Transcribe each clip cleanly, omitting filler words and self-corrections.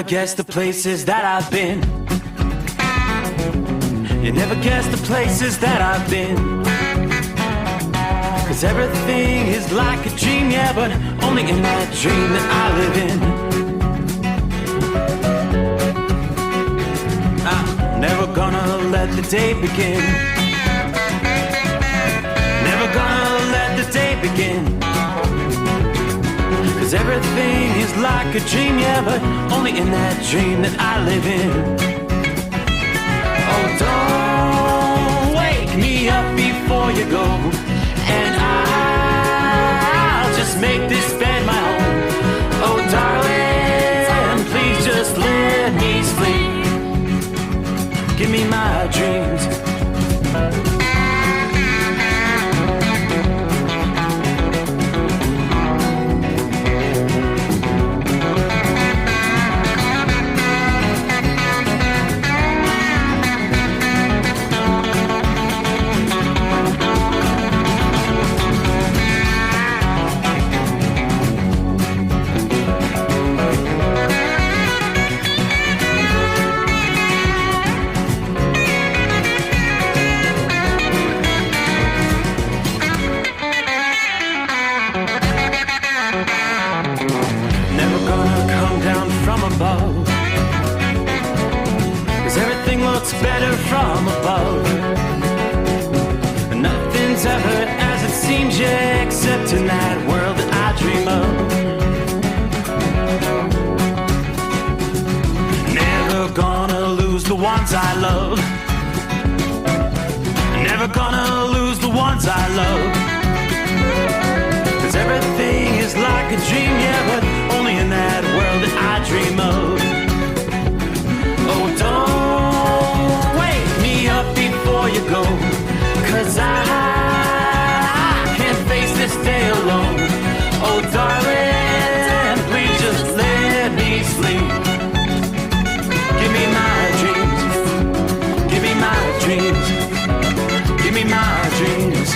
never guess the places that I've been. You never guess the places that I've been. 'Cause everything is like a dream, yeah, but only in that dream that I live in. I'm never gonna let the day begin. Never gonna let the day begin. 'Cause everything is like a dream, yeah, but only in that dream that I live in. Oh, don't wake me up before you go, and I'll just make this bed my home. Oh, darling, please just let me sleep. Give me my dreams. Better from above. Nothing's ever as it seems, yeah, except in that world that I dream of. Never gonna lose the ones I love. Never gonna lose the ones I love. 'Cause everything is like a dream, yeah, but only in that world that I dream of. Oh, don't up before you go, 'cause I can't face this day alone. Oh, darling, please just let me sleep. Give me my dreams. Give me my dreams. Give me my dreams.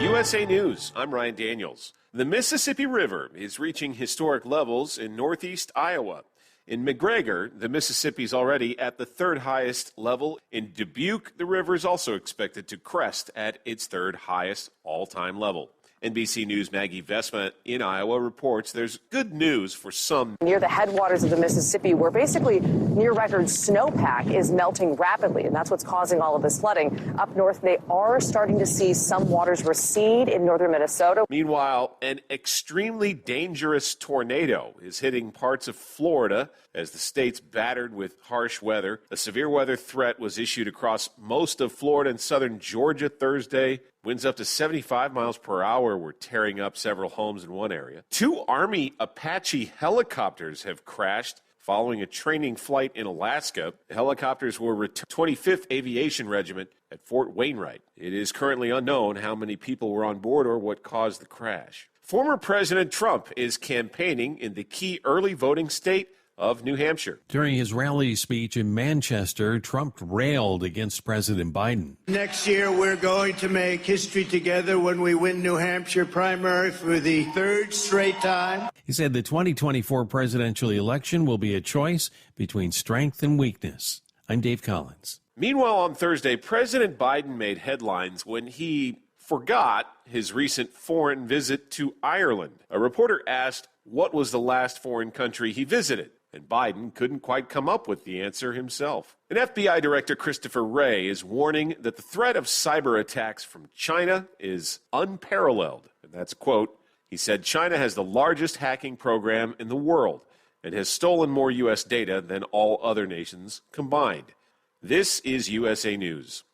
USA News, I'm Ryan Daniels. The Mississippi River is reaching historic levels in northeast Iowa. In McGregor, the Mississippi is already at the third highest level. In Dubuque, the river is also expected to crest at its third highest all-time level. NBC News' Maggie Vesma in Iowa reports there's good news for some. Near the headwaters of the Mississippi, where basically near-record snowpack is melting rapidly, and that's what's causing all of this flooding. Up north, they are starting to see some waters recede in northern Minnesota. Meanwhile, an extremely dangerous tornado is hitting parts of Florida as the state's battered with harsh weather. A severe weather threat was issued across most of Florida and southern Georgia Thursday. Winds up to 75 miles per hour were tearing up several homes in one area. 2 Army Apache helicopters have crashed following a training flight in Alaska. The helicopters were 25th Aviation Regiment at Fort Wainwright. It is currently unknown how many people were on board or what caused the crash. Former President Trump is campaigning in the key early voting state of New Hampshire. During his rally speech in Manchester, Trump railed against President Biden. Next year, we're going to make history together when we win New Hampshire primary for the third straight time. He said the 2024 presidential election will be a choice between strength and weakness. I'm Dave Collins. Meanwhile, on Thursday, President Biden made headlines when he forgot his recent foreign visit to Ireland. A reporter asked what was the last foreign country he visited, and Biden couldn't quite come up with the answer himself. And FBI Director Christopher Wray is warning that the threat of cyber attacks from China is unparalleled. And that's a quote. He said China has the largest hacking program in the world and has stolen more U.S. data than all other nations combined. This is USA News.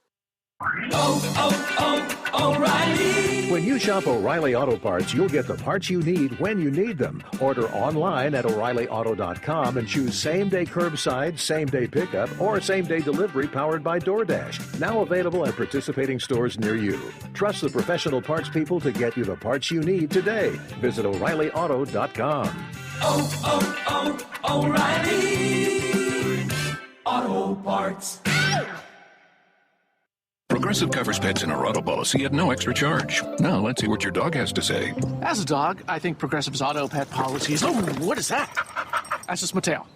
O'Reilly. When you shop O'Reilly Auto Parts, you'll get the parts you need when you need them. Order online at O'ReillyAuto.com and choose same-day curbside, same-day pickup, or same-day delivery powered by DoorDash. Now available at participating stores near you. Trust the professional parts people to get you the parts you need today. Visit O'ReillyAuto.com. O'Reilly Auto Parts. Progressive covers pets in our auto policy at no extra charge. Now, let's see what your dog has to say. As a dog, I think Progressive's auto pet policies. Oh, what is that? That's just my tail.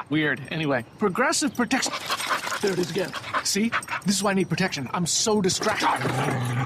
Weird. Anyway, Progressive protects. There it is again. See? This is why I need protection. I'm so distracted.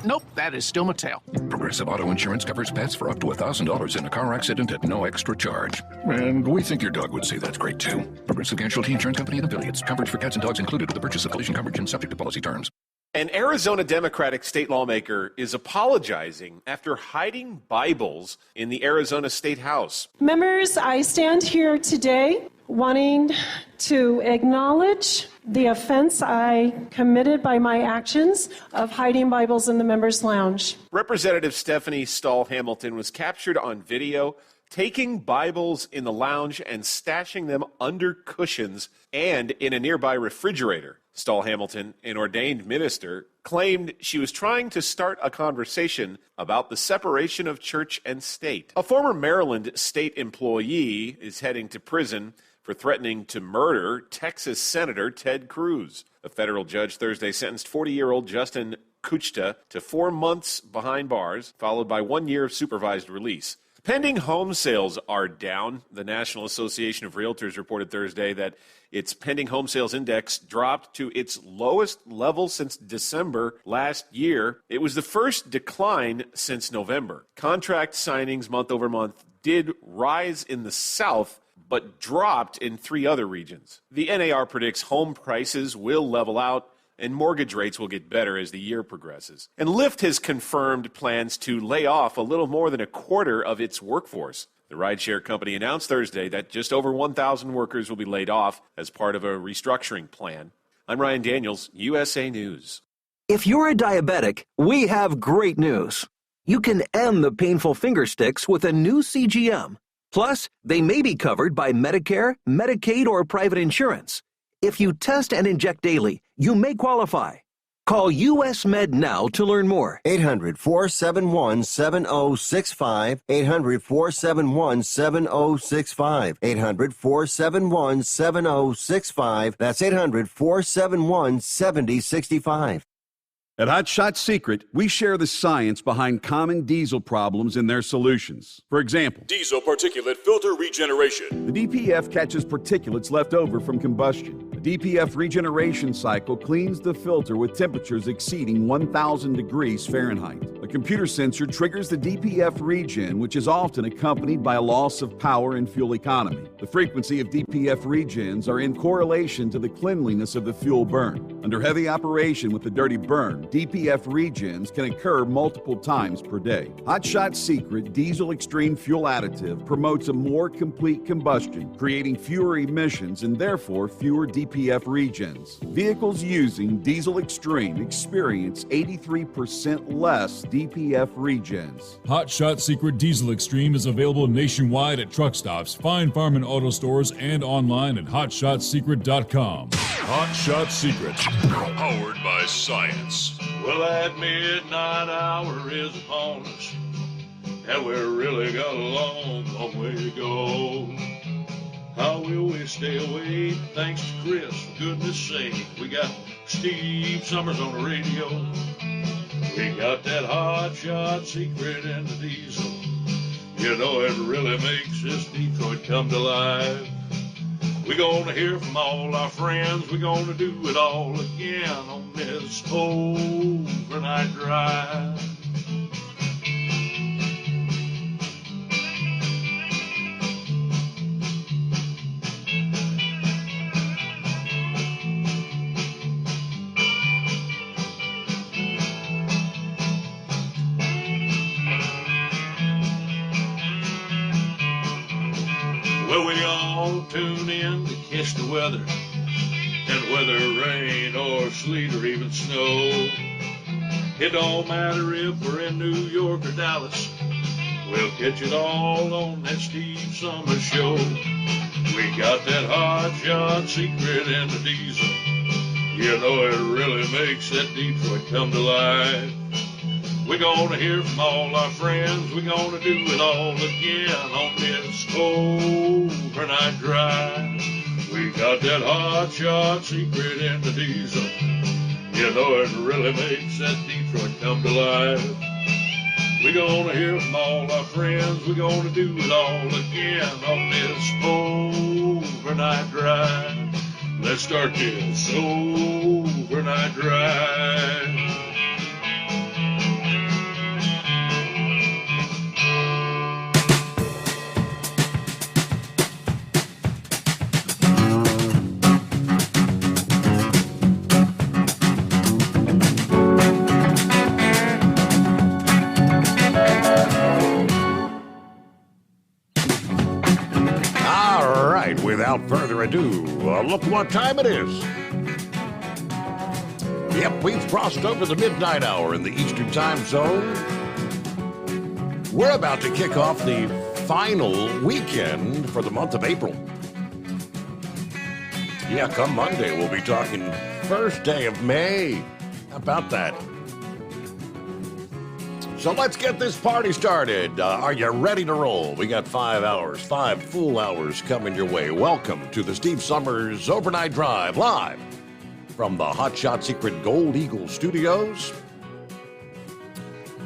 Nope, that is still my tail. Progressive Auto Insurance covers pets for up to $1,000 in a car accident at no extra charge. And we think your dog would say that's great, too. Progressive Casualty Insurance Company and affiliates. Coverage for cats and dogs included with the purchase of collision coverage and subject to policy terms. An Arizona Democratic state lawmaker is apologizing after hiding Bibles in the Arizona State House. Members, I stand here today wanting to acknowledge the offense I committed by my actions of hiding Bibles in the members' lounge. Representative Stephanie Stahl Hamilton was captured on video taking Bibles in the lounge and stashing them under cushions and in a nearby refrigerator. Stahl Hamilton, an ordained minister, claimed she was trying to start a conversation about the separation of church and state. A former Maryland state employee is heading to prison for threatening to murder Texas Senator Ted Cruz. A federal judge Thursday sentenced 40-year-old Justin Kuchta to 4 months behind bars, followed by 1 year of supervised release. Pending home sales are down. The National Association of Realtors reported Thursday that its pending home sales index dropped to its lowest level since December last year. It was the first decline since November. Contract signings month over month did rise in the South, but dropped in 3 other regions. The NAR predicts home prices will level out and mortgage rates will get better as the year progresses. And Lyft has confirmed plans to lay off a little more than a quarter of its workforce. The rideshare company announced Thursday that just over 1,000 workers will be laid off as part of a restructuring plan. I'm Ryan Daniels, USA News. If you're a diabetic, we have great news. You can end the painful finger sticks with a new CGM. Plus, they may be covered by Medicare, Medicaid, or private insurance. If you test and inject daily, you may qualify. Call US Med now to learn more. 800-471-7065. 800-471-7065. 800-471-7065. That's 800-471-7065. At Hot Shot Secret, we share the science behind common diesel problems and their solutions. For example, diesel particulate filter regeneration. The DPF catches particulates left over from combustion. The DPF regeneration cycle cleans the filter with temperatures exceeding 1,000 degrees Fahrenheit. A computer sensor triggers the DPF regen, which is often accompanied by a loss of power and fuel economy. The frequency of DPF regens are in correlation to the cleanliness of the fuel burn. Under heavy operation with the dirty burn, DPF regens can occur multiple times per day. Hot Shot Secret Diesel Extreme Fuel Additive promotes a more complete combustion, creating fewer emissions and therefore fewer DPF regens. Vehicles using Diesel Extreme experience 83% less DPF regens. Hot Shot Secret Diesel Extreme is available nationwide at truck stops, Fine Farm and auto stores, and online at hotshotsecret.com. Hot Shot Secret, powered by science. Well, that midnight hour is upon us, and we're really got a long, long way to go. How will we stay awake? Thanks to Chris, for goodness sake. We got Steve Summers on the radio. We got that Hot Shot Secret and the diesel. You know, it really makes this Detroit come to life. We're going to hear from all our friends. We're going to do it all again on this overnight drive. Well, we all tune in to catch the weather, and whether rain or sleet or even snow, it don't matter if we're in New York or Dallas, we'll catch it all on that Steve Summers Show. We got that Hot Shot Secret and the diesel. You know it really makes that Detroit come to life. We're gonna hear from all our friends. We're gonna do it all again on this overnight drive. We got that Hot Shot Secret and the diesel. You know it really makes that Detroit come to life. We're gonna hear from all our friends. We're gonna do it all again on this overnight drive. Let's start this overnight drive. Without further ado, look what time it is. Yep, we've crossed over the midnight hour in the Eastern time zone. We're about to kick off the final weekend for the month of April. Yeah, come Monday, we'll be talking first day of May. How about that? So let's get this party started. Are you ready to roll? We got 5 hours, 5 full hours coming your way. Welcome to the Steve Summers Overnight Drive, live from the Hot Shot Secret Gold Eagle Studios.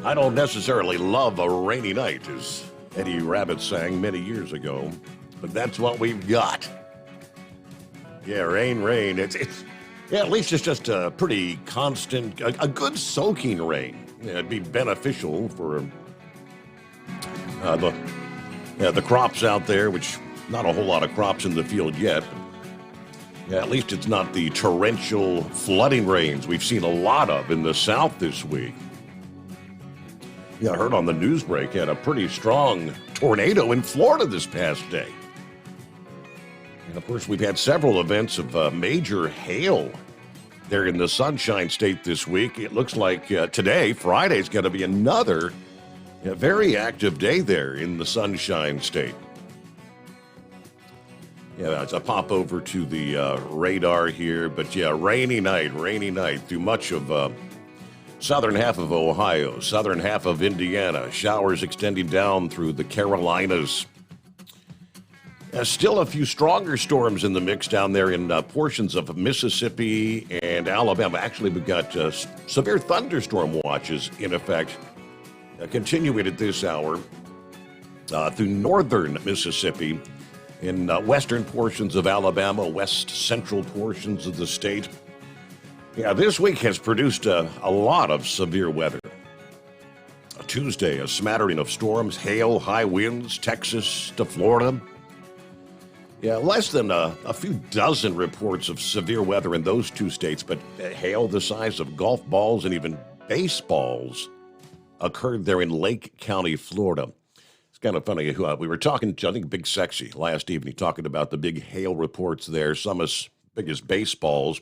I don't necessarily love a rainy night, as Eddie Rabbitt sang many years ago, but that's what we've got. Yeah, rain. It's at least it's just a pretty constant, a good soaking rain. Yeah, it'd be beneficial for the crops out there, which not a whole lot of crops in the field yet. Yeah, at least it's not the torrential flooding rains we've seen a lot of in the south this week. Yeah, I heard on the news break had a pretty strong tornado in Florida this past day. And of course, we've had several events of major hail there in the Sunshine State this week. It looks like today, Friday, is going to be another very active day there in the Sunshine State. Yeah, it's a pop over to the radar here, but yeah, rainy night through much of southern half of Ohio, southern half of Indiana, showers extending down through the Carolinas. Still a few stronger storms in the mix down there in portions of Mississippi and Alabama. Actually, we've got severe thunderstorm watches in effect, continuing at this hour through northern Mississippi, in western portions of Alabama, west central portions of the state. Yeah, this week has produced a lot of severe weather. Tuesday, a smattering of storms, hail, high winds, Texas to Florida. Yeah, less than a few dozen reports of severe weather in those two states, but hail the size of golf balls and even baseballs occurred there in Lake County, Florida. It's kind of funny. We were talking to, I think, Big Sexy last evening, talking about the big hail reports there, some as big as baseballs.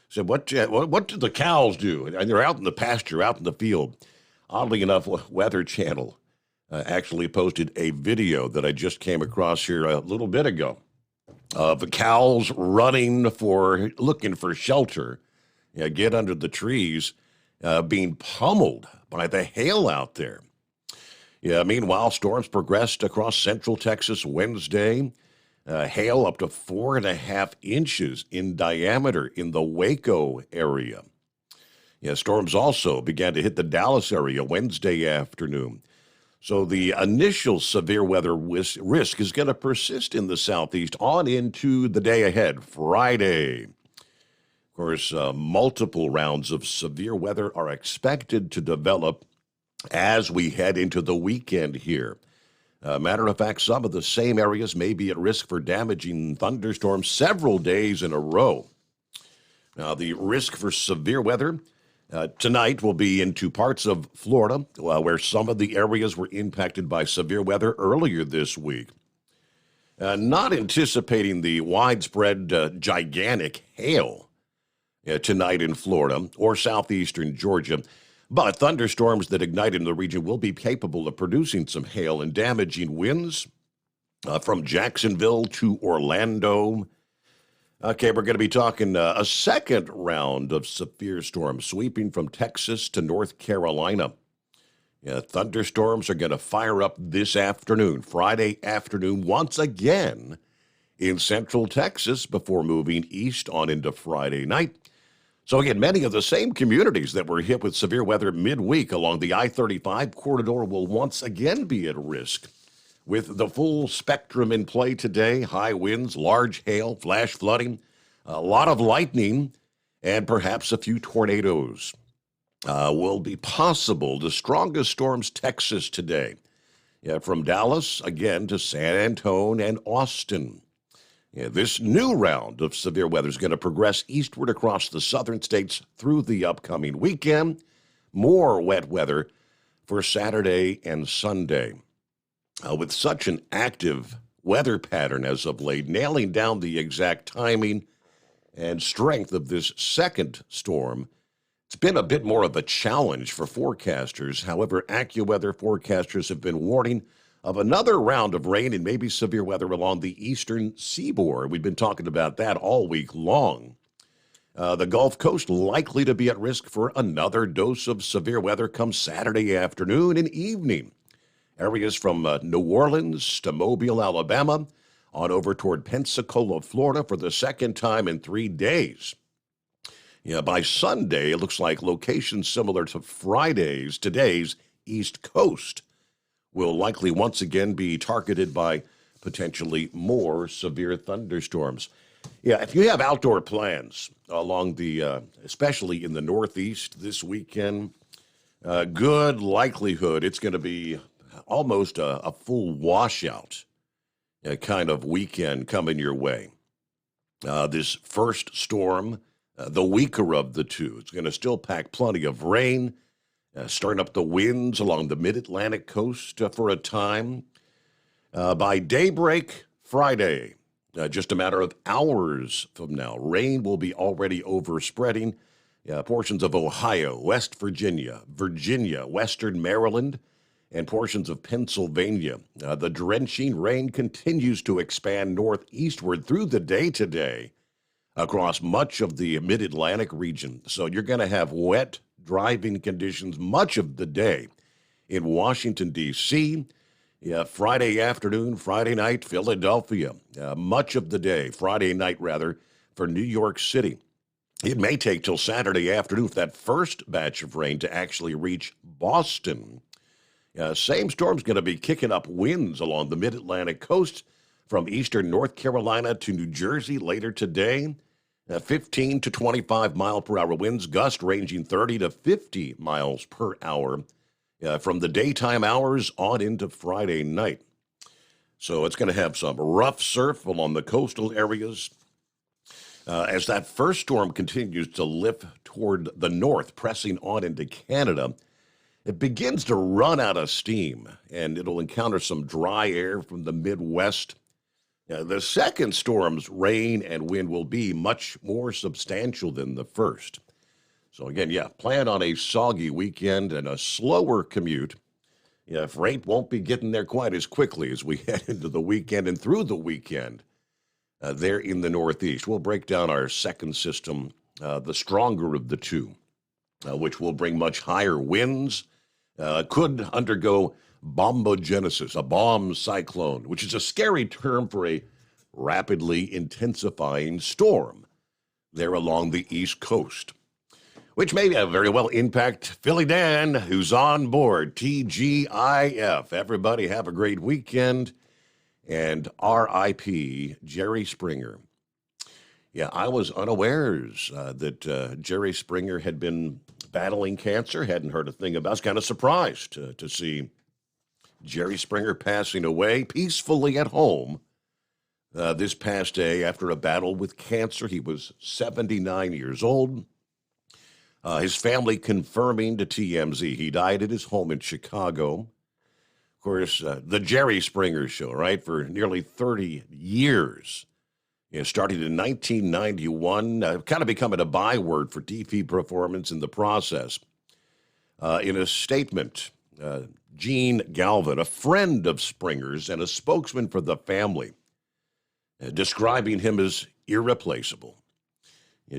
Said, what do the cows do? And they're out in the pasture, out in the field. Oddly enough, Weather Channel actually posted a video that I just came across here a little bit ago of the cows looking for shelter, get under the trees, being pummeled by the hail out there. Yeah, meanwhile, storms progressed across central Texas Wednesday. Hail up to 4.5 inches in diameter in the Waco area. Yeah, storms also began to hit the Dallas area Wednesday afternoon. So the initial severe weather risk is going to persist in the southeast on into the day ahead, Friday. Of course, multiple rounds of severe weather are expected to develop as we head into the weekend here. Matter of fact, some of the same areas may be at risk for damaging thunderstorms several days in a row. Now, the risk for severe weather tonight will be into parts of Florida, where some of the areas were impacted by severe weather earlier this week. Not anticipating the widespread, gigantic hail tonight in Florida or southeastern Georgia, but thunderstorms that ignite in the region will be capable of producing some hail and damaging winds from Jacksonville to Orlando. Okay, we're going to be talking a second round of severe storms sweeping from Texas to North Carolina. Yeah, thunderstorms are going to fire up this afternoon, Friday afternoon, once again in central Texas before moving east on into Friday night. So again, many of the same communities that were hit with severe weather midweek along the I-35 corridor will once again be at risk. With the full spectrum in play today, high winds, large hail, flash flooding, a lot of lightning, and perhaps a few tornadoes will be possible. The strongest storms Texas today. From Dallas, again, to San Antonio and Austin. This new round of severe weather is going to progress eastward across the southern states through the upcoming weekend. More wet weather for Saturday and Sunday. With such an active weather pattern as of late, nailing down the exact timing and strength of this second storm, it's been a bit more of a challenge for forecasters. However, AccuWeather forecasters have been warning of another round of rain and maybe severe weather along the eastern seaboard. We've been talking about that all week long. The Gulf Coast likely to be at risk for another dose of severe weather come Saturday afternoon and evening. Areas from New Orleans to Mobile, Alabama, on over toward Pensacola, Florida for the second time in 3 days. By Sunday, it looks like locations similar to today's East Coast will likely once again be targeted by potentially more severe thunderstorms. If you have outdoor plans along especially in the Northeast this weekend, good likelihood it's going to be almost a full washout kind of weekend coming your way. This first storm, the weaker of the two, it's going to still pack plenty of rain, stirring up the winds along the mid-Atlantic coast for a time. By daybreak Friday, just a matter of hours from now, rain will be already overspreading portions of Ohio, West Virginia, Western Maryland, and portions of Pennsylvania. The drenching rain continues to expand northeastward through the day today across much of the mid-Atlantic region. So you're going to have wet driving conditions much of the day in Washington, D.C., Friday afternoon, Friday night, Philadelphia, much of the day, Friday night rather, for New York City. It may take till Saturday afternoon for that first batch of rain to actually reach Boston. Same storm's going to be kicking up winds along the mid-Atlantic coast from eastern North Carolina to New Jersey later today. 15 to 25 mile per hour winds, gust ranging 30 to 50 miles per hour from the daytime hours on into Friday night. So it's going to have some rough surf along the coastal areas. As that first storm continues to lift toward the north, pressing on into Canada, it begins to run out of steam, and it'll encounter some dry air from the Midwest. The second storm's rain and wind will be much more substantial than the first. So again, plan on a soggy weekend and a slower commute. Freight won't be getting there quite as quickly as we head into the weekend and through the weekend there in the Northeast. We'll break down our second system, the stronger of the two, which will bring much higher winds, could undergo bombogenesis, a bomb cyclone, which is a scary term for a rapidly intensifying storm there along the East Coast, which may very well impact Philly Dan, who's on board TGIF. Everybody have a great weekend, and R.I.P. Jerry Springer. I was unawares that Jerry Springer had been battling cancer, hadn't heard a thing about it. I was kind of surprised to see Jerry Springer passing away peacefully at home this past day after a battle with cancer. He was 79 years old. His family confirming to TMZ he died at his home in Chicago. Of course, the Jerry Springer Show, right, for nearly 30 years. Starting in 1991, kind of becoming a byword for TV performance in the process. In a statement, Gene Galvin, a friend of Springer's and a spokesman for the family, describing him as irreplaceable.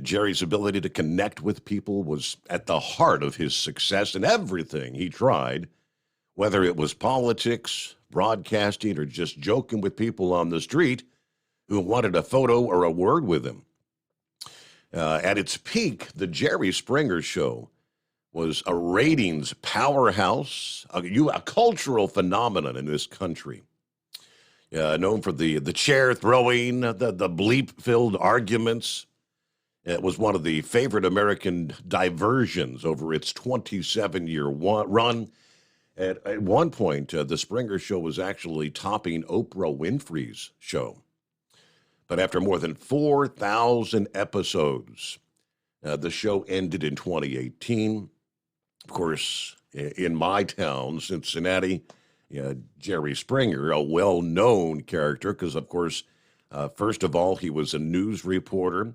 Jerry's ability to connect with people was at the heart of his success in everything he tried, whether it was politics, broadcasting, or just joking with people on the street who wanted a photo or a word with him. At its peak, the Jerry Springer Show was a ratings powerhouse, a cultural phenomenon in this country. Known for the chair throwing, the bleep-filled arguments. It was one of the favorite American diversions over its 27-year run. At one point, the Springer Show was actually topping Oprah Winfrey's show. But after more than 4,000 episodes, the show ended in 2018. Of course, in my town, Cincinnati, Jerry Springer, a well-known character, because, of course, first of all, he was a news reporter.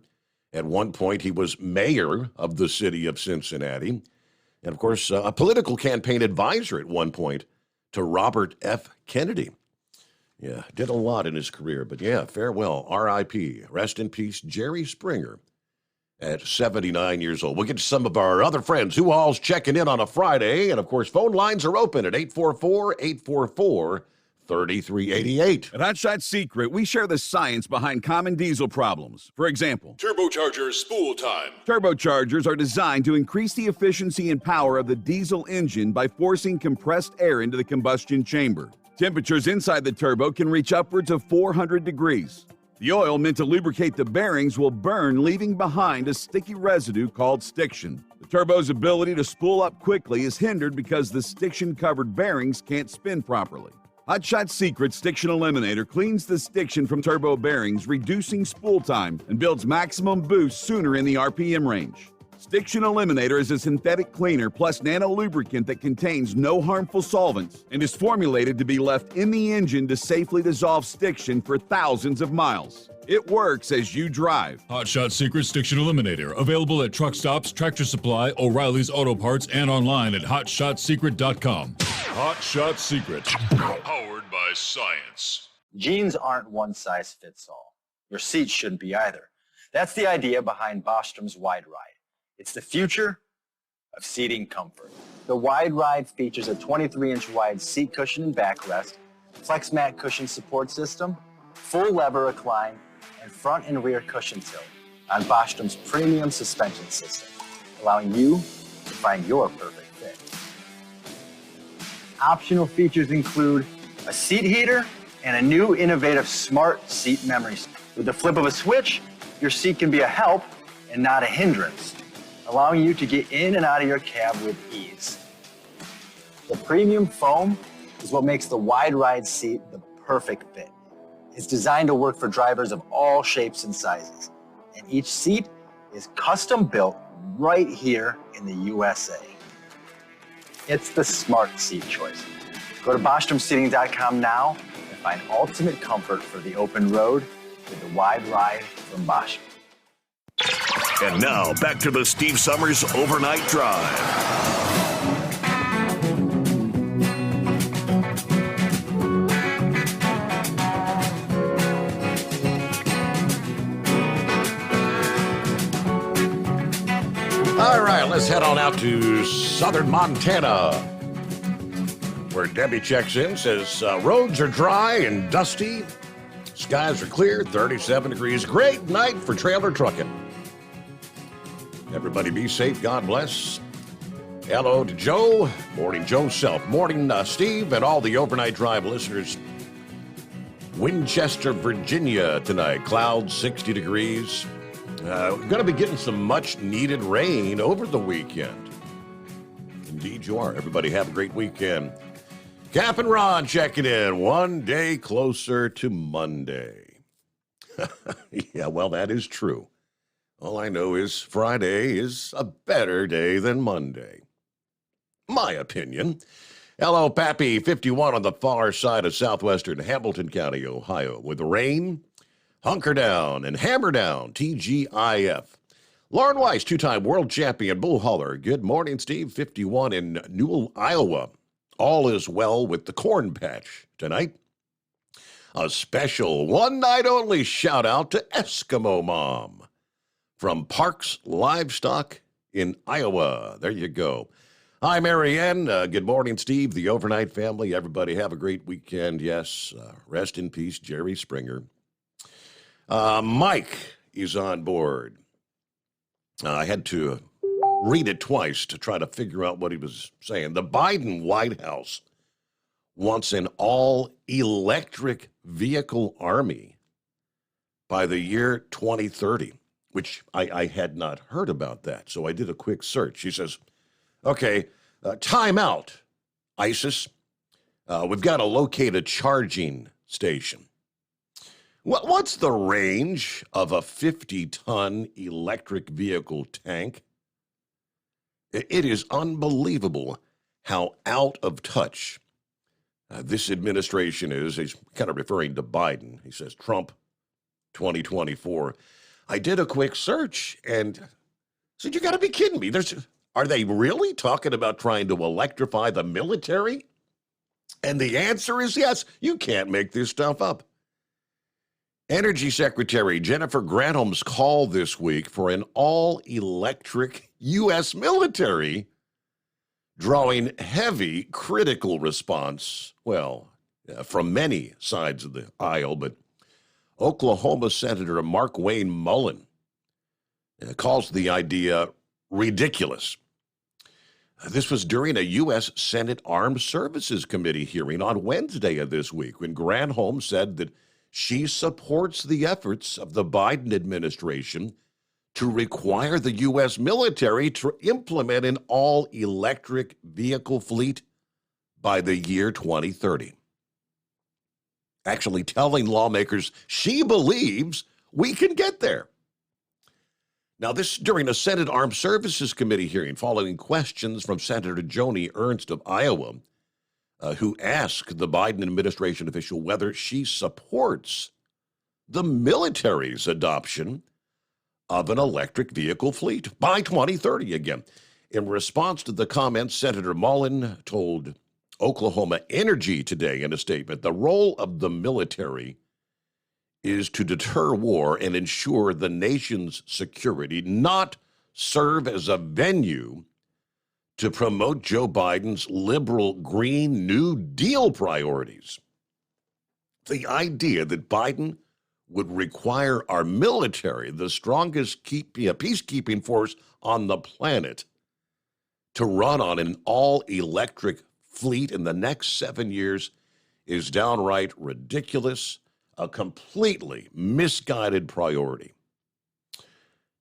At one point, he was mayor of the city of Cincinnati. And, of course, a political campaign advisor at one point to Robert F. Kennedy. Yeah, did a lot in his career. But, yeah, farewell, R.I.P., rest in peace, Jerry Springer at 79 years old. We'll get to some of our other friends who all's checking in on a Friday. And, of course, phone lines are open at 844-844-3388. At Hot Shot Secret, we share the science behind common diesel problems. For example, Turbocharger spool time. turbochargers are designed to increase the efficiency and power of the diesel engine by forcing compressed air into the combustion chamber. Temperatures inside the turbo can reach upwards of 400 degrees. The oil meant to lubricate the bearings will burn, leaving behind a sticky residue called stiction. The turbo's ability to spool up quickly is hindered because the stiction-covered bearings can't spin properly. Hot Shot Secret Stiction Eliminator cleans the stiction from turbo bearings, reducing spool time, and builds maximum boost sooner in the RPM range. Stiction Eliminator is a synthetic cleaner plus nano-lubricant that contains no harmful solvents and is formulated to be left in the engine to safely dissolve stiction for thousands of miles. It works as you drive. Hot Shot Secret Stiction Eliminator. Available at truck stops, Tractor Supply, O'Reilly's Auto Parts, and online at HotShotSecret.com. Hot Shot Secret. Powered by science. Jeans aren't one size fits all. Your seats shouldn't be either. That's the idea behind Bostrom's Wide Ride. It's the future of seating comfort. The Wide Ride features a 23-inch wide seat cushion and backrest, flex mat cushion support system, full lever recline, and front and rear cushion tilt on Bostrom's premium suspension system, allowing you to find your perfect fit. Optional features include a seat heater and a new innovative smart seat memory. With the flip of a switch, your seat can be a help and not a hindrance, allowing you to get in and out of your cab with ease. The premium foam is what makes the Wide Ride seat the perfect fit. It's designed to work for drivers of all shapes and sizes, and each seat is custom built right here in the USA. It's the smart seat choice. Go to BostromSeating.com now and find ultimate comfort for the open road with the Wide Ride from Bostrom. And now, back to the Steve Summers Overnight Drive. All right, let's head on out to southern Montana, where Debbie checks in, says roads are dry and dusty. Skies are clear, 37 degrees. Great night for trailer trucking. Everybody be safe. God bless. Hello to Joe. Morning, Joe Self. Morning, Steve, and all the Overnight Drive listeners. Winchester, Virginia tonight. Clouds, 60 degrees. Going to be getting some much-needed rain over the weekend. Indeed you are. Everybody have a great weekend. Cap and Ron checking in. One day closer to Monday. Yeah, well, that is true. All I know is Friday is a better day than Monday. My opinion. Hello, Pappy, 51 on the far side of southwestern Hamilton County, Ohio. With rain, hunker down and hammer down, TGIF. Lauren Weiss, two-time world champion bull hauler. Good morning, Steve, 51 in Newell, Iowa. All is well with the corn patch tonight. A special one-night-only shout-out to Eskimo Mom from Parks Livestock in Iowa. There you go. Hi, Marianne. Good morning, Steve, the overnight family. Everybody have a great weekend. Yes, rest in peace, Jerry Springer. Mike is on board. I had to read it twice to try to figure out what he was saying. The Biden White House wants an all-electric vehicle army by the year 2030, which I had not heard about that. So I did a quick search. He says, okay, time out, ISIS. We've got to locate a charging station. What's the range of a 50-ton electric vehicle tank? It is unbelievable how out of touch this administration is. He's kind of referring to Biden. He says Trump 2024. I did a quick search and said, you got to be kidding me. Are they really talking about trying to electrify the military? And the answer is yes. You can't make this stuff up. Energy Secretary Jennifer Granholm's call this week for an all-electric U.S. military, drawing heavy critical response, from many sides of the aisle, but Oklahoma Senator Markwayne Mullin calls the idea ridiculous. This was during a U.S. Senate Armed Services Committee hearing on Wednesday of this week when Granholm said that she supports the efforts of the Biden administration to require the U.S. military to implement an all-electric vehicle fleet by the year 2030. Actually telling lawmakers she believes we can get there. Now, this during a Senate Armed Services Committee hearing following questions from Senator Joni Ernst of Iowa, who asked the Biden administration official whether she supports the military's adoption of an electric vehicle fleet by 2030 again. In response to the comments, Senator Mullin told Oklahoma Energy today in a statement, the role of the military is to deter war and ensure the nation's security, not serve as a venue to promote Joe Biden's liberal Green New Deal priorities. The idea that Biden would require our military, the strongest peacekeeping force on the planet, to run on an all-electric fleet in the next 7 years is downright ridiculous, a completely misguided priority.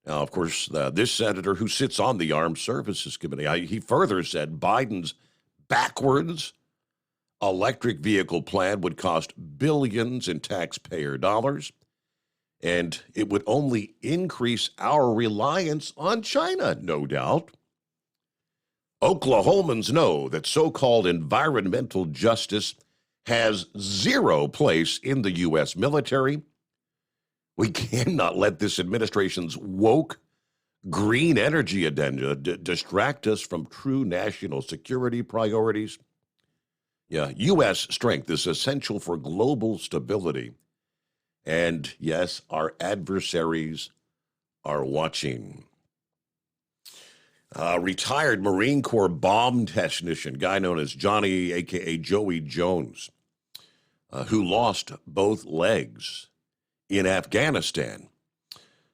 Now, of course, this senator who sits on the Armed Services Committee, he further said Biden's backwards electric vehicle plan would cost billions in taxpayer dollars, and it would only increase our reliance on China, no doubt. Oklahomans know that so-called environmental justice has zero place in the U.S. military. We cannot let this administration's woke green energy agenda distract us from true national security priorities. Yeah, U.S. strength is essential for global stability. And yes, our adversaries are watching. Retired Marine Corps bomb technician, guy known as Johnny, a.k.a. Joey Jones, who lost both legs in Afghanistan,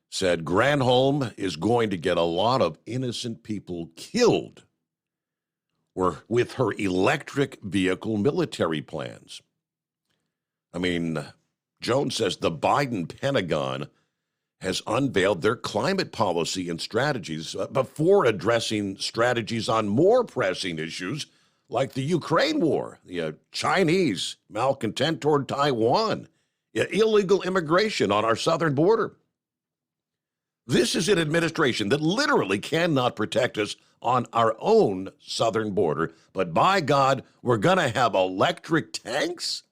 said Granholm is going to get a lot of innocent people killed with her electric vehicle military plans. I mean, Jones says the Biden Pentagon has unveiled their climate policy and strategies before addressing strategies on more pressing issues like the Ukraine war, the Chinese malcontent toward Taiwan, illegal immigration on our southern border. This is an administration that literally cannot protect us on our own southern border, but by God, we're going to have electric tanks?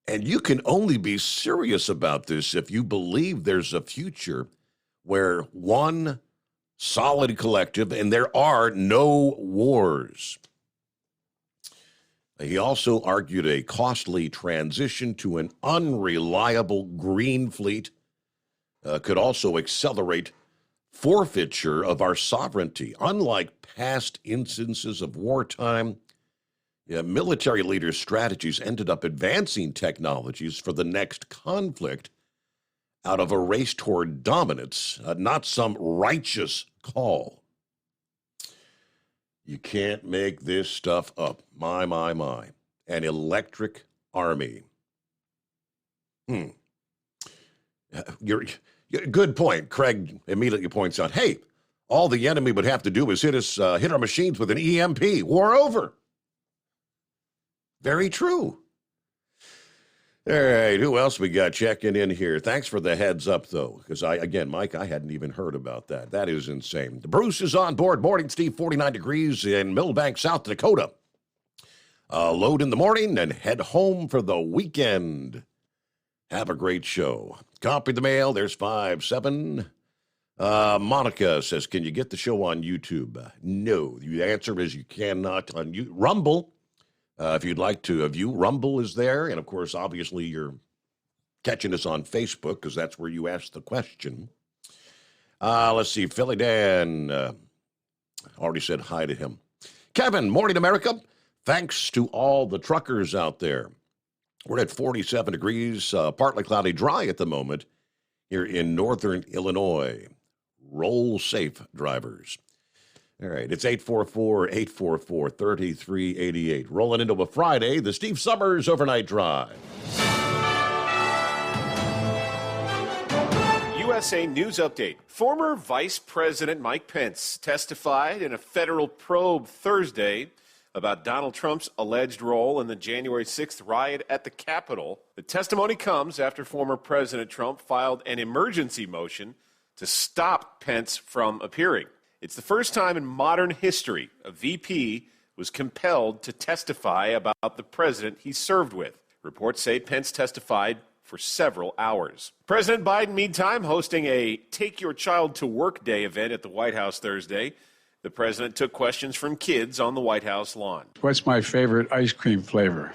And you can only be serious about this if you believe there's a future where one solid collective and there are no wars. He also argued a costly transition to an unreliable green fleet could also accelerate forfeiture of our sovereignty. Unlike past instances of wartime, military leaders' strategies ended up advancing technologies for the next conflict out of a race toward dominance, not some righteous call. You can't make this stuff up. My. An electric army. Good point. Craig immediately points out, hey, all the enemy would have to do is hit our machines with an EMP. War over. Very true. All right, who else we got checking in here? Thanks for the heads up, though, because Mike, I hadn't even heard about that. That is insane. Bruce is on board. Morning, Steve, 49 degrees in Millbank, South Dakota. Load in the morning and head home for the weekend. Have a great show. Copy the mail. There's 5-7. Monica says, can you get the show on YouTube? No. The answer is you cannot on Rumble. If you'd like to view, Rumble is there. And, of course, obviously you're catching us on Facebook because that's where you asked the question. Let's see. Philly Dan already said hi to him. Kevin, morning, America. Thanks to all the truckers out there. We're at 47 degrees, partly cloudy, dry at the moment here in northern Illinois. Roll safe, drivers. All right, it's 844-844-3388. Rolling into a Friday, the Steve Summers Overnight Drive. USA News Update. Former Vice President Mike Pence testified in a federal probe Thursday about Donald Trump's alleged role in the January 6th riot at the Capitol. The testimony comes after former President Trump filed an emergency motion to stop Pence from appearing. It's the first time in modern history a VP was compelled to testify about the president he served with. Reports say Pence testified for several hours. President Biden, meantime, hosting a Take Your Child to Work Day event at the White House Thursday. The president took questions from kids on the White House lawn. What's my favorite ice cream flavor?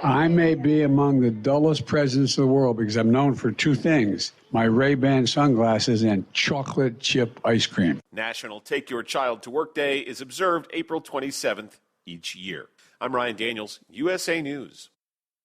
I may be among the dullest presidents in the world because I'm known for two things: my Ray-Ban sunglasses and chocolate chip ice cream. National Take Your Child to Work Day is observed April 27th each year. I'm Ryan Daniels, USA News.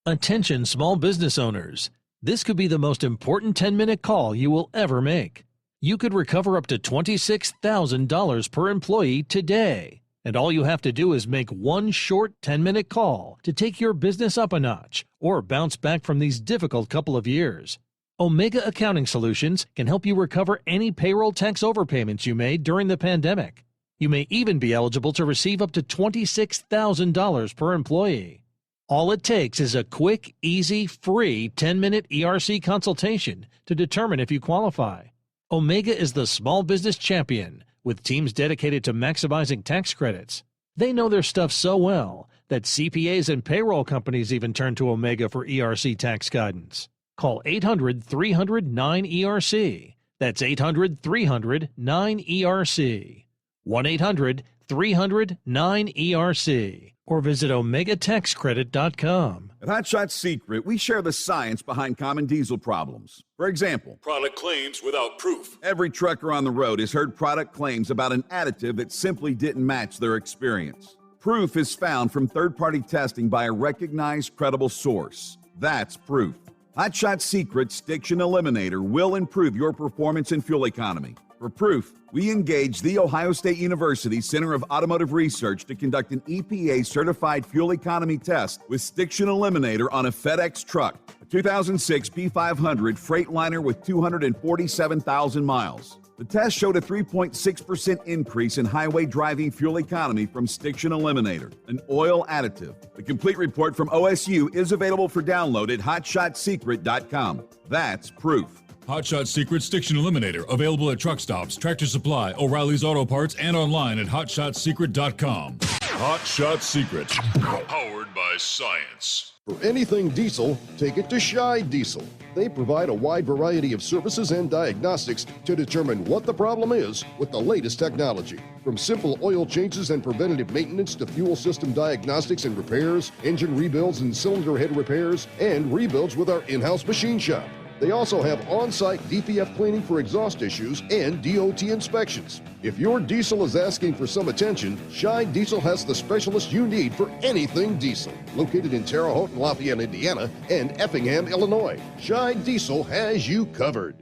Attention small business owners. This could be the most important 10-minute call you will ever make. You could recover up to $26,000 per employee today. And all you have to do is make one short 10-minute call to take your business up a notch or bounce back from these difficult couple of years. Omega Accounting Solutions can help you recover any payroll tax overpayments you made during the pandemic. You may even be eligible to receive up to $26,000 per employee. All it takes is a quick, easy, free 10-minute ERC consultation to determine if you qualify. Omega is the small business champion, with teams dedicated to maximizing tax credits. They know their stuff so well that CPAs and payroll companies even turn to Omega for ERC tax guidance. Call 800-300-9ERC. That's 800-300-9ERC. 1-800-300-9ERC. Or visit OmegaTaxCredit.com. At Hot Shot Secret, we share the science behind common diesel problems. For example, product claims without proof. Every trucker on the road has heard product claims about an additive that simply didn't match their experience. Proof is found from third-party testing by a recognized, credible source. That's proof. Hot Shot Secret's Stiction Eliminator will improve your performance and fuel economy. For proof, we engaged the Ohio State University Center of Automotive Research to conduct an EPA-certified fuel economy test with Stiction Eliminator on a FedEx truck, a 2006 P500 Freightliner with 247,000 miles. The test showed a 3.6% increase in highway driving fuel economy from Stiction Eliminator, an oil additive. The complete report from OSU is available for download at hotshotsecret.com. That's proof. Hot Shot Secret Stiction Eliminator, available at truck stops, Tractor Supply, O'Reilly's Auto Parts, and online at hotshotsecret.com. Hot Shot Secret, powered by science. For anything diesel, take it to Shy Diesel. They provide a wide variety of services and diagnostics to determine what the problem is with the latest technology. From simple oil changes and preventative maintenance to fuel system diagnostics and repairs, engine rebuilds and cylinder head repairs, and rebuilds with our in-house machine shop. They also have on-site DPF cleaning for exhaust issues and DOT inspections. If your diesel is asking for some attention, Shine Diesel has the specialist you need for anything diesel. Located in Terre Haute and Lafayette, Indiana, and Effingham, Illinois, Shine Diesel has you covered.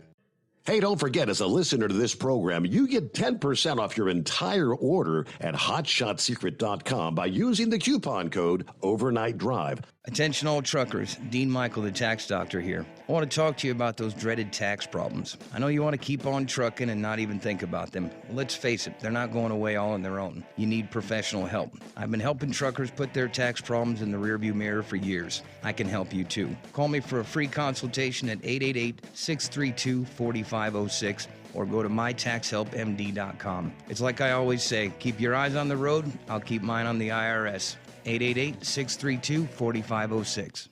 Hey, don't forget, as a listener to this program, you get 10% off your entire order at HotShotSecret.com by using the coupon code Overnight Drive. Attention all truckers, Dean Michael, the tax doctor here. I want to talk to you about those dreaded tax problems. I know you want to keep on trucking and not even think about them. Well, let's face it, they're not going away all on their own. You need professional help. I've been helping truckers put their tax problems in the rearview mirror for years. I can help you too. Call me for a free consultation at 888-632-4506 or go to mytaxhelpmd.com. It's like I always say, keep your eyes on the road, I'll keep mine on the IRS. 888-632-4506.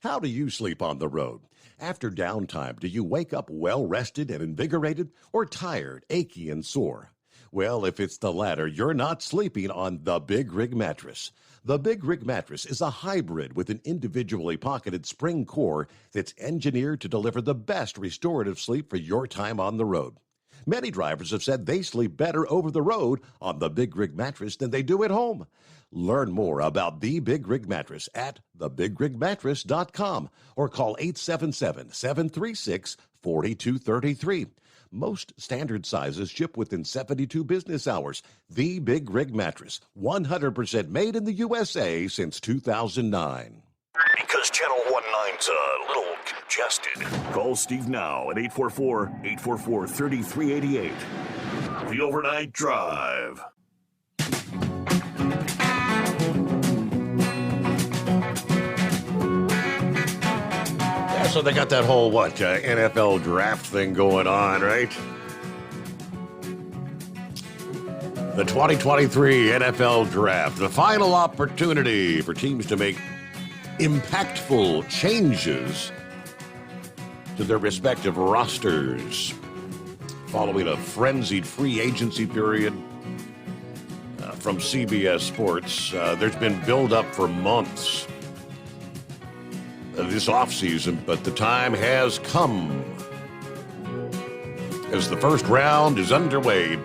How do you sleep on the road? After downtime, do you wake up well-rested and invigorated or tired, achy, and sore? Well, if it's the latter, you're not sleeping on the Big Rig Mattress. The Big Rig Mattress is a hybrid with an individually pocketed spring core that's engineered to deliver the best restorative sleep for your time on the road. Many drivers have said they sleep better over the road on the Big Rig Mattress than they do at home. Learn more about the Big Rig Mattress at thebigrigmattress.com or call 877-736-4233. Most standard sizes ship within 72 business hours. The Big Rig Mattress, 100% made in the USA since 2009. Because Channel 19's a little congested. Call Steve now at 844-844-3388. The Overnight Drive. Yeah, so they got that whole, NFL draft thing going on, right? The 2023 NFL Draft, the final opportunity for teams to make impactful changes to their respective rosters following a frenzied free agency period. From CBS Sports, there's been build-up for months this offseason, but the time has come. As the first round is underway,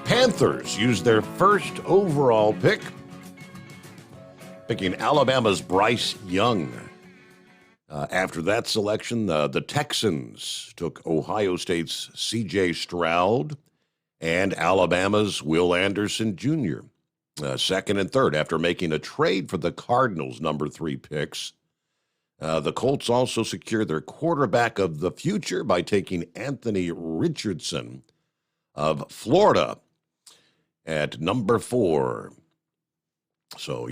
Panthers used their first overall pick, picking Alabama's Bryce Young. After that selection, the Texans took Ohio State's C.J. Stroud and Alabama's Will Anderson Jr. Second and third, after making a trade for the Cardinals' number 3 picks. The Colts also secured their quarterback of the future by taking Anthony Richardson of Florida at number 4. So,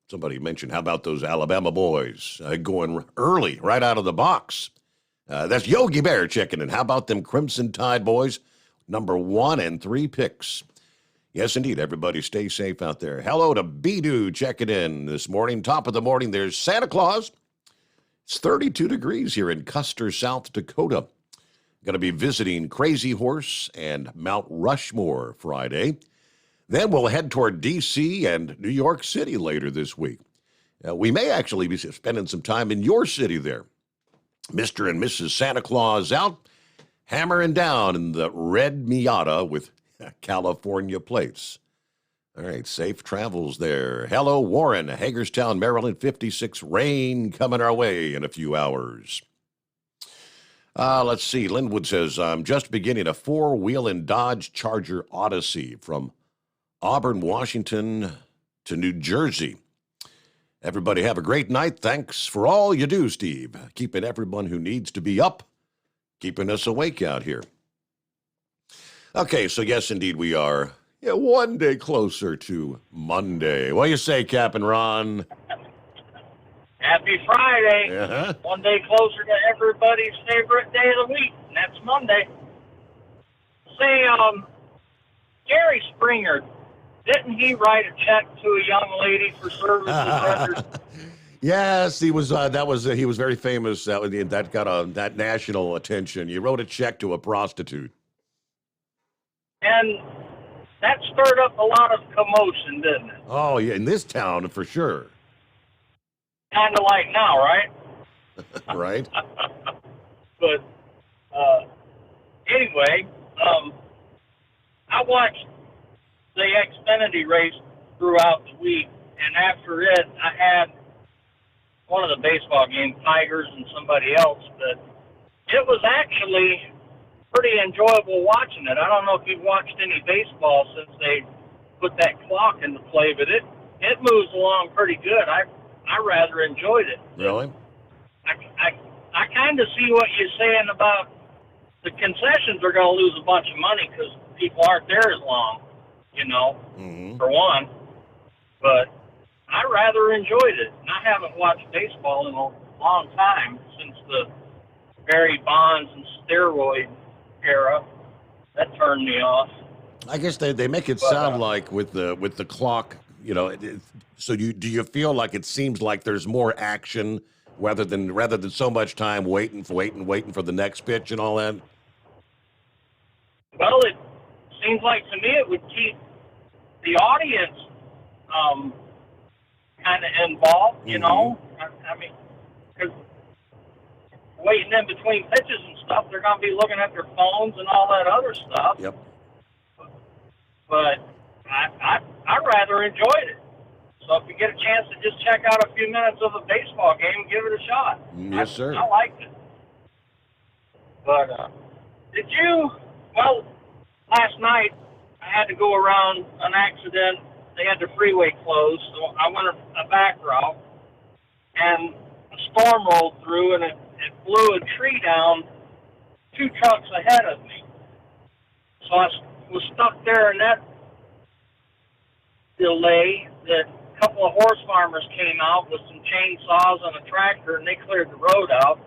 somebody mentioned, how about those Alabama boys going early, right out of the box? That's Yogi Bear checking in. How about them Crimson Tide boys? Number 1 and 3 picks. Yes, indeed. Everybody stay safe out there. Hello to Bidoo checking in this morning. Top of the morning, there's Santa Claus. It's 32 degrees here in Custer, South Dakota. Going to be visiting Crazy Horse and Mount Rushmore Friday. Then we'll head toward D.C. and New York City later this week. We may actually be spending some time in your city there. Mr. and Mrs. Santa Claus out, hammering down in the red Miata with California plates. All right, safe travels there. Hello, Warren, Hagerstown, Maryland, 56. Rain coming our way in a few hours. Let's see. Linwood says, I'm just beginning a 4-wheel Dodge Charger Odyssey from Auburn, Washington to New Jersey. Everybody have a great night. Thanks for all you do, Steve. Keeping everyone who needs to be up, keeping us awake out here. Okay, so yes, indeed, we are one day closer to Monday. What do you say, Captain Ron? Happy Friday. Uh-huh. One day closer to everybody's favorite day of the week, and that's Monday. Say, Gary Springer, didn't he write a check to a young lady for services rendered? Yes, he was. He was very famous. That got that national attention. You wrote a check to a prostitute, and that stirred up a lot of commotion, didn't it? Oh yeah, in this town for sure. Kind of like now, right? Right. But anyway, I watched the Xfinity race throughout the week, and after it, I had one of the baseball games, Tigers and somebody else, but it was actually pretty enjoyable watching it. I don't know if you've watched any baseball since they put that clock into play, but it moves along pretty good. I rather enjoyed it. Really? I kind of see what you're saying about the concessions are going to lose a bunch of money because people aren't there as long, for one. But I rather enjoyed it. And I haven't watched baseball in a long time since the Barry Bonds and steroid era. That turned me off. I guess they make it sound like with the clock, so do you feel like it seems like there's more action rather than so much time waiting for the next pitch and all that? Well, it seems like to me it would keep the audience kind of involved, I mean, because waiting in between pitches and stuff, they're going to be looking at their phones and all that other stuff. Yep. But I rather enjoyed it. So if you get a chance to just check out a few minutes of a baseball game, give it a shot. Yes, sir. I liked it. But last night I had to go around an accident. They had the freeway closed, so I went a back route, and a storm rolled through, and it blew a tree down 2 trucks ahead of me. So I was stuck there in that delay. That a couple of horse farmers came out with some chainsaws and a tractor, and they cleared the road out.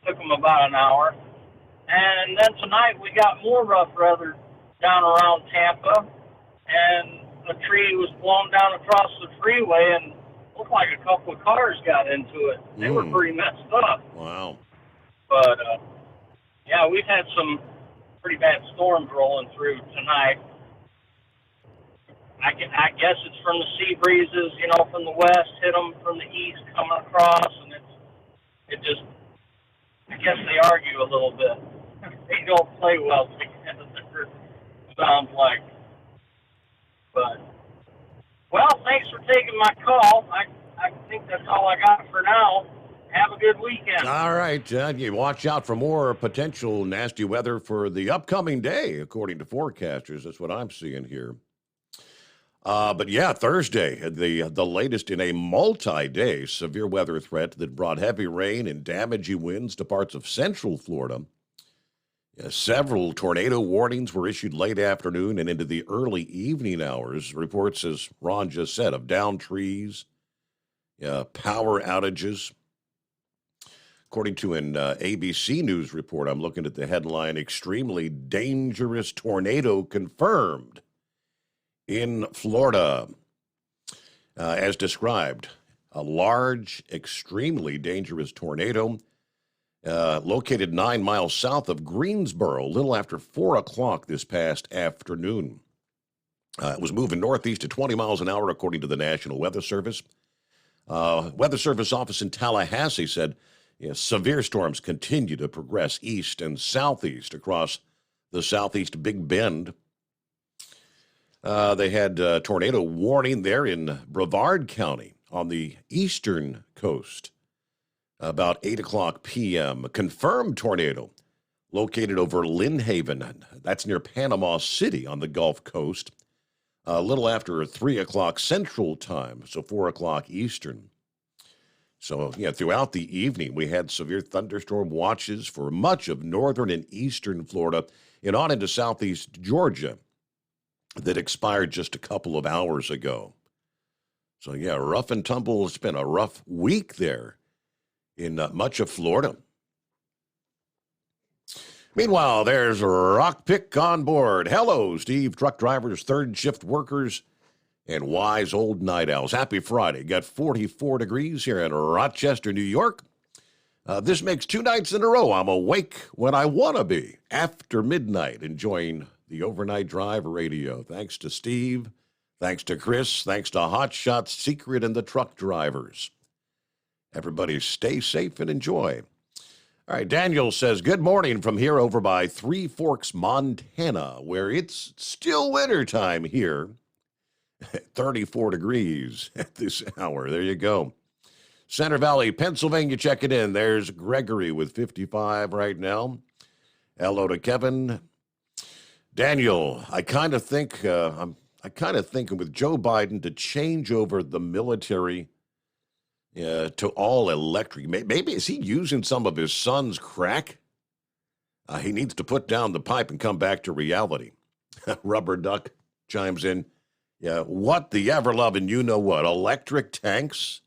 Took them about an hour. And then tonight we got more rough weather down around Tampa, and a tree was blown down across the freeway, and looked like a couple of cars got into it. They were pretty messed up. Wow. But, yeah, we've had some pretty bad storms rolling through tonight. I guess it's from the sea breezes, from the west, hit them from the east coming across, and I guess they argue a little bit. They don't play well together, sounds like. But, well, thanks for taking my call. I think that's all I got for now. Have a good weekend. All right, you watch out for more potential nasty weather for the upcoming day, according to forecasters. That's what I'm seeing here. But yeah, Thursday, the latest in a multi-day severe weather threat that brought heavy rain and damaging winds to parts of central Florida. Several tornado warnings were issued late afternoon and into the early evening hours. Reports, as Ron just said, of downed trees, power outages. According to an ABC News report, I'm looking at the headline, "Extremely Dangerous Tornado Confirmed in Florida." As described, a large, extremely dangerous tornado located 9 miles south of Greensboro, a little after 4 o'clock this past afternoon. It was moving northeast at 20 miles an hour, according to the National Weather Service. Weather Service office in Tallahassee said severe storms continue to progress east and southeast across the southeast Big Bend. They had a tornado warning there in Brevard County on the eastern coast. About 8 o'clock p.m., a confirmed tornado located over Lynn Haven. That's near Panama City on the Gulf Coast. A little after 3 o'clock Central Time, so 4 o'clock Eastern. So, throughout the evening, we had severe thunderstorm watches for much of northern and eastern Florida and on into southeast Georgia that expired just a couple of hours ago. So, rough and tumble. It's been a rough week there in much of Florida. Meanwhile, there's Rock Pick on board. Hello, Steve, truck drivers, third shift workers, and wise old night owls. Happy Friday. Got 44 degrees here in Rochester, New York. This makes 2 nights in a row I'm awake when I want to be, after midnight, enjoying the overnight drive radio. Thanks to Steve, thanks to Chris, thanks to Hot Shots Secret and the truck drivers. Everybody stay safe and enjoy. All right, Daniel says, good morning from here over by Three Forks, Montana, where it's still wintertime here. 34 degrees at this hour. There you go. Center Valley, Pennsylvania, checking in. There's Gregory with 55 right now. Hello to Kevin. Daniel, I kind of think I'm thinking with Joe Biden to change over the military to all electric. Maybe is he using some of his son's crack? He needs to put down the pipe and come back to reality. Rubber Duck chimes in. Yeah, what the ever-loving you-know-what, electric tanks?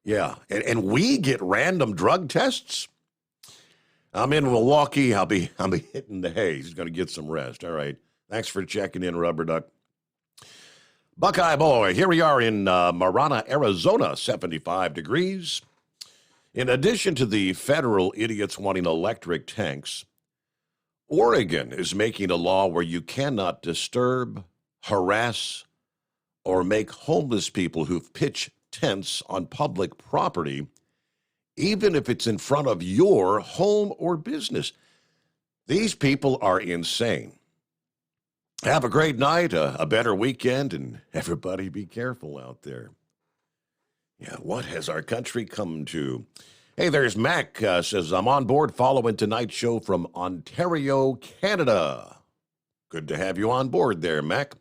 Yeah, and we get random drug tests? I'm in Milwaukee. I'll be hitting the hay. He's going to get some rest. All right. Thanks for checking in, Rubber Duck. Buckeye Boy, here we are in Marana, Arizona, 75 degrees. In addition to the federal idiots wanting electric tanks, Oregon is making a law where you cannot disturb, harass, or make homeless people who've pitched tents on public property, even if it's in front of your home or business. These people are insane. Have a great night, a better weekend, and everybody be careful out there. Yeah, what has our country come to? Hey, there's Mac, says, I'm on board following tonight's show from Ontario, Canada. Good to have you on board there, Mac.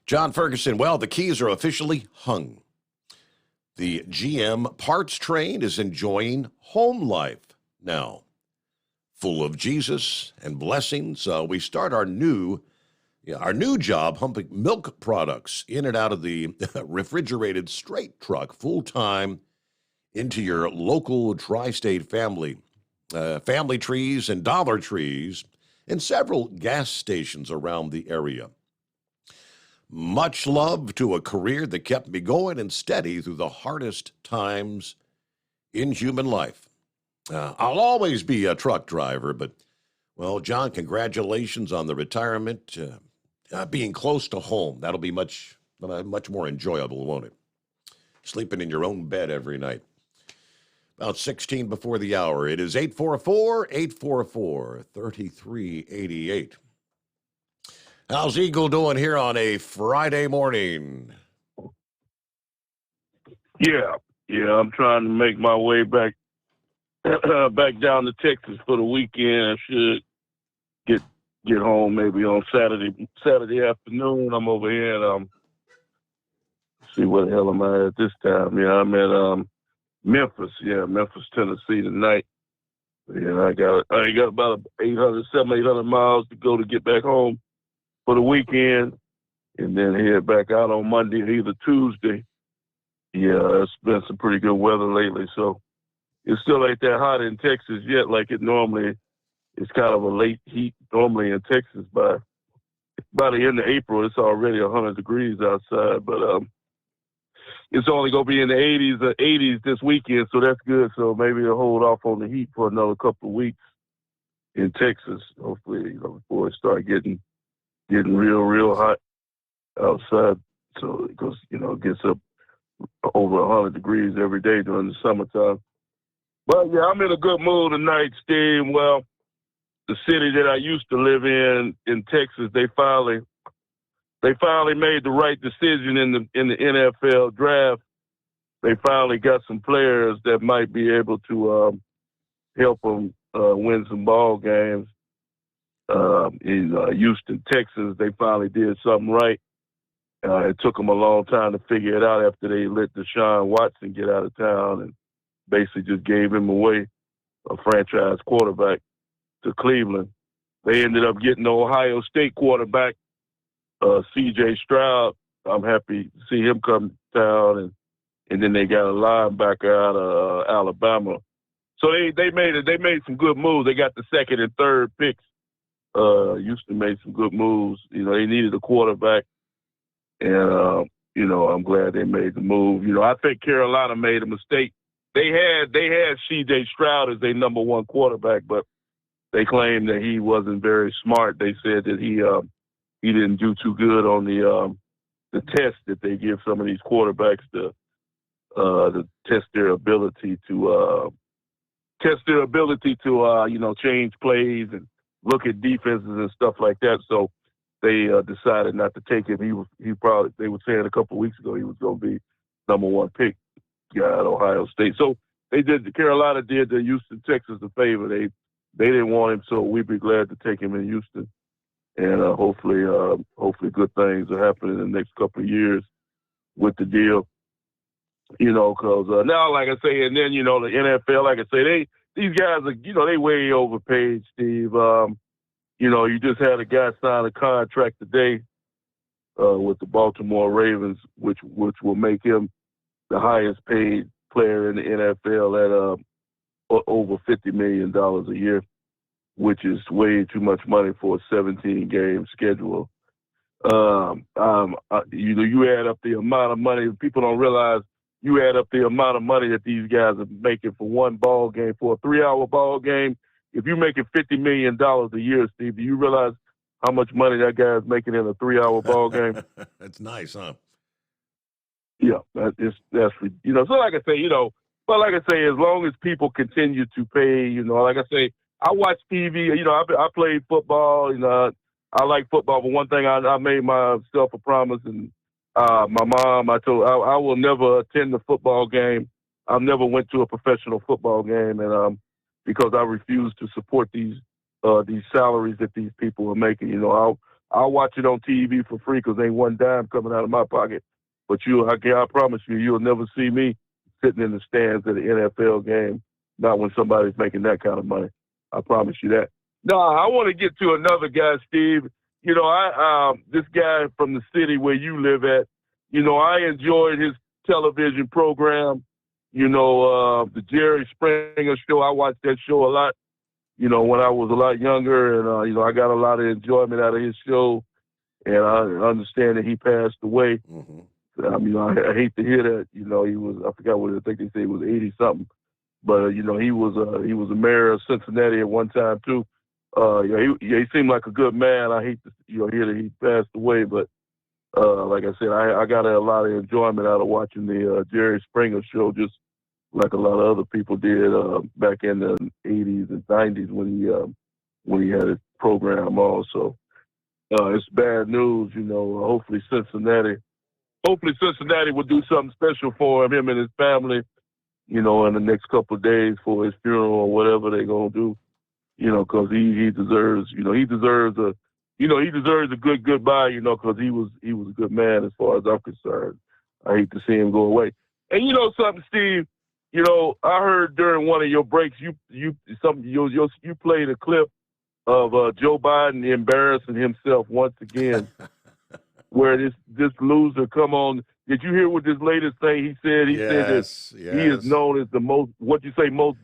John Ferguson, well, the keys are officially hung. The GM parts train is enjoying home life now. Full of Jesus and blessings. We start our new job humping milk products in and out of the refrigerated straight truck full-time into your local tri-state family trees and Dollar Trees and several gas stations around the area. Much love to a career that kept me going and steady through the hardest times in human life. I'll always be a truck driver, but, well, John, congratulations on the retirement. Being close to home, that'll be much more enjoyable, won't it? Sleeping in your own bed every night. About 16 before the hour. It is 844-844-3388. How's Eagle doing here on a Friday morning? Yeah, I'm trying to make my way back down to Texas for the weekend. I should get home maybe on Saturday afternoon. I'm over here and see what the hell am I at this time. Yeah, I'm at Memphis, Tennessee tonight. Yeah, I got about 700-800 miles to go to get back home for the weekend, and then head back out on Monday or either Tuesday. Yeah, it's been some pretty good weather lately, so it still ain't that hot in Texas yet like it normally. It's kind of a late heat normally in Texas. By the end of April, it's already 100 degrees outside, but it's only going to be in the 80s this weekend, so that's good. So maybe they'll hold off on the heat for another couple of weeks in Texas, hopefully, before it start getting real hot outside. So it goes, it gets up over 100 degrees every day during the summertime. But yeah, I'm in a good mood tonight, Steve. Well, the city that I used to live in Texas, they finally made the right decision in the NFL draft. They finally got some players that might be able to help them win some ball games. In Houston, Texas, they finally did something right. It took them a long time to figure it out after they let Deshaun Watson get out of town and basically just gave him away, a franchise quarterback, to Cleveland. They ended up getting the Ohio State quarterback, C.J. Stroud. I'm happy to see him come to town, and then they got a linebacker out of Alabama. So they made some good moves. They got the second and third picks. Houston made some good moves. They needed a quarterback, and I'm glad they made the move. I think Carolina made a mistake. They had C.J. Stroud as their number one quarterback, but they claimed that he wasn't very smart. They said that he didn't do too good on the test that they give some of these quarterbacks to test their ability to test their ability to, change plays and look at defenses and stuff like that. So they decided not to take him. They were saying a couple of weeks ago he was going to be number one pick at Ohio State. So Carolina did the Houston Texans a favor. They didn't want him, so we'd be glad to take him in Houston. And hopefully good things will happen in the next couple of years with the deal. Because now, like I say, and then, the NFL, like I say, these guys are, they way overpaid, Steve. You just had a guy sign a contract today with the Baltimore Ravens, which will make him the highest paid player in the NFL at over $50 million a year, which is way too much money for a 17-game schedule. You add up the amount of money, people don't realize you add up the amount of money that these guys are making for one ball game, for a 3-hour ball game. If you're making $50 million a year, Steve, do you realize how much money that guy is making in a 3-hour ball game? That's nice, huh? Yeah, that's so like I say, but like I say, as long as people continue to pay, like I say, I watch TV, I played football, I like football, but one thing I made myself a promise, and my mom, I told I will never attend a football game. I never went to a professional football game, and because I refuse to support these salaries that these people are making. I'll watch it on TV for free because ain't one dime coming out of my pocket. But I promise you, you'll never see me sitting in the stands at an NFL game, not when somebody's making that kind of money. I promise you that. No, I want to get to another guy, Steve. This guy from the city where you live at, I enjoyed his television program, the Jerry Springer show. I watched that show a lot, when I was a lot younger, and, I got a lot of enjoyment out of his show, and I understand that he passed away. Mm-hmm. I hate to hear that, he was, I forgot what I think they said he was 80-something, but, he was a mayor of Cincinnati at one time, too. He seemed like a good man. I hate to hear that he passed away, but like I said, I got a lot of enjoyment out of watching the Jerry Springer show, just like a lot of other people did back in the 80s and 90s when he had his program also. It's bad news, Hopefully Cincinnati will do something special for him and his family, in the next couple of days for his funeral or whatever they're gonna do. Because he deserves a good goodbye, because he was a good man as far as I'm concerned. I hate to see him go away. And something, Steve, I heard during one of your breaks, you played a clip of Joe Biden embarrassing himself once again, where this loser come on. Did you hear what this latest thing he said? He said that he is known as the most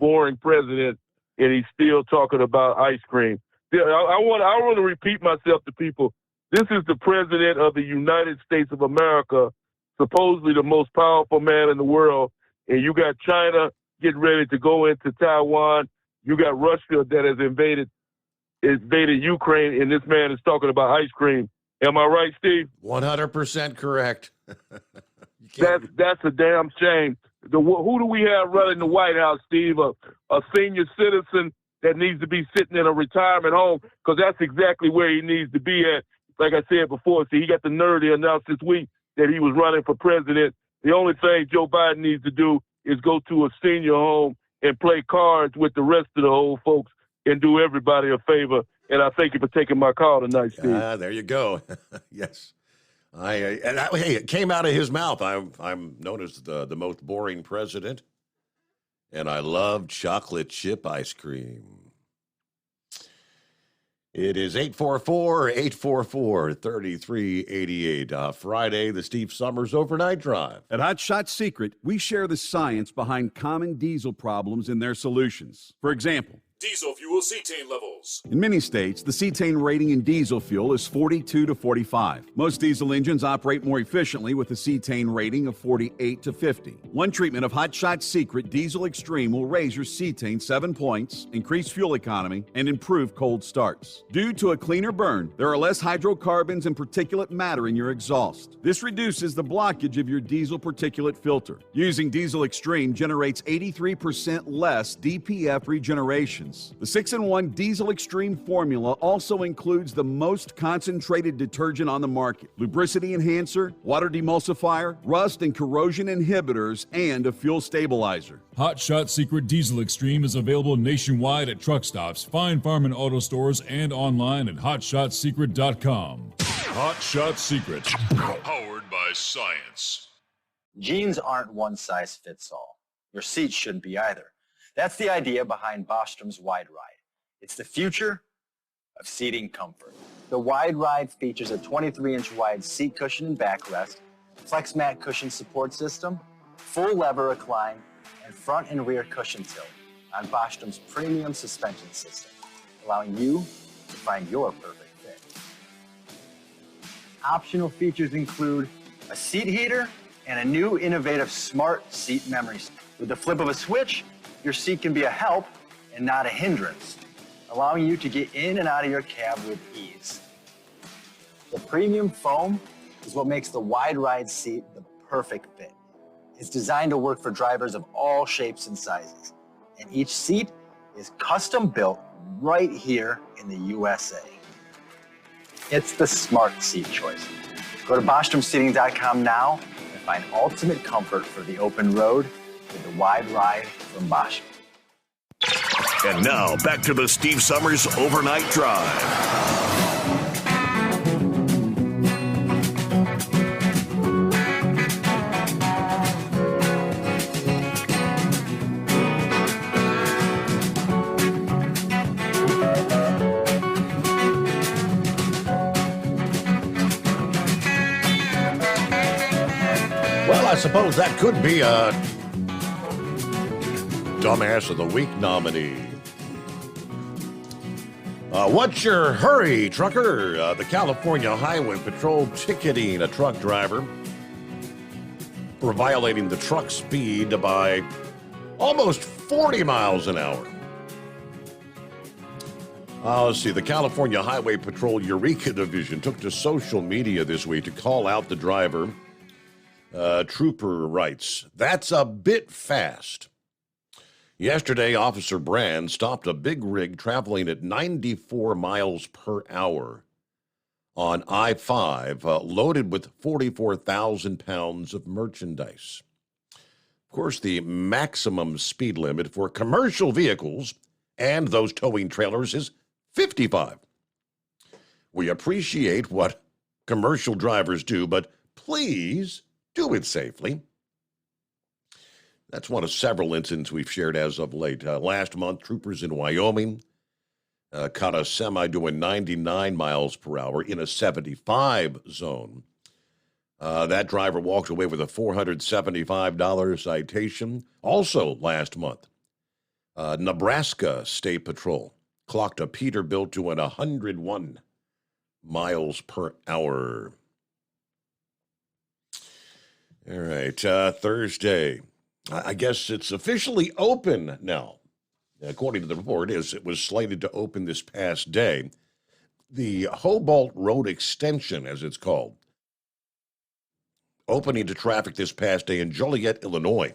boring president. And he's still talking about ice cream. I want to repeat myself to people. This is the president of the United States of America, supposedly the most powerful man in the world. And you got China getting ready to go into Taiwan. You got Russia that has invaded Ukraine, and this man is talking about ice cream. Am I right, Steve? 100% correct. That's a damn shame. Who do we have running the White House, Steve? A senior citizen that needs to be sitting in a retirement home, because that's exactly where he needs to be at. Like I said before, see, he got the nerve to announce this week that he was running for president. The only thing Joe Biden needs to do is go to a senior home and play cards with the rest of the old folks and do everybody a favor. And I thank you for taking my call tonight, Steve. There you go. Yes. Hey, it came out of his mouth. I'm known as the most boring president, and I love chocolate chip ice cream. It is 844-844-3388. Friday, the Steve Summers Overnight Drive. At Hot Shot Secret, we share the science behind common diesel problems and their solutions. For example, Diesel fuel cetane levels. In many states, the cetane rating in diesel fuel is 42 to 45. Most diesel engines operate more efficiently with a cetane rating of 48 to 50. One treatment of Hot Shot Secret Diesel Extreme will raise your cetane 7 points, increase fuel economy, and improve cold starts. Due to a cleaner burn, there are less hydrocarbons and particulate matter in your exhaust. This reduces the blockage of your diesel particulate filter. Using Diesel Extreme generates 83% less DPF regenerations. The 6-in-1 Diesel Extreme formula also includes the most concentrated detergent on the market, lubricity enhancer, water demulsifier, rust and corrosion inhibitors, and a fuel stabilizer. Hot Shot Secret Diesel Extreme is available nationwide at truck stops, Fine Farm and auto stores, and online at hotshotsecret.com. Hot Shot Secret, powered by science. Jeans aren't one size fits all. Your seats shouldn't be either. That's the idea behind Bostrom's Wide Ride. It's the future of seating comfort. The Wide Ride features a 23-inch wide seat cushion and backrest, flex mat cushion support system, full lever recline, and front and rear cushion tilt on Bostrom's premium suspension system, allowing you to find your perfect fit. Optional features include a seat heater and a new innovative smart seat memory. With the flip of a switch, your seat can be a help and not a hindrance, allowing you to get in and out of your cab with ease. The premium foam is what makes the Wide Ride seat the perfect fit. It's designed to work for drivers of all shapes and sizes, and each seat is custom built right here in the USA. It's the smart seat choice. Go to BostromSeating.com now and find ultimate comfort for the open road with the Wide Ride from Bosch. And now, back to the Steve Summers Overnight Drive. Well, I suppose that could be a Dumbass of the Week nominee. What's your hurry, trucker? The California Highway Patrol ticketing a truck driver for violating the truck speed by almost 40 miles an hour. Let's see. The California Highway Patrol Eureka Division took to social media this week to call out the driver. Trooper writes, "That's a bit fast." Yesterday, Officer Brand stopped a big rig traveling at 94 miles per hour on I-5, loaded with 44,000 pounds of merchandise. Of course, the maximum speed limit for commercial vehicles and those towing trailers is 55. We appreciate what commercial drivers do, but please do it safely. That's one of several incidents we've shared as of late. Last month, troopers in Wyoming caught a semi doing 99 miles per hour in a 75 zone. That driver walked away with a $475 citation. Also last month, Nebraska State Patrol clocked a Peterbilt doing 101 miles per hour. All right, Thursday. I guess it's officially open now. According to the report, it was slated to open this past day. The Hobart Road Extension, as it's called, opening to traffic this past day in Joliet, Illinois.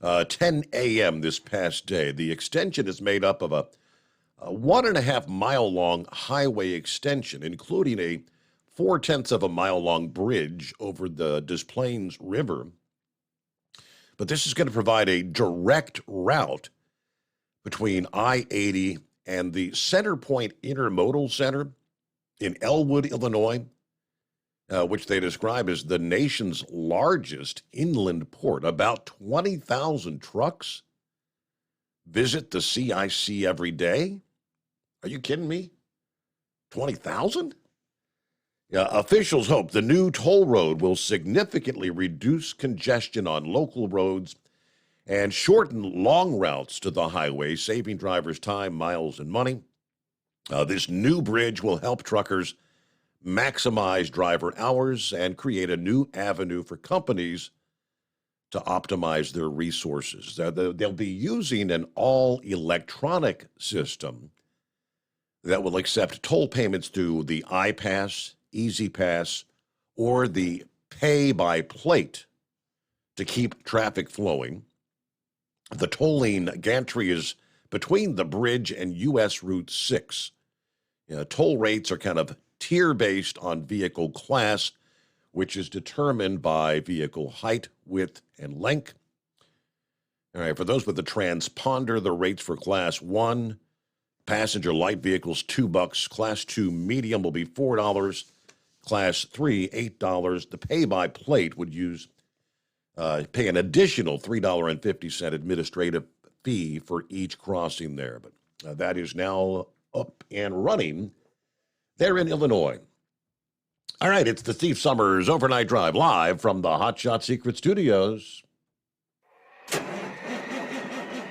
10 a.m. this past day. The extension is made up of a 1.5 mile long highway extension, including a 0.4 of a mile long bridge over the Des Plaines River. But this is going to provide a direct route between I-80 and the Center Point Intermodal Center in Elwood, Illinois, which they describe as the nation's largest inland port. About 20,000 trucks visit the CIC every day. Are you kidding me? 20,000? Officials hope the new toll road will significantly reduce congestion on local roads and shorten long routes to the highway, saving drivers time, miles, and money. This new bridge will help truckers maximize driver hours and create a new avenue for companies to optimize their resources. They'll be using an all-electronic system that will accept toll payments through the iPass, EasyPass, or the pay-by-plate to keep traffic flowing. The tolling gantry is between the bridge and U.S. Route 6. Toll rates are kind of tier-based on vehicle class, which is determined by vehicle height, width, and length. All right, for those with the transponder, the rates for Class 1, passenger light vehicles, $2. Class 2 medium will be $4. Class 3, $8. The pay-by-plate would pay an additional $3.50 administrative fee for each crossing there. But that is now up and running there in Illinois. All right, it's the Steve Summers Overnight Drive live from the Hot Shot Secret Studios.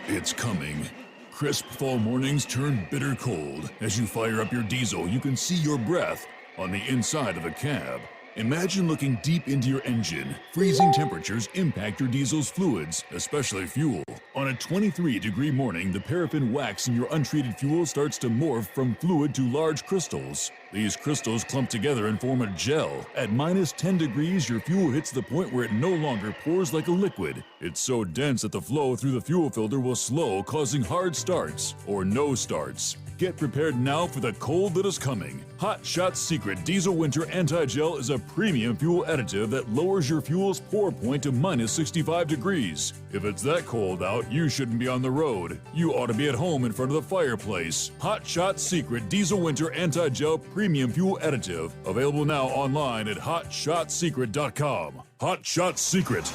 It's coming. Crisp fall mornings turn bitter cold. As you fire up your diesel, you can see your breath on the inside of a cab. Imagine looking deep into your engine. Freezing temperatures impact your diesel's fluids, especially fuel. On a 23-degree morning, the paraffin wax in your untreated fuel starts to morph from fluid to large crystals. These crystals clump together and form a gel. At minus 10 degrees, your fuel hits the point where it no longer pours like a liquid. It's so dense that the flow through the fuel filter will slow, causing hard starts or no starts. Get prepared now for the cold that is coming. Hot Shot Secret Diesel Winter Anti-Gel is a premium fuel additive that lowers your fuel's pour point to minus 65 degrees. If it's that cold out, you shouldn't be on the road. You ought to be at home in front of the fireplace. Hot Shot Secret Diesel Winter Anti-Gel Premium Fuel Additive. Available now online at hotshotsecret.com. Hot Shot Secret.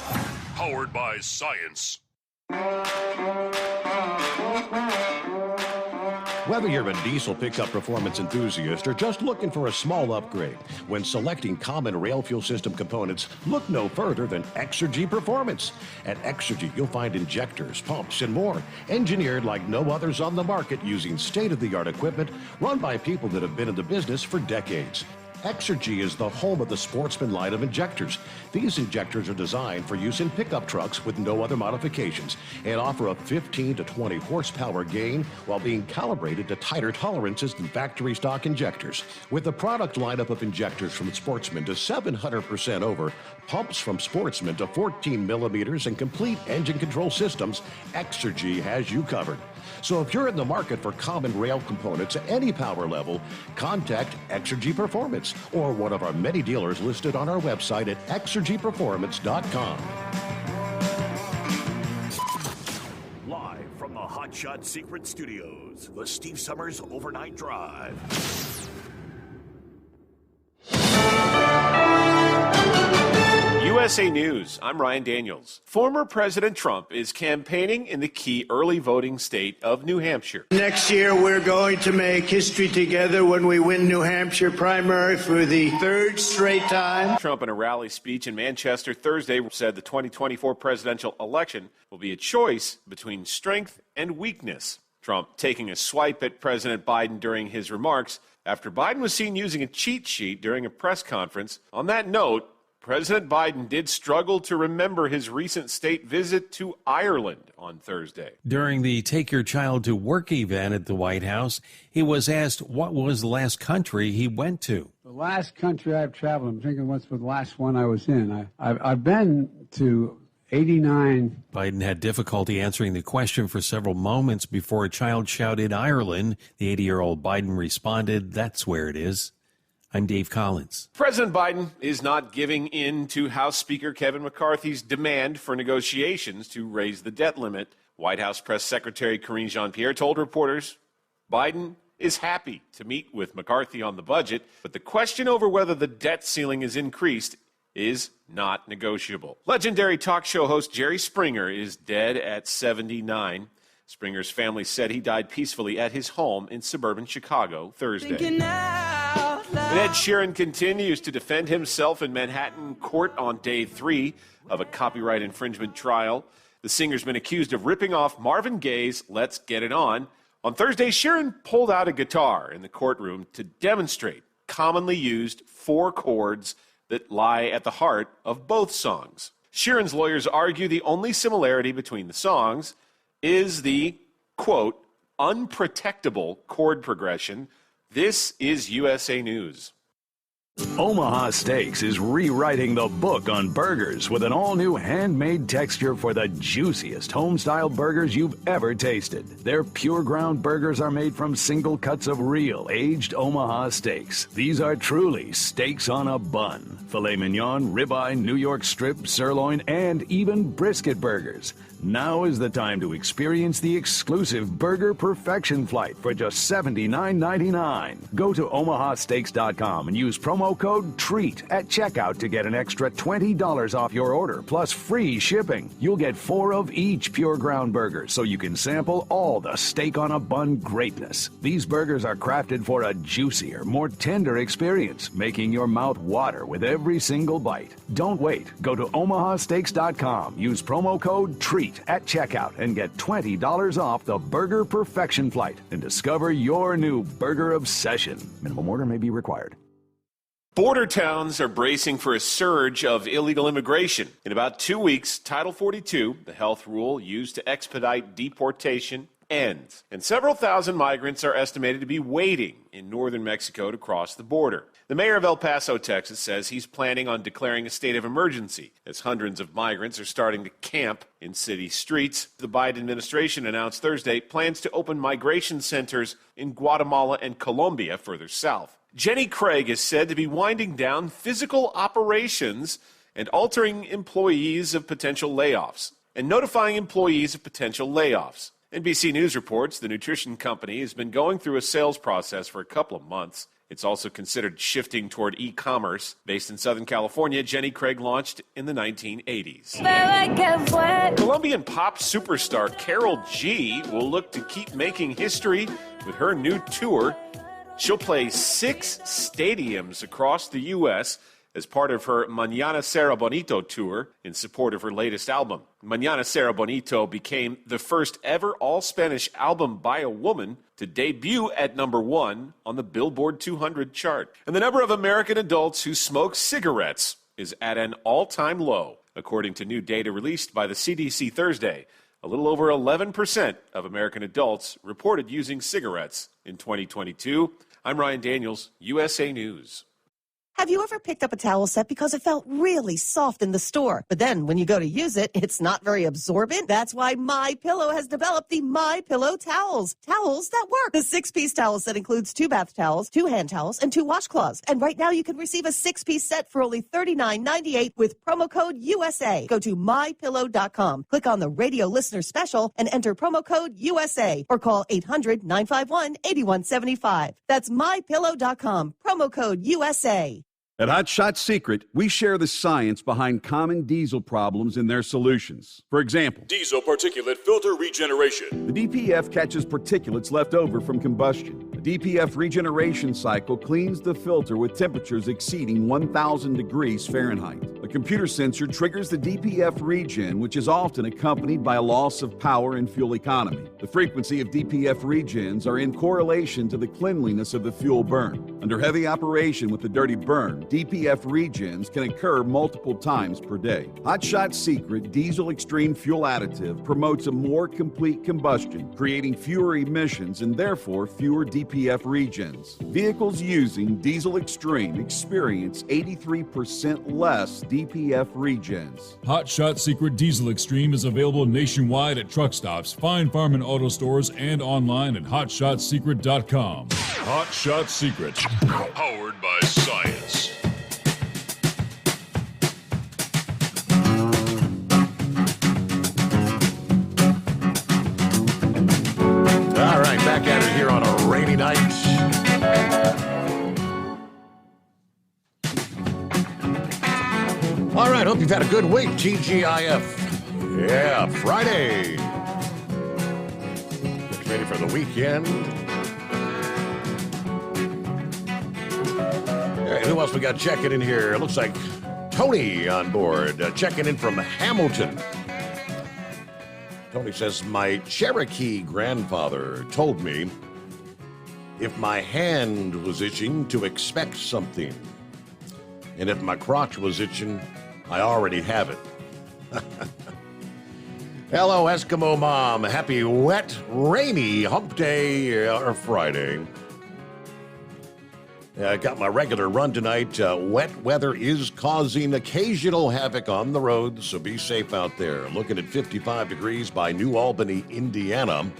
Powered by science. Whether you're a diesel pickup performance enthusiast or just looking for a small upgrade, when selecting common rail fuel system components, look no further than Exergy Performance. At Exergy, you'll find injectors, pumps, and more, engineered like no others on the market using state-of-the-art equipment run by people that have been in the business for decades. Exergy is the home of the Sportsman line of injectors. These injectors are designed for use in pickup trucks with no other modifications and offer a 15 to 20 horsepower gain while being calibrated to tighter tolerances than factory stock injectors. With a product lineup of injectors from Sportsman to 700% over, pumps from Sportsman to 14 millimeters, and complete engine control systems, Exergy has you covered. So if you're in the market for common rail components at any power level, contact Exergy Performance or one of our many dealers listed on our website at exergyperformance.com. Live from the Hot Shot Secret Studios, the Steve Summers Overnight Drive. USA News, I'm Ryan Daniels. Former President Trump is campaigning in the key early voting state of New Hampshire. Next year, we're going to make history together when we win New Hampshire primary for the third straight time. Trump, in a rally speech in Manchester Thursday, said the 2024 presidential election will be a choice between strength and weakness. Trump taking a swipe at President Biden during his remarks after Biden was seen using a cheat sheet during a press conference. On that note, President Biden did struggle to remember his recent state visit to Ireland on Thursday. During the Take Your Child to Work event at the White House, he was asked what was the last country he went to. The last country I've traveled, I'm thinking what's the last one I was in. I've been to 89. Biden had difficulty answering the question for several moments before a child shouted Ireland. The 80-year-old Biden responded, "That's where it is." I'm Dave Collins. President Biden is not giving in to House Speaker Kevin McCarthy's demand for negotiations to raise the debt limit. White House Press Secretary Karine Jean-Pierre told reporters Biden is happy to meet with McCarthy on the budget, but the question over whether the debt ceiling is increased is not negotiable. Legendary talk show host Jerry Springer is dead at 79. Springer's family said he died peacefully at his home in suburban Chicago Thursday. And Ed Sheeran continues to defend himself in Manhattan court on day 3 of a copyright infringement trial. The singer's been accused of ripping off Marvin Gaye's Let's Get It On. On Thursday, Sheeran pulled out a guitar in the courtroom to demonstrate commonly used 4 chords that lie at the heart of both songs. Sheeran's lawyers argue the only similarity between the songs is the, quote, unprotectable chord progression. This is USA News. Omaha Steaks is rewriting the book on burgers with an all-new handmade texture for the juiciest home-style burgers you've ever tasted. Their pure ground burgers are made from single cuts of real, aged Omaha steaks. These are truly steaks on a bun. Filet mignon, ribeye, New York strip, sirloin, and even brisket burgers. Now is the time to experience the exclusive Burger Perfection Flight for just $79.99. Go to omahasteaks.com and use promo code TREAT at checkout to get an extra $20 off your order, plus free shipping. You'll get 4 of each pure ground burger, so you can sample all the steak on a bun greatness. These burgers are crafted for a juicier, more tender experience, making your mouth water with every single bite. Don't wait. Go to omahasteaks.com. Use promo code TREAT at checkout and get $20 off the Burger Perfection Flight and discover your new burger obsession. Minimum order may be required. Border towns are bracing for a surge of illegal immigration. In about 2 weeks, Title 42, the health rule used to expedite deportation, ends. And several thousand migrants are estimated to be waiting in northern Mexico to cross the border. The mayor of El Paso, Texas, says he's planning on declaring a state of emergency as hundreds of migrants are starting to camp in city streets. The Biden administration announced Thursday plans to open migration centers in Guatemala and Colombia further south. Jenny Craig is said to be winding down physical operations and altering employees of potential layoffs and notifying employees of potential layoffs. NBC News reports the nutrition company has been going through a sales process for a couple of months. It's also considered shifting toward e-commerce. Based in Southern California, Jenny Craig launched in the 1980s. Colombian pop superstar Karol G will look to keep making history with her new tour. She'll play 6 stadiums across the U.S. as part of her Mañana Será Bonito tour in support of her latest album. Mañana Será Bonito became the first ever all-Spanish album by a woman to debut at #1 on the Billboard 200 chart. And the number of American adults who smoke cigarettes is at an all-time low, according to new data released by the CDC Thursday. A little over 11% of American adults reported using cigarettes in 2022. I'm Ryan Daniels, USA News. Have you ever picked up a towel set because it felt really soft in the store, but then when you go to use it, it's not very absorbent? That's why MyPillow has developed the MyPillow towels. Towels that work. The 6-piece towel set includes 2 bath towels, 2 hand towels, and 2 washcloths. And right now you can receive a 6-piece set for only $39.98 with promo code USA. Go to MyPillow.com, click on the radio listener special, and enter promo code USA, or call 800-951-8175. That's MyPillow.com, promo code USA. At Hot Shot Secret, we share the science behind common diesel problems and their solutions. For example, Diesel particulate filter regeneration. the DPF catches particulates left over from combustion. The DPF regeneration cycle cleans the filter with temperatures exceeding 1,000 degrees Fahrenheit. A computer sensor triggers the DPF regen, which is often accompanied by a loss of power and fuel economy. The frequency of DPF regens are in correlation to the cleanliness of the fuel burn. Under heavy operation with the dirty burn, DPF regens can occur multiple times per day. Hot Shot Secret Diesel Extreme Fuel Additive promotes a more complete combustion, creating fewer emissions and therefore fewer DPF regens. Vehicles using Diesel Extreme experience 83% less DPF regens. Hot Shot Secret Diesel Extreme is available nationwide at truck stops, Fine Farm and auto stores, and online at hotshotsecret.com. Hot Shot Secret, powered by science. All right, back at it here on a rainy night. All right, hope you've had a good week, TGIF. Yeah, Friday. Get ready for the weekend. All right, who else we got checking in here? It looks like Tony on board, checking in from Hamilton. Tony says, my Cherokee grandfather told me if my hand was itching to expect something, and if my crotch was itching, I already have it. Hello, Eskimo Mom. Happy wet, rainy hump day or Friday. I got my regular run tonight. Wet weather is causing occasional havoc on the roads, so be safe out there. Looking at 55 degrees by New Albany, Indiana,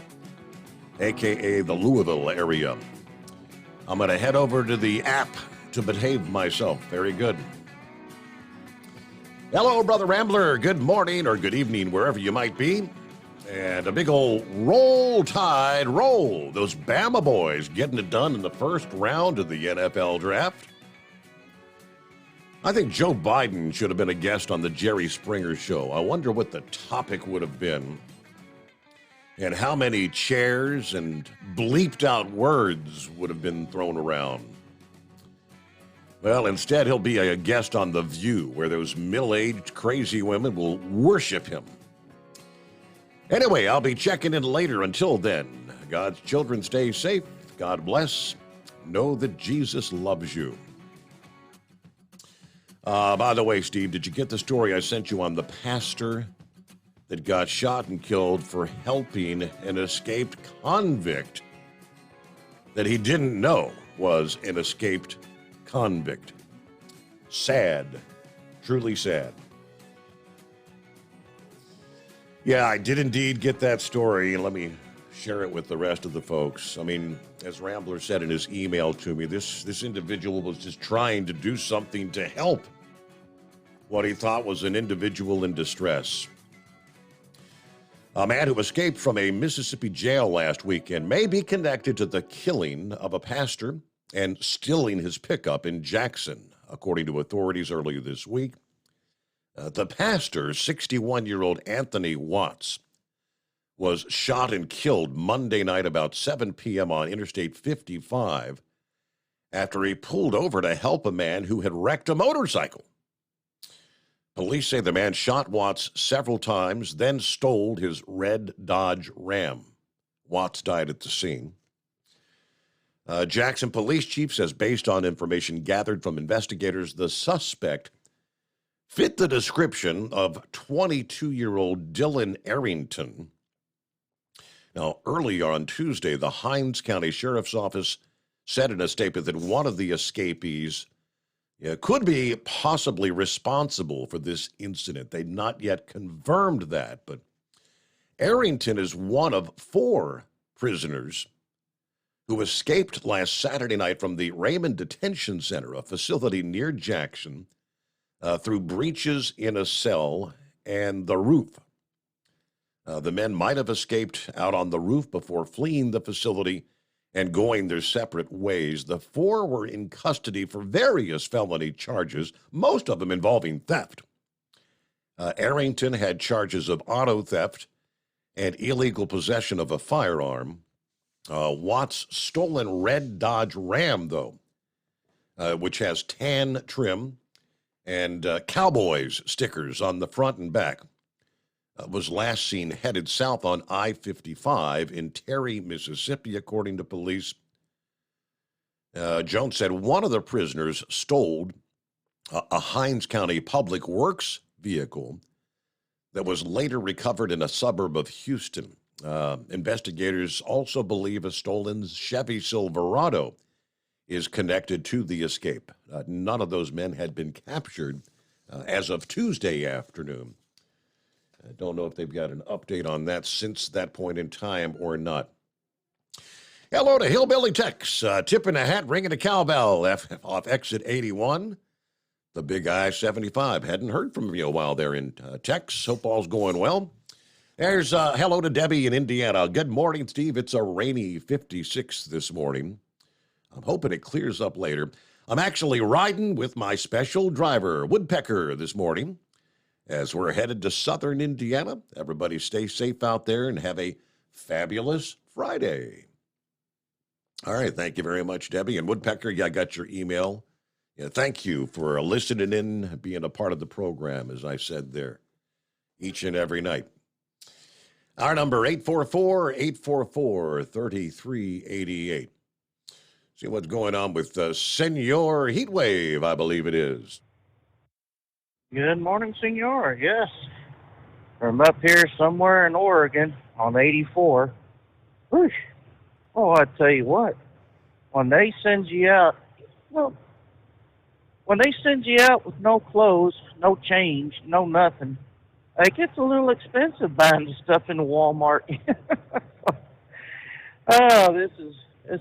a.k.a. the Louisville area. I'm going to head over to the app to behave myself. Very good. Hello, Brother Rambler. Good morning or good evening, wherever you might be. And a big old roll tide roll. Those Bama boys getting it done in the first round of the NFL draft. I think Joe Biden should have been a guest on the Jerry Springer show. I wonder what the topic would have been and how many chairs and bleeped out words would have been thrown around. Well, instead, he'll be a guest on The View, where those middle-aged crazy women will worship him. Anyway, I'll be checking in later. Until then, God's children, stay safe. God bless. Know that Jesus loves you. By the way, Steve, did you get the story I sent you on the pastor that got shot and killed for helping an escaped convict that he didn't know was an escaped convict? Sad. Truly sad. Yeah, I did indeed get that story, and let me share it with the rest of the folks. I mean, as Rambler said in his email to me, this individual was just trying to do something to help what he thought was an individual in distress. A man who escaped from a Mississippi jail last weekend may be connected to the killing of a pastor and stealing his pickup in Jackson, according to authorities earlier this week. The pastor, 61-year-old Anthony Watts, was shot and killed Monday night about 7 p.m. on Interstate 55 after he pulled over to help a man who had wrecked a motorcycle. Police say the man shot Watts several times, then stole his red Dodge Ram. Watts died at the scene. Jackson Police Chief says, based on information gathered from investigators, the suspect fit the description of 22-year-old Dylan Arrington. Now, earlier on Tuesday, the Hinds County Sheriff's Office said in a statement that one of the escapees could be possibly responsible for this incident. They'd not yet confirmed that, but Arrington is one of 4 prisoners who escaped last Saturday night from the Raymond Detention Center, a facility near Jackson, through breaches in a cell and the roof. The men might have escaped out on the roof before fleeing the facility and going their separate ways. The 4 were in custody for various felony charges, most of them involving theft. Arrington had charges of auto theft and illegal possession of a firearm. Watts' stolen red Dodge Ram, though, which has tan trim and Cowboys stickers on the front and back, was last seen headed south on I-55 in Terry, Mississippi, according to police. Jones said one of the prisoners stole a Hinds County Public Works vehicle that was later recovered in a suburb of Houston. Investigators also believe a stolen Chevy Silverado is connected to the escape. None of those men had been captured as of Tuesday afternoon. I don't know if they've got an update on that since that point in time or not. Hello to Hillbilly Tex, tipping a hat, ringing a cowbell off exit 81, the big I-75. Hadn't heard from you a while there in Tex. Hope all's going well. There's hello to Debbie in Indiana. Good morning, Steve. It's a rainy 56 this morning. I'm hoping it clears up later. I'm actually riding with my special driver, Woodpecker, this morning as we're headed to southern Indiana. Everybody stay safe out there and have a fabulous Friday. All right, thank you very much, Debbie. And Woodpecker, I got your email. Yeah, thank you for listening in, being a part of the program, as I said there, each and every night. Our number, 844-844-3388. See what's going on with Senor Heatwave, I believe it is. Good morning, Senor. Yes. From up here somewhere in Oregon on 84. Whoosh. Oh, I tell you what. When they send you out, well, when they send you out with no clothes, no change, no nothing, it gets a little expensive buying the stuff in the Walmart. Oh,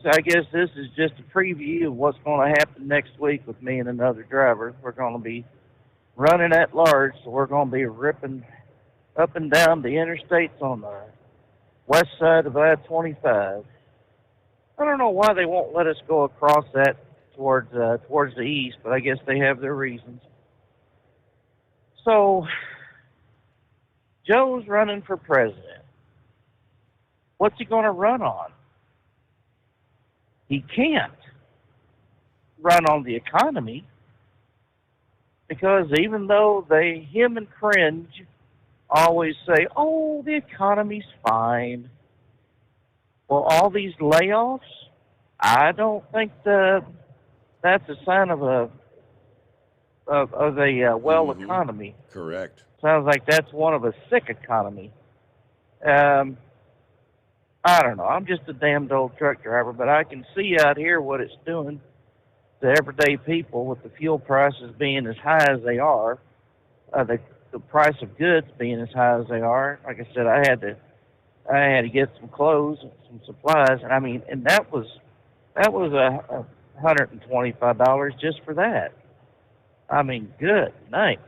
I guess this is just a preview of what's going to happen next week with me and another driver. We're going to be running at large, so we're going to be ripping up and down the interstates on the west side of I-25. I don't know why they won't let us go across that towards the east, but I guess they have their reasons. So, Joe's running for president. What's he going to run on? He can't run on the economy because even though him and Cringe always say, oh, the economy's fine. Well, all these layoffs, I don't think that's a sign of a economy. Correct. Sounds like that's one of a sick economy. I don't know. I'm just a damned old truck driver, but I can see out here what it's doing to everyday people with the fuel prices being as high as they are, the price of goods being as high as they are. Like I said, I had to get some clothes and some supplies, and I mean, and that was $125 just for that. I mean, good night.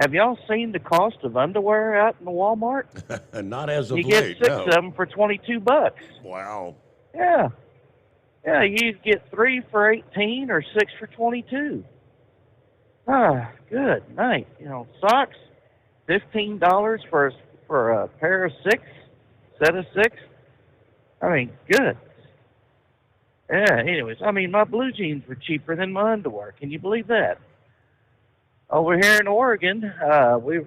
Have y'all seen the cost of underwear out in the Walmart? Not as of late. late. You get 6 of them for $22. Wow. Yeah. Yeah, you get 3 for 18 or 6 for 22. Ah, good night. You know, socks, $15 for a pair of 6, set of 6. I mean, good. Yeah, anyways, I mean, my blue jeans were cheaper than my underwear. Can you believe that? Over here in Oregon, we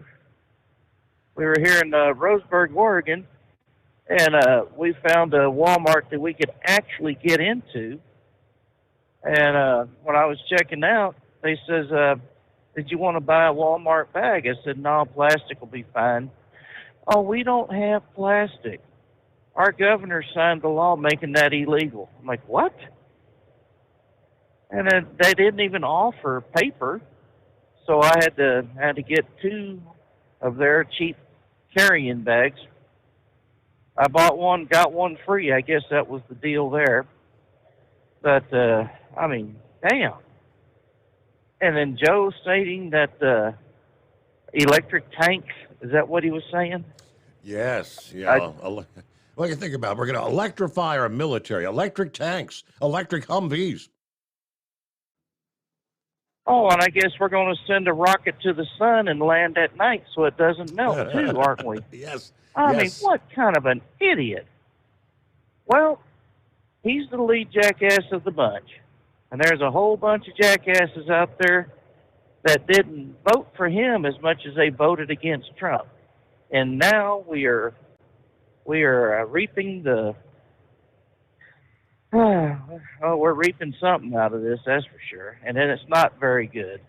were here in Roseburg, Oregon, and we found a Walmart that we could actually get into. And when I was checking out, they says, did you want to buy a Walmart bag? I said, no, plastic will be fine. Oh, we don't have plastic. Our governor signed the law making that illegal. I'm like, what? And then they didn't even offer paper. So I had to get 2 of their cheap carrying bags. I bought one, got one free. I guess that was the deal there. But, I mean, damn. And then Joe stating that electric tanks, is that what he was saying? Yes. Yeah. What do you think about? We're going to electrify our military, electric tanks, electric Humvees. Oh, and I guess we're going to send a rocket to the sun and land at night so it doesn't melt, too, aren't we? Yes. I mean, what kind of an idiot? Well, he's the lead jackass of the bunch. And there's a whole bunch of jackasses out there that didn't vote for him as much as they voted against Trump. And now we are reaping we're reaping something out of this, that's for sure. And then it's not very good.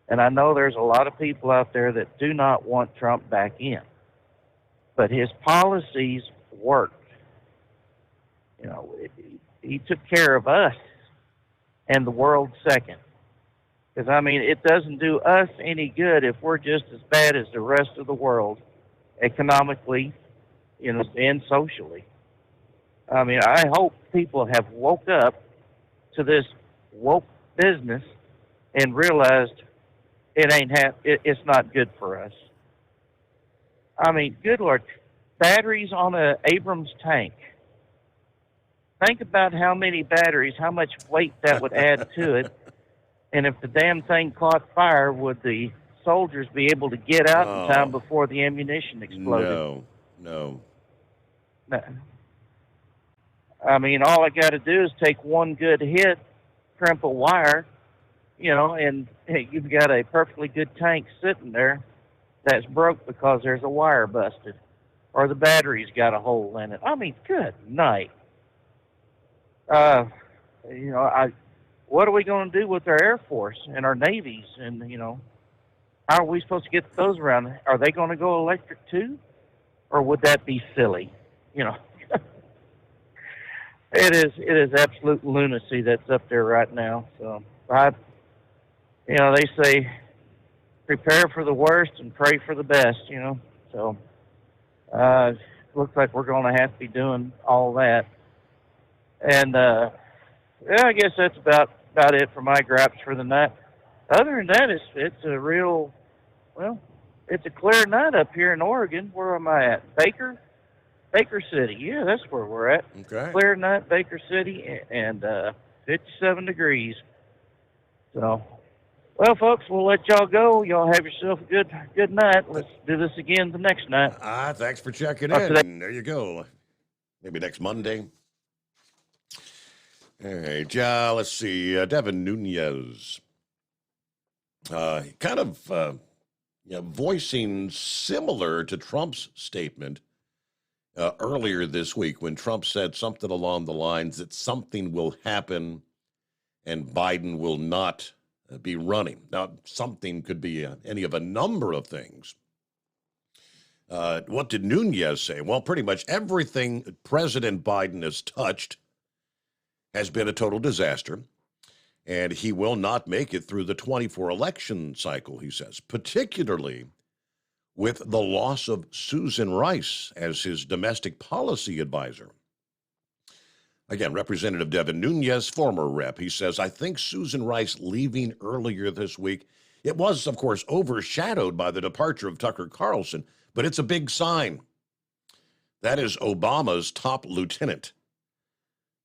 And I know there's a lot of people out there that do not want Trump back in. But his policies worked. You know, he took care of us and the world second. Because, I mean, it doesn't do us any good if we're just as bad as the rest of the world, economically, you know, and socially. I mean, I hope people have woke up to this woke business and realized it's not good for us. I mean, good Lord, batteries on a Abrams tank. Think about how many batteries, how much weight that would add to it. And if the damn thing caught fire, would the soldiers be able to get out in time before the ammunition exploded? No. I mean, all I got to do is take one good hit, crimp a wire, you know, and hey, you've got a perfectly good tank sitting there that's broke because there's a wire busted. or the battery's got a hole in it. I mean, good night. What are we going to do with our Air Force and our navies? And, how are we supposed to get those around? Are they going to go electric too? Or would that be silly? It is absolute lunacy that's up there right now. So, they say prepare for the worst and pray for the best, So, looks like we're going to have to be doing all that. And, I guess that's about it for my gripes for the night. Other than that, it's a clear night up here in Oregon. Where am I at? Baker City. Yeah, that's where we're at. Okay. Clear night, Baker City, and 57 degrees. So, well, folks, we'll let y'all go. Y'all have yourself a good night. Let's do this again the next night. Thanks for checking Up to in. There you go. Maybe next Monday. All right, let's see. Devin Nunes, kind of voicing similar to Trump's statement earlier this week when Trump said something along the lines that something will happen and Biden will not be running. Now, something could be any of a number of things. What did Nunes say? Well, pretty much everything President Biden has touched has been a total disaster, and he will not make it through the 24 election cycle, he says, particularly with the loss of Susan Rice as his domestic policy advisor. Again, Representative Devin Nunes, former rep, he says, I think Susan Rice leaving earlier this week, it was, of course, overshadowed by the departure of Tucker Carlson, but it's a big sign. That is Obama's top lieutenant.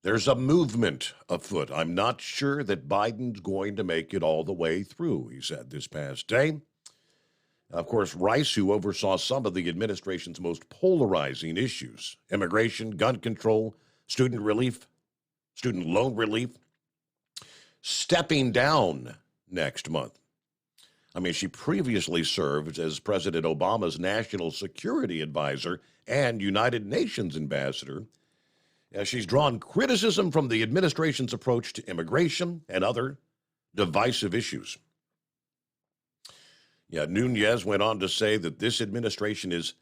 There's a movement afoot. I'm not sure that Biden's going to make it all the way through, he said this past day. Of course, Rice, who oversaw some of the administration's most polarizing issues, immigration, gun control, student loan relief, stepping down next month. I mean, she previously served as President Obama's national security advisor and United Nations ambassador. She's drawn criticism from the administration's approach to immigration and other divisive issues. Nunes went on to say that this administration is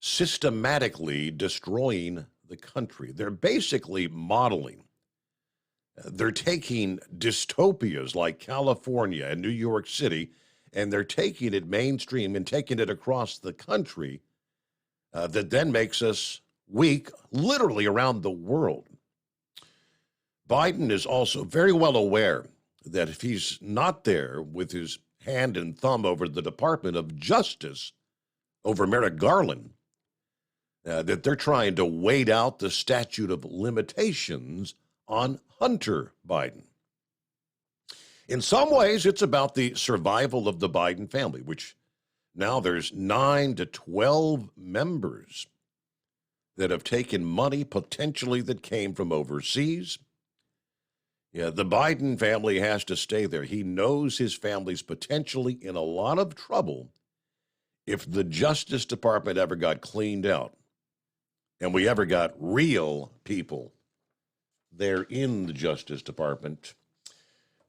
systematically destroying the country. They're basically modeling. They're taking dystopias like California and New York City, and they're taking it mainstream and taking it across the country that then makes us weak, literally around the world. Biden is also very well aware that if he's not there with his hand and thumb over the Department of Justice, over Merrick Garland, that they're trying to wait out the statute of limitations on Hunter Biden. In some ways, it's about the survival of the Biden family, which now there's 9 to 12 members that have taken money potentially that came from overseas. The Biden family has to stay there. He knows his family's potentially in a lot of trouble if the Justice Department ever got cleaned out and we ever got real people there in the Justice Department.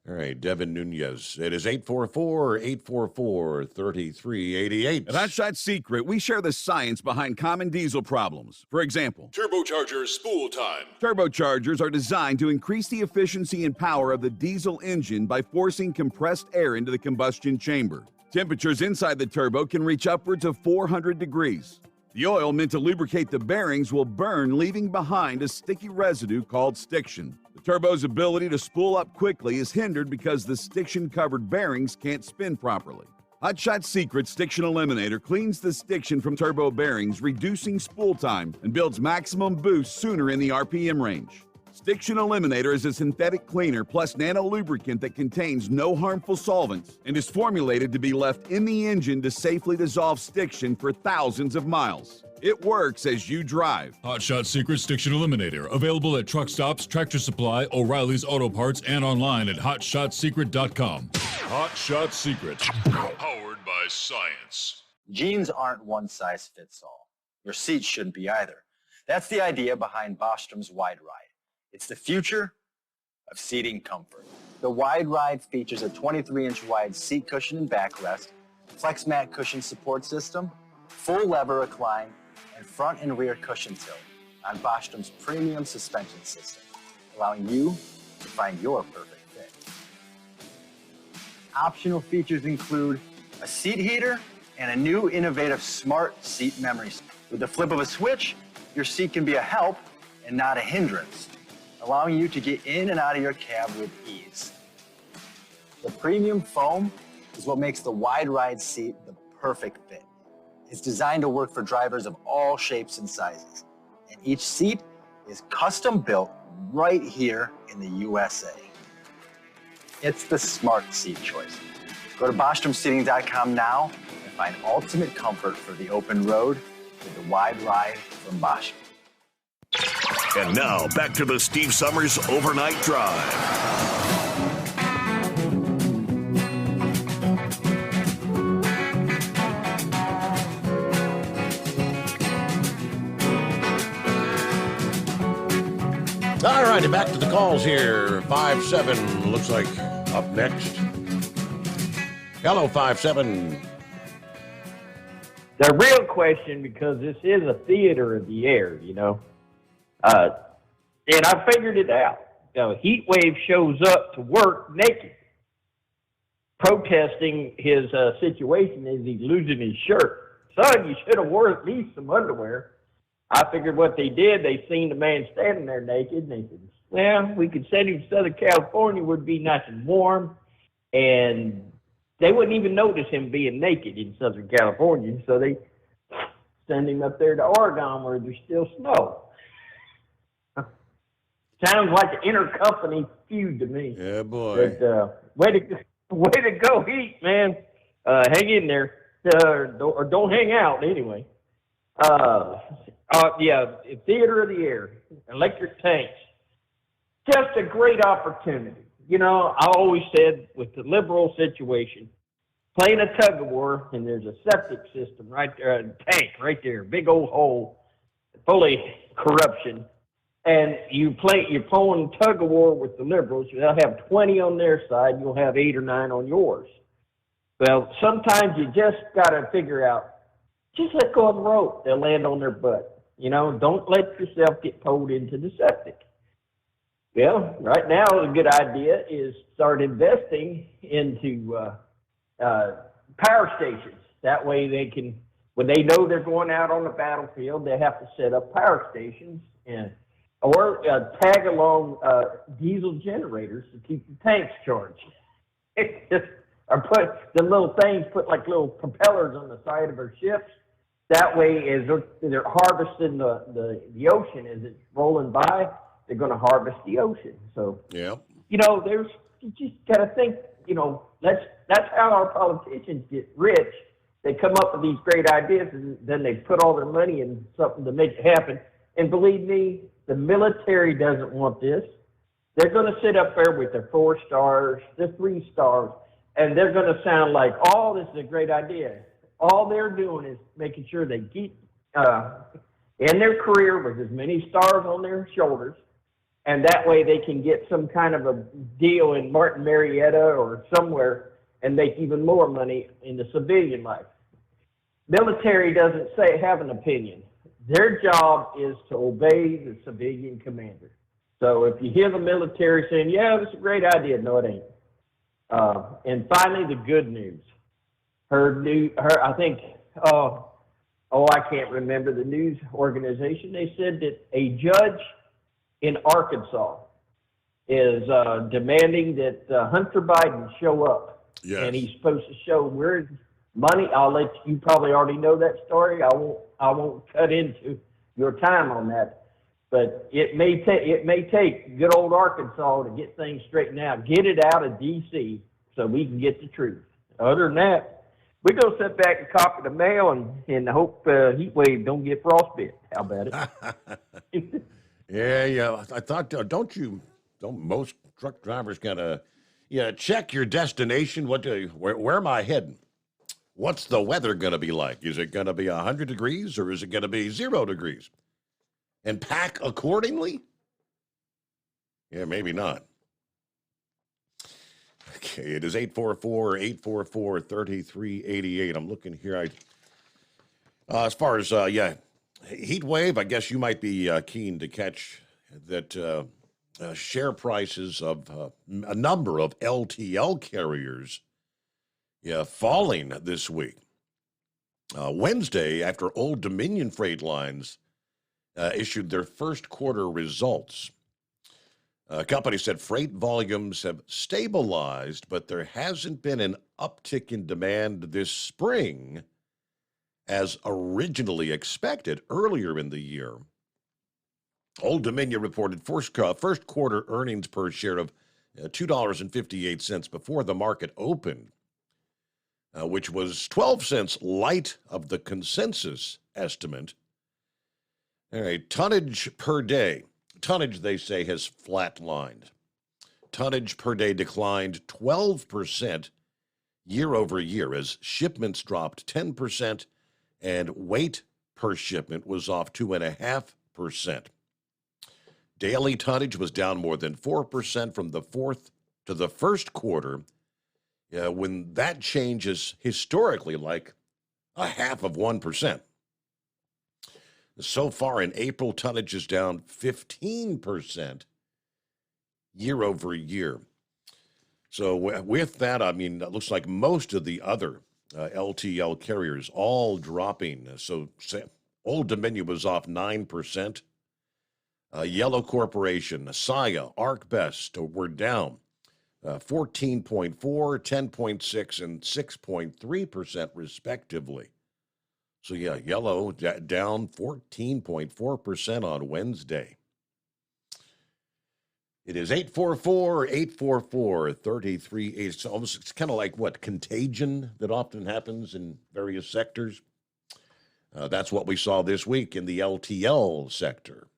All right, Devin Nunes. It is 844-844-3388. At Hot Shot Secret, we share the science behind common diesel problems. For example, Turbocharger spool time. Turbochargers are designed to increase the efficiency and power of the diesel engine by forcing compressed air into the combustion chamber. Temperatures inside the turbo can reach upwards of 400 degrees. The oil meant to lubricate the bearings will burn, leaving behind a sticky residue called stiction. The turbo's ability to spool up quickly is hindered because the stiction-covered bearings can't spin properly. Hot Shot Secret Stiction Eliminator cleans the stiction from turbo bearings, reducing spool time, and builds maximum boost sooner in the RPM range. Stiction Eliminator is a synthetic cleaner plus nano-lubricant that contains no harmful solvents and is formulated to be left in the engine to safely dissolve stiction for thousands of miles. It works as you drive. Hot Shot Secret Stiction Eliminator. Available at truck stops, Tractor Supply, O'Reilly's Auto Parts, and online at hotshotsecret.com. Hot Shot Secret. Powered by science. Jeans aren't one size fits all. Your seats shouldn't be either. That's the idea behind Bostrom's Wide Ride. It's the future of seating comfort. The Wide Ride features a 23-inch wide seat cushion and backrest, flex mat cushion support system, full lever recline, and front and rear cushion tilt on Bostrom's premium suspension system, allowing you to find your perfect fit. Optional features include a seat heater and a new innovative smart seat memory. With the flip of a switch, your seat can be a help and not a hindrance, allowing you to get in and out of your cab with ease. The premium foam is what makes the Wide Ride seat the perfect fit. It's designed to work for drivers of all shapes and sizes, and each seat is custom built right here in the USA. It's the smart seat choice. Go to BostromSeating.com now and find ultimate comfort for the open road with the Wide Ride from Bostrom. And now, back to the Steve Summers Overnight Drive. All righty, back to the calls here. 5-7 looks like up next. Hello, 5-7. The real question, because this is a theater of the air, you know, and I figured it out. You know, Heat Wave shows up to work naked, protesting his situation as he's losing his shirt. Son, you should have wore at least some underwear. I figured what they did, they seen the man standing there naked, and they said, well, we could send him to Southern California, would be nice and warm, and they wouldn't even notice him being naked in Southern California, so they send him up there to Oregon where there's still snow. Sounds like an intercompany feud to me. Yeah, boy. But way to go, Heat, man. Hang in there, or don't hang out anyway. Yeah, theater of the air, electric tanks. Just a great opportunity. You know, I always said with the liberal situation, playing a tug of war, and there's a septic system right there, a tank right there, big old hole, full of corruption. And you're pulling tug of war with the liberals. They'll have 20 on their side, you'll have 8 or 9 on yours. Well, sometimes you just got to figure out, just let go of the rope. They'll land on their butt. You know, don't let yourself get pulled into the septic. Well, right now, a good idea is start investing into power stations. That way they can, when they know they're going out on the battlefield, they have to set up power stations or tag along diesel generators to keep the tanks charged. Or put the little things, put like little propellers on the side of our ships. That way, as they're harvesting the ocean as it's rolling by, they're going to harvest the ocean. So, yeah, you know, you just got to think, you know, that's how our politicians get rich. They come up with these great ideas, and then they put all their money in something to make it happen. And believe me, the military doesn't want this. They're going to sit up there with their 4 stars, their 3 stars, and they're going to sound like, oh, this is a great idea. All they're doing is making sure they keep in their career with as many stars on their shoulders, and that way they can get some kind of a deal in Martin Marietta or somewhere and make even more money in the civilian life. Military doesn't have an opinion. Their job is to obey the civilian commander. So if you hear the military saying, yeah, this is a great idea, no, it ain't. And finally, the good news. I can't remember the news organization. They said that a judge in Arkansas is demanding that Hunter Biden show up. Yes. And he's supposed to show where's money. You probably already know that story. I won't cut into your time on that. But it may take good old Arkansas to get things straightened out. Get it out of D.C. so we can get the truth. Other than that, we're going to sit back and copy the mail and hope Heat Wave don't get frostbite. How about it? Yeah. I thought, don't most truck drivers got to check your destination? Where am I heading? What's the weather going to be like? Is it going to be 100 degrees or is it going to be 0 degrees? And pack accordingly? Yeah, maybe not. Okay, it is 844-844-3388. I'm looking here. As far as, heat wave, I guess you might be keen to catch that share prices of a number of LTL carriers falling this week. Wednesday, after Old Dominion Freight Lines issued their first quarter results, a company said freight volumes have stabilized, but there hasn't been an uptick in demand this spring as originally expected earlier in the year. Old Dominion reported first quarter earnings per share of $2.58 before the market opened, which was 12 cents light of the consensus estimate. All right, tonnage per day. Tonnage, they say, has flatlined. Tonnage per day declined 12% year over year as shipments dropped 10% and weight per shipment was off 2.5%. Daily tonnage was down more than 4% from the fourth to the first quarter, when that change is historically like 0.5%. So far in April, tonnage is down 15% year over year. So with that, I mean, it looks like most of the other LTL carriers all dropping. So Old Dominion was off 9%. Yellow Corporation, Saia, ArcBest were down 14.4%, 10.6%, and 6.3% respectively. So Yellow down 14.4% on Wednesday. It is 844-844-3388. It's kind of like contagion that often happens in various sectors. That's what we saw this week in the LTL sector.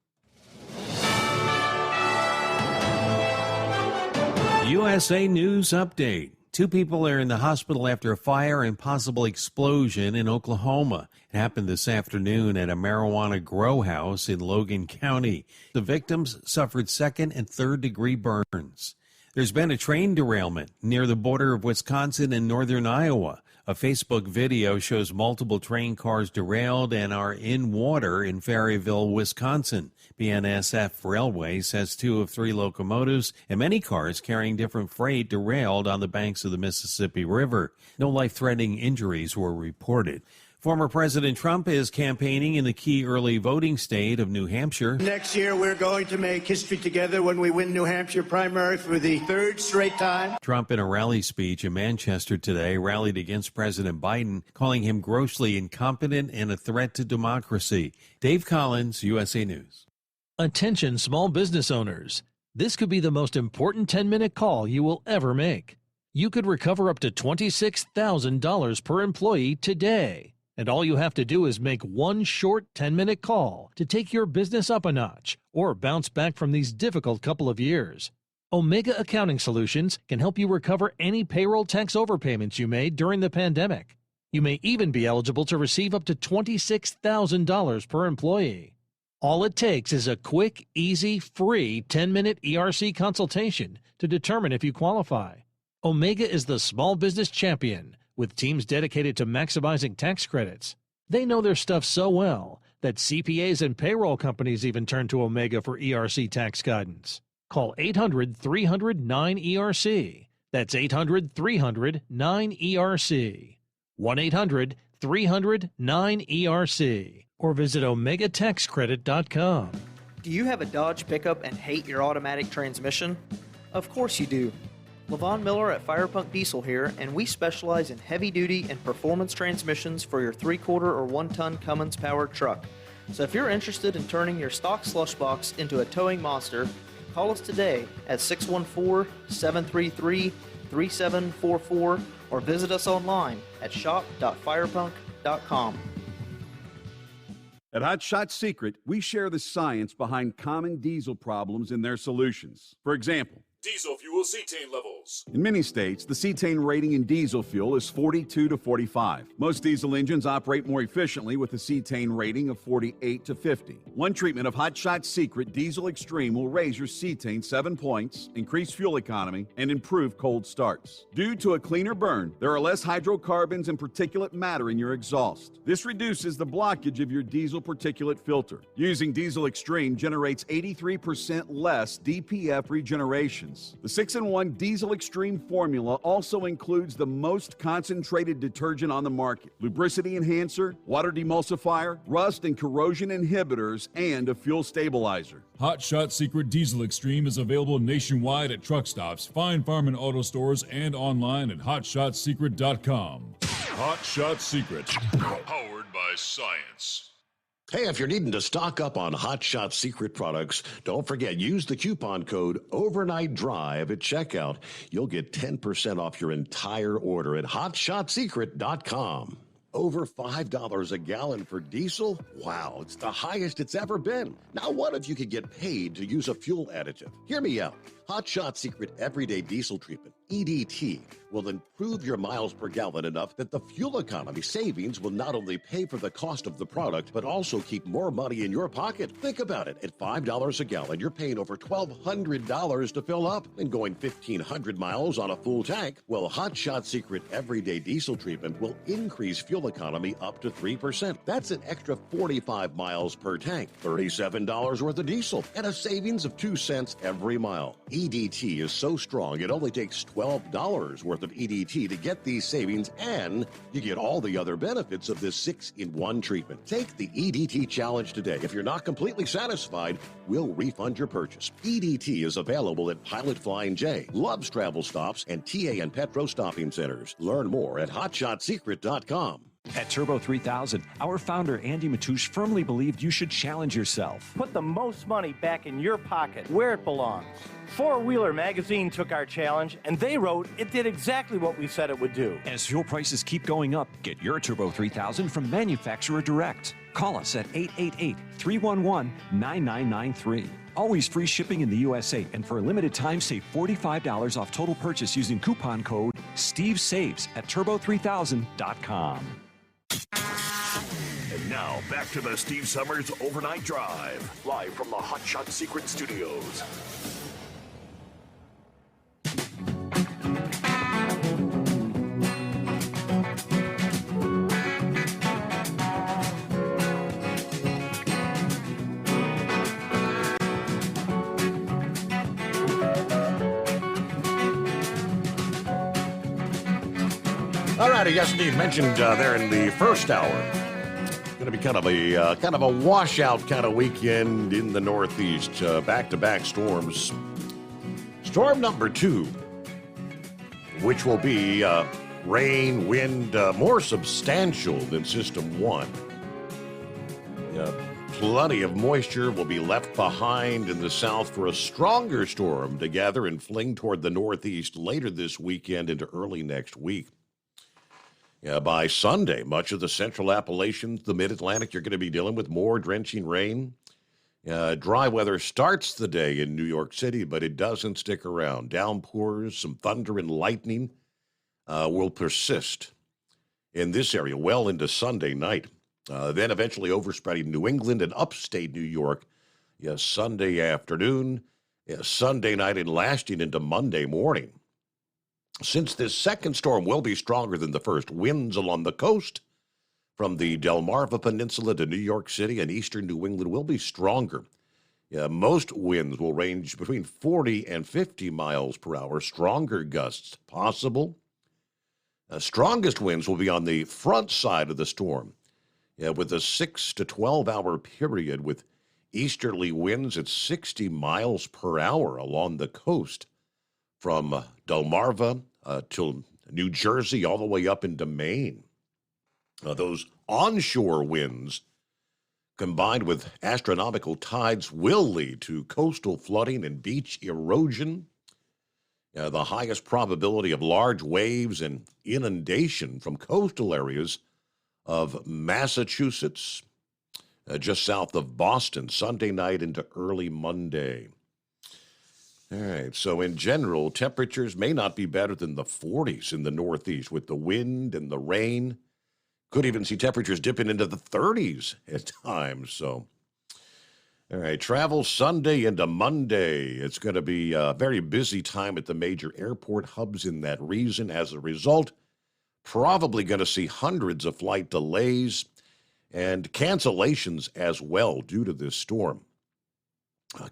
USA News Update. 2 people are in the hospital after a fire and possible explosion in Oklahoma. It happened this afternoon at a marijuana grow house in Logan County. The victims suffered 2nd and 3rd degree burns. There's been a train derailment near the border of Wisconsin and northern Iowa. A Facebook video shows multiple train cars derailed and are in water in Ferryville, Wisconsin. BNSF Railway says 2 of 3 locomotives and many cars carrying different freight derailed on the banks of the Mississippi River. No life-threatening injuries were reported. Former President Trump is campaigning in the key early voting state of New Hampshire. Next year, we're going to make history together when we win New Hampshire primary for the 3rd straight time. Trump, in a rally speech in Manchester today, rallied against President Biden, calling him grossly incompetent and a threat to democracy. Dave Collins, USA News. Attention small business owners. This could be the most important 10-minute call you will ever make. You could recover up to $26,000 per employee today. And all you have to do is make one short 10-minute call to take your business up a notch or bounce back from these difficult couple of years. Omega Accounting Solutions can help you recover any payroll tax overpayments you made during the pandemic. You may even be eligible to receive up to $26,000 per employee. All it takes is a quick, easy, free 10-minute ERC consultation to determine if you qualify. Omega is the small business champion, with teams dedicated to maximizing tax credits. They know their stuff so well that CPAs and payroll companies even turn to Omega for ERC tax guidance. Call 800-300-9ERC. That's 800-300-9ERC. 1-800-300-9ERC. Or visit OmegaTaxCredit.com. Do you have a Dodge pickup and hate your automatic transmission? Of course you do. Levon Miller at Firepunk Diesel here, and we specialize in heavy-duty and performance transmissions for your 3/4 or 1-ton Cummins-powered truck. So if you're interested in turning your stock slush box into a towing monster, call us today at 614-733-3744 or visit us online at shop.firepunk.com. At Hot Shot Secret, we share the science behind common diesel problems and their solutions. For example, diesel fuel cetane level. details. In many states, the cetane rating in diesel fuel is 42 to 45. Most diesel engines operate more efficiently with a cetane rating of 48 to 50. One treatment of Hot Shot Secret Diesel Extreme will raise your cetane 7 points, increase fuel economy, and improve cold starts. Due to a cleaner burn, there are less hydrocarbons and particulate matter in your exhaust. This reduces the blockage of your diesel particulate filter. Using Diesel Extreme generates 83% less DPF regenerations. The 6-in-1 Diesel Extreme formula also includes the most concentrated detergent on the market, lubricity enhancer, water demulsifier, rust and corrosion inhibitors, and a fuel stabilizer. Hot Shot Secret Diesel Extreme is available nationwide at truck stops, Fine Farm and auto stores, and online at hotshotsecret.com. Hot Shot Secret, powered by science. Hey, if you're needing to stock up on Hot Shot Secret products, don't forget, use the coupon code OvernightDrive at checkout. You'll get 10% off your entire order at hotshotsecret.com. Over $5 a gallon for diesel? Wow, it's the highest it's ever been. Now, what if you could get paid to use a fuel additive? Hear me out. Hot Shot Secret Everyday Diesel Treatment, EDT, will improve your miles per gallon enough that the fuel economy savings will not only pay for the cost of the product, but also keep more money in your pocket. Think about it. At $5 a gallon, you're paying over $1,200 to fill up and going 1,500 miles on a full tank. Well, Hot Shot Secret Everyday Diesel Treatment will increase fuel economy up to 3%. That's an extra 45 miles per tank, $37 worth of diesel, and a savings of 2 cents every mile. EDT is so strong, it only takes $12 worth of EDT to get these savings, and you get all the other benefits of this 6-in-1 treatment. Take the EDT challenge today. If you're not completely satisfied, we'll refund your purchase. EDT is available at Pilot Flying J, Love's Travel Stops, and TA and Petro Stopping Centers. Learn more at hotshotsecret.com. At Turbo 3000, our founder Andy Matouche firmly believed you should challenge yourself. Put the most money back in your pocket, where it belongs. Four Wheeler magazine took our challenge, and they wrote it did exactly what we said it would do. As fuel prices keep going up, get your Turbo 3000 from manufacturer direct. Call us at 888-311-9993. Always free shipping in the USA, and for a limited time, save $45 off total purchase using coupon code STEVESAVES at turbo3000.com. And now, back to the Steve Summers Overnight Drive, live from the Hot Shot Secret Studios. All righty, yes, Steve mentioned there in the first hour, going to be kind of a washout kind of weekend in the Northeast. Back-to-back storms. Storm number 2, which will be rain, wind more substantial than System 1. Plenty of moisture will be left behind in the south for a stronger storm to gather and fling toward the Northeast later this weekend into early next week. By Sunday, much of the central Appalachians, the mid-Atlantic, you're going to be dealing with more drenching rain. Dry weather starts the day in New York City, but it doesn't stick around. Downpours, some thunder and lightning will persist in this area well into Sunday night. Then eventually overspreading New England and upstate New York Sunday afternoon, Sunday night, and lasting into Monday morning. Since this second storm will be stronger than the first, winds along the coast from the Delmarva Peninsula to New York City and eastern New England will be stronger. Most winds will range between 40 and 50 miles per hour, stronger gusts possible. Strongest winds will be on the front side of the storm, with a 6 to 12-hour period with easterly winds at 60 miles per hour along the coast from Delmarva to New Jersey all the way up into Maine. Those onshore winds, combined with astronomical tides, will lead to coastal flooding and beach erosion. The highest probability of large waves and inundation from coastal areas of Massachusetts, just south of Boston, Sunday night into early Monday. All right. So in general, temperatures may not be better than the 40s in the Northeast with the wind and the rain. Could even see temperatures dipping into the 30s at times. So, all right. Travel Sunday into Monday. It's going to be a very busy time at the major airport hubs in that region. As a result, probably going to see hundreds of flight delays and cancellations as well due to this storm.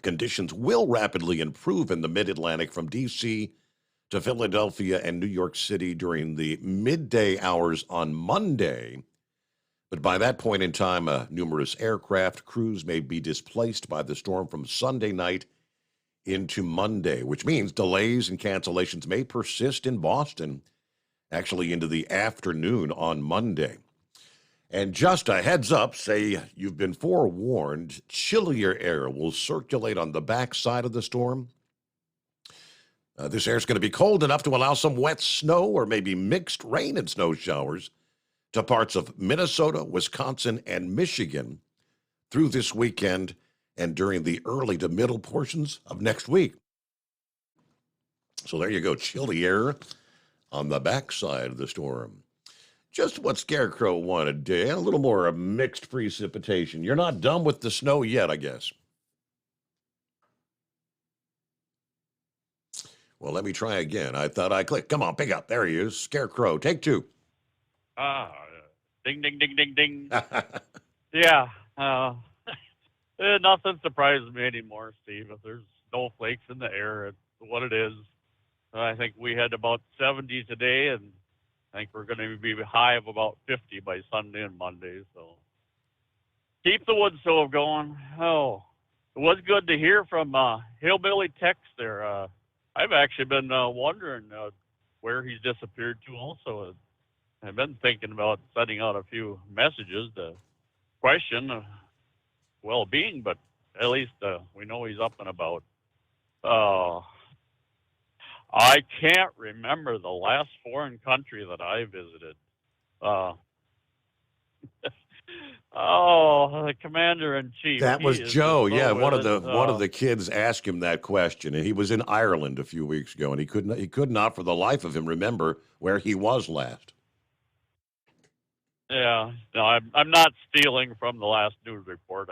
Conditions will rapidly improve in the mid-Atlantic from D.C. to Philadelphia and New York City during the midday hours on Monday. But by that point in time, numerous aircraft crews may be displaced by the storm from Sunday night into Monday, which means delays and cancellations may persist in Boston, actually into the afternoon on Monday. And just a heads up, say you've been forewarned, chillier air will circulate on the backside of the storm. This air is going to be cold enough to allow some wet snow or maybe mixed rain and snow showers to parts of Minnesota, Wisconsin, and Michigan through this weekend and during the early to middle portions of next week. So there you go, chilly air on the backside of the storm. Just what Scarecrow wanted, Dan. A little more mixed precipitation. You're not done with the snow yet, I guess. Well, let me try again. I thought I clicked. Come on, pick up. There he is. Scarecrow, take two. Ding, ding, ding, ding, ding. Yeah. Nothing surprises me anymore, Steve. If there's snowflakes in the air, it's what it is. I think we had about 70 today, and I think we're going to be high of about 50 by Sunday and Monday. So keep the wood stove going. Oh, it was good to hear from Hillbilly Tex there. I've actually been wondering where he's disappeared to also. I've been thinking about sending out a few messages to question well-being, but at least we know he's up and about. I can't remember the last foreign country that I visited. The commander-in-chief. That was Joe. Yeah, one of the kids asked him that question, and he was in Ireland a few weeks ago, and he could not for the life of him remember where he was last. Yeah, no, I'm not stealing from the last news report.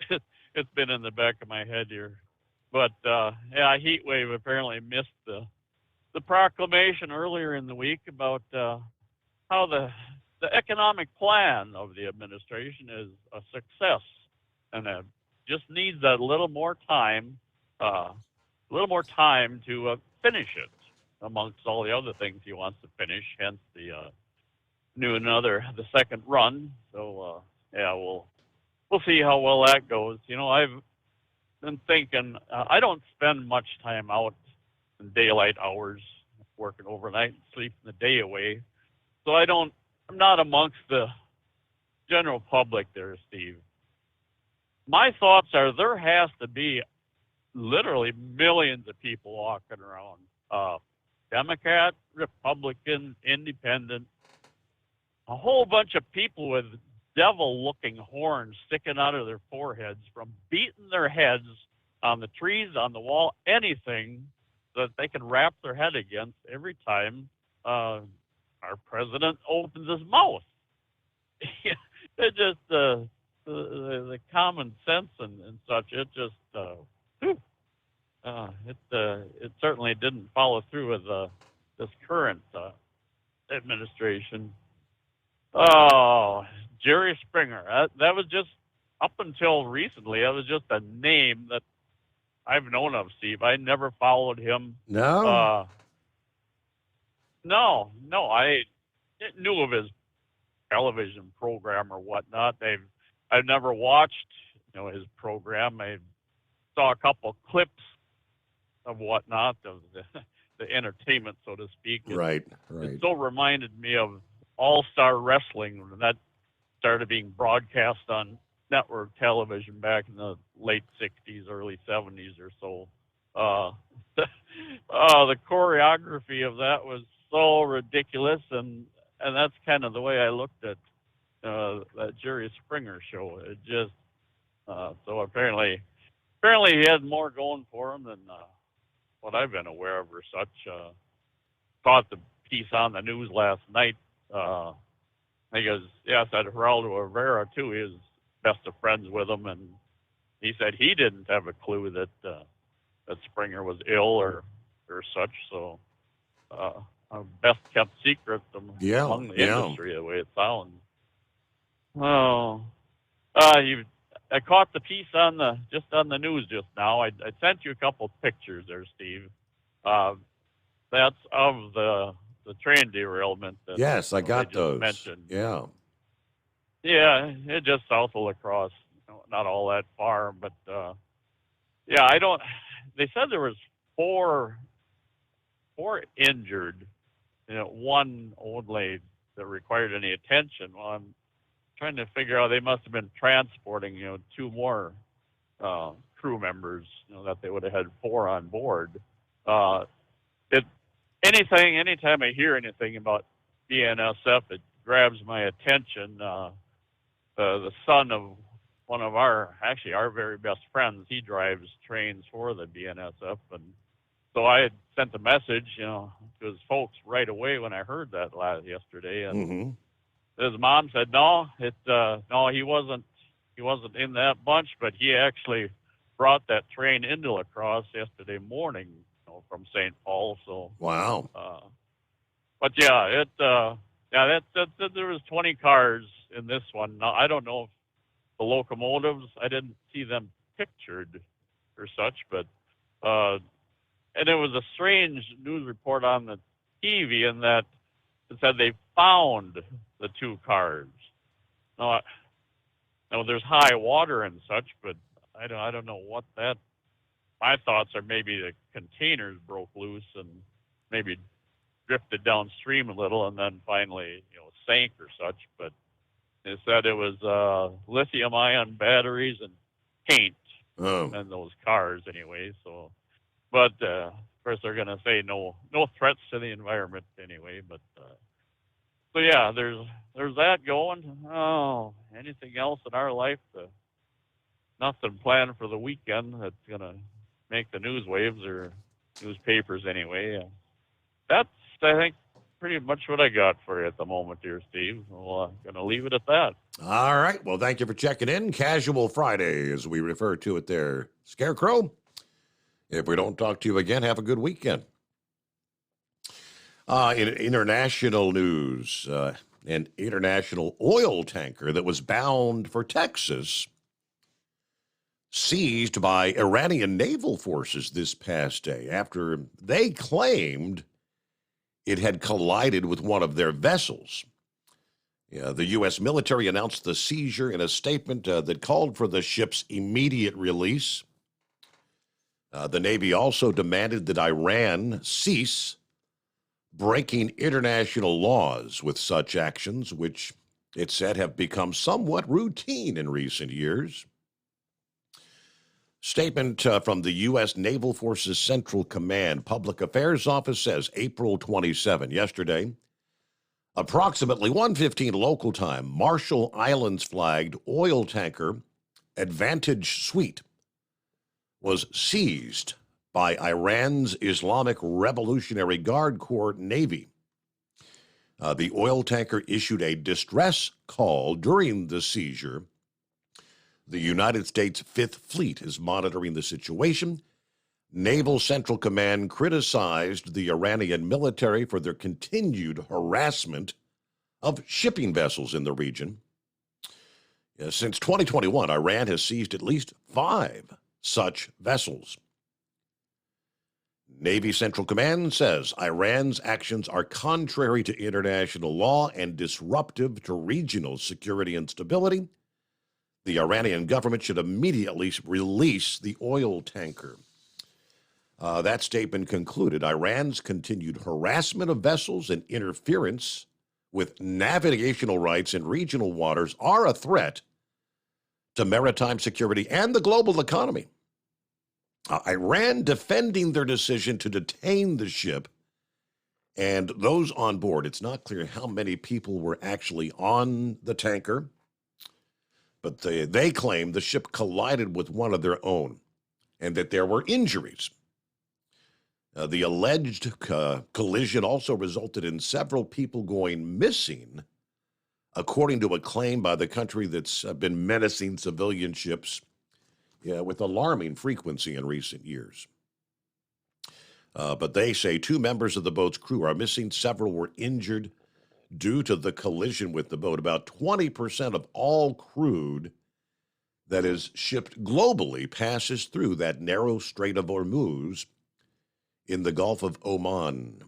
It's been in the back of my head here. But, a heat wave apparently missed the proclamation earlier in the week about how the economic plan of the administration is a success, and it just needs a little more time to finish it, amongst all the other things he wants to finish, hence the second run. So, we'll see how well that goes. You know, I've been thinking, I don't spend much time out in daylight hours, working overnight and sleeping the day away. So I'm not amongst the general public there, Steve. My thoughts are there has to be literally millions of people walking around. Democrat, Republican, Independent, a whole bunch of people with devil-looking horns sticking out of their foreheads from beating their heads on the trees, on the wall, anything that they can wrap their head against every time our president opens his mouth. It just the common sense and such. It just it certainly didn't follow through with this current administration. Oh, Jerry Springer. That was just, up until recently, that was just a name that I've known of, Steve. I never followed him. No? No. I knew of his television program or whatnot. I've never watched, his program. I saw a couple clips of whatnot, of the entertainment, so to speak. Right. It so reminded me of All-Star Wrestling when that started being broadcast on network television back in the late 60s, early 70s or so. The choreography of that was so ridiculous, and that's kind of the way I looked at that Jerry Springer show. It just so apparently he had more going for him than what I've been aware of or such. Caught the piece on the news last night. I think it was, said Geraldo Rivera too. He was best of friends with him, and he said he didn't have a clue that that Springer was ill or such. So a best kept secret among the industry, the way it sounds. Oh, I caught the piece on the news just now. I sent you a couple pictures there, Steve. That's of the train derailment. That, yes, I got those. Mentioned. Yeah. Yeah, it's just south of La Crosse, not all that far, but I don't. They said there was four injured, one only that required any attention. Well, I'm trying to figure out. They must have been transporting, two more crew members, that they would have had four on board. Anytime I hear anything about BNSF, it grabs my attention. The son of one of our very best friends, he drives trains for the BNSF, and so I had sent a message, to his folks right away when I heard that yesterday, and his mom said, no, he wasn't in that bunch, but he actually brought that train into La Crosse yesterday morning, from St. Paul. So wow. But there was 20 cars in this one. Now, I don't know if the locomotives, I didn't see them pictured or such, but and it was a strange news report on the TV in that it said they found the two cars. Now, there's high water and such, but I don't know what that. My thoughts are maybe the containers broke loose and maybe drifted downstream a little and then finally, sank or such. But they said it was lithium-ion batteries and paint in those cars anyway. So, but of course they're going to say no threats to the environment anyway. But so yeah, there's that going. Oh, anything else in our life? Nothing planned for the weekend that's going to make the news waves or newspapers anyway. That's, I think, pretty much what I got for you at the moment here, Steve. I'm going to leave it at that. All right. Well, thank you for checking in. Casual Friday, as we refer to it there. Scarecrow, if we don't talk to you again, have a good weekend. In international news, an international oil tanker that was bound for Texas seized by Iranian naval forces this past day after they claimed it had collided with one of their vessels. The U.S. military announced the seizure in a statement that called for the ship's immediate release. The Navy also demanded that Iran cease breaking international laws with such actions, which it said have become somewhat routine in recent years. Statement from the U.S. Naval Forces Central Command Public Affairs Office says April 27, yesterday, approximately 1:15 local time, Marshall Islands flagged oil tanker Advantage Sweet was seized by Iran's Islamic Revolutionary Guard Corps Navy. The oil tanker issued a distress call during the seizure. The United States Fifth Fleet is monitoring the situation. Naval Central Command criticized the Iranian military for their continued harassment of shipping vessels in the region. Since 2021, Iran has seized at least 5 such vessels. Navy Central Command says Iran's actions are contrary to international law and disruptive to regional security and stability. The Iranian government should immediately release the oil tanker. That statement concluded Iran's continued harassment of vessels and interference with navigational rights in regional waters are a threat to maritime security and the global economy. Iran defending their decision to detain the ship and those on board. It's not clear how many people were actually on the tanker, but they claim the ship collided with one of their own and that there were injuries. The alleged collision also resulted in several people going missing, according to a claim by the country that's been menacing civilian ships with alarming frequency in recent years. But they say 2 members of the boat's crew are missing. Several were injured due to the collision with the boat. About 20% of all crude that is shipped globally passes through that narrow Strait of Hormuz in the Gulf of Oman.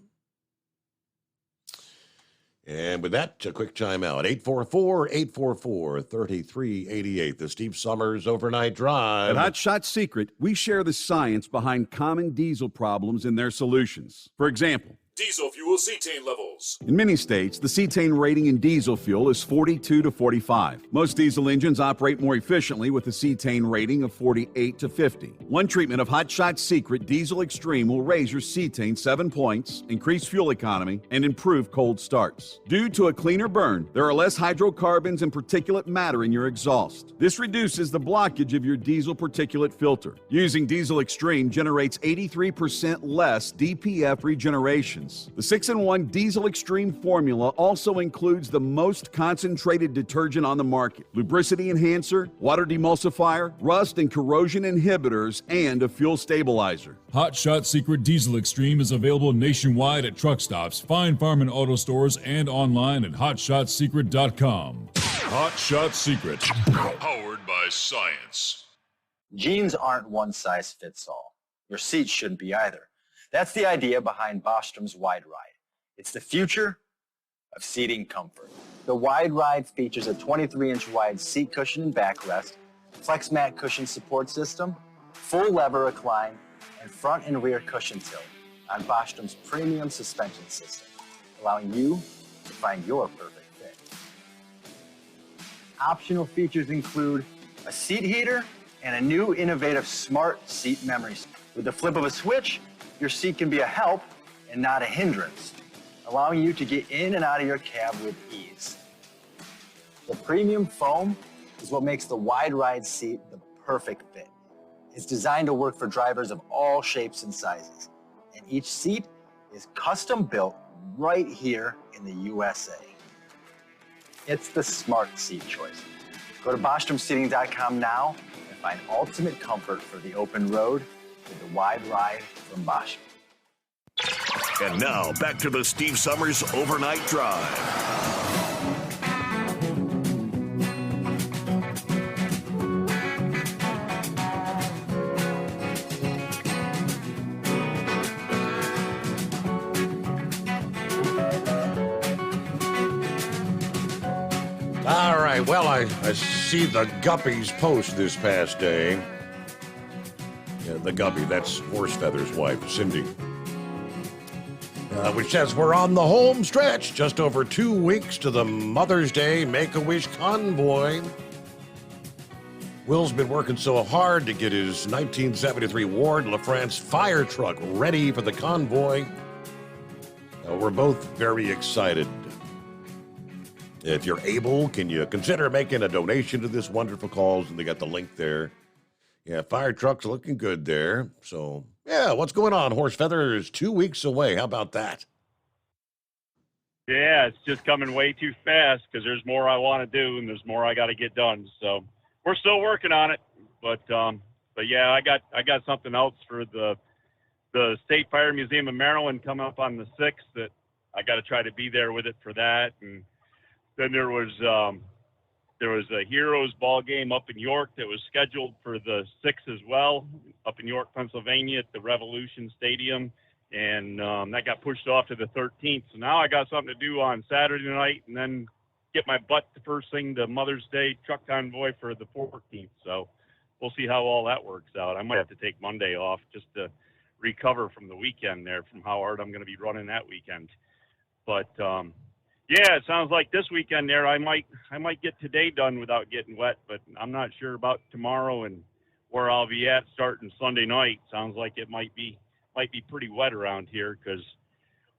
And with that, a quick time out. 844-844-3388. The Steve Summers Overnight Drive. At Hot Shot Secret, we share the science behind common diesel problems and their solutions. For example, Diesel fuel cetane levels. in many states, the cetane rating in diesel fuel is 42 to 45. Most diesel engines operate more efficiently with a cetane rating of 48 to 50. One treatment of Hot Shot Secret Diesel Extreme will raise your cetane 7 points, increase fuel economy, and improve cold starts. Due to a cleaner burn, there are less hydrocarbons and particulate matter in your exhaust. This reduces the blockage of your diesel particulate filter. Using Diesel Extreme generates 83% less DPF regeneration. The 6-in-1 Diesel Extreme formula also includes the most concentrated detergent on the market, lubricity enhancer, water demulsifier, rust and corrosion inhibitors, and a fuel stabilizer. Hot Shot Secret Diesel Extreme is available nationwide at truck stops, Fine Farm and auto stores, and online at hotshotsecret.com. Hot Shot Secret, powered by science. Jeans aren't one size fits all. Your seats shouldn't be either. That's the idea behind Bostrom's Wide Ride. It's the future of seating comfort. The Wide Ride features a 23-inch wide seat cushion and backrest, flex mat cushion support system, full lever recline, and front and rear cushion tilt on Bostrom's premium suspension system, allowing you to find your perfect fit. Optional features include a seat heater and a new innovative smart seat memory. With the flip of a switch, your seat can be a help and not a hindrance, allowing you to get in and out of your cab with ease. The premium foam is what makes the Wide Ride seat the perfect fit. It's designed to work for drivers of all shapes and sizes, and each seat is custom built right here in the USA. It's the smart seat choice. Go to BostromSeating.com now and find ultimate comfort for the open road with the Wide Ride from Bosch. And now, back to the Steve Summers Overnight Drive. All right, well, I see the Guppies post this past day. Yeah, the Guppy, that's Horsefeather's wife, Cindy. Which says we're on the home stretch, just over 2 weeks to the Mother's Day Make-A-Wish convoy. Will's been working so hard to get his 1973 Ward LaFrance fire truck ready for the convoy. We're both very excited. If you're able, can you consider making a donation to this wonderful cause? And they got the link there. Yeah, fire truck's looking good there. So, yeah, what's going on? Horsefeather is 2 weeks away. How about that? Yeah, it's just coming way too fast because there's more I want to do and there's more I got to get done. So we're still working on it, but yeah, I got something else for the State Fire Museum of Maryland coming up on the 6th that I got to try to be there with it for that. And then there was a Heroes ball game up in York that was scheduled for the 6th as well, up in York, Pennsylvania at the Revolution Stadium. And that got pushed off to the 13th. So now I got something to do on Saturday night and then get my butt the first thing to Mother's Day truck convoy for the 14th. So we'll see how all that works out. I might have to take Monday off just to recover from the weekend there, from how hard I'm going to be running that weekend. But yeah, it sounds like this weekend there I might get today done without getting wet, but I'm not sure about tomorrow and where I'll be at starting Sunday night. Sounds like it might be pretty wet around here because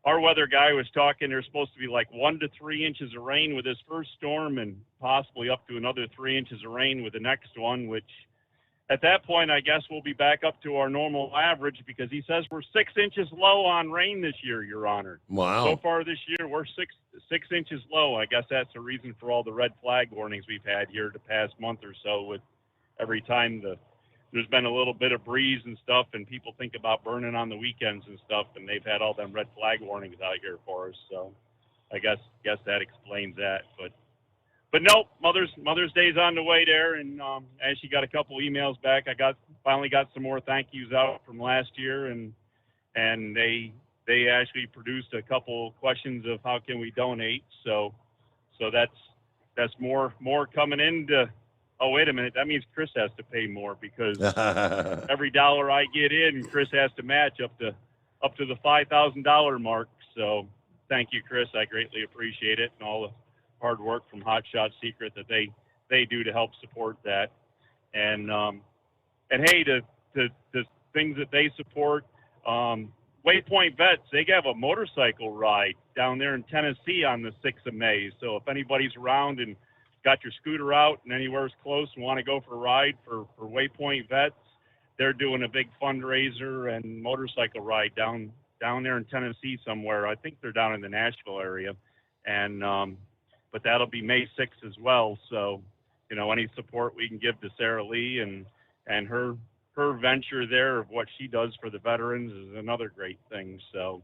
our weather guy was talking there's supposed to be like 1 to 3 inches of rain with this first storm and possibly up to another 3 inches of rain with the next one, which at that point, I guess we'll be back up to our normal average because he says we're 6 inches low on rain this year, Your Honor. Wow. So far this year, we're six inches low. I guess that's the reason for all the red flag warnings we've had here the past month or so. With every time there's been a little bit of breeze and stuff, and people think about burning on the weekends and stuff, and they've had all them red flag warnings out here for us. So I guess that explains that. But nope, Mother's Day's on the way there, and as she got a couple emails back, I finally got some more thank yous out from last year, and they actually produced a couple questions of how can we donate. So that's more coming into. Oh, wait a minute, that means Chris has to pay more because every dollar I get in, Chris has to match up to the $5,000 mark. So thank you, Chris. I greatly appreciate it, and all the hard work from Hot Shot Secret that they do to help support that. And hey, the things that they support, Waypoint Vets, they have a motorcycle ride down there in Tennessee on the 6th of May. So if anybody's around and got your scooter out and anywhere's close and want to go for a ride for Waypoint Vets, they're doing a big fundraiser and motorcycle ride down there in Tennessee somewhere. I think they're down in the Nashville area. And but that'll be May 6th as well. So, any support we can give to Sarah Lee and her venture there of what she does for the veterans is another great thing. So,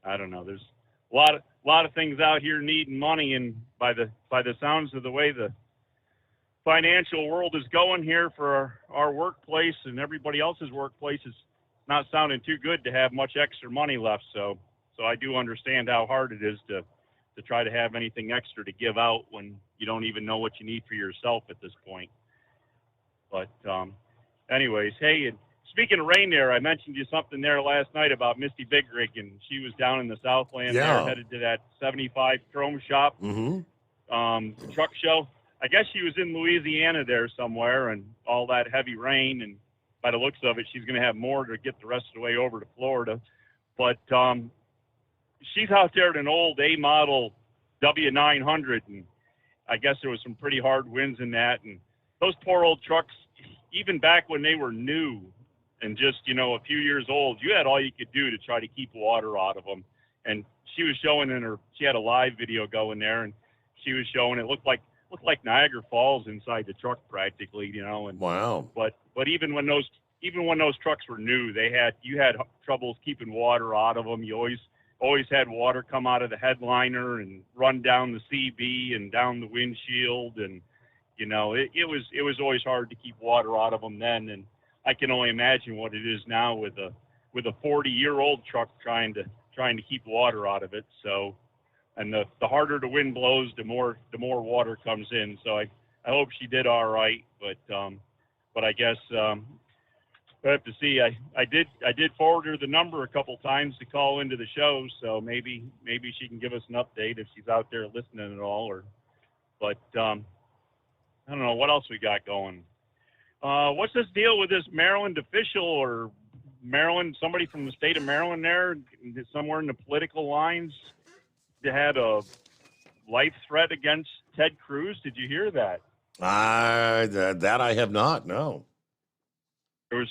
I don't know. There's a lot of things out here needing money, and by the sounds of the way the financial world is going here for our workplace and everybody else's workplace, it's not sounding too good to have much extra money left. So I do understand how hard it is to try to have anything extra to give out when you don't even know what you need for yourself at this point. But anyways, hey, and speaking of rain there, I mentioned you something there last night about Misty Big Rig, and she was down in the Southland there, headed to that 75 Chrome Shop truck show. I guess she was in Louisiana there somewhere, and all that heavy rain, and by the looks of it, she's going to have more to get the rest of the way over to Florida. But she's out there in an old A model W900, and I guess there was some pretty hard winds in that. And those poor old trucks, even back when they were new and just, a few years old, you had all you could do to try to keep water out of them. And she was showing she had a live video going there, and she was showing it looked like Niagara Falls inside the truck practically, And wow. But even when those trucks were new, you had troubles keeping water out of them. You always had water come out of the headliner and run down the CB and down the windshield, and it was always hard to keep water out of them then. And I can only imagine what it is now with a 40-year-old truck trying to keep water out of it. So, and the harder the wind blows, the more water comes in. So I hope she did all right, but I guess I have to see. I did forward her the number a couple times to call into the show, so maybe she can give us an update if she's out there listening at all. But I don't know what else we got going. What's this deal with this Maryland official or somebody from the state of Maryland there, somewhere in the political lines, that had a life threat against Ted Cruz? Did you hear that? That I have not. No. There was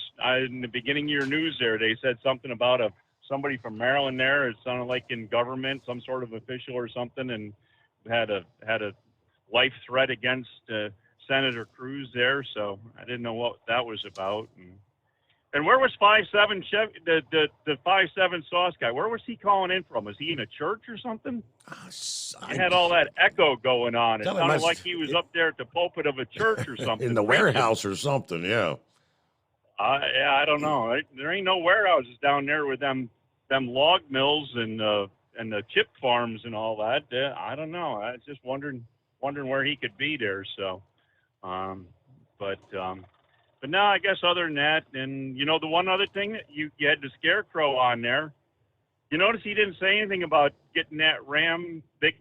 in the beginning of your news there, they said something about somebody from Maryland there. It sounded like in government, some sort of official or something, and had a life threat against Senator Cruz there. So I didn't know what that was about. And where was 5'7" Chevy, the 5'7" Sauce guy? Where was he calling in from? Was he in a church or something? He had all that echo going on. It sounded like he was up there at the pulpit of a church or something. In the warehouse or something, yeah. I don't know. There ain't no warehouses down there with them log mills and the chip farms and all that. I don't know. I was just wondering where he could be there. So, but no, I guess other than that, and the one other thing that you had the Scarecrow on there. You notice he didn't say anything about getting that Ram big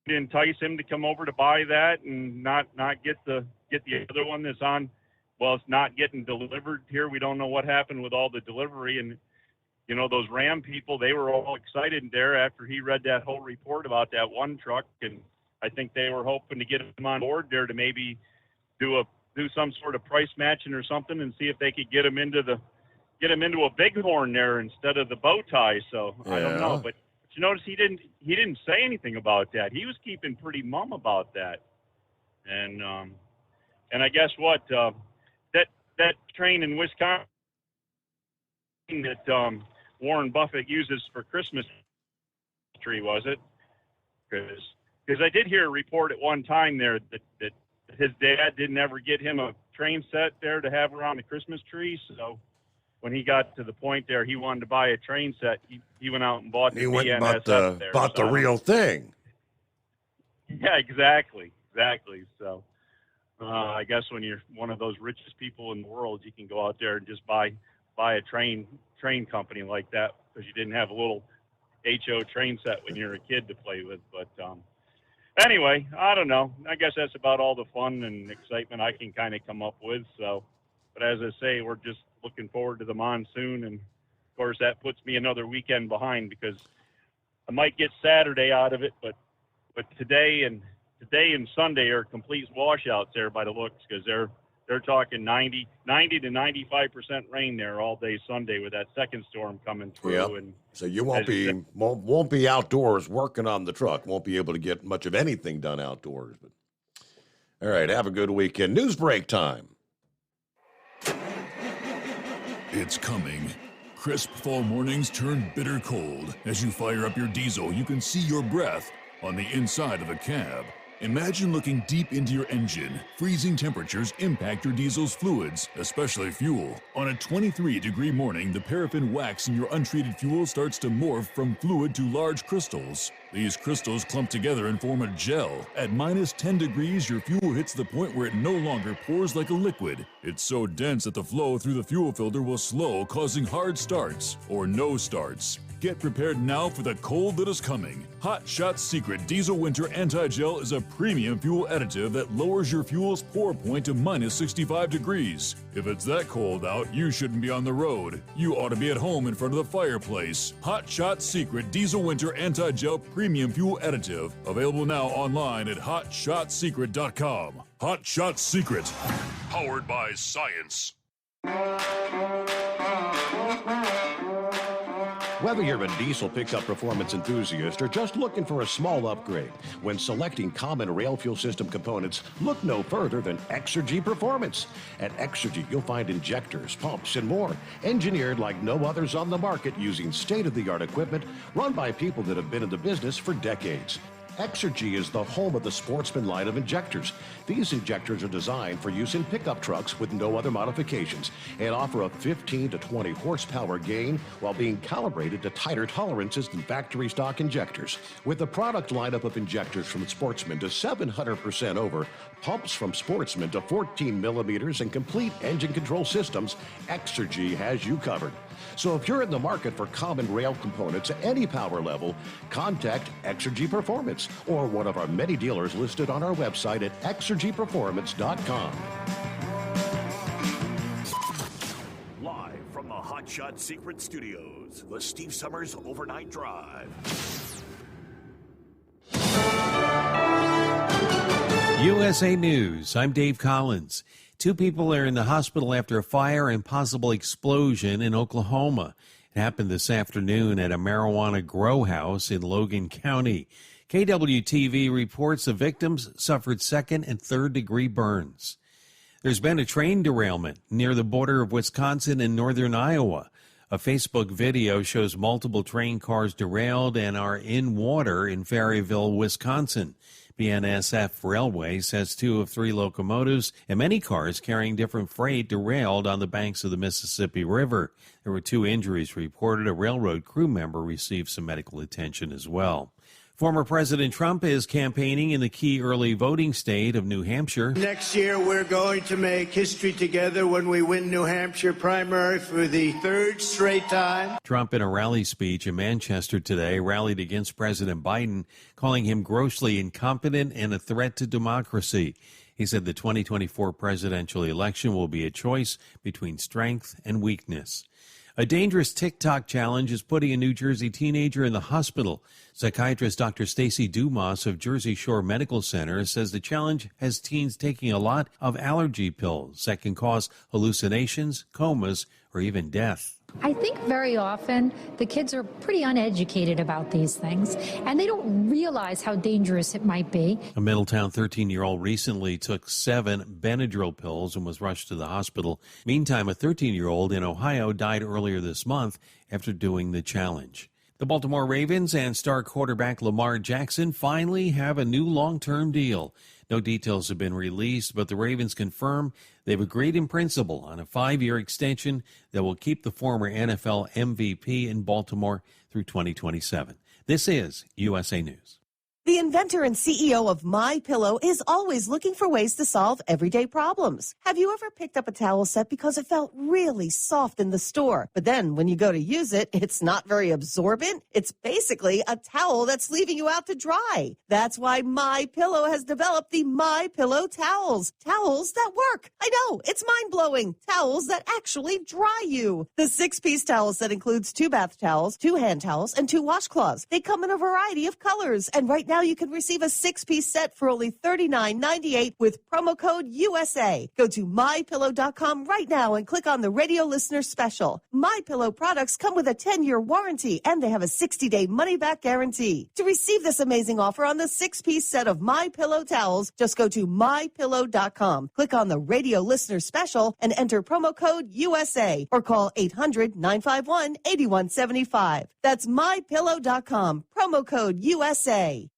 to entice him to come over to buy that and not get the other one that's on. Well, it's not getting delivered here. We don't know what happened with all the delivery. And, those Ram people, they were all excited there after he read that whole report about that one truck. And I think they were hoping to get him on board there to maybe do do some sort of price matching or something and see if they could get him into a bighorn there instead of the bow tie. So I don't know, but you notice he didn't say anything about that. He was keeping pretty mum about that. And I guess what that train in Wisconsin that Warren Buffett uses for Christmas tree, was it? Because I did hear a report at one time there that his dad didn't ever get him a train set there to have around the Christmas tree. So when he got to the point there, he wanted to buy a train set. He went out and bought the BNSF there. Bought the real thing. Yeah, exactly. So I guess when you're one of those richest people in the world, you can go out there and just buy a train company like that because you didn't have a little HO train set when you were a kid to play with. But anyway, I don't know. I guess that's about all the fun and excitement I can kind of come up with. So, but as I say, we're just looking forward to the monsoon, and of course that puts me another weekend behind because I might get Saturday out of it, but today and Sunday are complete washouts there by the looks, because they're talking 90 to 95% rain there all day Sunday with that second storm coming through. Yep. And so you won't be outdoors working on the truck. Won't be able to get much of anything done outdoors. But all right, have a good weekend. News break time. It's coming. Crisp fall mornings turn bitter cold. As you fire up your diesel, you can see your breath on the inside of a cab. Imagine looking deep into your engine. Freezing temperatures impact your diesel's fluids, especially fuel. On a 23-degree morning, the paraffin wax in your untreated fuel starts to morph from fluid to large crystals. These crystals clump together and form a gel. At minus 10 degrees, your fuel hits the point where it no longer pours like a liquid. It's so dense that the flow through the fuel filter will slow, causing hard starts or no starts. Get prepared now for the cold that is coming. Hot Shot Secret Diesel Winter Anti-Gel is a premium fuel additive that lowers your fuel's pour point to minus 65 degrees. If it's that cold out, you shouldn't be on the road. You ought to be at home in front of the fireplace. Hot Shot Secret Diesel Winter Anti-Gel Premium Fuel Additive. Available now online at hotshotsecret.com. Hot Shot Secret. Powered by science. Whether you're a diesel pickup performance enthusiast or just looking for a small upgrade, when selecting common rail fuel system components, look no further than Exergy Performance. At Exergy, you'll find injectors, pumps, and more, engineered like no others on the market using state-of-the-art equipment run by people that have been in the business for decades. Exergy is the home of the Sportsman line of injectors. These injectors are designed for use in pickup trucks with no other modifications and offer a 15 to 20 horsepower gain while being calibrated to tighter tolerances than factory stock injectors. With the product lineup of injectors from Sportsman to 700% over, pumps from Sportsman to 14 millimeters, and complete engine control systems, Exergy has you covered. So if you're in the market for common rail components at any power level, contact Exergy Performance or one of our many dealers listed on our website at exergyperformance.com. Live from the Hot Shot Secret Studios, the Steve Summers Overnight Drive. USA News, I'm Dave Collins. 2 people are in the hospital after a fire and possible explosion in Oklahoma. It happened this afternoon at a marijuana grow house in Logan County. KWTV reports the victims suffered 2nd and 3rd degree burns. There's been a train derailment near the border of Wisconsin and northern Iowa. A Facebook video shows multiple train cars derailed and are in water in Ferryville, Wisconsin. BNSF Railway says 2 of 3 locomotives and many cars carrying different freight derailed on the banks of the Mississippi River. There were 2 injuries reported. A railroad crew member received some medical attention as well. Former President Trump is campaigning in the key early voting state of New Hampshire. Next year, we're going to make history together when we win New Hampshire primary for the 3rd straight time. Trump, in a rally speech in Manchester today, rallied against President Biden, calling him grossly incompetent and a threat to democracy. He said the 2024 presidential election will be a choice between strength and weakness. A dangerous TikTok challenge is putting a New Jersey teenager in the hospital. Psychiatrist Dr. Stacy Dumas of Jersey Shore Medical Center says the challenge has teens taking a lot of allergy pills that can cause hallucinations, comas, or even death. I think very often the kids are pretty uneducated about these things, and they don't realize how dangerous it might be. A Middletown 13-year-old recently took 7 Benadryl pills and was rushed to the hospital. Meantime, a 13-year-old in Ohio died earlier this month after doing the challenge. The Baltimore Ravens and star quarterback Lamar Jackson finally have a new long-term deal. No details have been released, but the Ravens confirm they've agreed in principle on a 5-year extension that will keep the former NFL MVP in Baltimore through 2027. This is USA News. The inventor and CEO of MyPillow is always looking for ways to solve everyday problems. Have you ever picked up a towel set because it felt really soft in the store, but then when you go to use it, it's not very absorbent? It's basically a towel that's leaving you out to dry. That's why MyPillow has developed the MyPillow towels. Towels that work. I know, it's mind-blowing. Towels that actually dry you. The 6-piece towel set includes 2 bath towels, 2 hand towels, and 2 washcloths. They come in a variety of colors, and right now you can receive a 6-piece set for only $39.98 with promo code USA. Go to MyPillow.com right now and click on the radio listener special. MyPillow products come with a 10-year warranty, and they have a 60-day money-back guarantee. To receive this amazing offer on the 6-piece set of MyPillow towels, just go to MyPillow.com. Click on the radio listener special and enter promo code USA or call 800-951-8175. That's MyPillow.com. Promo code USA.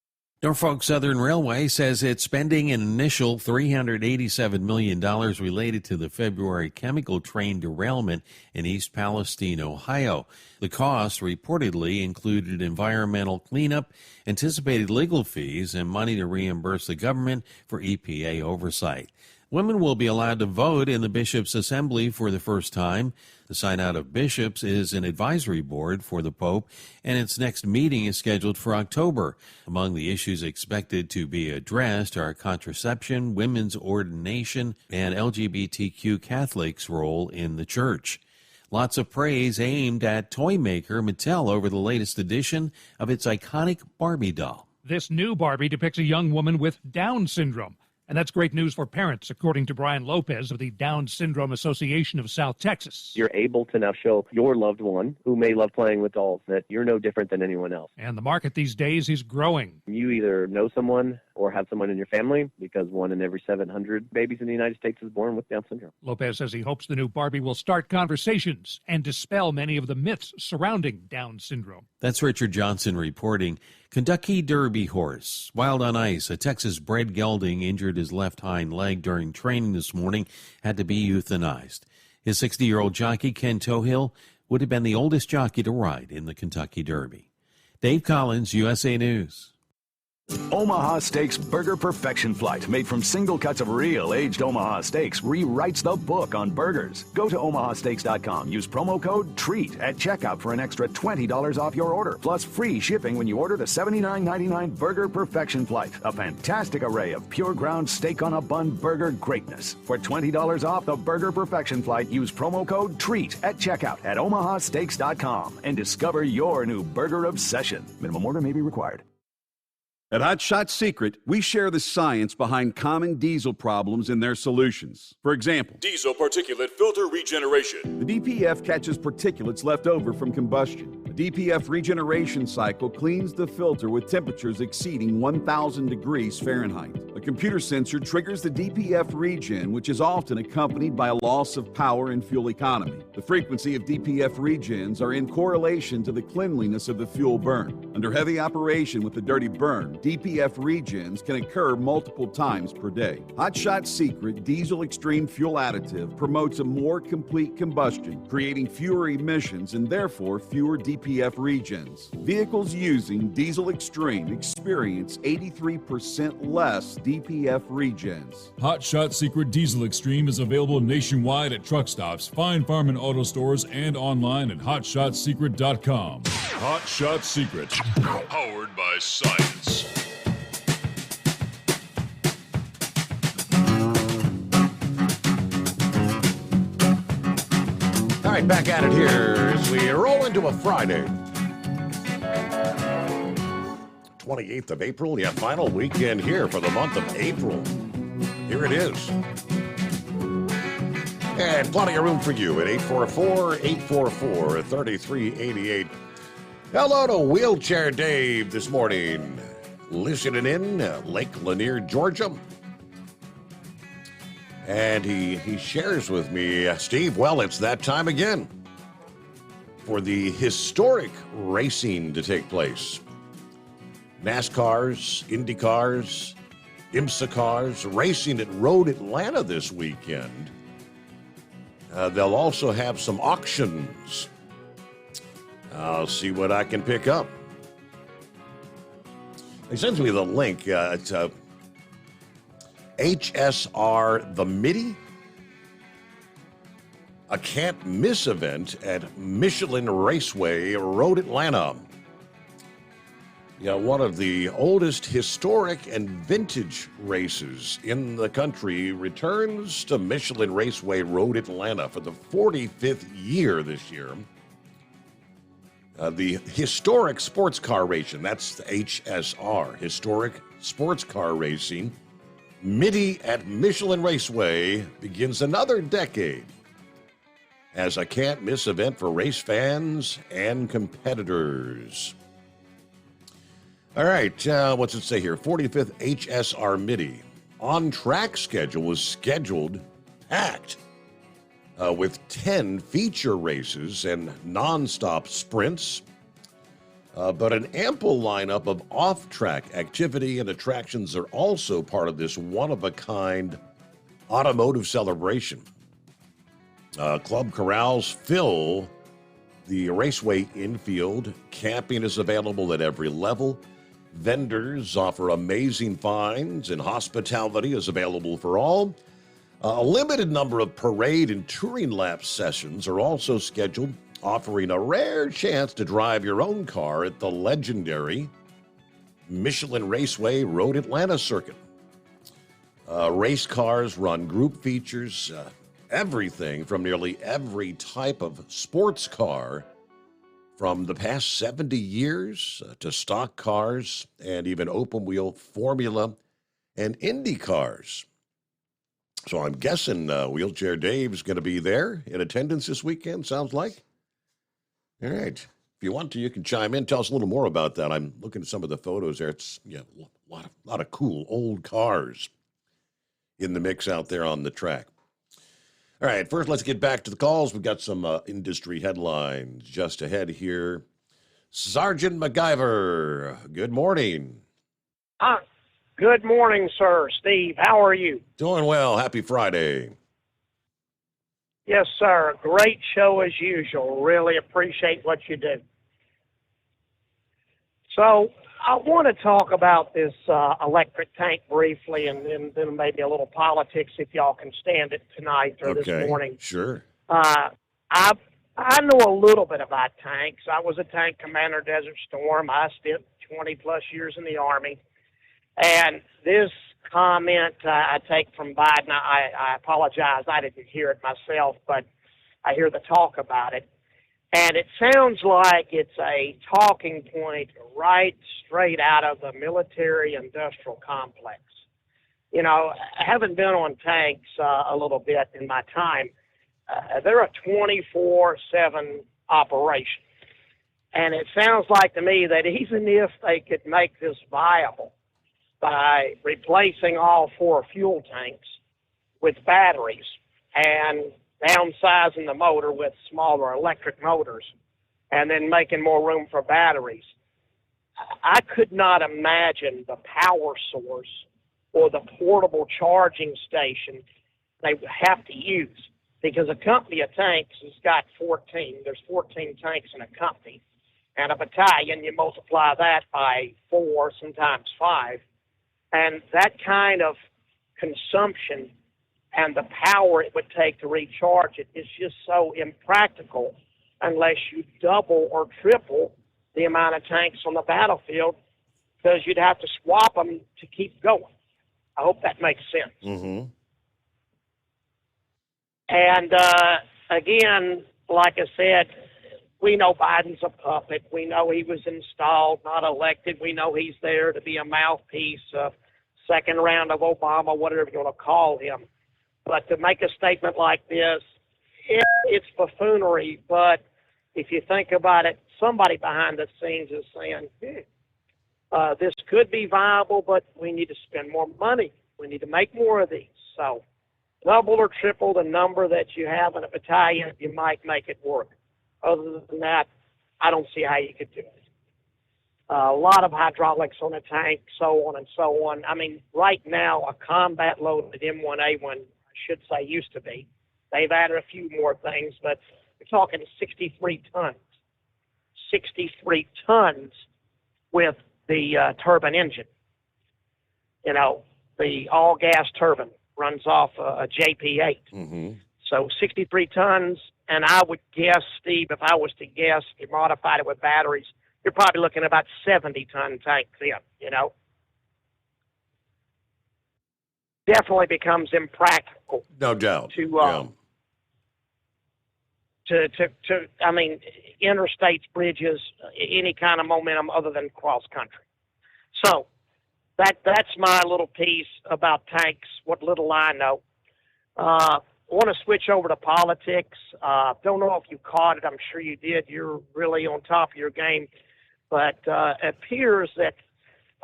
Norfolk Southern Railway says it's spending an initial $387 million related to the February chemical train derailment in East Palestine, Ohio. The cost reportedly included environmental cleanup, anticipated legal fees, and money to reimburse the government for EPA oversight. Women will be allowed to vote in the Bishops' Assembly for the first time. The Synod of Bishops is an advisory board for the Pope, and its next meeting is scheduled for October. Among the issues expected to be addressed are contraception, women's ordination, and LGBTQ Catholics' role in the Church. Lots of praise aimed at toy maker Mattel over the latest edition of its iconic Barbie doll. This new Barbie depicts a young woman with Down syndrome. And that's great news for parents, according to Brian Lopez of the Down Syndrome Association of South Texas. You're able to now show your loved one who may love playing with dolls that you're no different than anyone else. And the market these days is growing. You either know someone or have someone in your family, because 1 in every 700 babies in the United States is born with Down syndrome. Lopez says he hopes the new Barbie will start conversations and dispel many of the myths surrounding Down syndrome. That's Richard Johnson reporting. Kentucky Derby horse. Wild on ice, a Texas-bred gelding injured his left hind leg during training this morning, had to be euthanized. His 60-year-old jockey, Ken Tohill, would have been the oldest jockey to ride in the Kentucky Derby. Dave Collins, USA News. Omaha Steaks Burger Perfection Flight, made from single cuts of real aged Omaha steaks, rewrites the book on burgers. Go to omahasteaks.com. Use promo code TREAT at checkout for an extra $20 off your order, plus free shipping when you order the $79.99 Burger Perfection Flight, a fantastic array of pure ground steak on a bun burger greatness. For $20 off the Burger Perfection Flight, use promo code TREAT at checkout at omahasteaks.com and discover your new burger obsession. Minimum order may be required. At Hot Shot Secret, we share the science behind common diesel problems and their solutions. For example, diesel particulate filter regeneration. The DPF catches particulates left over from combustion. The DPF regeneration cycle cleans the filter with temperatures exceeding 1,000 degrees Fahrenheit. A computer sensor triggers the DPF regen, which is often accompanied by a loss of power and fuel economy. The frequency of DPF regens are in correlation to the cleanliness of the fuel burn. Under heavy operation with the dirty burn, DPF regens can occur multiple times per day. Hot Shot Secret Diesel Extreme Fuel Additive promotes a more complete combustion, creating fewer emissions and therefore fewer DPF regens. Vehicles using Diesel Extreme experience 83% less DPF regens. Hot Shot Secret Diesel Extreme is available nationwide at truck stops, Fine Farm and auto stores, and online at hotshotsecret.com. Hot Shot Secret, powered by science. All right, back at it here as we roll into a Friday. 28th of April, yeah, final weekend here for the month of April. Here it is. And plenty of room for you at 844-844-3388. Hello to Wheelchair Dave this morning. Listening in Lake Lanier, Georgia. And he shares with me, Steve, well, it's that time again for the historic racing to take place. NASCARs, IndyCars, IMSA cars racing at Road Atlanta this weekend. They'll also have some auctions. I'll see what I can pick up. He sends me the link. It's HSR The Midi, a can't miss event at Michelin Raceway, Road Atlanta. Yeah, one of the oldest historic and vintage races in the country returns to Michelin Raceway, Road Atlanta for the 45th year this year. The historic sports car racing, that's the HSR, historic sports car racing. Midi at Michelin Raceway begins another decade as a can't-miss event for race fans and competitors. All right, what's it say here? 45th HSR Midi. On-track schedule was scheduled packed with 10 feature races and non-stop sprints, but an ample lineup of off-track activity and attractions are also part of this one-of-a-kind automotive celebration. Club corrals fill the raceway infield. Camping is available at every level. Vendors offer amazing finds, and hospitality is available for all. A limited number of parade and touring lap sessions are also scheduled, offering a rare chance to drive your own car at the legendary Michelin Raceway Road Atlanta circuit. Race cars run group features, everything from nearly every type of sports car from the past 70 years to stock cars and even open-wheel Formula and Indy cars. So I'm guessing Wheelchair Dave's going to be there in attendance this weekend, sounds like. All right. If you want to, you can chime in. Tell us a little more about that. I'm looking at some of the photos there. It's a lot of cool old cars in the mix out there on the track. All right, first let's get back to the calls. We've got some industry headlines just ahead here. Sergeant MacGyver, good morning. Good morning, sir. Steve, how are you? Doing well. Happy Friday. Yes, sir. Great show as usual. Really appreciate what you do. So I want to talk about this electric tank briefly, and then maybe a little politics if y'all can stand it tonight or this morning. Sure. I know a little bit about tanks. I was a tank commander, Desert Storm. I spent 20 plus years in the Army. And this comment I take from Biden, I apologize, I didn't hear it myself, but I hear the talk about it. And it sounds like it's a talking point right straight out of the military-industrial complex. You know, having been on tanks a little bit in my time, they're a 24/7 operation. And it sounds like to me that even if they could make this viable by replacing all 4 fuel tanks with batteries and downsizing the motor with smaller electric motors and then making more room for batteries, I could not imagine the power source or the portable charging station they would have to use, because a company of tanks has got 14. There's 14 tanks in a company. And a battalion, you multiply that by 4, sometimes 5. And that kind of consumption and the power it would take to recharge it is just so impractical unless you double or triple the amount of tanks on the battlefield, because you'd have to swap them to keep going. I hope that makes sense. Mm-hmm. And again, like I said, we know Biden's a puppet. We know he was installed, not elected. We know he's there to be a mouthpiece, second round of Obama, whatever you want to call him. But to make a statement like this, it's buffoonery. But if you think about it, somebody behind the scenes is saying, this could be viable, but we need to spend more money. We need to make more of these. So double or triple the number that you have in a battalion, you might make it work. Other than that, I don't see how you could do it. A lot of hydraulics on a tank, so on and so on. I mean, right now, a combat-loaded M1A1, I should say, used to be. They've added a few more things, but we're talking 63 tons. 63 tons with the turbine engine. You know, the all-gas turbine runs off a JP8. Mm-hmm. So 63 tons, and I would guess, Steve, if I was to guess, if you modified it with batteries, you're probably looking at about 70-ton tanks in, you know. Definitely becomes impractical. No doubt. I mean, interstates, bridges, any kind of momentum other than cross country. So that's my little piece about tanks, what little I know. I want to switch over to politics. Don't know if you caught it. I'm sure you did. You're really on top of your game. But it appears that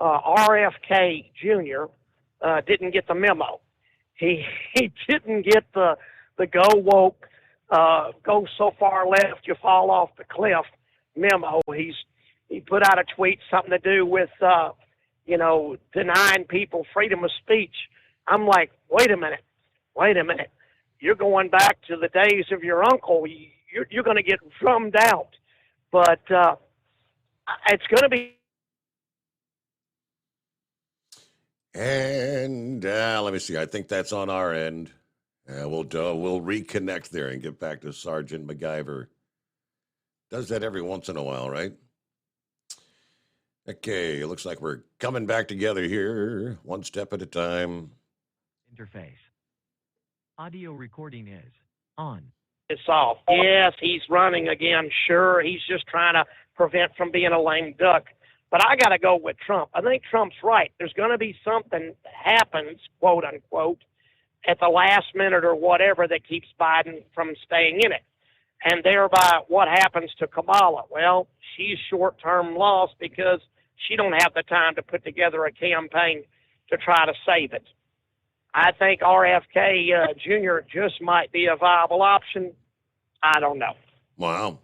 RFK Jr. Didn't get the memo. He didn't get the go woke, go so far left you fall off the cliff memo. He put out a tweet, something to do with denying people freedom of speech. I'm like, wait a minute. You're going back to the days of your uncle. You're going to get drummed out. But it's going to be. And let me see. I think that's on our end. We'll reconnect there and get back to Sergeant MacGyver. Does that every once in a while, right? Okay, it looks like we're coming back together here, one step at a time. Interface. Audio recording is on. It's off. Yes, he's running again. Sure, he's just trying to prevent from being a lame duck. But I got to go with Trump. I think Trump's right. There's going to be something that happens, quote unquote, at the last minute or whatever that keeps Biden from staying in it. And thereby, what happens to Kamala? Well, she's short-term loss because she don't have the time to put together a campaign to try to save it. I think RFK Jr. just might be a viable option. I don't know. Wow.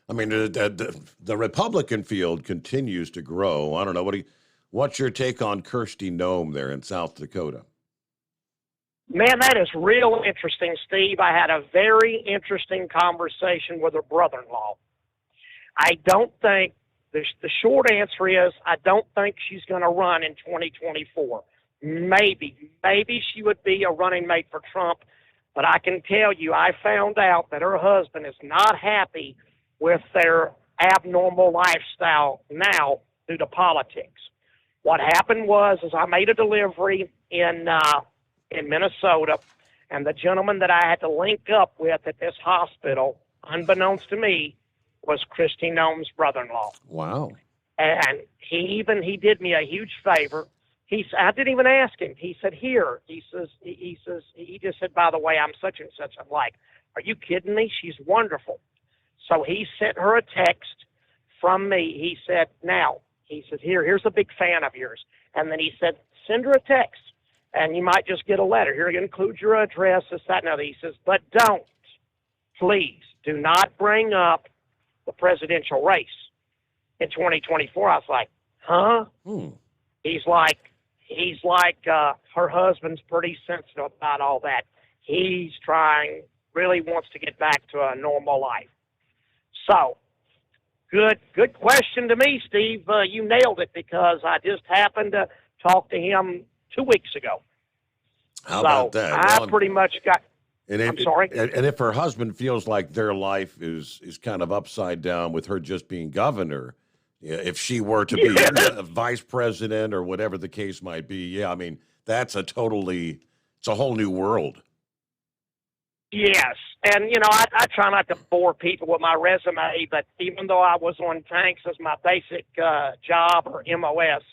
I mean, the Republican field continues to grow. I don't know. What's your take on Kristi Noem there in South Dakota? Man, that is real interesting, Steve. I had a very interesting conversation with her brother-in-law. I don't think, the short answer is, I don't think she's going to run in 2024. Maybe she would be a running mate for Trump, but I can tell you, I found out that her husband is not happy with their abnormal lifestyle now due to politics. What happened was I made a delivery in Minnesota, and the gentleman that I had to link up with at this hospital, unbeknownst to me, was Kristi Noem's brother-in-law. Wow. And he did me a huge favor. I didn't even ask him. He said, here. He just said, by the way, I'm such and such. I'm like, are you kidding me? She's wonderful. So he sent her a text from me. He said, here's a big fan of yours. And then he said, send her a text, and you might just get a letter. Here, you include your address, this, that, and other. He says, but please, do not bring up the presidential race in 2024. I was like, huh? He's like, her husband's pretty sensitive about all that. He's really wants to get back to a normal life. So, good question to me, Steve. You nailed it because I just happened to talk to him 2 weeks ago. How about that? I pretty much got. I'm sorry. And if her husband feels like their life is kind of upside down with her just being governor, if she were to be a vice president or whatever the case might be, I mean, it's a whole new world. Yes, and I try not to bore people with my resume, but even though I was on tanks as my basic job, or MOS,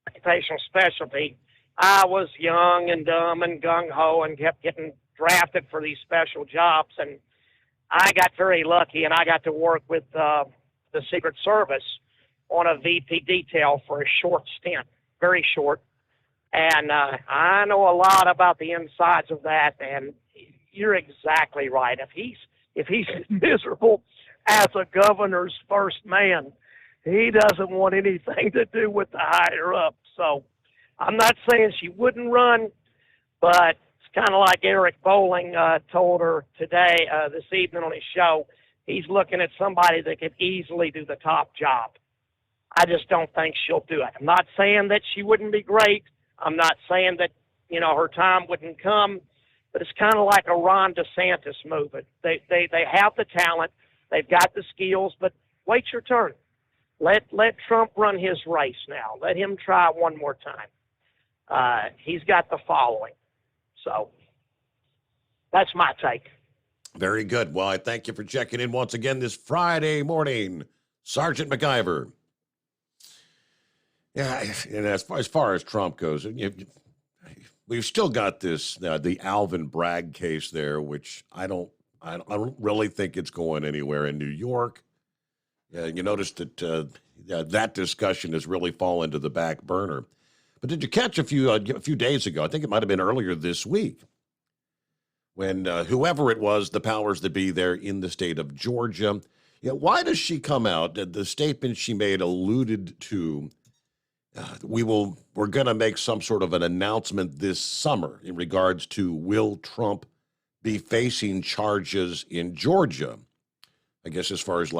occupational specialty, I was young and dumb and gung-ho and kept getting drafted for these special jobs, and I got very lucky, and I got to work with the Secret Service on a VP detail for a short stint, very short, and I know a lot about the insides of that, and you're exactly right. If he's miserable as a governor's first man, he doesn't want anything to do with the higher up. So I'm not saying she wouldn't run, but it's kind of like Eric Bolling told her today, this evening on his show. He's looking at somebody that could easily do the top job. I just don't think she'll do it. I'm not saying that she wouldn't be great. I'm not saying that, her time wouldn't come. But it's kind of like a Ron DeSantis movement. They have the talent, they've got the skills, but wait your turn. Let Trump run his race now. Let him try one more time. He's got the following. So that's my take. Very good. Well, I thank you for checking in once again this Friday morning, Sergeant MacGyver. Yeah, and as far as Trump goes, we've still got this the Alvin Bragg case there, which I don't really think it's going anywhere in New York. You notice that that discussion has really fallen to the back burner. But did you catch a few days ago? I think it might have been earlier this week, when whoever it was, the powers that be there in the state of Georgia, why does she come out? The statement she made alluded to. We're going to make some sort of an announcement this summer in regards to will Trump be facing charges in Georgia? I guess as far as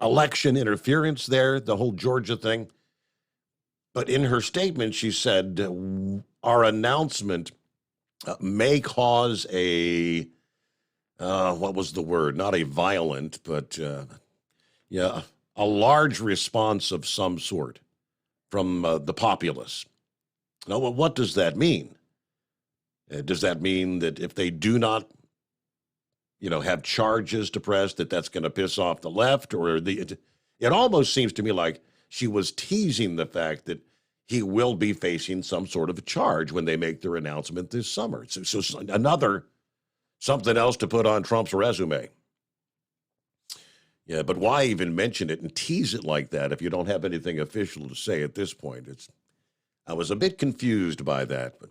election interference there, the whole Georgia thing. But in her statement, she said our announcement may cause a, what was the word? Not a violent, but a large response of some sort from the populace. Now, what does that mean? Does that mean that if they do not, have charges to press, that's going to piss off the left? Or it almost seems to me like she was teasing the fact that he will be facing some sort of a charge when they make their announcement this summer. So something else to put on Trump's resume. Yeah, but why even mention it and tease it like that if you don't have anything official to say at this point? I was a bit confused by that. But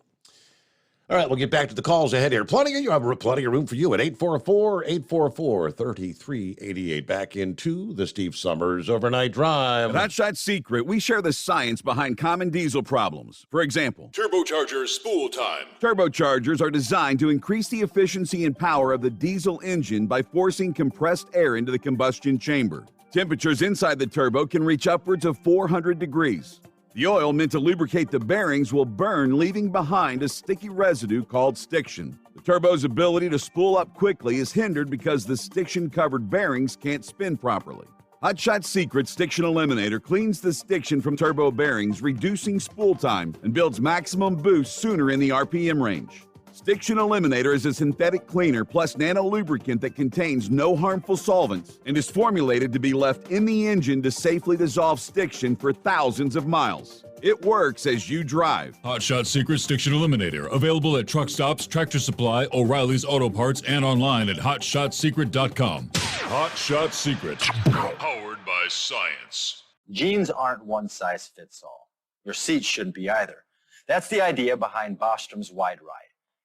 all right, we'll get back to the calls ahead here. Plenty of room for you at 844-844-3388. Back into the Steve Summers Overnight Drive. At Hot Shot Secret, we share the science behind common diesel problems. For example, Turbocharger spool time. Turbochargers are designed to increase the efficiency and power of the diesel engine by forcing compressed air into the combustion chamber. Temperatures inside the turbo can reach upwards of 400 degrees. The oil meant to lubricate the bearings will burn, leaving behind a sticky residue called stiction. The turbo's ability to spool up quickly is hindered because the stiction-covered bearings can't spin properly. Hot Shot Secret Stiction Eliminator cleans the stiction from turbo bearings, reducing spool time, and builds maximum boost sooner in the RPM range. Stiction Eliminator is a synthetic cleaner plus nano-lubricant that contains no harmful solvents and is formulated to be left in the engine to safely dissolve stiction for thousands of miles. It works as you drive. Hot Shot Secret Stiction Eliminator. Available at truck stops, Tractor Supply, O'Reilly's Auto Parts, and online at hotshotsecret.com. Hot Shot Secret. Powered by science. Jeans aren't one size fits all. Your seats shouldn't be either. That's the idea behind Bostrom's Wide Ride.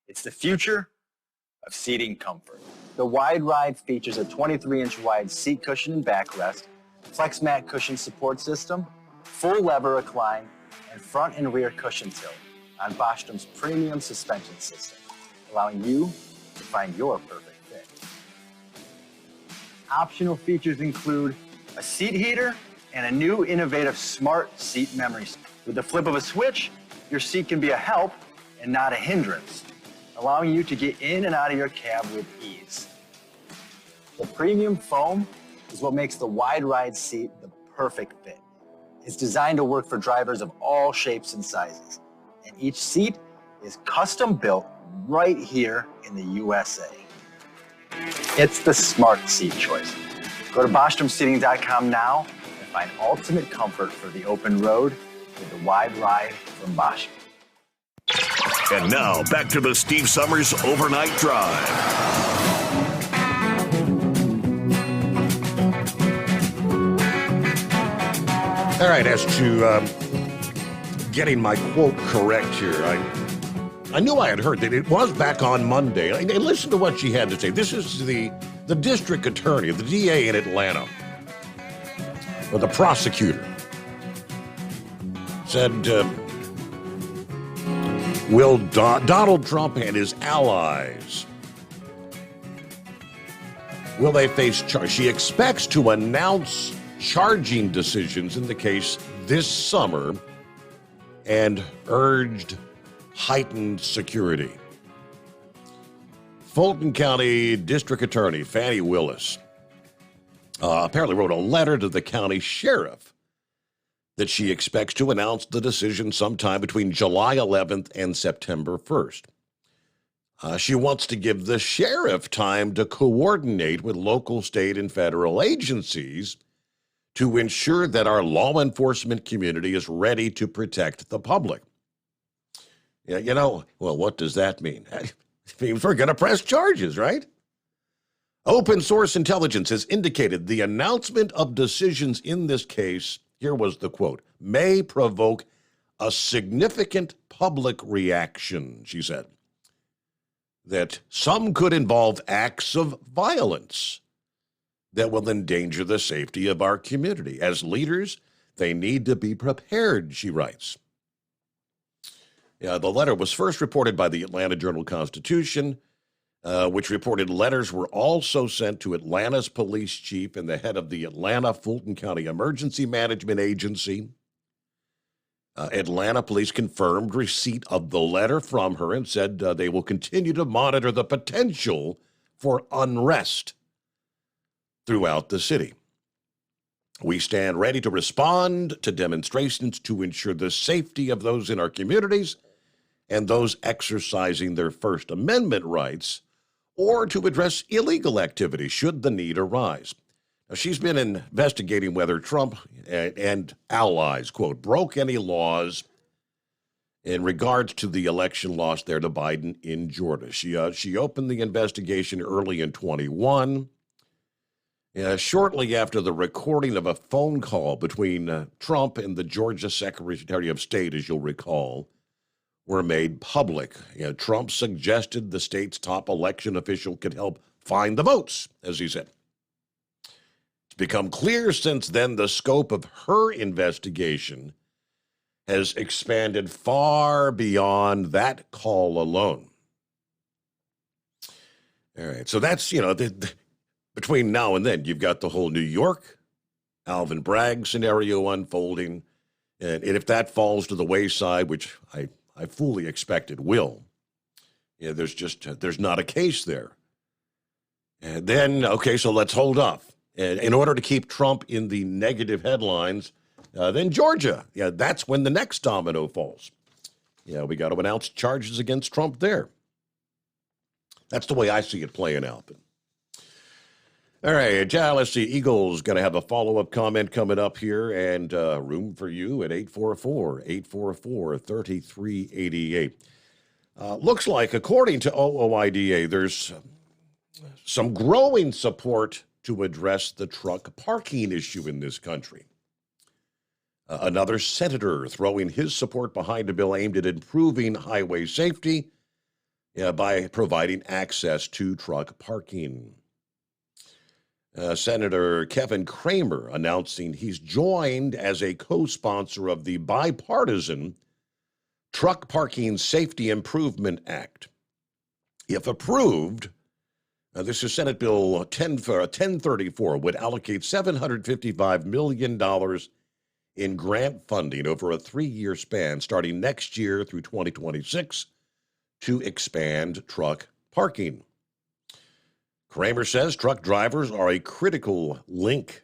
It's the future of seating comfort. The Wide Ride features a 23-inch wide seat cushion and backrest, flex mat cushion support system, full lever recline, and front and rear cushion tilt on Bostrom's premium suspension system, allowing you to find your perfect fit. Optional features include a seat heater and a new innovative smart seat memory. With the flip of a switch, your seat can be a help and not a hindrance, allowing you to get in and out of your cab with ease. The premium foam is what makes the Wide Ride seat the perfect fit. It's designed to work for drivers of all shapes and sizes, and each seat is custom built right here in the USA. It's the smart seat choice. Go to BostromSeating.com now and find ultimate comfort for the open road with the wide ride from Bosch. And now, back to the Steve Summers Overnight Drive. All right, as to getting my quote correct here, I knew I had heard that it was back on Monday. And listen to what she had to say. This is the district attorney, the DA in Atlanta, or the prosecutor, said, will Donald Trump and his allies, will they face charge? She expects to announce charging decisions in the case this summer and urged heightened security. Fulton County District Attorney Fannie Willis apparently wrote a letter to the county sheriff that she expects to announce the decision sometime between July 11th and September 1st. She wants to give the sheriff time to coordinate with local, state, and federal agencies to ensure that our law enforcement community is ready to protect the public. Yeah, you know, well, what does that mean? It means we're going to press charges, right? Open source intelligence has indicated the announcement of decisions in this case, here was the quote, may provoke a significant public reaction, she said, that some could involve acts of violence that will endanger the safety of our community. As leaders, they need to be prepared, she writes. The letter was first reported by the Atlanta Journal-Constitution, which reported letters were also sent to Atlanta's police chief and the head of the Atlanta Fulton County Emergency Management Agency. Atlanta police confirmed receipt of the letter from her and said they will continue to monitor the potential for unrest throughout the city. We stand ready to respond to demonstrations to ensure the safety of those in our communities and those exercising their First Amendment rights, or to address illegal activity should the need arise. Now, she's been investigating whether Trump and allies, quote, broke any laws in regards to the election loss there to Biden in Georgia. She opened the investigation early in 21. Shortly after the recording of a phone call between Trump and the Georgia Secretary of State, as you'll recall, were made public. Trump suggested the state's top election official could help find the votes, as he said. It's become clear since then the scope of her investigation has expanded far beyond that call alone. All right, so that's, between now and then, you've got the whole New York, Alvin Bragg scenario unfolding. And if that falls to the wayside, which I fully expect it will, there's not a case there. And then, okay, so let's hold off. And in order to keep Trump in the negative headlines, then Georgia, that's when the next domino falls. We got to announce charges against Trump there. That's the way I see it playing out. All right, let's see. Eagle's going to have a follow-up comment coming up here, and room for you at 844-3388. Looks like, according to OOIDA, there's some growing support to address the truck parking issue in this country. Another senator throwing his support behind a bill aimed at improving highway safety by providing access to truck parking. Senator Kevin Cramer announcing he's joined as a co-sponsor of the bipartisan Truck Parking Safety Improvement Act. If approved, this is Senate Bill 1034, would allocate $755 million in grant funding over a 3-year span starting next year through 2026 to expand truck parking. Kramer says truck drivers are a critical link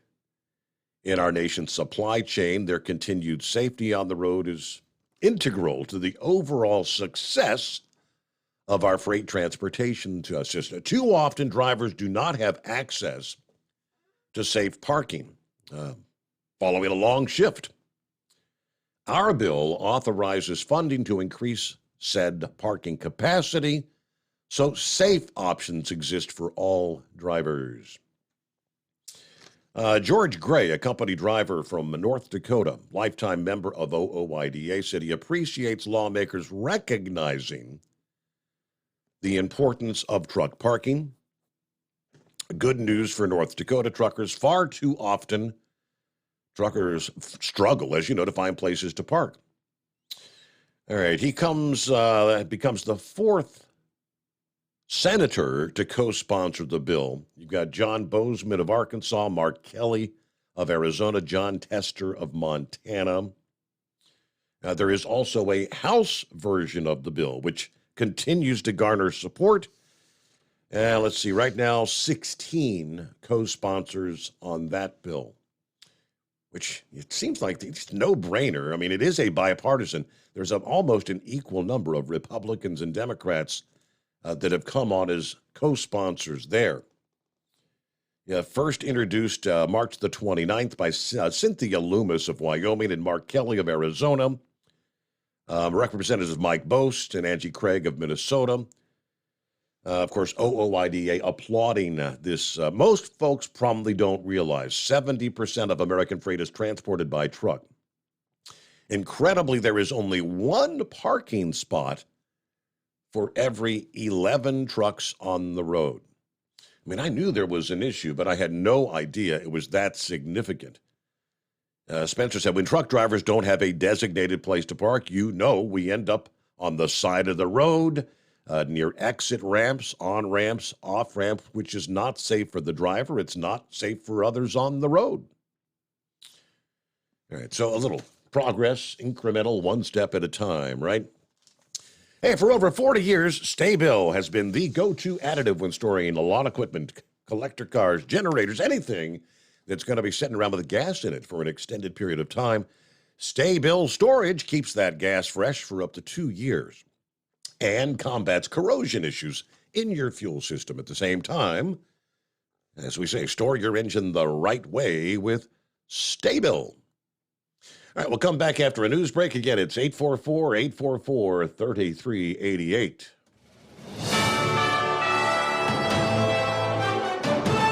in our nation's supply chain. Their continued safety on the road is integral to the overall success of our freight transportation system. Too often, drivers do not have access to safe parking following a long shift. Our bill authorizes funding to increase said parking capacity so safe options exist for all drivers. George Gray, a company driver from North Dakota, lifetime member of OOIDA, said he appreciates lawmakers recognizing the importance of truck parking. Good news for North Dakota truckers. Far too often, truckers struggle, as you know, to find places to park. All right, he becomes the fourth senator to co-sponsor the bill. You've got John Bozeman of Arkansas, Mark Kelly of Arizona, John Tester of Montana. There is also a House version of the bill, which continues to garner support. Let's see, right now, 16 co-sponsors on that bill, which it seems like it's no-brainer. I mean, it is a bipartisan. There's almost an equal number of Republicans and Democrats that have come on as co-sponsors there. Yeah, first introduced March the 29th by Cynthia Loomis of Wyoming and Mark Kelly of Arizona. Representatives Mike Bost and Angie Craig of Minnesota. Of course, OOIDA applauding this. Most folks probably don't realize 70% of American freight is transported by truck. Incredibly, there is only one parking spot for every 11 trucks on the road. I mean, I knew there was an issue, but I had no idea it was that significant. Spencer said, when truck drivers don't have a designated place to park, we end up on the side of the road, near exit ramps, on ramps, off ramps, which is not safe for the driver. It's not safe for others on the road. All right, so a little progress, incremental, one step at a time, right? Hey, for over 40 years, Sta-Bil has been the go-to additive when storing lawn equipment, collector cars, generators, anything that's going to be sitting around with gas in it for an extended period of time. Sta-Bil storage keeps that gas fresh for up to 2 years and combats corrosion issues in your fuel system at the same time. As we say, store your engine the right way with Sta-Bil. All right, we'll come back after a news break. Again, it's 844-844-3388.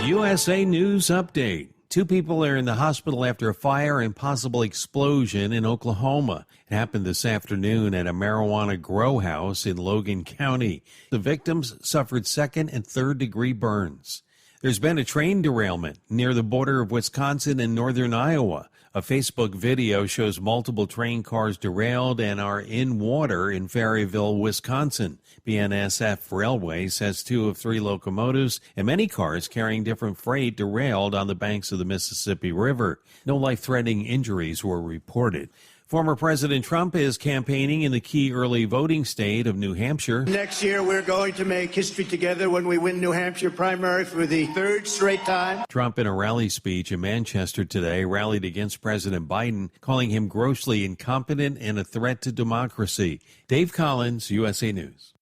USA News Update. 2 people are in the hospital after a fire and possible explosion in Oklahoma. It happened this afternoon at a marijuana grow house in Logan County. The victims suffered second and third degree burns. There's been a train derailment near the border of Wisconsin and northern Iowa. A Facebook video shows multiple train cars derailed and are in water in Ferryville, Wisconsin. BNSF Railway says 2 of 3 locomotives and many cars carrying different freight derailed on the banks of the Mississippi River. No life-threatening injuries were reported. Former President Trump is campaigning in the key early voting state of New Hampshire. Next year, we're going to make history together when we win New Hampshire primary for the 3rd straight time. Trump, in a rally speech in Manchester today, rallied against President Biden, calling him grossly incompetent and a threat to democracy. Dave Collins, USA News.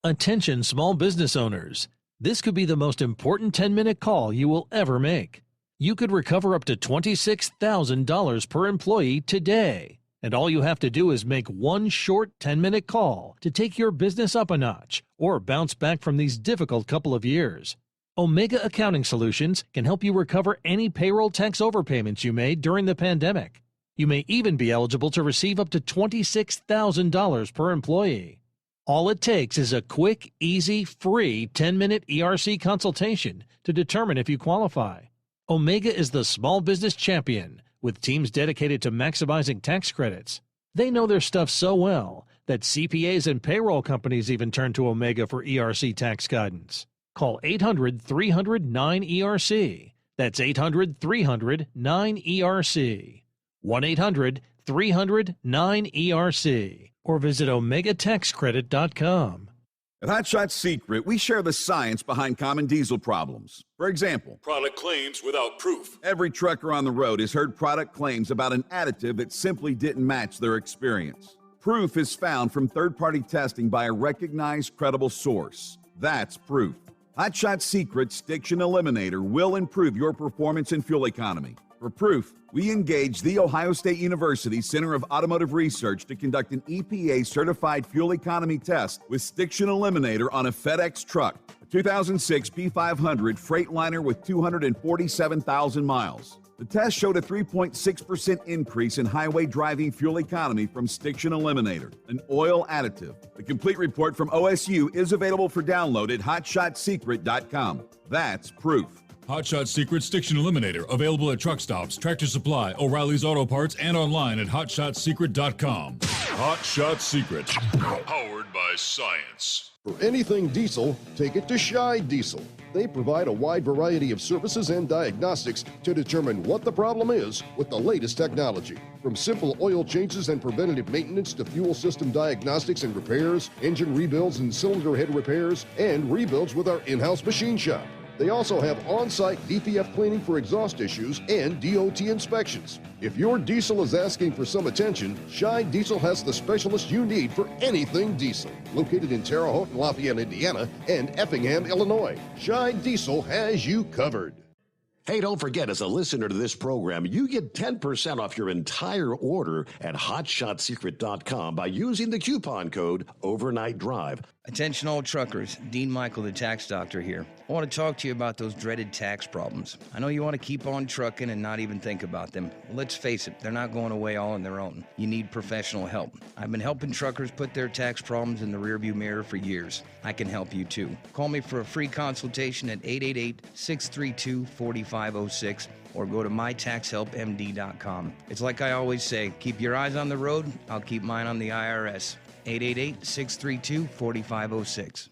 Attention, small business owners. This could be the most important 10-minute call you will ever make. You could recover up to $26,000 per employee today. And all you have to do is make one short 10-minute call to take your business up a notch or bounce back from these difficult couple of years. Omega Accounting Solutions can help you recover any payroll tax overpayments you made during the pandemic. You may even be eligible to receive up to $26,000 per employee. All it takes is a quick, easy, free 10-minute ERC consultation to determine if you qualify. Omega is the small business champion, with teams dedicated to maximizing tax credits. They know their stuff so well that CPAs and payroll companies even turn to Omega for ERC tax guidance. Call 800-300-9ERC. That's 800-300-9ERC. 1-800-300-9ERC. Or visit OmegaTaxCredit.com. At Hot Shot Secret, we share the science behind common diesel problems. For example, product claims without proof. Every trucker on the road has heard product claims about an additive that simply didn't match their experience. Proof is found from third-party testing by a recognized, credible source. That's Proof. Hot Shot Secret's Stiction Eliminator will improve your performance and fuel economy. For Proof, we engaged the Ohio State University Center of Automotive Research to conduct an EPA-certified fuel economy test with Stiction Eliminator on a FedEx truck, a 2006 P500 Freightliner with 247,000 miles. The test showed a 3.6% increase in highway driving fuel economy from Stiction Eliminator, an oil additive. The complete report from OSU is available for download at hotshotsecret.com. That's Proof. Hot Shot Secret Stiction Eliminator, available at truck stops, Tractor Supply, O'Reilly's Auto Parts, and online at hotshotsecret.com. Hot Shot Secret, powered by science. For anything diesel, take it to Scheid Diesel. They provide a wide variety of services and diagnostics to determine what the problem is with the latest technology. From simple oil changes and preventative maintenance to fuel system diagnostics and repairs, engine rebuilds and cylinder head repairs, and rebuilds with our in-house machine shop. They also have on-site DPF cleaning for exhaust issues and DOT inspections. If your diesel is asking for some attention, Scheid Diesel has the specialist you need for anything diesel. Located in Terre Haute and Lafayette, Indiana, and Effingham, Illinois, Scheid Diesel has you covered. Hey, don't forget, as a listener to this program, you get 10% off your entire order at hotshotsecret.com by using the coupon code Overnight Drive. Attention all truckers, Dean Michael, the tax doctor here. I want to talk to you about those dreaded tax problems. I know you want to keep on trucking and not even think about them. Well, let's face it, they're not going away all on their own. You need professional help. I've been helping truckers put their tax problems in the rearview mirror for years. I can help you too. Call me for a free consultation at 888-632-4506 or go to mytaxhelpmd.com. It's like I always say, keep your eyes on the road, I'll keep mine on the IRS. 888-632-4506.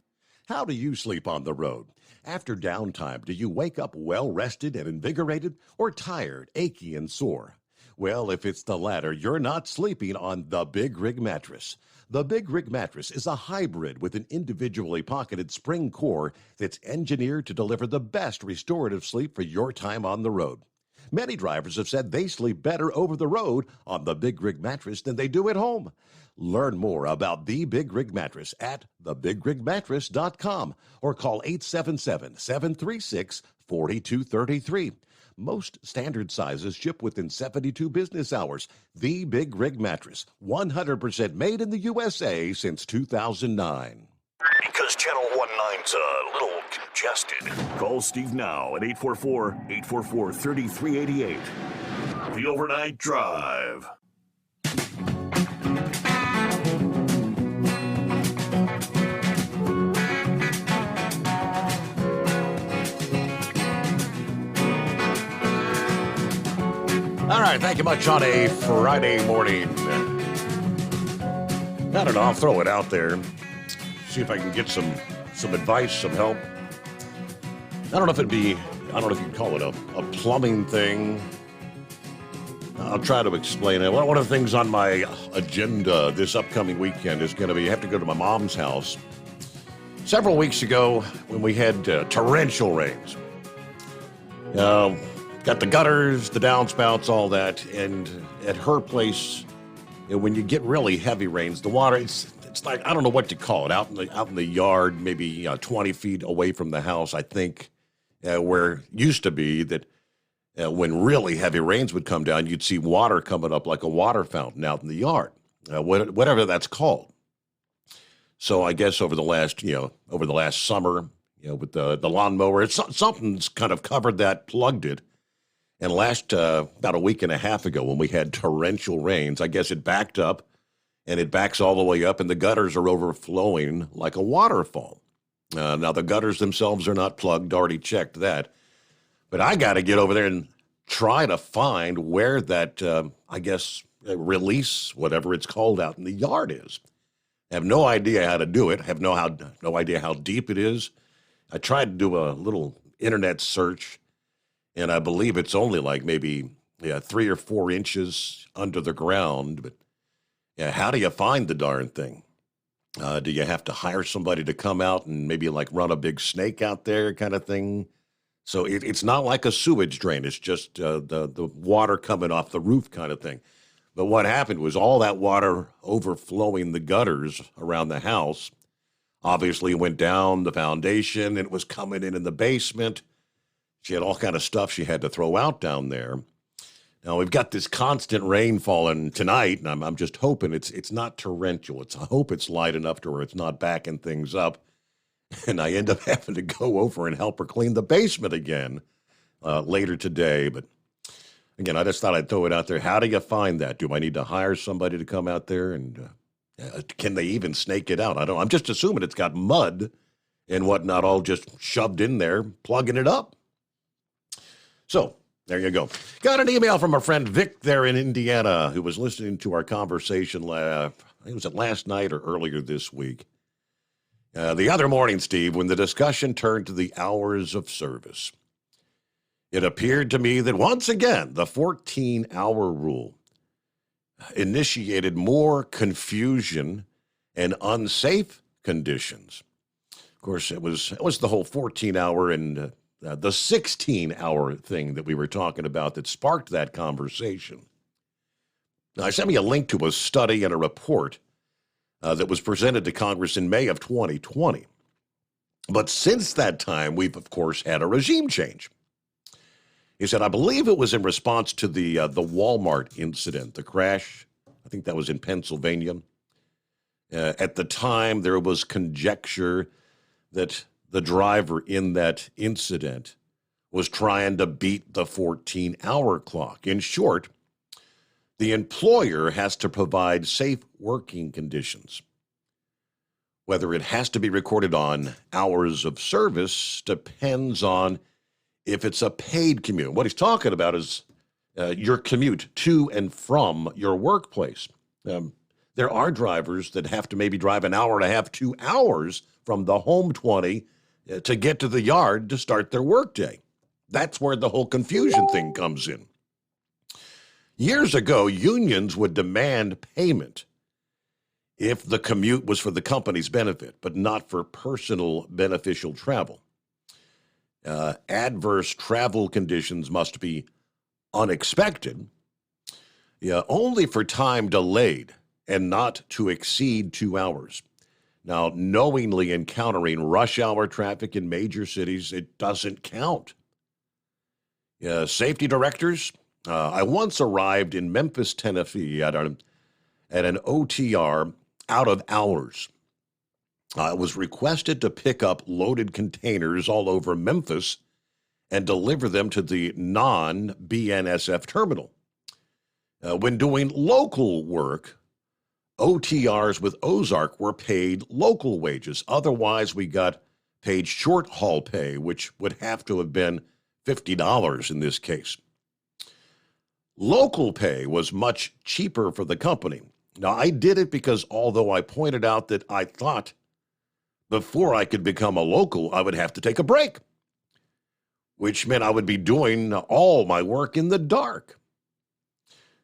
How do you sleep on the road? After downtime, do you wake up well-rested and invigorated or tired, achy, and sore? Well, if it's the latter, you're not sleeping on the Big Rig Mattress. The Big Rig Mattress is a hybrid with an individually pocketed spring core that's engineered to deliver the best restorative sleep for your time on the road. Many drivers have said they sleep better over the road on the Big Rig Mattress than they do at home. Learn more about the Big Rig Mattress at thebigrigmattress.com or call 877-736-4233. Most standard sizes ship within 72 business hours. The Big Rig Mattress, 100% made in the USA since 2009. Because Channel 19's a little congested. Call Steve now at 844-844-3388. The Overnight Drive. All right, thank you much on a Friday morning. I don't know, I'll throw it out there. See if I can get some advice, some help. I don't know if you'd call it a plumbing thing. I'll try to explain it. One of the things on my agenda this upcoming weekend is going to be, I have to go to my mom's house. Several weeks ago, when we had torrential rains, got the gutters, the downspouts, all that, and at her place, when you get really heavy rains, the water, it's like, I don't know what to call it, out in the yard, maybe 20 feet away from the house, I think, where it used to be that when really heavy rains would come down, you'd see water coming up like a water fountain out in the yard, whatever that's called. So I guess over the last summer, with the lawnmower, something's kind of covered that, plugged it. And about a week and a half ago, when we had torrential rains, I guess it backed up, and it backs all the way up, and the gutters are overflowing like a waterfall. Now, the gutters themselves are not plugged, already checked that. But I got to get over there and try to find where that, release, whatever it's called, out in the yard is. I have no idea how to do it. I have no idea how deep it is. I tried to do a little internet search, and I believe it's only like maybe 3 or 4 inches under the ground. But how do you find the darn thing? Do you have to hire somebody to come out and maybe like run a big snake out there kind of thing? So it's not like a sewage drain. It's just the water coming off the roof kind of thing. But what happened was all that water overflowing the gutters around the house obviously went down the foundation. It was coming in the basement. She had all kind of stuff she had to throw out down there. Now, we've got this constant rain falling tonight, and I'm just hoping it's not torrential. I hope it's light enough to where it's not backing things up. And I end up having to go over and help her clean the basement again later today. But again, I just thought I'd throw it out there. How do you find that? Do I need to hire somebody to come out there? And can they even snake it out? I'm just assuming it's got mud and whatnot all just shoved in there, plugging it up. So there you go. Got an email from our friend Vic there in Indiana who was listening to our conversation, I think it was last night or earlier this week. The other morning, Steve, when the discussion turned to the hours of service, it appeared to me that once again, the 14-hour rule initiated more confusion and unsafe conditions. Of course, it was the whole 14-hour and the 16-hour thing that we were talking about that sparked that conversation. Now, I sent me a link to a study and a report that was presented to Congress in May of 2020. But since that time, we've, of course, had a regime change. He said, I believe it was in response to the Walmart incident, the crash. I think that was in Pennsylvania. At the time, there was conjecture that the driver in that incident was trying to beat the 14-hour clock. In short, the employer has to provide safe working conditions. Whether it has to be recorded on hours of service depends on if it's a paid commute. What he's talking about is your commute to and from your workplace. There are drivers that have to maybe drive an hour and a half, 2 hours from the home 20 to get to the yard to start their workday. That's where the whole confusion thing comes in. Years ago, unions would demand payment if the commute was for the company's benefit, but not for personal beneficial travel. Adverse travel conditions must be unexpected, only for time delayed and not to exceed 2 hours. Now, knowingly encountering rush hour traffic in major cities, it doesn't count. Safety directors, I once arrived in Memphis, Tennessee at an OTR out of hours. I was requested to pick up loaded containers all over Memphis and deliver them to the non-BNSF terminal. When doing local work, OTRs with Ozark were paid local wages. Otherwise, we got paid short haul pay, which would have to have been $50 in this case. Local pay was much cheaper for the company. Now, I did it because although I pointed out that I thought before I could become a local, I would have to take a break, which meant I would be doing all my work in the dark.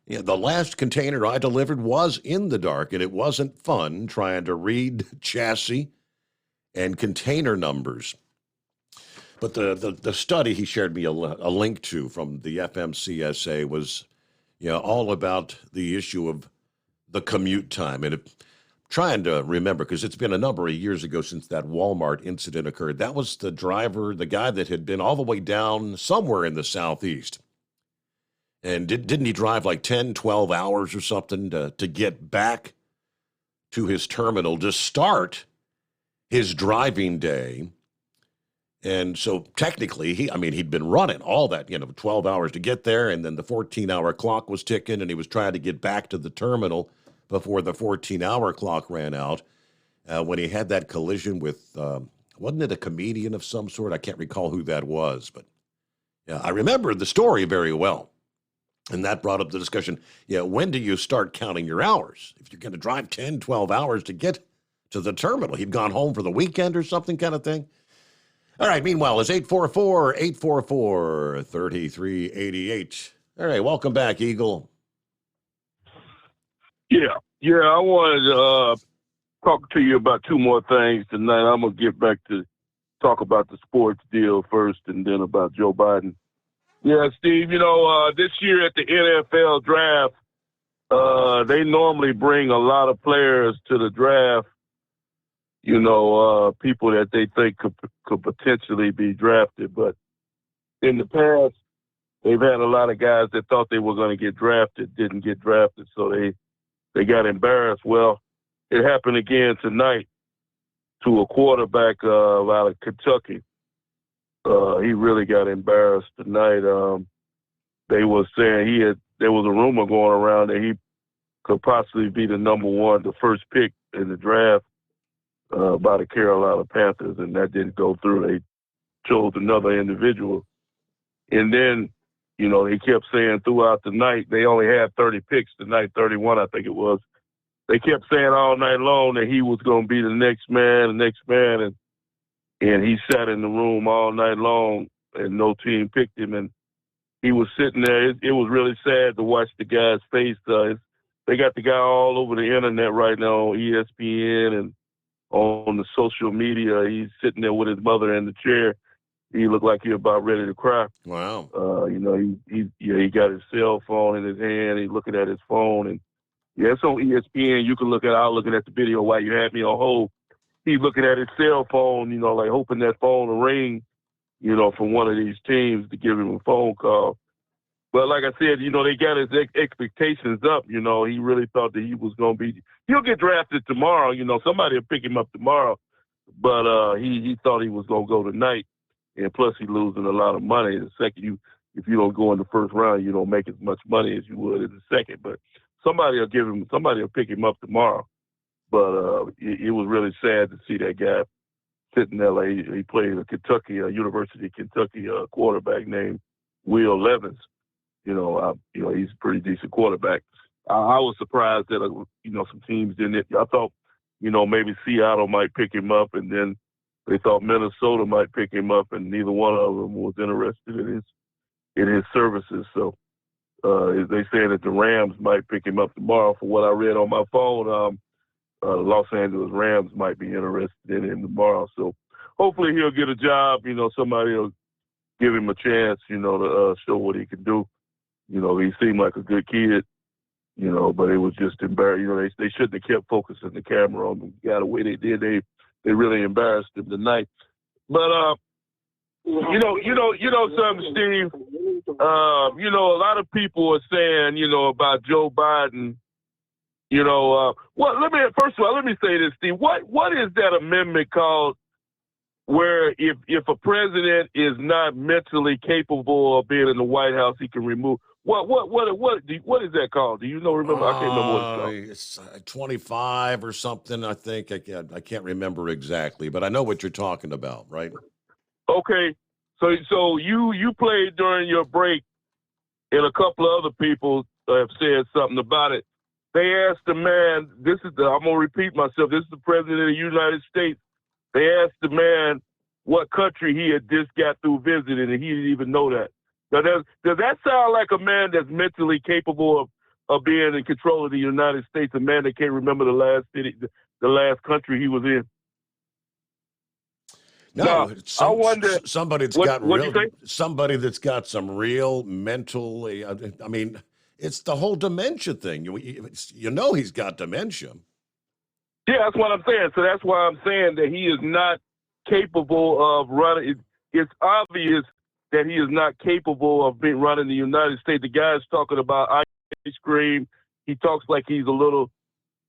The last container I delivered was in the dark, and it wasn't fun trying to read chassis and container numbers. But the study he shared me a link to from the FMCSA was all about the issue of the commute time. And trying to remember, because it's been a number of years ago since that Walmart incident occurred. That was the driver, the guy that had been all the way down somewhere in the southeast. And didn't he drive like 10, 12 hours or something to get back to his terminal to start his driving day? And so technically, he'd been running all that, 12 hours to get there, and then the 14-hour clock was ticking, and he was trying to get back to the terminal before the 14-hour clock ran out when he had that collision with, wasn't it a comedian of some sort? I can't recall who that was, but I remember the story very well. And that brought up the discussion, when do you start counting your hours? If you're going to drive 10, 12 hours to get to the terminal, he'd gone home for the weekend or something kind of thing. All right, meanwhile, it's 844-844-3388. All right, welcome back, Eagle. Yeah, I wanted to talk to you about two more things tonight. I'm going to get back to talk about the sports deal first and then about Joe Biden. Yeah, Steve, this year at the NFL draft, They normally bring a lot of players to the draft, people that they think could potentially be drafted. But in the past, they've had a lot of guys that thought they were going to get drafted, didn't get drafted, so they got embarrassed. Well, it happened again tonight to a quarterback out of Kentucky. He really got embarrassed tonight. They were saying there was a rumor going around that he could possibly be the first pick in the draft by the Carolina Panthers, and that didn't go through. They chose another individual. And then, they kept saying throughout the night, they only had 30 picks tonight, 31 I think it was. They kept saying all night long that he was going to be the next man, and he sat in the room all night long, and no team picked him, and he was sitting there. It was really sad to watch the guy's face. They got the guy all over the internet right now on ESPN and on the social media. He's sitting there with his mother in the chair. He looked like he was about ready to cry. Wow. He got his cell phone in his hand. He's looking at his phone, and it's on ESPN. You can look at. I was looking at the video while you had me on hold. He's looking at his cell phone, like hoping that phone will ring, from one of these teams to give him a phone call. But like I said, they got his expectations up. He really thought that he was going to be. He'll get drafted tomorrow. Somebody will pick him up tomorrow. But he thought he was going to go tonight, and plus he's losing a lot of money. In the second, if you don't go in the first round, you don't make as much money as you would in the second. But somebody will pick him up tomorrow. But it was really sad to see that guy sitting there. Like he played at Kentucky, University of Kentucky quarterback named Will Levis. He's a pretty decent quarterback. I was surprised that some teams didn't. I thought maybe Seattle might pick him up, and then they thought Minnesota might pick him up, and neither one of them was interested in his services. So they say that the Rams might pick him up tomorrow. For what I read on my phone, the Los Angeles Rams might be interested in him tomorrow. So hopefully he'll get a job. Somebody will give him a chance, to show what he can do. He seemed like a good kid, but it was just embarrassing. They shouldn't have kept focusing the camera on the guy the way they did. They really embarrassed him tonight. But, something, Steve, a lot of people are saying, about Joe Biden, first of all, let me say this, Steve. What is that amendment called where if a president is not mentally capable of being in the White House, he can remove? What is that called? Do you know? Remember? I can't remember what it's called. It's 25 or something, I think. I can't remember exactly, but I know what you're talking about, right? Okay. So you played during your break, and a couple of other people have said something about it. They asked the man, I'm going to repeat myself, this is the President of the United States. They asked the man what country he had just got through visiting, and he didn't even know that. Now, does that sound like a man that's mentally capable of being in control of the United States, a man that can't remember the last city, the last country he was in? No, I wonder somebody that's got some real mental. I mean, it's the whole dementia thing. He's got dementia. Yeah, that's what I'm saying. So that's why I'm saying that he is not capable of running. It's obvious that he is not capable of running the United States. The guy is talking about ice cream. He talks like he's a little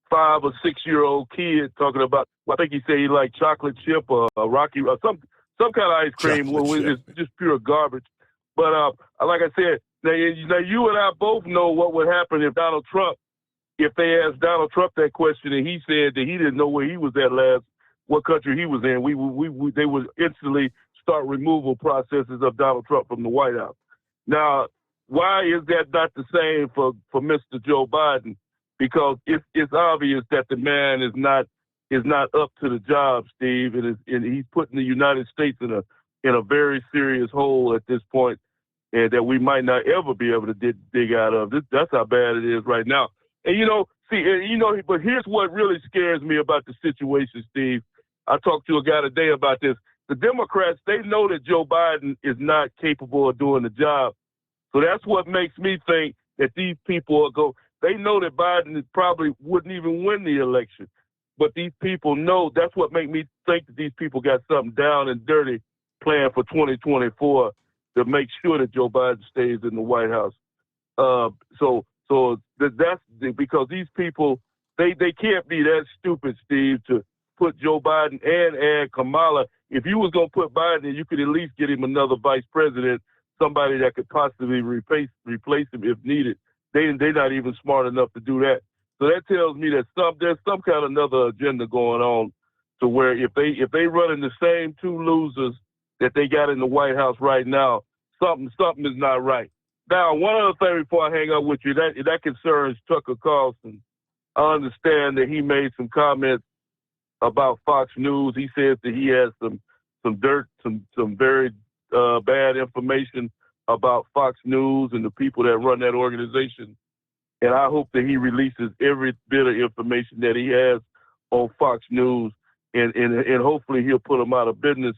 5 or 6 year old kid talking about. I think he said he liked chocolate chip or Rocky or some kind of ice cream. It's just pure garbage. But like I said, now you and I both know what would happen if they asked Donald Trump that question and he said that he didn't know where he was at last, what country he was in. They would instantly start removal processes of Donald Trump from the White House. Now, why is that not the same for Mr. Joe Biden? Because it's obvious that the man is not up to the job, Steve, and he's putting the United States in a very serious hole at this point, and that we might not ever be able to dig out of. That's how bad it is right now. And but here's what really scares me about the situation, Steve. I talked to a guy today about this. The Democrats, they know that Joe Biden is not capable of doing the job. So that's what makes me think that these people They know that Biden probably wouldn't even win the election. But these people know. That's what makes me think that these people got something down and dirty planned for 2024 to make sure that Joe Biden stays in the White House. So that's because these people, they can't be that stupid, Steve, to put Joe Biden and add Kamala. If you was going to put Biden in, you could at least get him another vice president, somebody that could possibly replace him if needed. They're not even smart enough to do that. So that tells me that there's some kind of another agenda going on, to where if they run in the same two losers that they got in the White House right now, something is not right. Now, one other thing before I hang up with you, that concerns Tucker Carlson. I understand that he made some comments about Fox News. He says that he has some very bad information about Fox News and the people that run that organization. And I hope that he releases every bit of information that he has on Fox News, and hopefully he'll put them out of business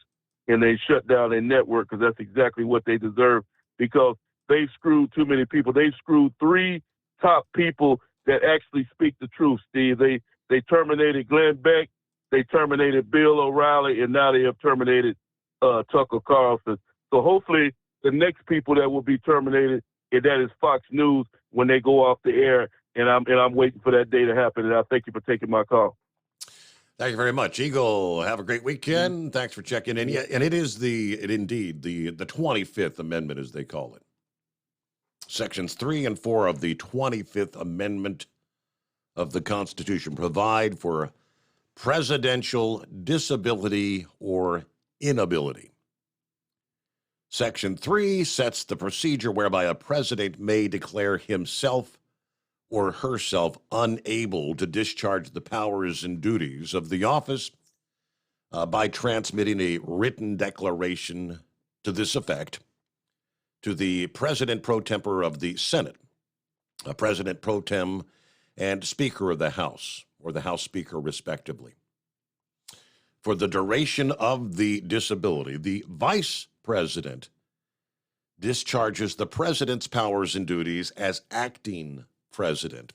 and they shut down their network, because that's exactly what they deserve, because they've screwed too many people. They've screwed 3 top people that actually speak the truth, Steve. They terminated Glenn Beck, they terminated Bill O'Reilly, and now they have terminated Tucker Carlson. So hopefully the next people that will be terminated, and that is Fox News, when they go off the air, and I'm waiting for that day to happen. And I thank you for taking my call. Thank you very much, Eagle. Have a great weekend. Thanks for checking in. Yeah, and it is indeed the 25th Amendment, as they call it. Sections 3 and 4 of the 25th Amendment of the Constitution provide for presidential disability or inability. Section 3 sets the procedure whereby a president may declare himself or herself unable to discharge the powers and duties of the office by transmitting a written declaration to this effect to the President pro tempore of the Senate, President pro tem, and Speaker of the House, or the House Speaker, respectively. For the duration of the disability, the Vice President discharges the President's powers and duties as acting President.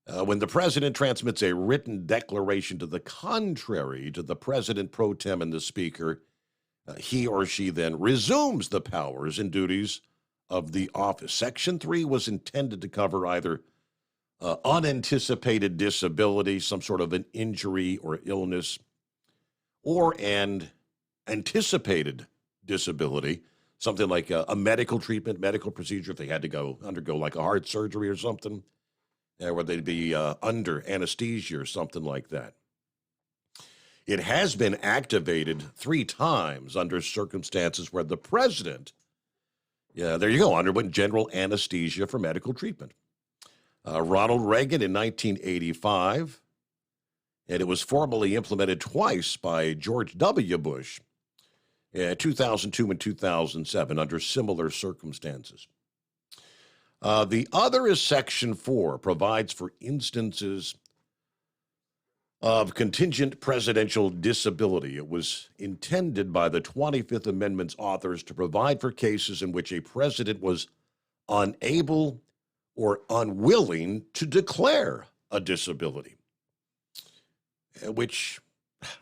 When the President transmits a written declaration to the contrary to the President pro tem and the Speaker, he or she then resumes the powers and duties of the office. Section 3 was intended to cover either unanticipated disability, some sort of an injury or illness, or an anticipated disability, something like a medical treatment, medical procedure, if they had to undergo like a heart surgery or something, where they'd be under anesthesia or something like that. It has been activated 3 times under circumstances where the president, underwent general anesthesia for medical treatment. Ronald Reagan in 1985, and it was formally implemented twice by George W. Bush in 2002 and 2007 under similar circumstances. The other is Section 4, provides for instances of contingent presidential disability. It was intended by the 25th Amendment's authors to provide for cases in which a president was unable or unwilling to declare a disability, which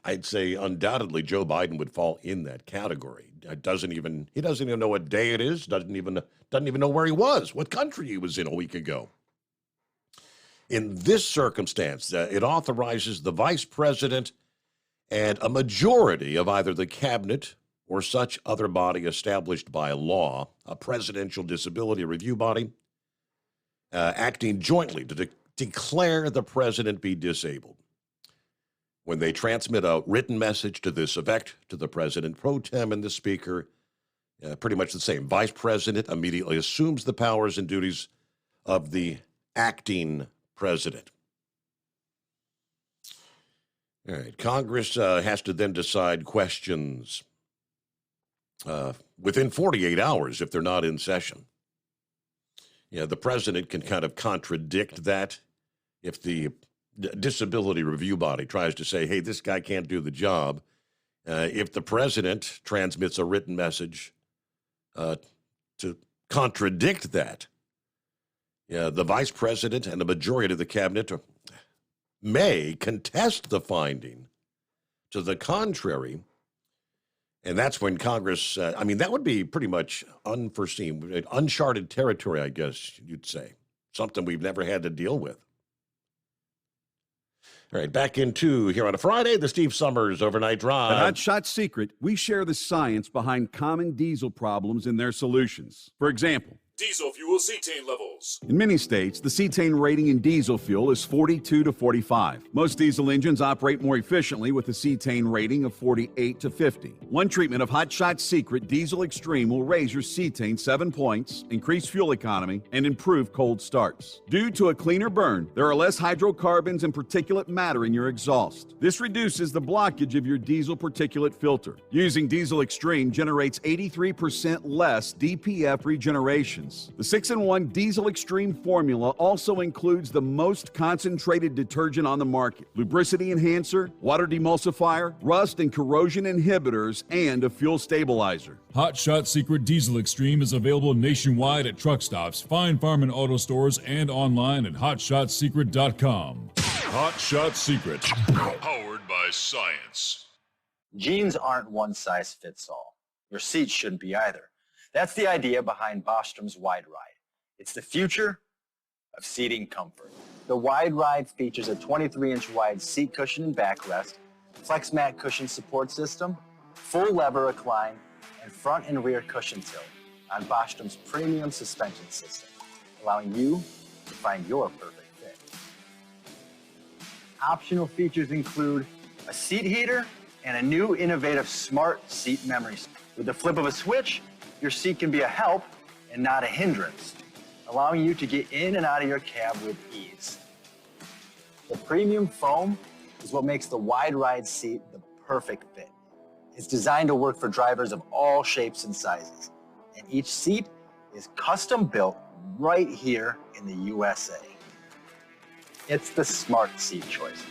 I'd say undoubtedly Joe Biden would fall in that category. He doesn't even know what day it is, doesn't even know where he was, what country he was in a week ago. In this circumstance, it authorizes the vice president and a majority of either the cabinet or such other body established by law, a presidential disability review body, acting jointly to declare the president be disabled. When they transmit a written message to this effect to the president pro tem and the speaker, pretty much the same. Vice president immediately assumes the powers and duties of the acting president. All right, Congress has to then decide questions within 48 hours if they're not in session. The president can kind of contradict that if the disability review body tries to say, hey, this guy can't do the job. If the president transmits a written message to contradict that, The vice president and the majority of the cabinet may contest the finding. To the contrary, and that's when Congress, that would be pretty much unforeseen, uncharted territory, I guess you'd say. Something we've never had to deal with. All right, back into here on a Friday, the Steve Summers Overnight Drive. At Hot Shot Secret, we share the science behind common diesel problems and their solutions. For example, Diesel fuel cetane levels. in many states, the cetane rating in diesel fuel is 42 to 45. Most diesel engines operate more efficiently with a cetane rating of 48 to 50. One treatment of Hot Shot Secret Diesel Extreme will raise your cetane 7 points, increase fuel economy, and improve cold starts. Due to a cleaner burn, there are less hydrocarbons and particulate matter in your exhaust. This reduces the blockage of your diesel particulate filter. Using Diesel Extreme generates 83% less DPF regeneration. The 6-in-1 Diesel Extreme formula also includes the most concentrated detergent on the market, lubricity enhancer, water demulsifier, rust and corrosion inhibitors, and a fuel stabilizer. Hot Shot Secret Diesel Extreme is available nationwide at truck stops, Fine Farm and auto stores, and online at hotshotsecret.com. Hot Shot Secret, powered by science. Jeans aren't one size fits all. Your seats shouldn't be either. That's the idea behind Bostrom's Wide Ride. It's the future of seating comfort. The Wide Ride features a 23-inch wide seat cushion and backrest, flex mat cushion support system, full lever recline, and front and rear cushion tilt on Bostrom's premium suspension system, allowing you to find your perfect fit. Optional features include a seat heater and a new innovative smart seat memory. With the flip of a switch, your seat can be a help and not a hindrance, allowing you to get in and out of your cab with ease. The premium foam is what makes the Wide Ride seat the perfect fit. It's designed to work for drivers of all shapes and sizes, and each seat is custom built right here in the USA. It's the smart seat choice.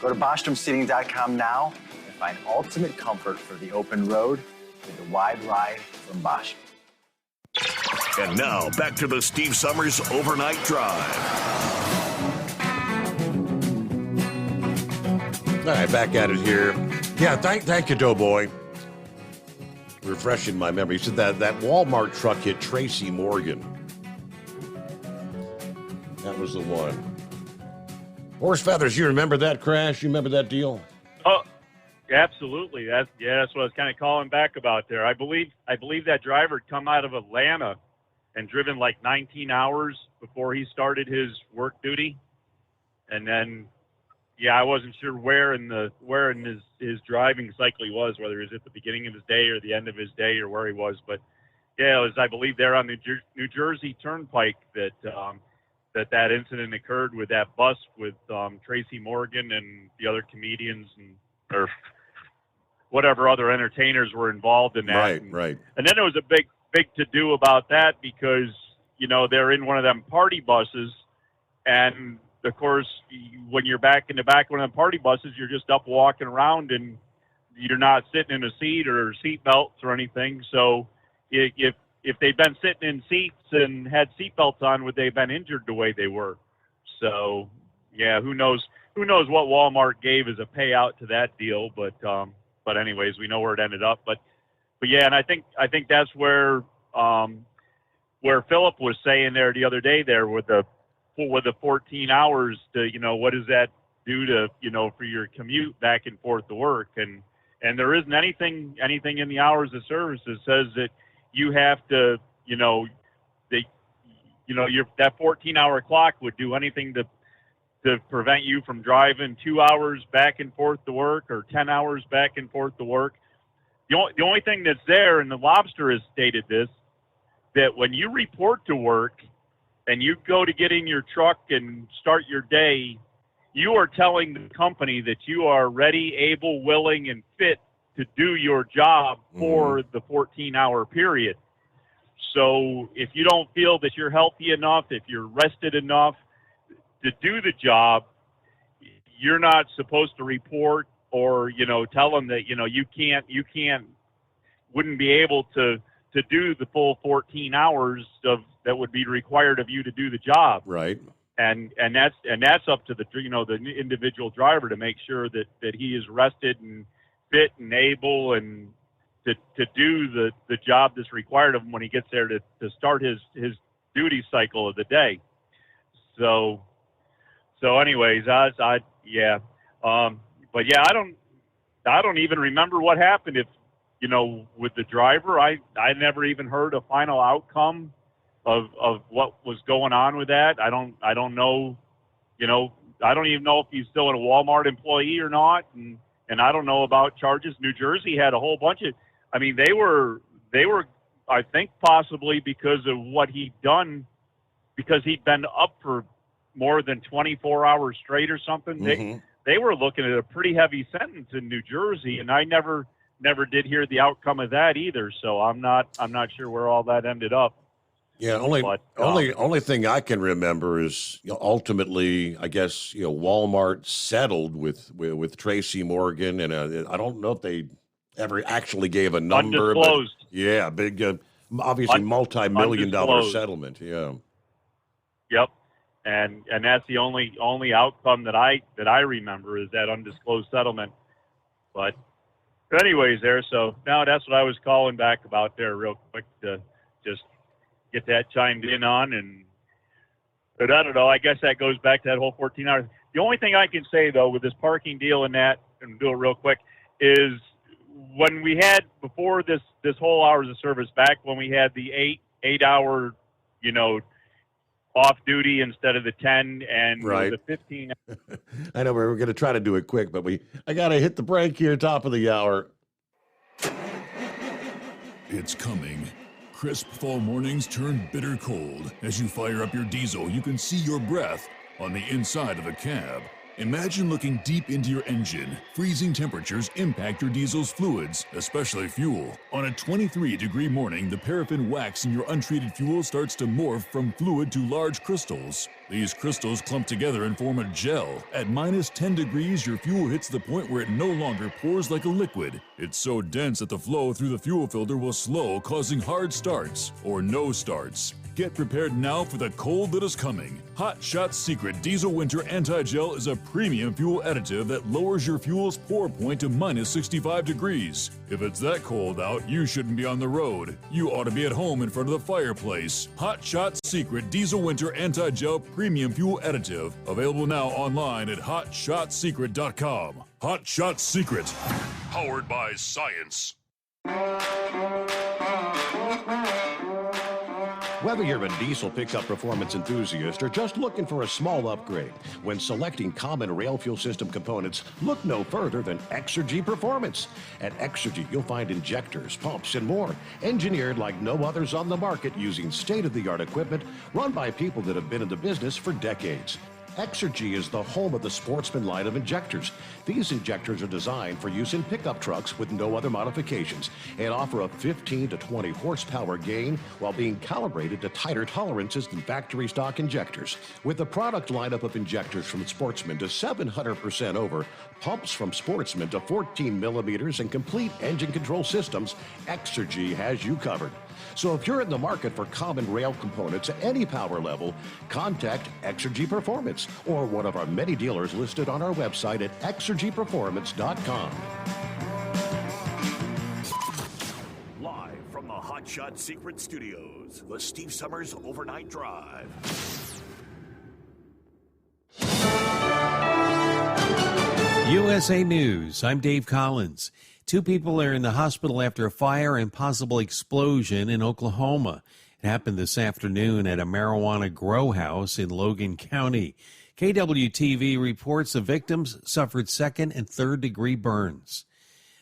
Go to BostromSeating.com now and find ultimate comfort for the open road with the Wide Ride from Bosch. And now, back to the Steve Summers Overnight Drive. All right, back at it here. Yeah, thank you, Doughboy. Refreshing my memory. You said that Walmart truck hit Tracy Morgan. That was the one. Horse feathers, you remember that crash? You remember that deal? Oh, absolutely. That's what I was kind of calling back about there. I believe that driver had come out of Atlanta and driven like 19 hours before he started his work duty. And then, I wasn't sure where in his driving cycle he was, whether he was at the beginning of his day or the end of his day or where he was. But it was, I believe, there on the New Jersey Turnpike that incident occurred with that bus with Tracy Morgan and the other comedians or whatever other entertainers were involved in that. Right. And then there was a big to-do about that because, they're in one of them party buses. And, of course, when you're back in the back of one of them party buses, you're just up walking around and you're not sitting in a seat or seat belts or anything. So if they'd been sitting in seats and had seat belts on, would they have been injured the way they were? So, who knows what Walmart gave as a payout to that deal, but anyways, we know where it ended up. But and I think that's where Philip was saying there the other day there with the 14 hours to, what does that do to, for your commute back and forth to work? And there isn't anything in the hours of service that says that you have to, that 14-hour clock would do anything to prevent you from driving 2 hours back and forth to work or 10 hours back and forth to work. The only thing that's there, and the Lobster has stated this, that when you report to work and you go to get in your truck and start your day, you are telling the company that you are ready, able, willing, and fit to do your job for the 14-hour period. So if you don't feel that you're healthy enough, if you're rested enough to do the job, you're not supposed to report or, tell them that, you wouldn't be able to to do the full 14 hours that would be required of you to do the job. Right. And that's up to the individual driver to make sure that he is rested and fit and able and to do the job that's required of him when he gets there to start his duty cycle of the day. So anyways, but yeah, I don't even remember what happened with the driver. I never even heard a final outcome of what was going on with that. I don't know, I don't even know if he's still a Walmart employee or not. And I don't know about charges. New Jersey had a whole bunch of, they were, I think possibly because of what he'd done, because he'd been up for more than 24 hours straight or something. Mm-hmm. They were looking at a pretty heavy sentence in New Jersey, and I never did hear the outcome of that either. So I'm not sure where all that ended up. Yeah, only thing I can remember is ultimately, I guess Walmart settled with Tracy Morgan, and I don't know if they ever actually gave a number. Undisclosed. But yeah, big, obviously multi-million-dollar settlement. Yeah. Yep, and that's the only outcome that I remember is that undisclosed settlement. But anyways, so now that's what I was calling back about there, real quick to just get that chimed in on. But I don't know, I guess that goes back to that whole 14 hours. The only thing I can say though with this parking deal and do it real quick, is when we had before this whole hours of service, back when we had the 8 hour off duty instead of the 10 and right. the 15. I know we're going to try to do it quick, but I got to hit the break here, top of the hour. It's coming. Crisp fall mornings turn bitter cold. As you fire up your diesel, you can see your breath on the inside of the cab. Imagine looking deep into your engine. Freezing temperatures impact your diesel's fluids, especially fuel. On a 23-degree morning, the paraffin wax in your untreated fuel starts to morph from fluid to large crystals. These crystals clump together and form a gel. At minus 10 degrees, your fuel hits the point where it no longer pours like a liquid. It's so dense that the flow through the fuel filter will slow, causing hard starts or no starts. Get prepared now for the cold that is coming. Hot Shot's Secret Diesel Winter Anti-Gel is a premium fuel additive that lowers your fuel's pour point to minus 65 degrees. If it's that cold out, you shouldn't be on the road. You ought to be at home in front of the fireplace. Hot Shot's Secret Diesel Winter Anti-Gel Premium Fuel Additive. Available now online at hotshotsecret.com. Hot Shot Secret. Powered by science. Whether you're a diesel pickup performance enthusiast or just looking for a small upgrade, when selecting common rail fuel system components, look no further than Exergy Performance. At Exergy, you'll find injectors, pumps, and more, engineered like no others on the market using state-of-the-art equipment run by people that have been in the business for decades. Exergy is the home of the Sportsman line of injectors. These injectors are designed for use in pickup trucks with no other modifications and offer a 15 to 20 horsepower gain while being calibrated to tighter tolerances than factory stock injectors. With the product lineup of injectors from Sportsman to 700% over, pumps from Sportsman to 14 millimeters, and complete engine control systems, Exergy has you covered. So if you're in the market for common rail components at any power level, contact Exergy Performance or one of our many dealers listed on our website at exergyperformance.com. Live from the Hot Shot Secret Studios, the Steve Summers Overnight Drive. USA News, I'm Dave Collins. 2 people are in the hospital after a fire and possible explosion in Oklahoma. It happened this afternoon at a marijuana grow house in Logan County. KWTV reports the victims suffered 2nd and 3rd degree burns.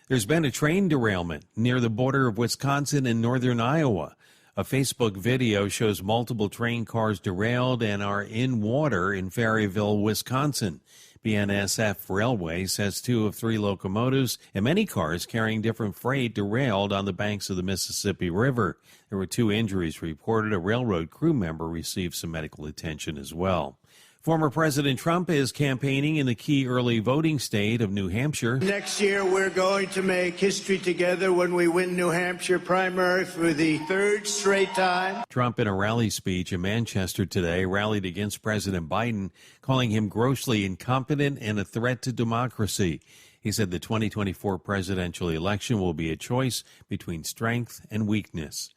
There's been a train derailment near the border of Wisconsin and northern Iowa. A Facebook video shows multiple train cars derailed and are in water in Ferryville, Wisconsin. BNSF Railway says 2 of 3 locomotives and many cars carrying different freight derailed on the banks of the Mississippi River. There were 2 injuries reported. A railroad crew member received some medical attention as well. Former President Trump is campaigning in the key early voting state of New Hampshire. Next year, we're going to make history together when we win New Hampshire primary for the third straight time. Trump, in a rally speech in Manchester today, rallied against President Biden, calling him grossly incompetent and a threat to democracy. He said the 2024 presidential election will be a choice between strength and weakness.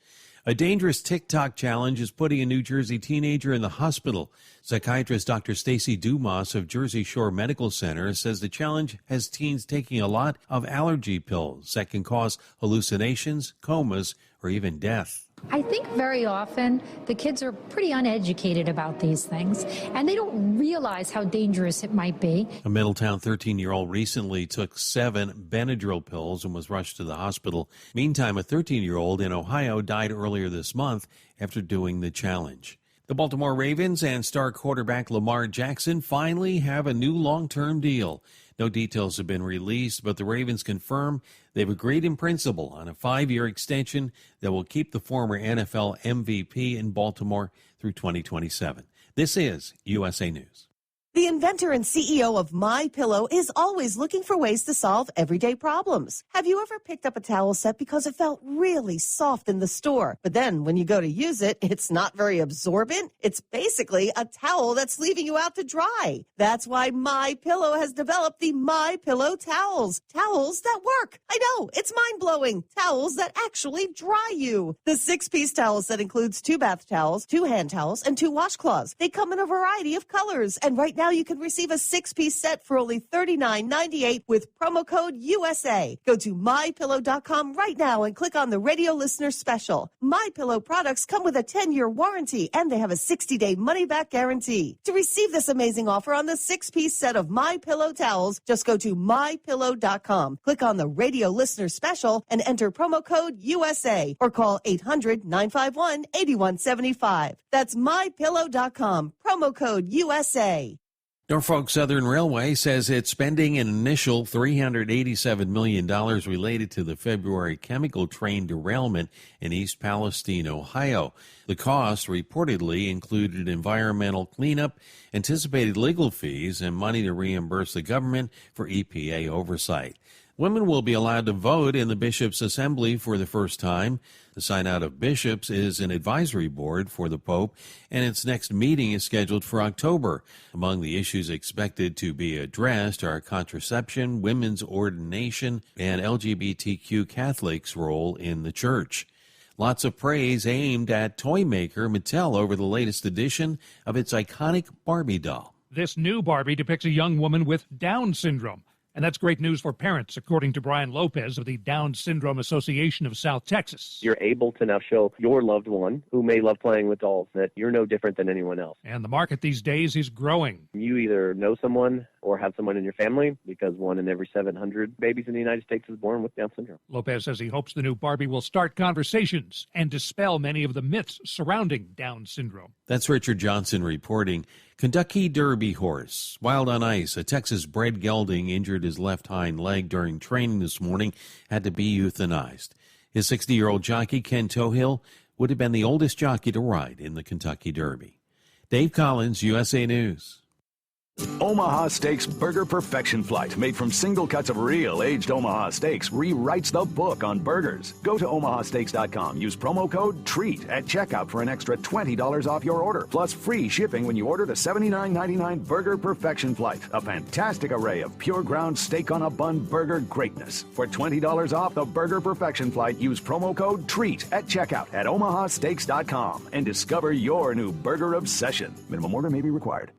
A dangerous TikTok challenge is putting a New Jersey teenager in the hospital. Psychiatrist Dr. Stacy Dumas of Jersey Shore Medical Center says the challenge has teens taking a lot of allergy pills that can cause hallucinations, comas, or even death. I think very often the kids are pretty uneducated about these things, and they don't realize how dangerous it might be. A Middletown 13-year-old recently took 7 Benadryl pills and was rushed to the hospital. Meantime, a 13-year-old in Ohio died earlier this month after doing the challenge. The Baltimore Ravens and star quarterback Lamar Jackson finally have a new long-term deal. No details have been released, but the Ravens confirm they've agreed in principle on a 5-year extension that will keep the former NFL MVP in Baltimore through 2027. This is USA News. The inventor and CEO of MyPillow is always looking for ways to solve everyday problems. Have you ever picked up a towel set because it felt really soft in the store, but then when you go to use it, it's not very absorbent? It's basically a towel that's leaving you out to dry. That's why MyPillow has developed the MyPillow towels. Towels that work. I know, it's mind-blowing. Towels that actually dry you. The 6-piece towel set includes 2 bath towels, 2 hand towels, and 2 washcloths. They come in a variety of colors, and right now you can receive a 6-piece set for only $39.98 with promo code USA. Go to MyPillow.com right now and click on the radio listener special. MyPillow products come with a 10-year warranty, and they have a 60-day money-back guarantee. To receive this amazing offer on the 6-piece set of MyPillow towels, just go to MyPillow.com. Click on the radio listener special and enter promo code USA or call 800-951-8175. That's MyPillow.com. Promo code USA. Norfolk Southern Railway says it's spending an initial $387 million related to the February chemical train derailment in East Palestine, Ohio. The cost reportedly included environmental cleanup, anticipated legal fees, and money to reimburse the government for EPA oversight. Women will be allowed to vote in the Bishops' Assembly for the first time. The Synod of Bishops is an advisory board for the Pope, and its next meeting is scheduled for October. Among the issues expected to be addressed are contraception, women's ordination, and LGBTQ Catholics' role in the Church. Lots of praise aimed at toy maker Mattel over the latest edition of its iconic Barbie doll. This new Barbie depicts a young woman with Down syndrome. And that's great news for parents, according to Brian Lopez of the Down Syndrome Association of South Texas. You're able to now show your loved one who may love playing with dolls that you're no different than anyone else. And the market these days is growing. You either know someone or have someone in your family, because 1 in every 700 babies in the United States is born with Down syndrome. Lopez says he hopes the new Barbie will start conversations and dispel many of the myths surrounding Down syndrome. That's Richard Johnson reporting. Kentucky Derby horse, wild on ice. A Texas-bred gelding injured his left hind leg during training this morning, had to be euthanized. His 60-year-old jockey, Ken Tohill, would have been the oldest jockey to ride in the Kentucky Derby. Dave Collins, USA News. Omaha Steaks Burger Perfection Flight, made from single cuts of real aged Omaha steaks, rewrites the book on burgers. Go to omahasteaks.com. Use promo code TREAT at checkout for an extra $20 off your order, plus free shipping when you order the $79.99 Burger Perfection Flight. A fantastic array of pure ground steak on a bun burger greatness. For $20 off the Burger Perfection Flight, use promo code TREAT at checkout at omahasteaks.com and discover your new burger obsession. Minimum order may be required.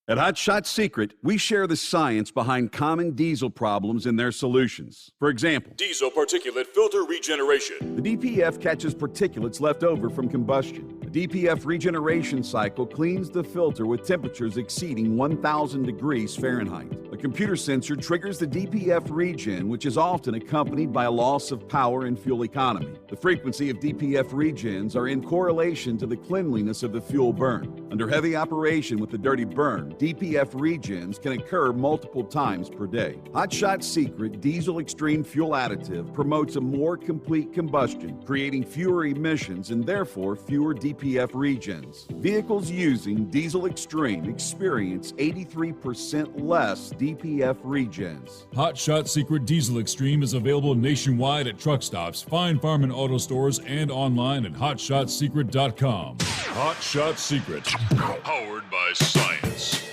At Hot Shot Secret, we share the science behind common diesel problems and their solutions. For example, diesel particulate filter regeneration. The DPF catches particulates left over from combustion. The DPF regeneration cycle cleans the filter with temperatures exceeding 1,000 degrees Fahrenheit. A computer sensor triggers the DPF regen, which is often accompanied by a loss of power and fuel economy. The frequency of DPF regens are in correlation to the cleanliness of the fuel burn. Under heavy operation with the dirty burn, DPF regens can occur multiple times per day. Hot Shot Secret Diesel Extreme Fuel Additive promotes a more complete combustion, creating fewer emissions and therefore fewer DPF regens. Vehicles using Diesel Extreme experience 83% less DPF regens. Hot Shot Secret Diesel Extreme is available nationwide at truck stops, Fine Farm and auto stores, and online at hotshotsecret.com. Hot Shot Secret, powered by science.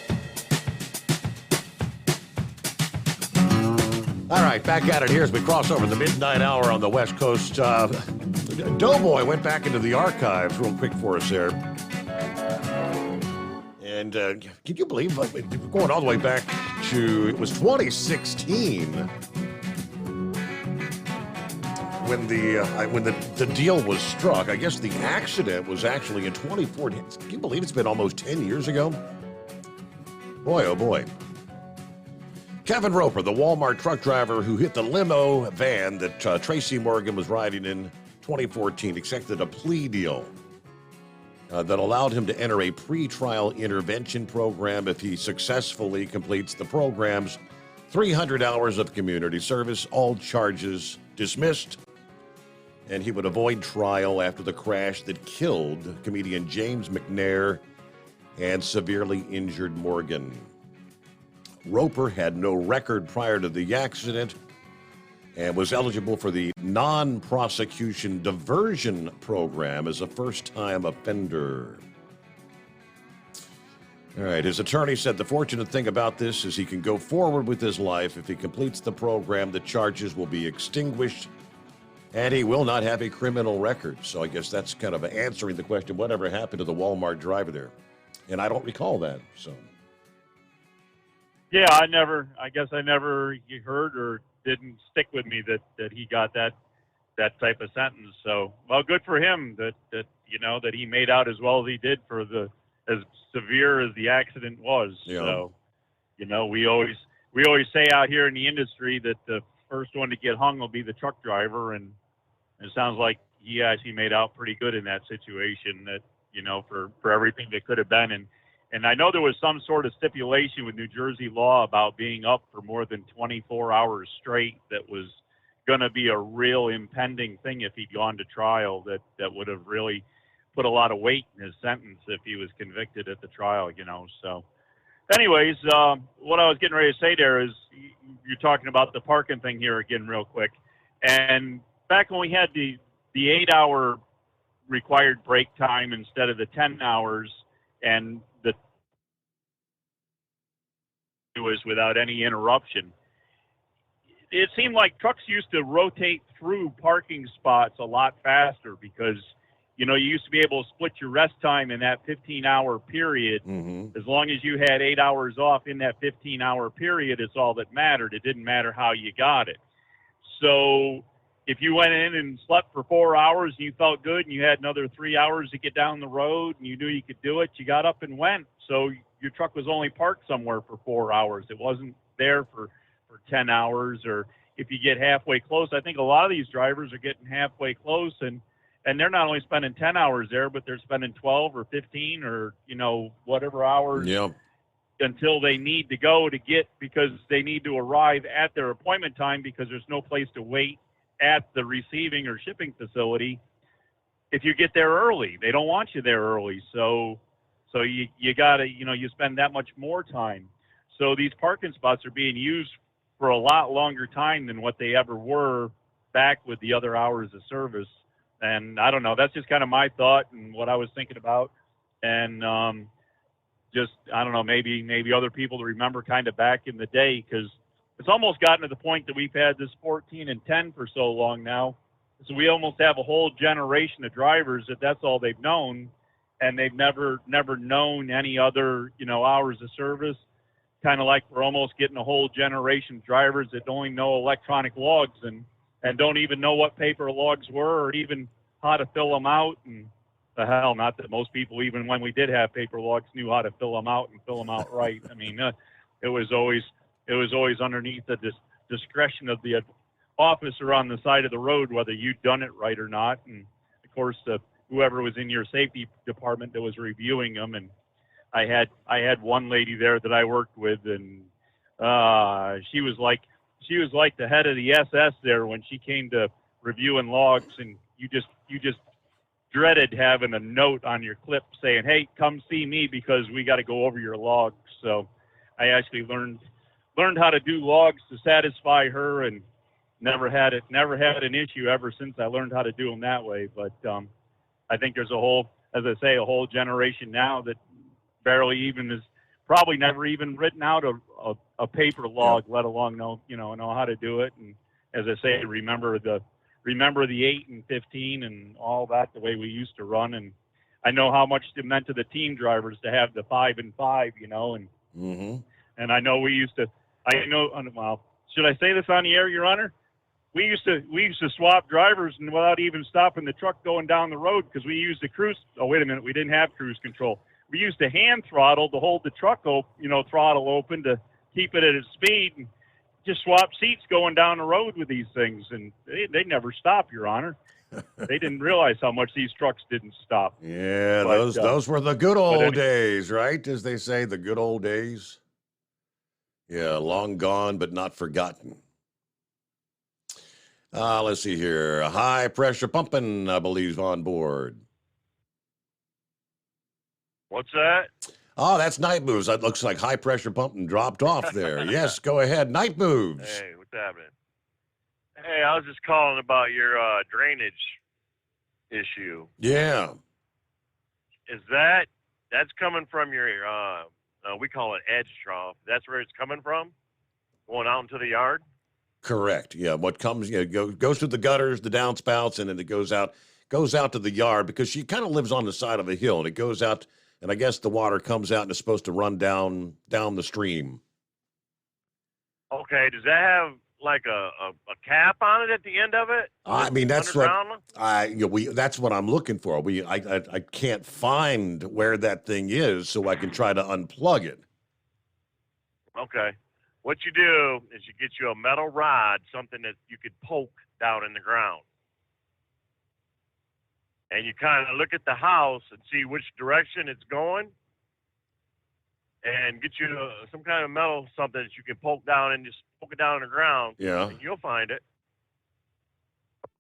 All right, back at it here as we cross over the midnight hour on the West Coast. Doughboy went back into the archives real quick for us there. And can you believe, going all the way back to, it was 2016 when the deal was struck. I guess the accident was actually in 2014. Can you believe it's been almost 10 years ago? Boy, oh boy. Kevin Roper, the Walmart truck driver who hit the limo van that Tracy Morgan was riding in 2014, accepted a plea deal that allowed him to enter a pretrial intervention program if he successfully completes the program's 300 hours of community service, all charges dismissed, and he would avoid trial after the crash that killed comedian James McNair and severely injured Morgan. Roper had no record prior to the accident and was eligible for the non-prosecution diversion program as a first-time offender. All right, his attorney said the fortunate thing about this is he can go forward with his life. If he completes the program, the charges will be extinguished, and he will not have a criminal record. So I guess that's kind of answering the question, whatever happened to the Walmart driver there? And I don't recall that, so... Yeah, I guess I never heard or didn't stick with me that he got that type of sentence. So, well, good for him that he made out as well as he did for as severe as the accident was. Yeah. So, we always say out here in the industry that the first one to get hung will be the truck driver, and it sounds like he actually made out pretty good in that situation. That for everything that could have been. And I know there was some sort of stipulation with New Jersey law about being up for more than 24 hours straight that was going to be a real impending thing if he'd gone to trial that would have really put a lot of weight in his sentence if he was convicted at the trial, So anyways, what I was getting ready to say there is you're talking about the parking thing here again real quick. And back when we had the 8-hour required break time instead of the 10 hours and was without any interruption. It seemed like trucks used to rotate through parking spots a lot faster because, you used to be able to split your rest time in that 15-hour period. Mm-hmm. As long as you had 8 hours off in that 15-hour period, it's all that mattered. It didn't matter how you got it. So if you went in and slept for 4 hours and you felt good and you had another 3 hours to get down the road and you knew you could do it, you got up and went. So your truck was only parked somewhere for 4 hours. It wasn't there for 10 hours. Or if you get halfway close, I think a lot of these drivers are getting halfway close and they're not only spending 10 hours there, but they're spending 12 or 15 or, whatever hours until they need to go because they need to arrive at their appointment time because there's no place to wait at the receiving or shipping facility. If you get there early, they don't want you there early. So you gotta, you spend that much more time. So these parking spots are being used for a lot longer time than what they ever were back with the other hours of service. And I don't know, that's just kind of my thought and what I was thinking about. And I don't know, maybe other people to remember kind of back in the day, because it's almost gotten to the point that we've had this 14 and 10 for so long now. So we almost have a whole generation of drivers that's all they've known. And they've never known any other, hours of service. Kind of like we're almost getting a whole generation of drivers that only know electronic logs and don't even know what paper logs were or even how to fill them out. And the hell, not that most people, even when we did have paper logs, knew how to fill them out and fill them out right. I mean, it was always it was always underneath the discretion of the officer on the side of the road whether you'd done it right or not. And of course, whoever was in your safety department that was reviewing them. And I had one lady there that I worked with, and she was like the head of the SS there when she came to reviewing logs, and you just dreaded having a note on your clip saying, "Hey, come see me because we got to go over your logs." So I actually learned how to do logs to satisfy her, and never had an issue ever since I learned how to do them that way. But I think there's a whole generation now that barely even is probably never even written out a paper log, let alone know how to do it. And as I say, remember the 8 and 15 and all that, the way we used to run. And I know how much it meant to the team drivers to have the 5 and 5, and and I know well, should I say this on the air, Your Honor? We used to swap drivers and without even stopping the truck going down the road, because we used the cruise. Oh, wait a minute, we didn't have cruise control. We used a hand throttle to hold the truck throttle open to keep it at its speed, and just swap seats going down the road with these things, and they never stop, Your Honor. They didn't realize how much these trucks didn't stop. Yeah, But, those were the good old anyway. days, right? As they say, the good old days. Yeah, long gone but not forgotten. Let's see here. High pressure pumping, I believe, on board. What's that? Oh, that's Night Moves. That looks like high pressure pumping dropped off there. Yes, go ahead. Night Moves. Hey, what's happening? Hey, I was just calling about your drainage issue. Yeah. Is that's coming from your we call it edge trough? That's where it's coming from, going out into the yard? Correct. Yeah. What comes, goes through the gutters, the downspouts, and then it goes out to the yard, because she kind of lives on the side of a hill, and it goes out, and I guess the water comes out and it's supposed to run down the stream. Okay. Does that have like a cap on it at the end of it? I mean, that's Underground? that's what I'm looking for. I can't find where that thing is, so I can try to unplug it. Okay. What you do is you get you a metal rod, something that you could poke down in the ground. And you kind of look at the house and see which direction it's going, and get you some kind of metal, something that you can poke down and just poke it down in the ground. Yeah. And you'll find it.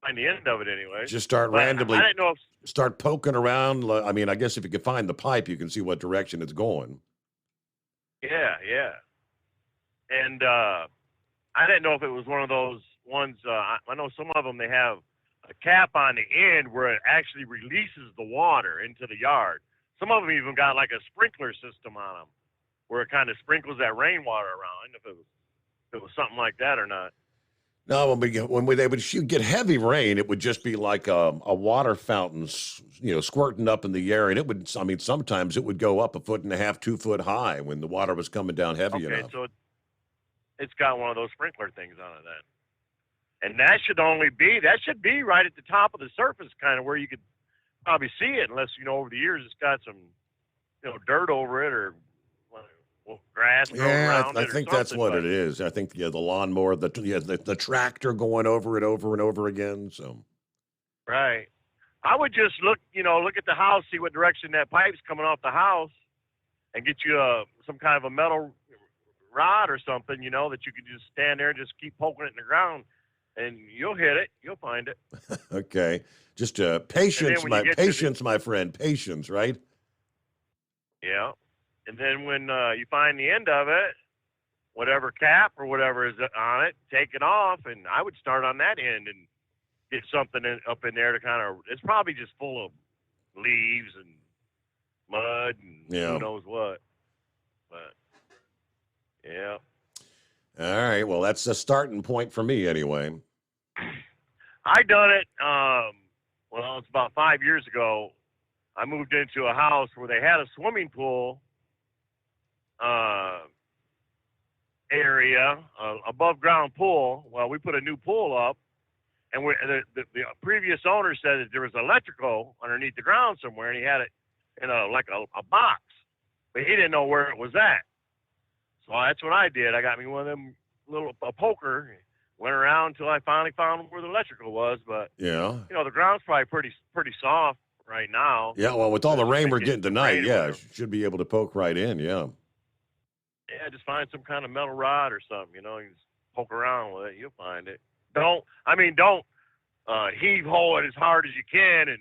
Find the end of it anyway. Just start But randomly, I didn't know if start poking around. I mean, I guess if you can find the pipe, you can see what direction it's going. Yeah. And I didn't know if it was one of those ones. I know some of them, they have a cap on the end where it actually releases the water into the yard. Some of them even got like a sprinkler system on them where it kind of sprinkles that rainwater around. I don't know if it was something like that or not. No, when they would get heavy rain, it would just be like a water fountain, squirting up in the air, and it would. I mean, sometimes it would go up 1.5 feet, 2 foot high when the water was coming down heavy enough. Okay, so it's got one of those sprinkler things on it then. And that should be right at the top of the surface, kind of where you could probably see it, unless, over the years it's got some, dirt over it or grass growing around it. I think that's what it is. I think the lawnmower, the tractor going over it over and over again. So, right. I would just look at the house, see what direction that pipe's coming off the house, and get you some kind of a metal rod or something, that you could just stand there and just keep poking it in the ground, and you'll hit it. You'll find it. Okay. Just patience, my friend. Patience, right? Yeah. And then when you find the end of it, whatever cap or whatever is on it, take it off, and I would start on that end and get something up in there to kind of, it's probably just full of leaves and mud and who knows what. But, yeah. All right. Well, that's a starting point for me anyway. I done it, it's about 5 years ago. I moved into a house where they had a swimming pool area, above ground pool. Well, we put a new pool up, and the previous owner said that there was electrical underneath the ground somewhere, and he had it in a box, but he didn't know where it was at. So that's what I did. I got me one of them a poker, went around until I finally found where the electrical was. But Yeah. the ground's probably pretty soft right now. Yeah, well, with all the rain we're getting tonight, rain or yeah, whatever. should be able to poke right in, yeah. Yeah, just find some kind of metal rod or something. You just poke around with it. You'll find it. Don't heave ho it as hard as you can and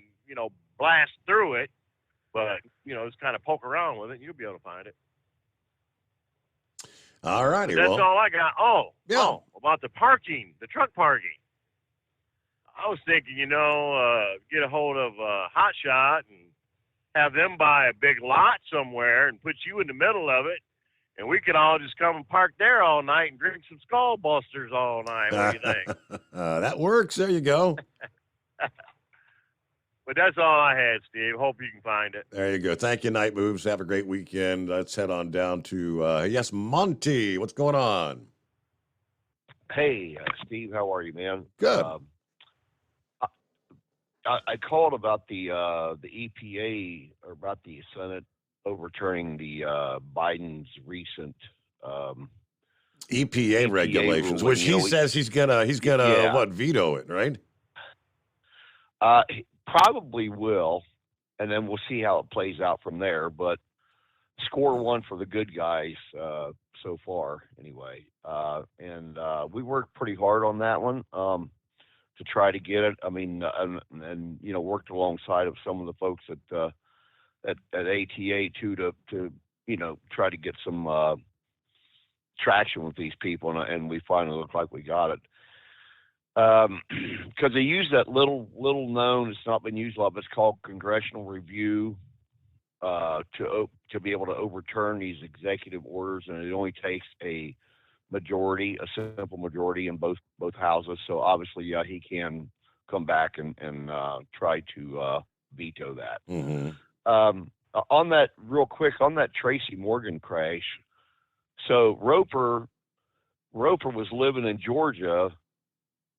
blast through it. But just kind of poke around with it, and you'll be able to find it. All righty. That's well, all I got. About the truck parking. I was thinking, get a hold of Hot Shot and have them buy a big lot somewhere and put you in the middle of it, and we could all just come and park there all night and drink some Skull Busters all night. What do you think? that works. There you go. But that's all I had, Steve. Hope you can find it. There you go. Thank you, Night Moves. Have a great weekend. Let's head on down to, Monty. What's going on? Hey, Steve, how are you, man? Good. I called about the EPA, or about the Senate overturning the Biden's recent EPA regulations, ruling, which he says he's gonna veto it, right? He probably will, and then we'll see how it plays out from there. But score one for the good guys so far, anyway. And we worked pretty hard on that one to try to get it. I mean, and worked alongside of some of the folks at ATA too to try to get some traction with these people, and we finally look like we got it. Because they use that little known, it's not been used a lot, but it's called congressional review to be able to overturn these executive orders, and it only takes a simple majority in both houses. So obviously, yeah, he can come back and try to veto that. Mm-hmm. On that, real quick, on that Tracy Morgan crash. So Roper was living in Georgia,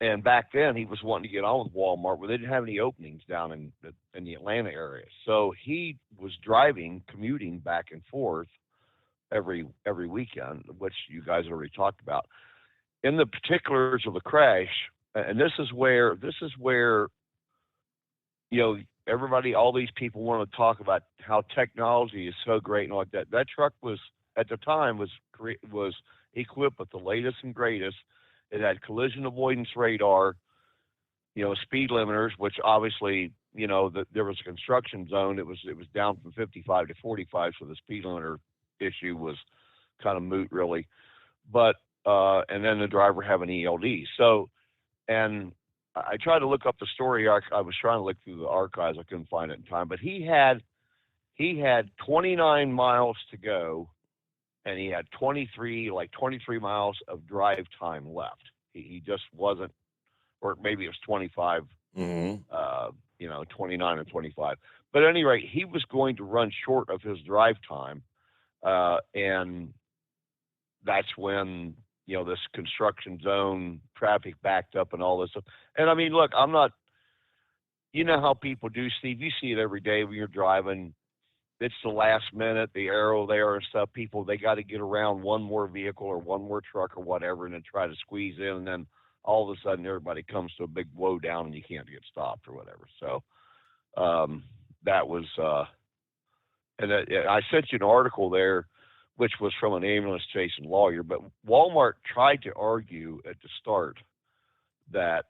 and back then he was wanting to get on with Walmart, but they didn't have any openings down in the Atlanta area. So he was commuting back and forth every weekend, which you guys already talked about. In the particulars of the crash, and this is where everybody, all these people want to talk about how technology is so great and like that. That truck was, at the time, was equipped with the latest and greatest. It had collision avoidance radar, speed limiters, which obviously, there was a construction zone. It was down from 55 to 45, so the speed limiter issue was kind of moot, really. But and then the driver having ELD. So, and I tried to look up the story. I was trying to look through the archives. I couldn't find it in time. But he had 29 miles to go, and he had 23 miles of drive time left. He just wasn't, or maybe it was 25, 29 or 25. But at any rate, he was going to run short of his drive time, and that's when this construction zone traffic backed up and all this stuff. And I mean, look, I'm not, how people do, Steve, you see it every day when you're driving. It's the last minute, the arrow there and stuff. People, they got to get around one more vehicle or one more truck or whatever, and then try to squeeze in. And then all of a sudden, everybody comes to a big blow down, and you can't get stopped or whatever. So that was, and I sent you an article there, which was from an ambulance chasing lawyer. But Walmart tried to argue at the start that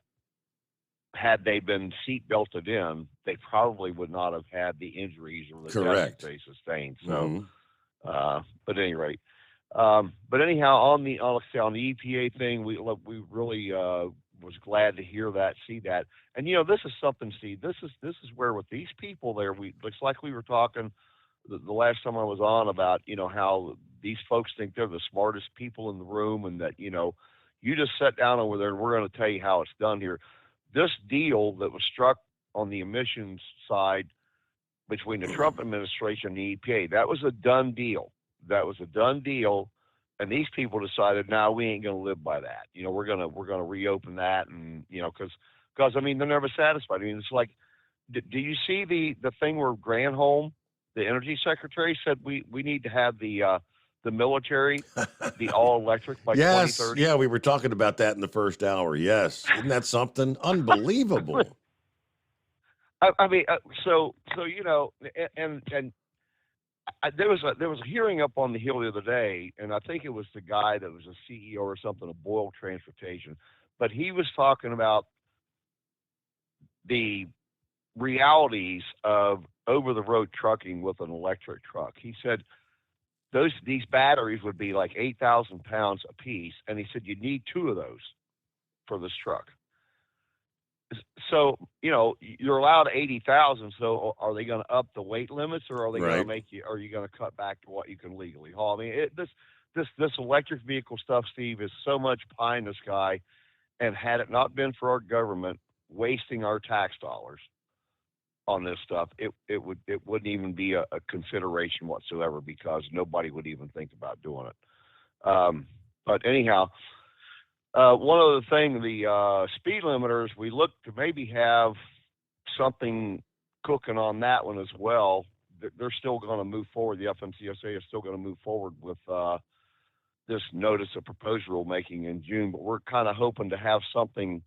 had they been seat belted in, they probably would not have had the injuries or the Correct. deaths they sustained. So, but at any rate, but anyhow, on the EPA thing, we really was glad to hear that, see that, and this is something, Steve. This is where with these people there, it's like we were talking the last time I was on about how these folks think they're the smartest people in the room, and that you just sit down over there and we're going to tell you how it's done here. This deal that was struck on the emissions side between the Trump administration and the EPA, that was a done deal. And these people decided, no, we ain't going to live by that. We're going to reopen that, and because I mean, they're never satisfied. I mean, it's like, do you see the thing where Granholm, the energy secretary, said we need to have the the military be all electric by Yes, 2030? yeah, we were talking about that in the first hour. Yes, isn't that something unbelievable? I mean, so you know, and there was a hearing up on the Hill the other day, and I think it was the guy that was a CEO or something of Boyle Transportation, but he was talking about the realities of over-the-road trucking with an electric truck. He said these batteries would be like 8,000 pounds a piece, and he said you need 2 of those for this truck. So, you know, you're allowed 80,000. So are they going to up the weight limits, or are they going to make you, are you going to cut back to what you can legally haul? I mean, this electric vehicle stuff, Steve, is so much pie in the sky. And had it not been for our government wasting our tax dollars on this stuff, it wouldn't even be a consideration whatsoever, because nobody would even think about doing it. But anyhow, one other thing, the speed limiters, we look to maybe have something cooking on that one as well. They're still going to move forward. The FMCSA is still going to move forward with this notice of proposed rulemaking in June, but we're kind of hoping to have something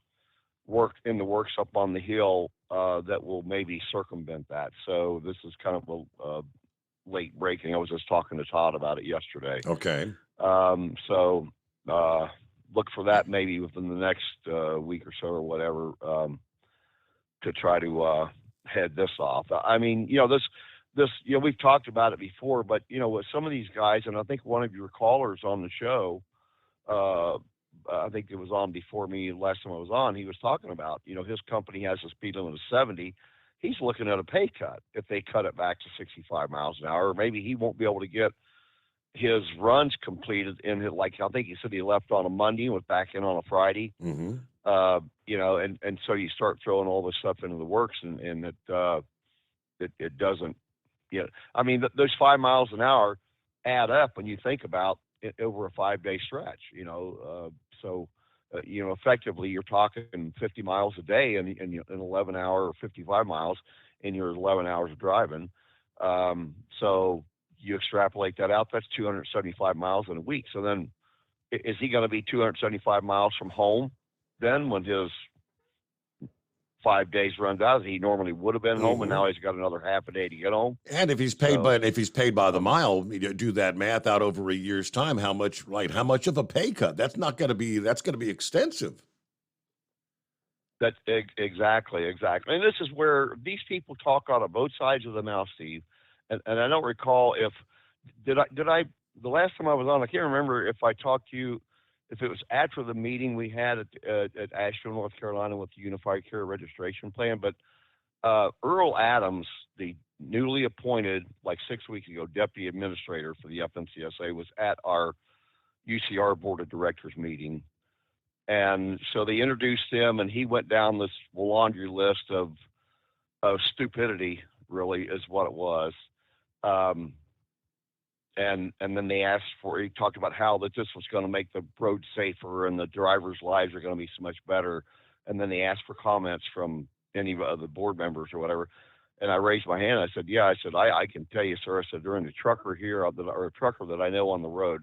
in the works up on the Hill that will maybe circumvent that. So this is kind of a late breaking. I was just talking to Todd about it yesterday. Okay. So look for that maybe within the next week or so or whatever, to try to head this off. I mean, you know, this, you know, we've talked about it before, but you know, with some of these guys, and I think one of your callers on the show, I think it was on before me last time I was on, he was talking about, you know, his company has a speed limit of 70. He's looking at a pay cut if they cut it back to 65 miles an hour, or maybe he won't be able to get his runs completed like I think he said he left on a Monday and was back in on a Friday. Mm-hmm. You know, and so you start throwing all this stuff into the works, and it doesn't, you know, I mean, those 5 miles an hour add up when you think about it over a 5-day stretch, you know. So, you know, effectively you're talking 50 miles a day in an 11 hour or 55 miles in your 11 hours of driving. So you extrapolate that out, that's 275 miles in a week. So then is he going to be 275 miles from home then when his 5 days runs out? He normally would have been home, and now he's got another half a day to get home. And if he's paid by the mile, you do that math out over a year's time. How much of a pay cut? That's going to be extensive. That's exactly. And this is where these people talk out of both sides of the mouth, Steve. And I don't recall did I the last time I was on, I can't remember if I talked to you, if it was after the meeting we had at Asheville, North Carolina, with the Unified Carrier Registration Plan, but Earl Adams, the newly appointed, like 6 weeks ago, deputy administrator for the FMCSA, was at our UCR board of directors meeting. And so they introduced him, and he went down this laundry list of stupidity, really, is what it was. And then he talked about how that this was going to make the road safer and the drivers' lives are going to be so much better. And then they asked for comments from any of the board members or whatever. And I raised my hand. I said, yeah, I can tell you, sir. I said, there ain't a trucker here or a trucker that I know on the road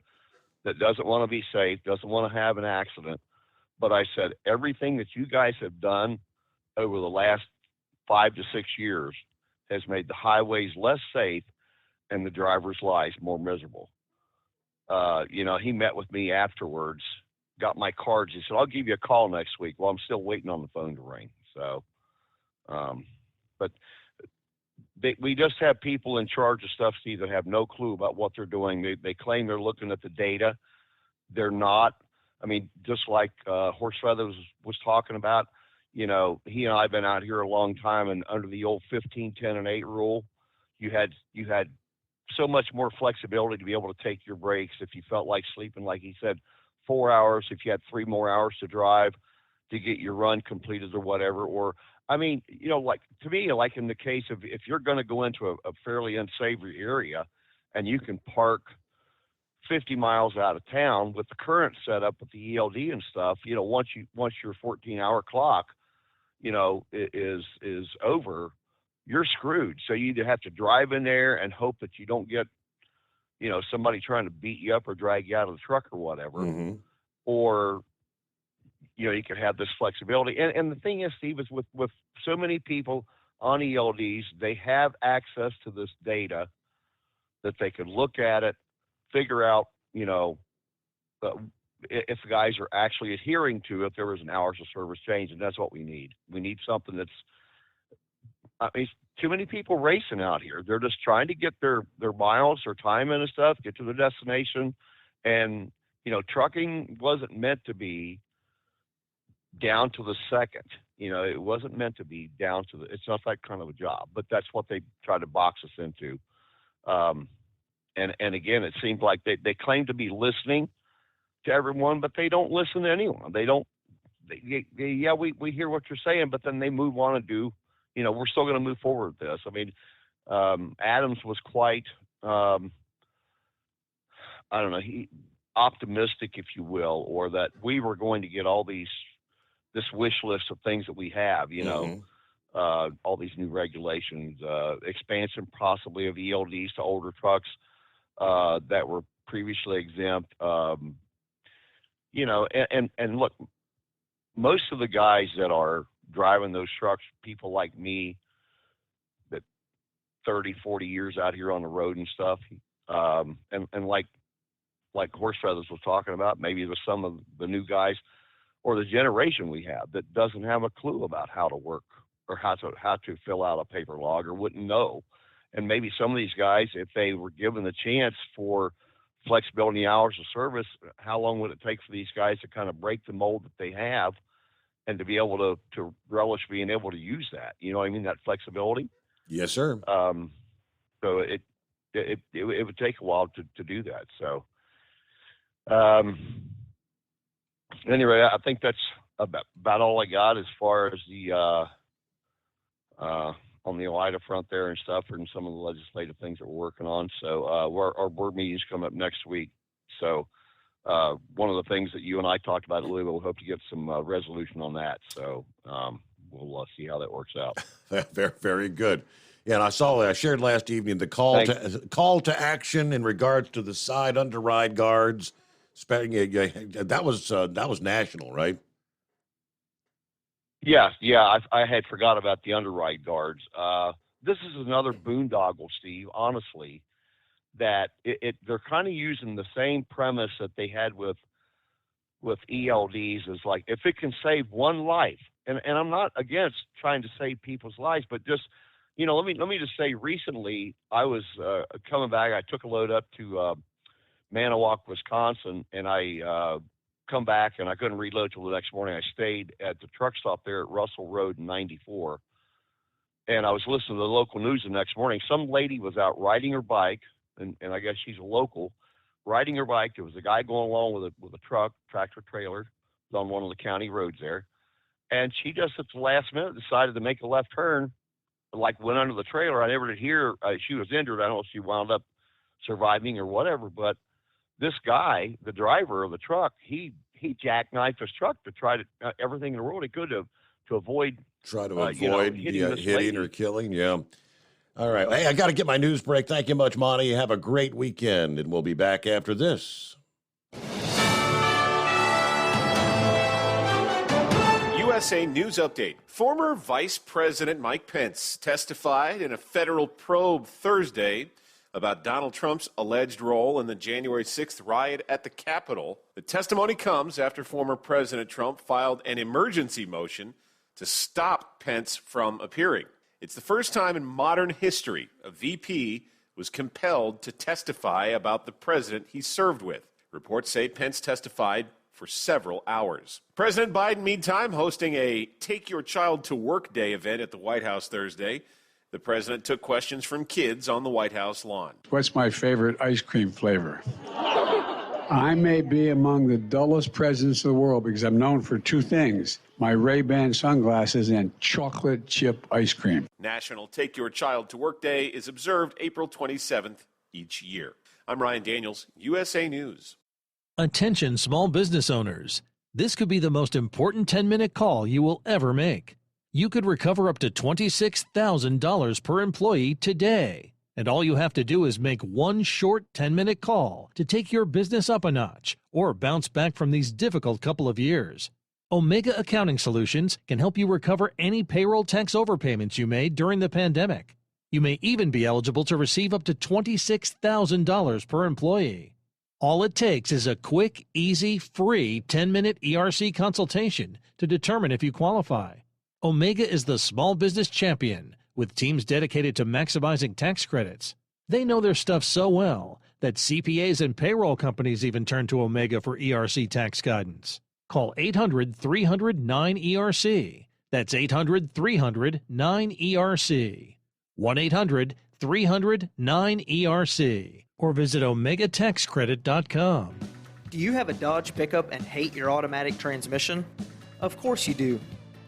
that doesn't want to be safe, doesn't want to have an accident. But I said, everything that you guys have done over the last 5 to 6 years has made the highways less safe and the drivers' lives more miserable. You know, he met with me afterwards, got my cards. He said, I'll give you a call next week. Well, I'm still waiting on the phone to ring. So, but we just have people in charge of stuff, Steve, that have no clue about what they're doing. They claim they're looking at the data. They're not. I mean, just like Horse Feathers was talking about, you know, he and I have been out here a long time, and under the old 15, 10, and 8 rule, you had so much more flexibility to be able to take your breaks if you felt like sleeping, like he said, 4 hours, if you had 3 more hours to drive to get your run completed or whatever. Or, I mean, you know, like to me, like in the case of if you're going to go into a fairly unsavory area and you can park 50 miles out of town with the current setup with the ELD and stuff, you know, once your 14-hour clock, you know, is over, you're screwed. So you either have to drive in there and hope that you don't get, somebody trying to beat you up or drag you out of the truck or whatever. Mm-hmm. Or, you could have this flexibility. And the thing is, Steve, is with so many people on ELDs, they have access to this data that they could look at it, figure out, if the guys are actually adhering to if there was an hours of service change, and that's what we need. We need something that's, too many people racing out here. They're just trying to get their miles, their time in and stuff, get to the destination. And, trucking wasn't meant to be down to the second. It wasn't meant to be down to it's not that kind of a job, but that's what they try to box us into. And again, it seems like they claim to be listening to everyone, but they don't listen to anyone. They don't, we hear what you're saying, but then they move on and do, we're still going to move forward with this. I mean, Adams was quite, optimistic, if you will, or that we were going to get this wish list of things that we have, all these new regulations, expansion possibly of ELDs to older trucks that were previously exempt. And look, most of the guys that are driving those trucks, people like me, that 30, 40 years out here on the road and stuff, and like Horse Feathers was talking about, maybe there's some of the new guys or the generation we have that doesn't have a clue about how to work or how to fill out a paper log or wouldn't know. And maybe some of these guys, if they were given the chance for flexibility hours of service, how long would it take for these guys to kind of break the mold that they have and to be able to relish being able to use that? You know what I mean? That flexibility. Yes, sir. So it would take a while to do that. So, anyway, I think that's about all I got as far as the on the OIDA front there and stuff, and some of the legislative things that we're working on. So our board meetings come up next week. So one of the things that you and I talked about at Louisville, we hope to get some resolution on that. So we'll see how that works out. Very, very good. Yeah, and I shared last evening the call to action in regards to the side underride guards. That was national, right? Yeah. I had forgot about the underride guards. This is another boondoggle, Steve, honestly, that they're kind of using the same premise that they had with ELDs, is like, if it can save one life, and I'm not against trying to save people's lives, but just, let me just say, recently I was coming back, I took a load up to Manawak, Wisconsin, and I come back and I couldn't reload till the next morning. I stayed at the truck stop there at Russell Road in 94, and I was listening to the local news the next morning. Some lady was out riding her bike, and I guess she's a local, riding her bike. There was a guy going along with a truck, tractor trailer, on one of the county roads there, and she just at the last minute decided to make a left turn, like went under the trailer. I never did hear she was injured. I don't know if she wound up surviving or whatever, but this guy, the driver of the truck, he jackknifed his truck to try to everything in the world he could to avoid hitting or killing. Yeah. All right. Hey, I got to get my news break. Thank you much, Monty. Have a great weekend, and we'll be back after this. USA News Update. Former Vice President Mike Pence testified in a federal probe Thursday about Donald Trump's alleged role in the January 6th riot at the Capitol. The testimony comes after former President Trump filed an emergency motion to stop Pence from appearing. It's the first time in modern history a VP was compelled to testify about the president he served with. Reports say Pence testified for several hours. President Biden, meantime, hosting a Take Your Child to Work Day event at the White House Thursday. The president took questions from kids on the White House lawn. What's my favorite ice cream flavor? I may be among the dullest presidents of the world because I'm known for two things: my Ray-Ban sunglasses and chocolate chip ice cream. National Take Your Child to Work Day is observed April 27th each year. I'm Ryan Daniels, USA News. Attention small business owners. This could be the most important 10-minute call you will ever make. You could recover up to $26,000 per employee today. And all you have to do is make one short 10-minute call to take your business up a notch or bounce back from these difficult couple of years. Omega Accounting Solutions can help you recover any payroll tax overpayments you made during the pandemic. You may even be eligible to receive up to $26,000 per employee. All it takes is a quick, easy, free 10-minute ERC consultation to determine if you qualify. Omega is the small business champion with teams dedicated to maximizing tax credits. They know their stuff so well that CPAs and payroll companies even turn to Omega for ERC tax guidance. Call 800-300-9ERC. That's 800-300-9ERC. 1-800-300-9ERC. Or visit OmegaTaxCredit.com. Do you have a Dodge pickup and hate your automatic transmission? Of course you do.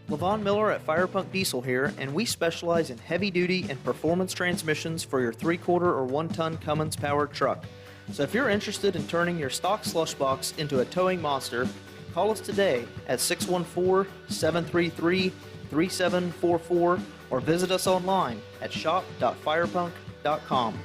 Levon Miller at Firepunk Diesel here, and we specialize in heavy-duty and performance transmissions for your 3-quarter or 1-ton Cummins-powered truck. So if you're interested in turning your stock slush box into a towing monster, call us today at 614-733-3744 or visit us online at shop.firepunk.com.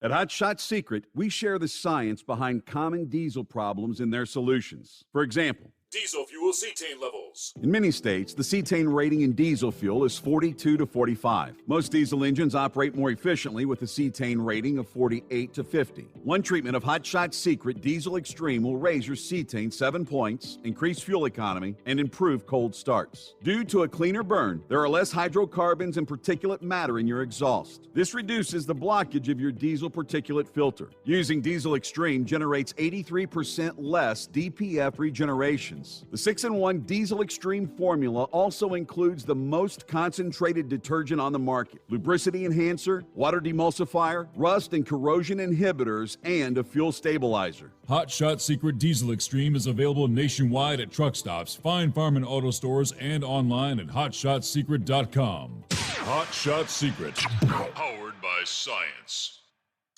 At Hot Shot Secret, we share the science behind common diesel problems and their solutions. For example, Diesel fuel cetane levels. in many states, the cetane rating in diesel fuel is 42 to 45. Most diesel engines operate more efficiently with a cetane rating of 48 to 50. One treatment of Hot Shot Secret Diesel Extreme will raise your cetane 7 points, increase fuel economy, and improve cold starts. Due to a cleaner burn, there are less hydrocarbons and particulate matter in your exhaust. This reduces the blockage of your diesel particulate filter. Using Diesel Extreme generates 83% less DPF regeneration. The 6-in-1 Diesel Extreme formula also includes the most concentrated detergent on the market, lubricity enhancer, water demulsifier, rust and corrosion inhibitors, and a fuel stabilizer. Hot Shot Secret Diesel Extreme is available nationwide at truck stops, Fine Farm and auto stores, and online at hotshotsecret.com. Hot Shot Secret, powered by science.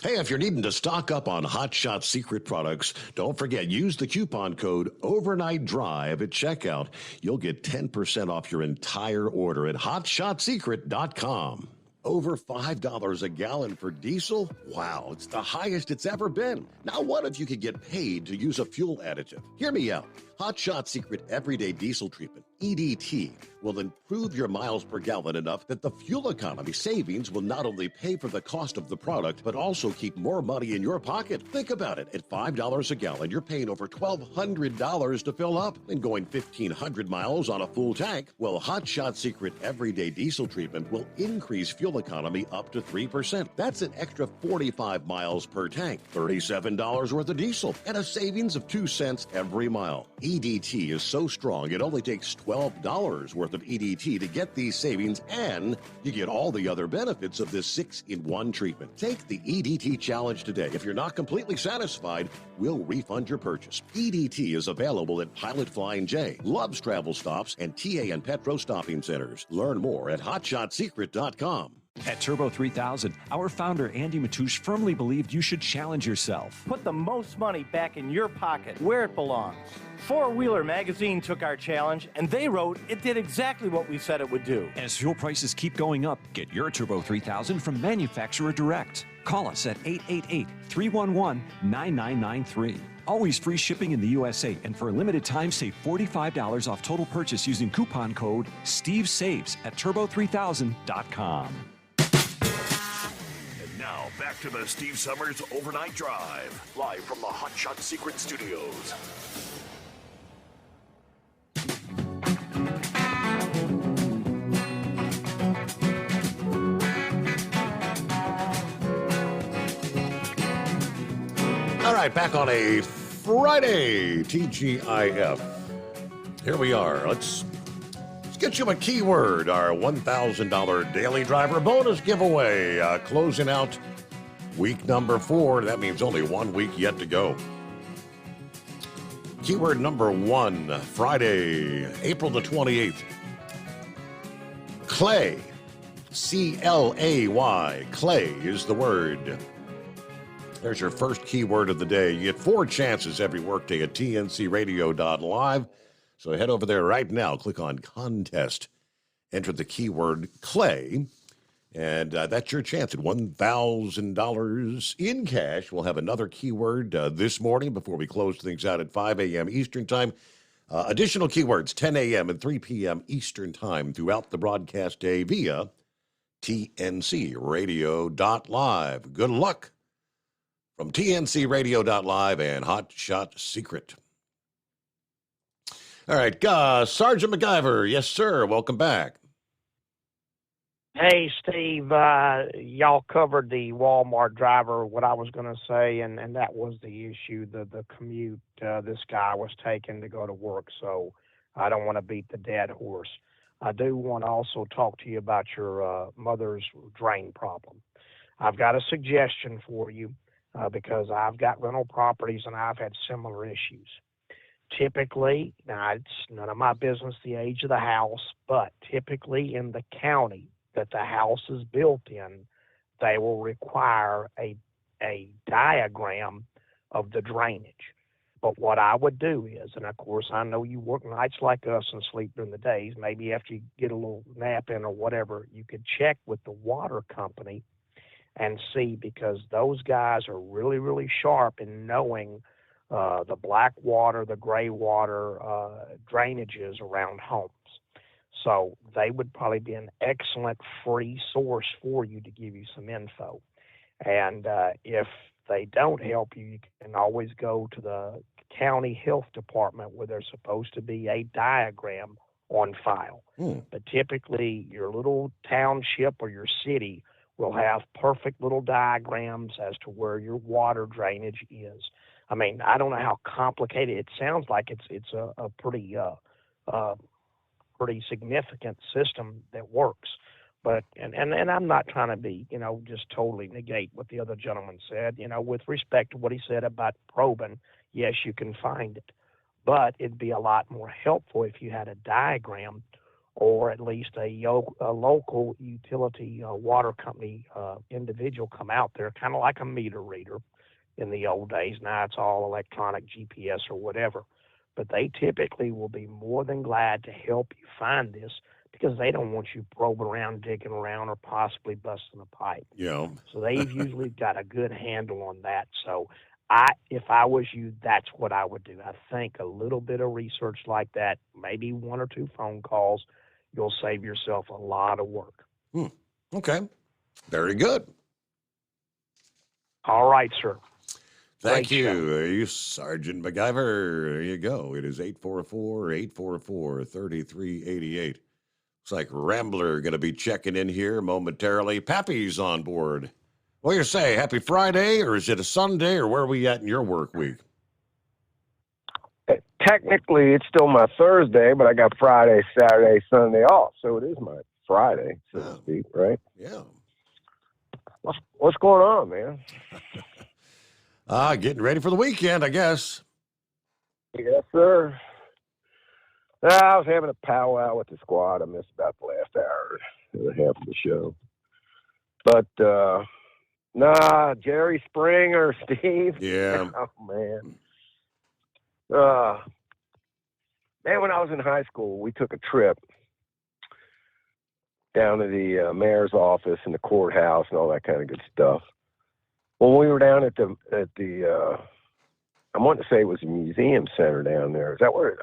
Hey, if you're needing to stock up on Hot Shot Secret products, don't forget, use the coupon code OVERNIGHTDRIVE at checkout. You'll get 10% off your entire order at hotshotsecret.com. Over $5 a gallon for diesel? Wow, it's the highest it's ever been. Now, what if you could get paid to use a fuel additive? Hear me out. Hot Shot Secret Everyday Diesel Treatment, EDT, will improve your miles per gallon enough that the fuel economy savings will not only pay for the cost of the product, but also keep more money in your pocket. Think about it. At $5 a gallon, you're paying over $1,200 to fill up and going 1,500 miles on a full tank. Well, Hot Shot Secret Everyday Diesel Treatment will increase fuel economy up to 3%. That's an extra 45 miles per tank, $37 worth of diesel, and a savings of 2 cents every mile. EDT is so strong, it only takes $12 worth of EDT to get these savings, and you get all the other benefits of this 6-in-1 treatment. Take the EDT challenge today. If you're not completely satisfied, we'll refund your purchase. EDT is available at Pilot Flying J, Love's Travel Stops, and TA and Petro Stopping Centers. Learn more at hotshotsecret.com. At Turbo 3000, our founder Andy Matouche firmly believed you should challenge yourself. Put the most money back in your pocket, where it belongs. Four Wheeler Magazine took our challenge, and they wrote it did exactly what we said it would do. As fuel prices keep going up, get your Turbo 3000 from manufacturer direct. Call us at 888-311-9993. Always free shipping in the USA, and for a limited time, save $45 off total purchase using coupon code STEVESAVES at turbo3000.com. Now, back to the Steve Summers Overnight Drive, live from the Hot Shot Secret Studios. All right, back on a Friday, TGIF. Here we are. Let's get you a keyword, our $1,000 daily driver bonus giveaway. Closing out week number 4. That means only 1 week yet to go. Keyword number 1, Friday, April the 28th. Clay. C-L-A-Y. Clay is the word. There's your first keyword of the day. You get 4 chances every workday at tncradio.live. So head over there right now, click on contest, enter the keyword clay, And that's your chance at $1,000 in cash. We'll have another keyword this morning before we close things out at 5 a.m. Eastern Time. Additional keywords, 10 a.m. and 3 p.m. Eastern Time throughout the broadcast day via tncradio.live. Good luck from tncradio.live and Hot Shot Secret. All right, Sergeant MacGyver. Yes, sir. Welcome back. Hey, Steve, y'all covered the Walmart driver, what I was going to say, and that was the issue, the commute this guy was taking to go to work, so I don't want to beat the dead horse. I do want to also talk to you about your mother's drain problem. I've got a suggestion for you because I've got rental properties and I've had similar issues. Typically, now it's none of my business the age of the house, but typically in the county that the house is built in, they will require a diagram of the drainage. But what I would do is, and of course I know you work nights like us and sleep during the days, maybe after you get a little nap in or whatever, you could check with the water company and see, because those guys are really, really sharp in knowing the black water, the gray water drainages around homes. So they would probably be an excellent free source for you to give you some info. And if they don't help you, you can always go to the county health department where there's supposed to be a diagram on file. But typically your little township or your city will have perfect little diagrams as to where your water drainage is. I mean, I don't know how complicated it sounds like. It's a pretty significant system that works. But and I'm not trying to be, just totally negate what the other gentleman said. With respect to what he said about probing, yes, you can find it. But it'd be a lot more helpful if you had a diagram, or at least a local utility water company individual come out there, kind of like a meter reader in the old days. Now it's all electronic GPS or whatever. But they typically will be more than glad to help you find this, because they don't want you probing around, digging around, or possibly busting a pipe. Yeah. So they've usually got a good handle on that. So if I was you, that's what I would do. I think a little bit of research like that, maybe 1 or 2 phone calls, you'll save yourself a lot of work. Okay. Very good. All right, sir. Thank you, Sergeant MacGyver. There you go. It is 844-844-3388. Looks like Rambler going to be checking in here momentarily. Pappy's on board. What do you say? Happy Friday, or is it a Sunday, or where are we at in your work week? Technically, it's still my Thursday, but I got Friday, Saturday, Sunday off, so it is my Friday, so to speak, right? Yeah. What's going on, man? Getting ready for the weekend, I guess. Yes, sir. I was having a powwow with the squad. I missed about the last hour and a half of the show. But, Jerry Springer, Steve. Yeah. Oh, man. Man, when I was in high school, we took a trip down to the mayor's office and the courthouse and all that kind of good stuff. When we were down at the I want to say it was a museum center down there. Is that where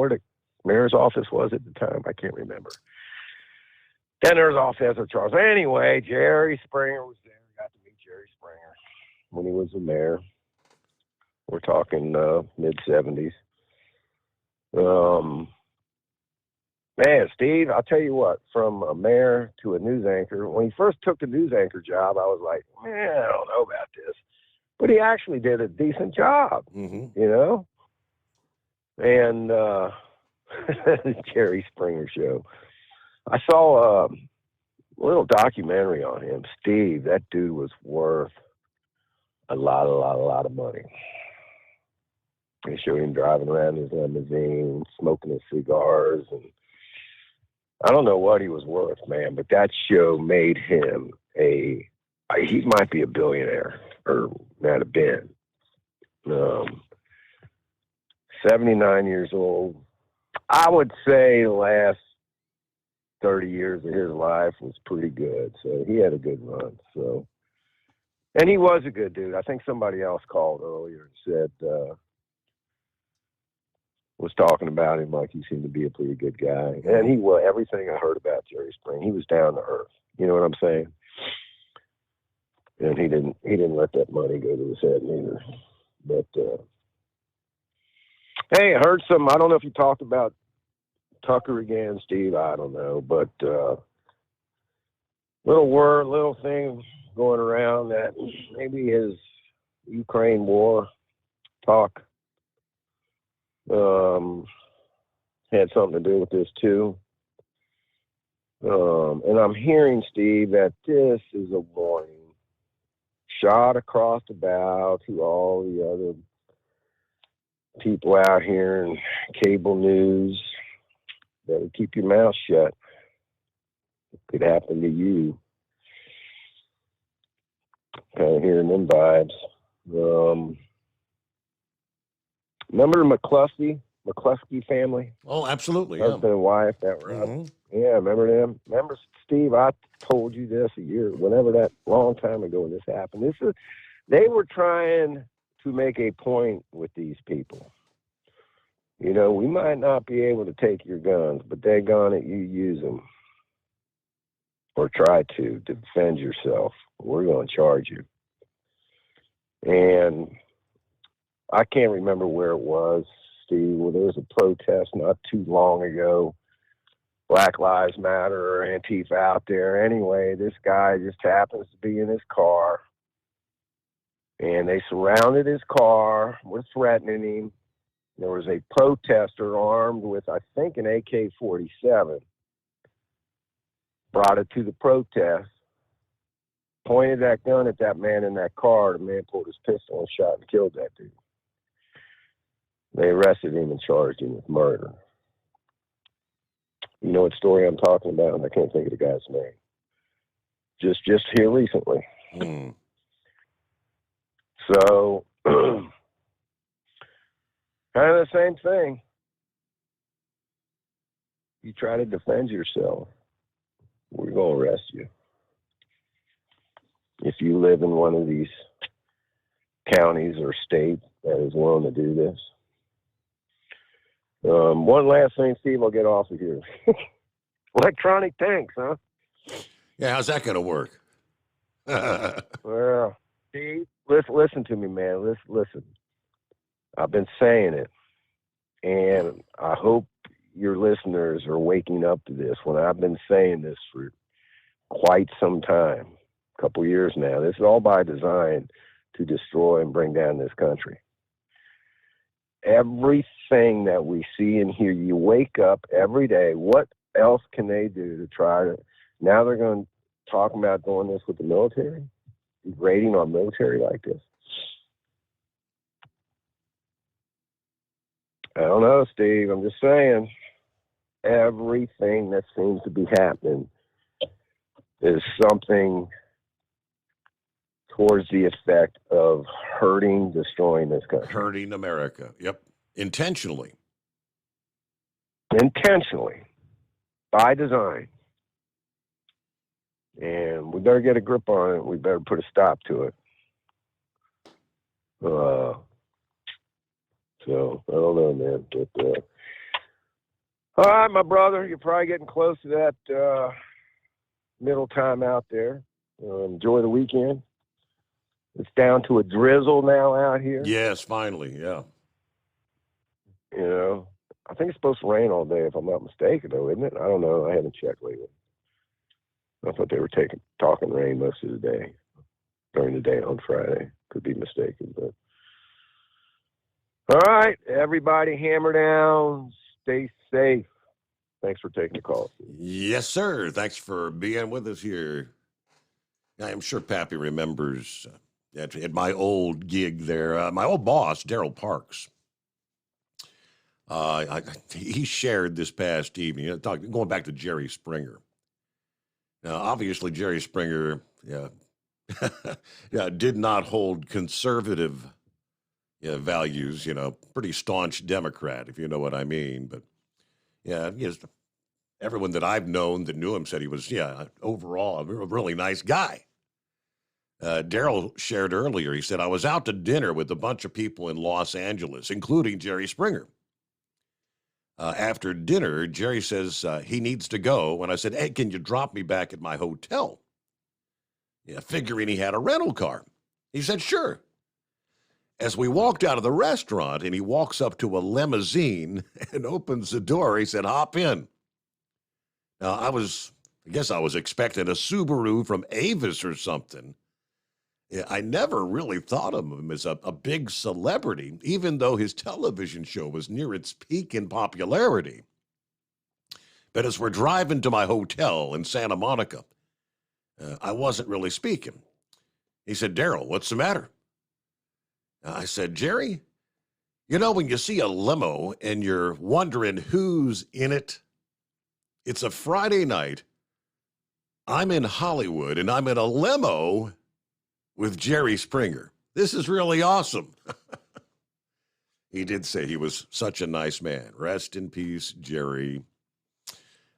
the mayor's office was at the time? I can't remember. Then there was also Charles. Anyway, Jerry Springer was there. We got to meet Jerry Springer when he was the mayor. We're talking mid-70s. Man, Steve, I'll tell you what, from a mayor to a news anchor, when he first took the news anchor job, I was like, man, I don't know about this. But he actually did a decent job, you know? And Jerry Springer show. I saw a little documentary on him. Steve, that dude was worth a lot of money. They showed him driving around his limousine, smoking his cigars, and I don't know what he was worth, man, but that show made him he might be a billionaire, or might have been. 79 years old. I would say the last 30 years of his life was pretty good. So he had a good run. So, and he was a good dude. I think somebody else called earlier and said, was talking about him like he seemed to be a pretty good guy. And he was, everything I heard about Jerry Springer, he was down to earth. You know what I'm saying? And he didn't let that money go to his head neither. But hey, I heard some. I don't know if you talked about Tucker again, Steve. I don't know, but little thing going around that maybe his Ukraine war talk had something to do with this too. And I'm hearing, Steve, that this is a warning shot across the bow to all the other people out here in cable news. Better keep your mouth shut. It could happen to you. Kind of hearing them vibes. Remember the McCluskey family? Oh, absolutely. Husband and wife that were up. Yeah, remember them? Remember, Steve, I told you this whenever that long time ago when this happened. They were trying to make a point with these people. You know, we might not be able to take your guns, but daggone it, you use them. Or try to defend yourself. We're going to charge you. And I can't remember where it was, Steve. Well, there was a protest not too long ago. Black Lives Matter or Antifa out there. Anyway, this guy just happens to be in his car. And they surrounded his car, were threatening him. There was a protester armed with, I think, an AK-47. Brought it to the protest. Pointed that gun at that man in that car. The man pulled his pistol and shot and killed that dude. They arrested him and charged him with murder. You know what story I'm talking about? And I can't think of the guy's name. Just here recently. So, kind of the same thing. You try to defend yourself, we're going to arrest you. If you live in one of these counties or states that is willing to do this. One last thing, Steve, I'll get off of here. Electronic tanks, huh? Yeah, how's that going to work? Well, Steve, listen to me, man. Listen. I've been saying it, and I hope your listeners are waking up to this. When I've been saying this for quite some time, a couple years now. This is all by design to destroy and bring down this country. Everything that we see and hear, you wake up every day. What else can they do to try to? Now they're going to talk about doing this with the military, degrading our military like this. I don't know, Steve. I'm just saying. Everything that seems to be happening is something towards the effect of hurting, destroying this country. Hurting America. Yep. Intentionally. Intentionally. By design. And we better get a grip on it. We better put a stop to it. So, I don't know, man. But, all right, my brother, you're probably getting close to that middle time out there. Enjoy the weekend. It's down to a drizzle now out here. Yes, finally, yeah. You know, I think it's supposed to rain all day, if I'm not mistaken, though, isn't it? I don't know. I haven't checked lately. I thought they were talking rain most of the day, during the day on Friday. Could be mistaken, but. All right, everybody, hammer down. Stay safe. Thanks for taking the call. Yes, sir. Thanks for being with us here. I'm sure Pappy remembers at my old gig there, my old boss, Daryl Parks. He shared this past evening, going back to Jerry Springer. Now, obviously, Jerry Springer did not hold conservative values, pretty staunch Democrat, if you know what I mean. But, yeah, everyone that I've known that knew him said he was, overall a really nice guy. Daryl shared earlier, he said, I was out to dinner with a bunch of people in Los Angeles, including Jerry Springer. After dinner, Jerry says he needs to go. And I said, hey, can you drop me back at my hotel? Yeah, figuring he had a rental car. He said, sure. As we walked out of the restaurant and he walks up to a limousine and opens the door, he said, hop in. Now, I guess I was expecting a Subaru from Avis or something. Yeah, I never really thought of him as a big celebrity, even though his television show was near its peak in popularity. But as we're driving to my hotel in Santa Monica, I wasn't really speaking. He said, Daryl, what's the matter? I said, Jerry, you know, when you see a limo and you're wondering who's in it, it's a Friday night. I'm in Hollywood and I'm in a limo with Jerry Springer. This is really awesome. He did say he was such a nice man. Rest in peace, Jerry.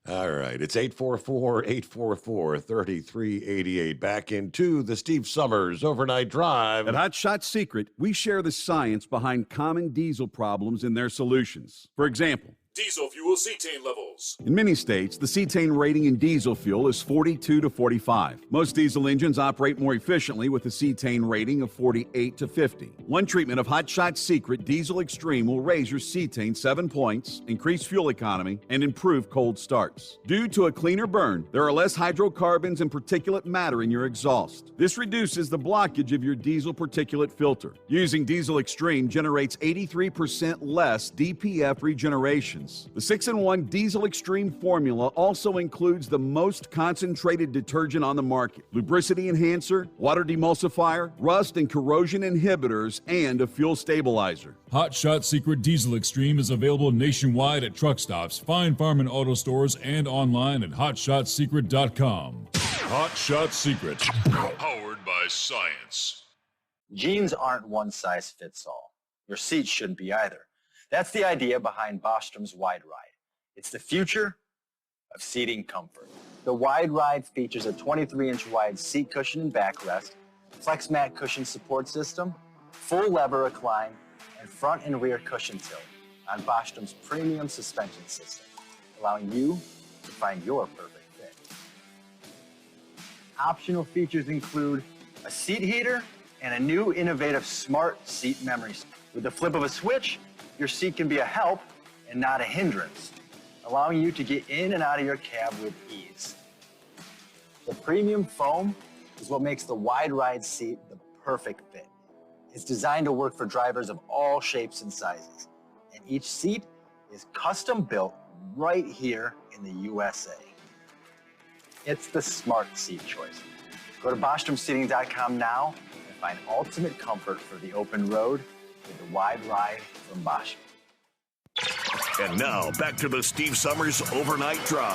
All right, it's 844-844-3388. Back into the Steve Summers Overnight Drive. At Hot Shot Secret, we share the science behind common diesel problems and their solutions. For example, Diesel fuel cetane levels. in many states, the cetane rating in diesel fuel is 42 to 45. Most diesel engines operate more efficiently with a cetane rating of 48 to 50. One treatment of Hot Shot Secret Diesel Extreme will raise your cetane 7 points, increase fuel economy, and improve cold starts. Due to a cleaner burn, there are less hydrocarbons and particulate matter in your exhaust. This reduces the blockage of your diesel particulate filter. Using Diesel Extreme generates 83% less DPF regeneration. The 6-in-1 Diesel Extreme formula also includes the most concentrated detergent on the market, lubricity enhancer, water demulsifier, rust and corrosion inhibitors, and a fuel stabilizer. Hot Shot Secret Diesel Extreme is available nationwide at truck stops, Fine Farm and auto stores, and online at hotshotsecret.com. Hot Shot Secret, powered by science. Jeans aren't one size fits all. Your seats shouldn't be either. That's the idea behind Bostrom's Wide Ride. It's the future of seating comfort. The Wide Ride features a 23-inch wide seat cushion and backrest, flex mat cushion support system, full lever recline, and front and rear cushion tilt on Bostrom's premium suspension system, allowing you to find your perfect fit. Optional features include a seat heater and a new innovative smart seat memory. With the flip of a switch, your seat can be a help and not a hindrance, allowing you to get in and out of your cab with ease. The premium foam is what makes the Wide Ride seat the perfect fit. It's designed to work for drivers of all shapes and sizes, and each seat is custom built right here in the USA. It's the smart seat choice. Go to BostromSeating.com now and find ultimate comfort for the open road with the Wide Ride from Bosch. And now, back to the Steve Summers Overnight Drive.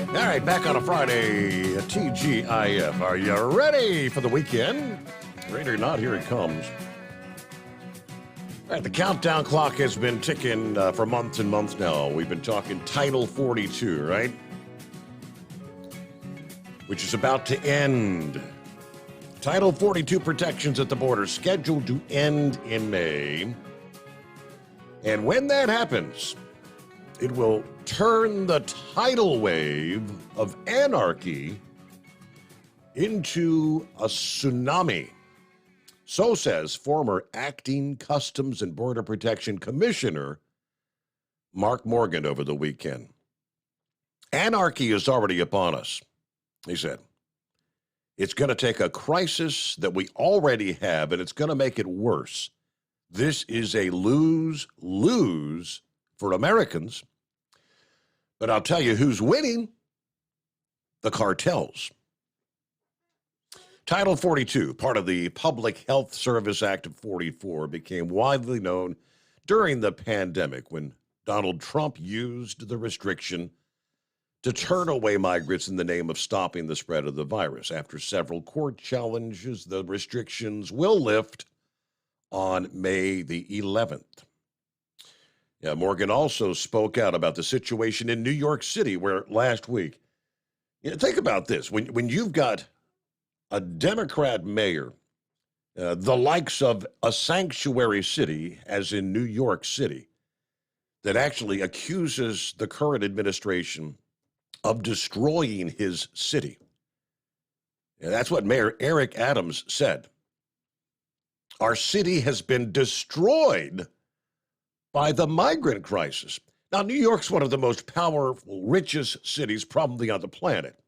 All right, back on a Friday, TGIF. Are you ready for the weekend? Ready or not, here it comes. All right, the countdown clock has been ticking for months and months now. We've been talking Title 42, right? Which is about to end. Title 42 protections at the border scheduled to end in May. And when that happens, it will turn the tidal wave of anarchy into a tsunami. So says former acting Customs and Border Protection Commissioner Mark Morgan over the weekend. Anarchy is already upon us, he said. It's going to take a crisis that we already have, and it's going to make it worse. This is a lose-lose for Americans. But I'll tell you who's winning: the cartels. Title 42, part of the Public Health Service Act of 44, became widely known during the pandemic when Donald Trump used the restriction to turn away migrants in the name of stopping the spread of the virus. After several court challenges, the restrictions will lift on May the 11th. Yeah, Morgan also spoke out about the situation in New York City, where last week, think about this. When you've got a Democrat mayor, the likes of a sanctuary city, as in New York City, that actually accuses the current administration of destroying his city. And that's what Mayor Eric Adams said. Our city has been destroyed by the migrant crisis. Now, New York's one of the most powerful, richest cities probably on the planet.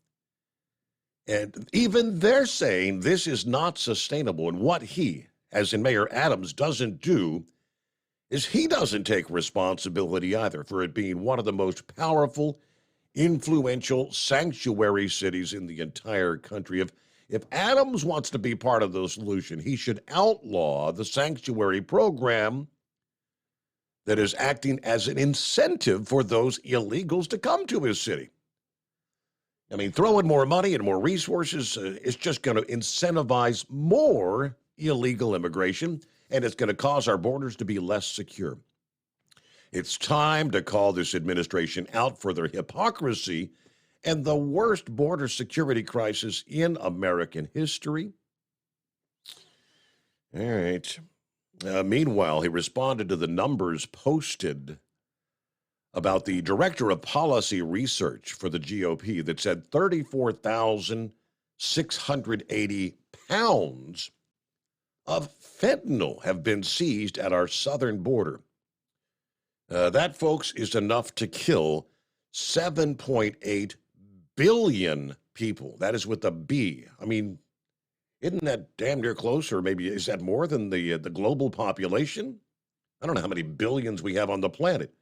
And even they're saying this is not sustainable. And what he, as in Mayor Adams, doesn't do is he doesn't take responsibility either for it being one of the most powerful, influential sanctuary cities in the entire country. If Adams wants to be part of the solution, he should outlaw the sanctuary program that is acting as an incentive for those illegals to come to his city. I mean, throwing more money and more resources is just going to incentivize more illegal immigration, and it's going to cause our borders to be less secure. It's time to call this administration out for their hypocrisy and the worst border security crisis in American history. All right. Meanwhile, he responded to the numbers posted about the director of policy research for the GOP that said 34,680 pounds of fentanyl have been seized at our southern border. That, folks, is enough to kill 7.8 billion people. That is with a B. I mean, isn't that damn near close, or maybe is that more than the global population? I don't know how many billions we have on the planet.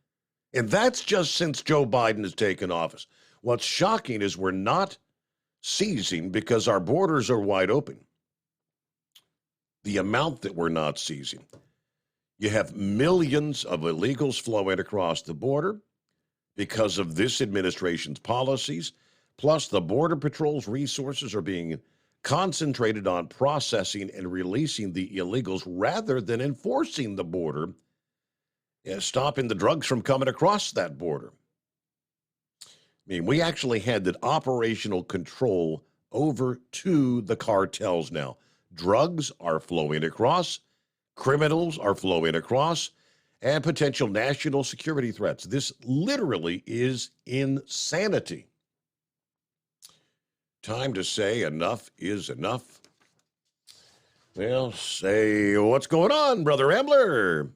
And that's just since Joe Biden has taken office. What's shocking is we're not seizing because our borders are wide open. The amount that we're not seizing. You have millions of illegals flowing across the border because of this administration's policies, plus the Border Patrol's resources are being concentrated on processing and releasing the illegals rather than enforcing the border and stopping the drugs from coming across that border. I mean, we actually had that operational control over to the cartels now. Drugs are flowing across, criminals are flowing across, and potential national security threats. This literally is insanity. Time to say enough is enough. Well, say what's going on, Brother Ambler?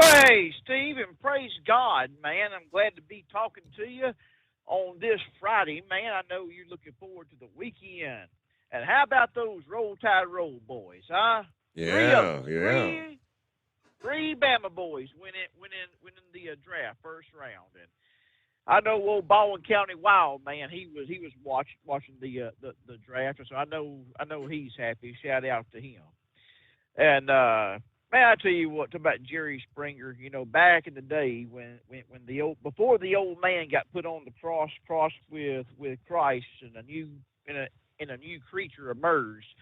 Hey, Steve, and praise God, man. I'm glad to be talking to you on this Friday. Man, I know you're looking forward to the weekend. And how about those Roll Tide Roll boys, huh? Yeah. Three Bama boys went in the draft, first round. And I know old Baldwin County Wild, man, he was watching the draft, so I know he's happy. Shout out to him. And man, I tell you what, about Jerry Springer, you know, back in the day when before the old man got put on the cross with Christ and a new creature emerged,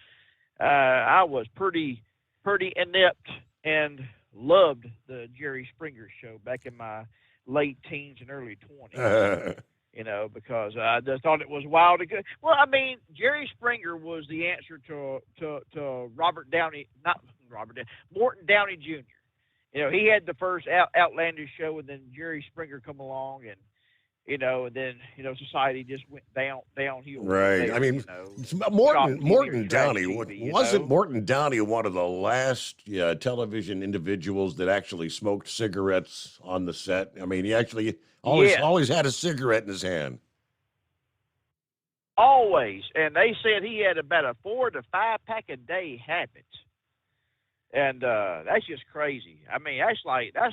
I was pretty inept and loved the Jerry Springer show back in my late teens and early 20s. You know, because I just thought it was wild and good. Well, I mean, Jerry Springer was the answer to Morton Downey Jr. You know, he had the first outlandish show, and then Jerry Springer come along, and you know, and then society just went downhill. Right. There, I mean, Morton Downey wasn't Morton Downey one of the last television individuals that actually smoked cigarettes on the set? I mean, he actually always had a cigarette in his hand. Always, and they said he had about a 4 to 5 pack a day habit. And that's just crazy. I mean, that's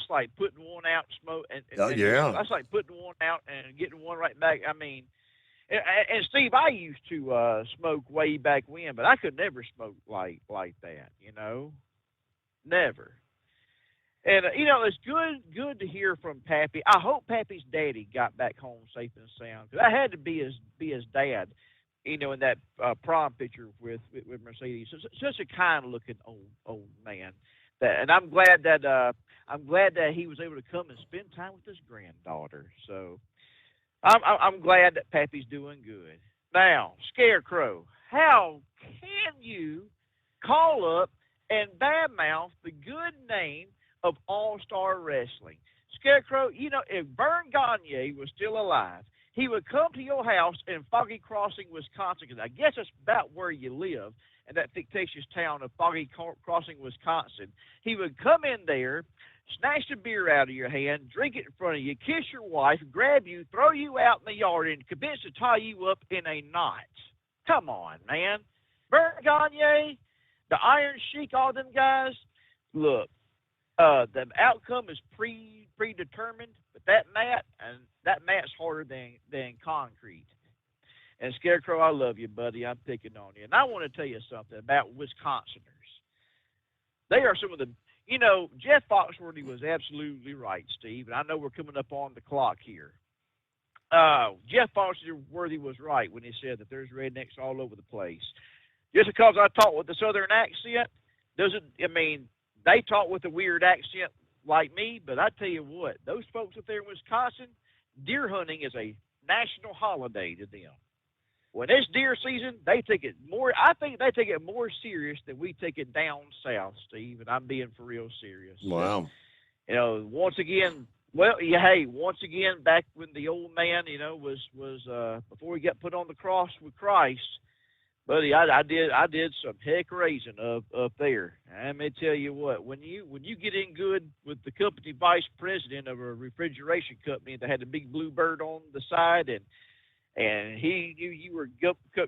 like putting one out and smoke. That's like putting one out and getting one right back. I mean, and Steve, I used to smoke way back when, but I could never smoke like that. You know, never. And it's good to hear from Pappy. I hope Pappy's daddy got back home safe and sound, because I had to be his dad, in that prom picture with Mercedes. Such a kind looking old man. And I'm glad that he was able to come and spend time with his granddaughter. So I'm glad that Pappy's doing good. Now, Scarecrow, how can you call up and badmouth the good name of All-Star Wrestling? Scarecrow, if Vern Gagne was still alive, he would come to your house in Foggy Crossing, Wisconsin, because I guess that's about where you live, in that fictitious town of Foggy Crossing, Wisconsin. He would come in there, snatch the beer out of your hand, drink it in front of you, kiss your wife, grab you, throw you out in the yard, and convince to tie you up in a knot. Come on, man. Vern Gagne, the Iron Sheik, all them guys, look, the outcome is predetermined, but that mat's harder than concrete. And Scarecrow, I love you, buddy. I'm picking on you. And I want to tell you something about Wisconsiners. They are some of the, Jeff Foxworthy was absolutely right, Steve. And I know we're coming up on the clock here. Jeff Foxworthy was right when he said that there's rednecks all over the place. Just because I talk with a southern accent they talk with a weird accent like me, but I tell you what, those folks up there in Wisconsin, deer hunting is a national holiday to them. When it's deer season, they take it more. I think they take it more serious than we take it down south, Steve. And I'm being for real serious. Wow. Once again, back when the old man, was before he got put on the cross with Christ, buddy, I did some heck raising up there. And let me tell you what, when you get in good with the company vice president of a refrigeration company that had a big blue bird on the side, and he knew you were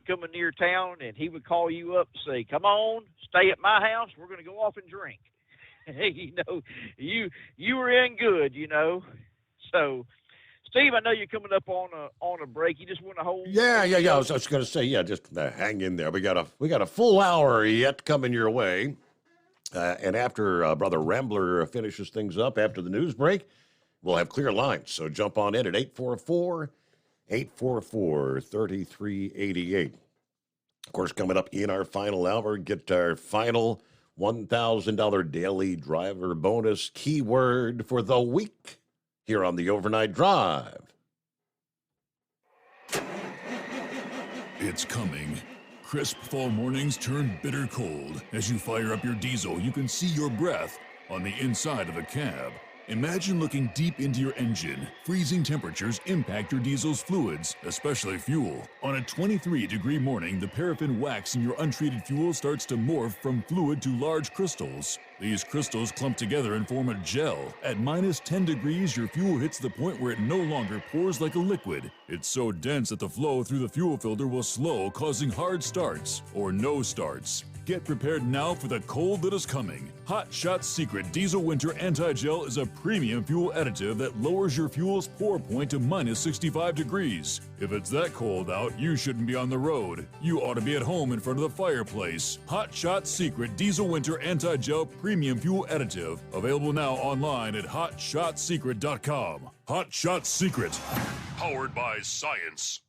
coming near town, and he would call you up and say, "Come on, stay at my house. We're going to go off and drink." You were in good, So, Steve, I know you're coming up on a break. You just want to hold. Yeah. I was going to say, just hang in there. We got a full hour yet coming your way, and after Brother Rambler finishes things up after the news break, we'll have clear lines. So jump on in at 844-3388. Of course, coming up in our final hour, get our final $1,000 daily driver bonus keyword for the week here on the Overnight Drive. It's coming. Crisp fall mornings turn bitter cold. As you fire up your diesel, you can see your breath on the inside of a cab. Imagine looking deep into your engine. Freezing temperatures impact your diesel's fluids, especially fuel. On a 23-degree morning, the paraffin wax in your untreated fuel starts to morph from fluid to large crystals. These crystals clump together and form a gel. At minus 10 degrees, your fuel hits the point where it no longer pours like a liquid. It's so dense that the flow through the fuel filter will slow, causing hard starts or no starts. Get prepared now for the cold that is coming. Hot Shot's Secret Diesel Winter Anti-Gel is a premium fuel additive that lowers your fuel's pour point to minus 65 degrees. If it's that cold out, you shouldn't be on the road. You ought to be at home in front of the fireplace. Hot Shot's Secret Diesel Winter Anti-Gel Premium Fuel Additive. Available now online at HotShotSecret.com. Hot Shot Secret. Powered by science.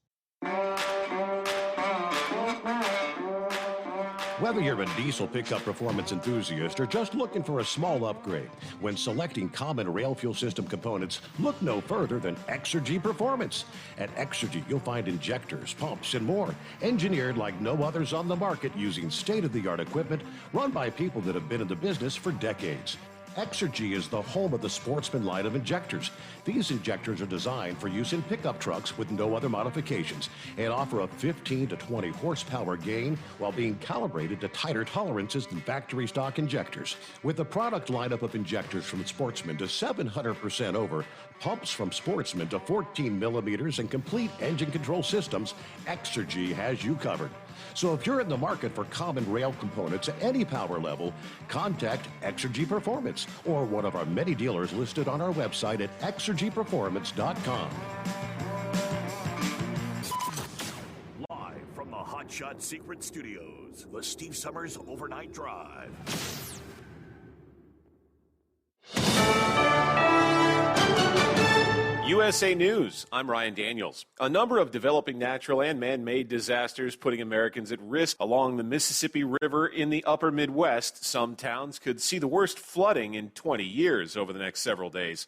Whether you're a diesel pickup performance enthusiast or just looking for a small upgrade, when selecting common rail fuel system components, look no further than Exergy Performance. At Exergy, you'll find injectors, pumps, and more, engineered like no others on the market using state-of-the-art equipment run by people that have been in the business for decades. Exergy is the home of the Sportsman line of injectors. These injectors are designed for use in pickup trucks with no other modifications and offer a 15 to 20 horsepower gain while being calibrated to tighter tolerances than factory stock injectors. With a product lineup of injectors from Sportsman to 700% over, pumps from Sportsman to 14 millimeters, and complete engine control systems, Exergy has you covered. So if you're in the market for common rail components at any power level, contact Exergy Performance or one of our many dealers listed on our website at exergyperformance.com. Live from the Hot Shot Secret Studios, the Steve Summers Overnight Drive. USA News, I'm Ryan Daniels. A number of developing natural and man-made disasters putting Americans at risk along the Mississippi River in the upper Midwest. Some towns could see the worst flooding in 20 years over the next several days.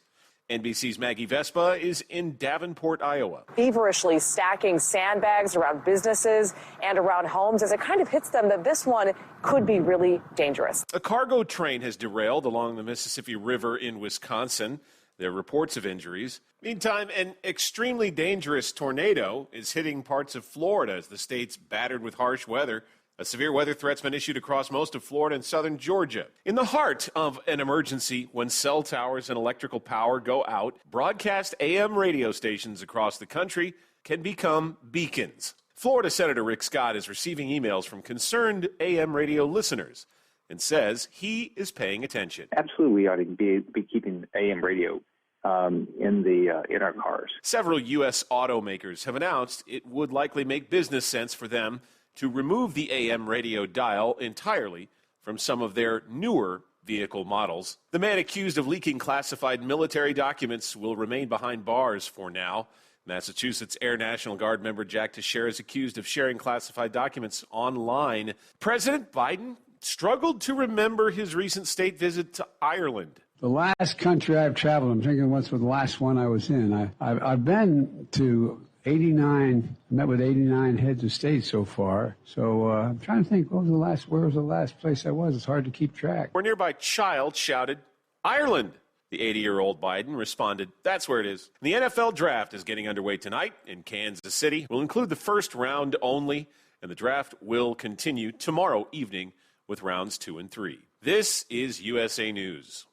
NBC's Maggie Vespa is in Davenport, Iowa. Feverishly stacking sandbags around businesses and around homes as it kind of hits them that this one could be really dangerous. A cargo train has derailed along the Mississippi River in Wisconsin. There are reports of injuries. Meantime, an extremely dangerous tornado is hitting parts of Florida as the state's battered with harsh weather. A severe weather threat's been issued across most of Florida and southern Georgia. In the heart of an emergency, when cell towers and electrical power go out, broadcast AM radio stations across the country can become beacons. Florida Senator Rick Scott is receiving emails from concerned AM radio listeners and says he is paying attention. Absolutely, we ought to be keeping AM radio in our cars. Several U.S. automakers have announced it would likely make business sense for them to remove the AM radio dial entirely from some of their newer vehicle models. The man accused of leaking classified military documents will remain behind bars for now. Massachusetts Air National Guard member Jack Teixeira is accused of sharing classified documents online. President Biden struggled to remember his recent state visit to Ireland. The last country I've traveled, I'm thinking what's the last one I was in. I've been to 89, met with 89 heads of state so far. So I'm trying to think, where was the last place I was? It's hard to keep track. A nearby child shouted, "Ireland!" The 80-year-old Biden responded, "That's where it is." The NFL draft is getting underway tonight in Kansas City. We'll include the first round only, and the draft will continue tomorrow evening with rounds 2 and 3. This is USA News.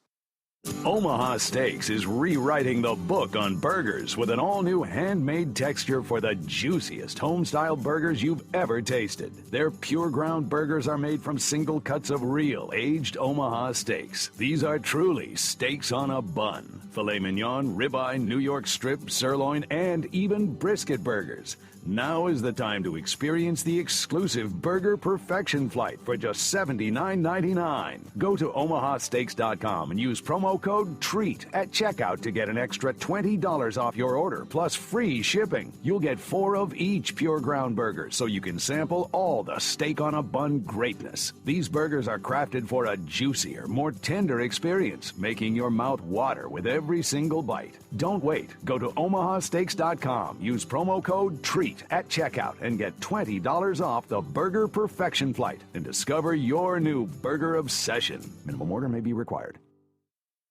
Omaha Steaks is rewriting the book on burgers with an all-new handmade texture for the juiciest home-style burgers you've ever tasted. Their pure ground burgers are made from single cuts of real aged Omaha steaks. These are truly steaks on a bun. Filet mignon, ribeye, New York strip, sirloin, and even brisket burgers. Now is the time to experience the exclusive Burger Perfection Flight for just $79.99. Go to omahasteaks.com and use promo code TREAT at checkout to get an extra $20 off your order, plus free shipping. You'll get 4 of each pure ground burger, so you can sample all the steak on a bun greatness. These burgers are crafted for a juicier, more tender experience, making your mouth water with every single bite. Don't wait. Go to omahasteaks.com. Use promo code TREAT at checkout and get $20 off the Burger Perfection Flight and discover your new burger obsession. Minimum order may be required.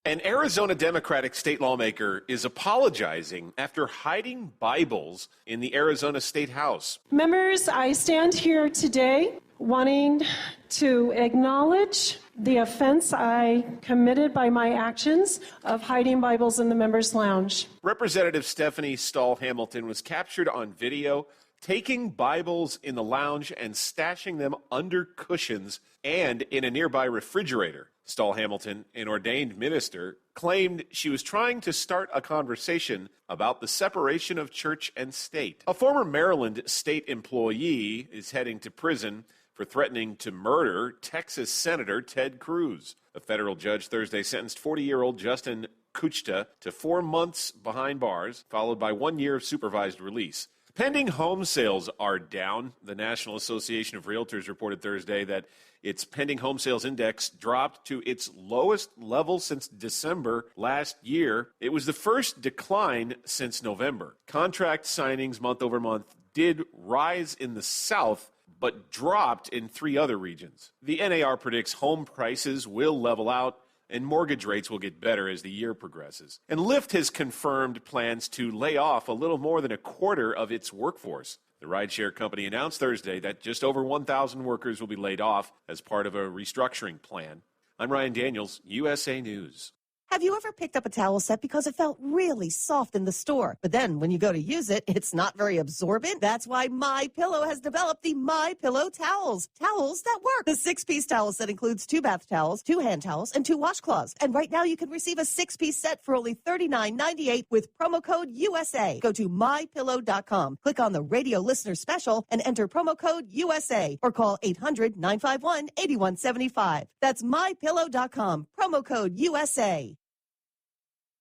An Arizona Democratic state lawmaker is apologizing after hiding Bibles in the Arizona State House. Members, I stand here today wanting to acknowledge the offense I committed by my actions of hiding Bibles in the members' lounge. Representative Stephanie Stahl Hamilton was captured on video taking Bibles in the lounge and stashing them under cushions and in a nearby refrigerator. Stahl Hamilton, an ordained minister, claimed she was trying to start a conversation about the separation of church and state. A former Maryland state employee is heading to prison for threatening to murder Texas Senator Ted Cruz. A federal judge Thursday sentenced 40-year-old Justin Kuchta to 4 months behind bars, followed by 1 year of supervised release. Pending home sales are down. The National Association of Realtors reported Thursday that its pending home sales index dropped to its lowest level since December last year. It was the first decline since November. Contract signings month over month did rise in the South, but dropped in 3 other regions. The NAR predicts home prices will level out and mortgage rates will get better as the year progresses. And Lyft has confirmed plans to lay off a little more than a quarter of its workforce. The rideshare company announced Thursday that just over 1,000 workers will be laid off as part of a restructuring plan. I'm Ryan Daniels, USA News. Have you ever picked up a towel set because it felt really soft in the store, but then when you go to use it, it's not very absorbent? That's why MyPillow has developed the MyPillow towels. Towels that work. The 6-piece towel set includes 2 bath towels, 2 hand towels, and 2 washcloths. And right now you can receive a 6-piece set for only $39.98 with promo code USA. Go to MyPillow.com, click on the radio listener special, and enter promo code USA, or call 800-951-8175. That's MyPillow.com, promo code USA.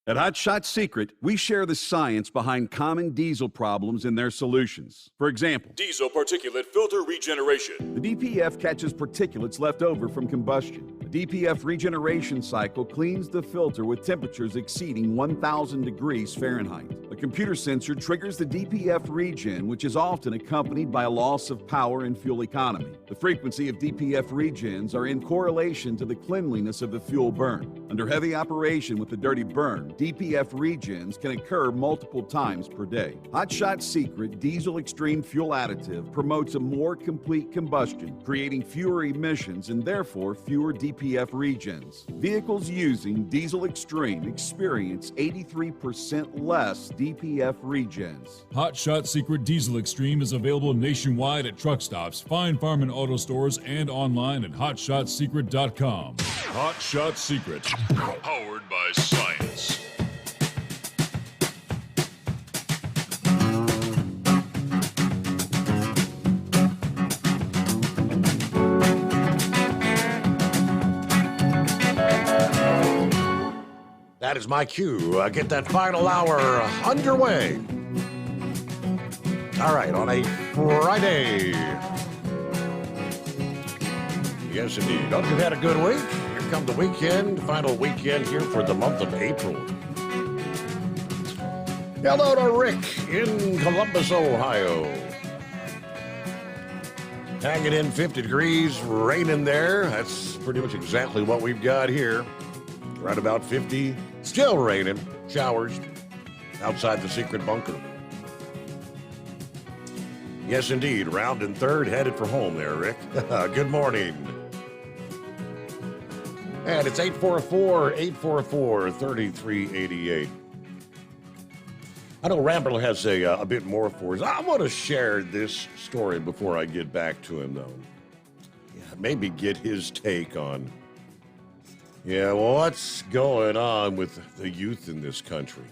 At Hot Shot Secret, we share the science behind common diesel problems and their solutions. For example, Diesel particulate filter regeneration. the DPF catches particulates left over from combustion. The DPF regeneration cycle cleans the filter with temperatures exceeding 1,000 degrees Fahrenheit. A computer sensor triggers the DPF regen, which is often accompanied by a loss of power and fuel economy. The frequency of DPF regens are in correlation to the cleanliness of the fuel burn. Under heavy operation with the dirty burn, DPF regens can occur multiple times per day. Hot Shot Secret Diesel Extreme Fuel Additive promotes a more complete combustion, creating fewer emissions and therefore fewer DPF regens. Vehicles using Diesel Extreme experience 83% less DPF regens. Hot Shot Secret Diesel Extreme is available nationwide at truck stops, Fine Farm and Auto Stores, and online at hotshotsecret.com. Hot Shot Secret, powered by science. That is my cue. Get that final hour underway. All right, on a Friday. Yes, indeed. Hope you've had a good week. Here come the weekend, final weekend here for the month of April. Hello to Rick in Columbus, Ohio. Hanging in 50 degrees, raining there. That's pretty much exactly what we've got here. Right about 50, still raining, showers outside the secret bunker. Yes, indeed, round and third, headed for home there, Rick. Good morning. And it's 844-3388. I know Rambler has a bit more for us. I want to share this story before I get back to him, though. Yeah, maybe get his take on, what's going on with the youth in this country.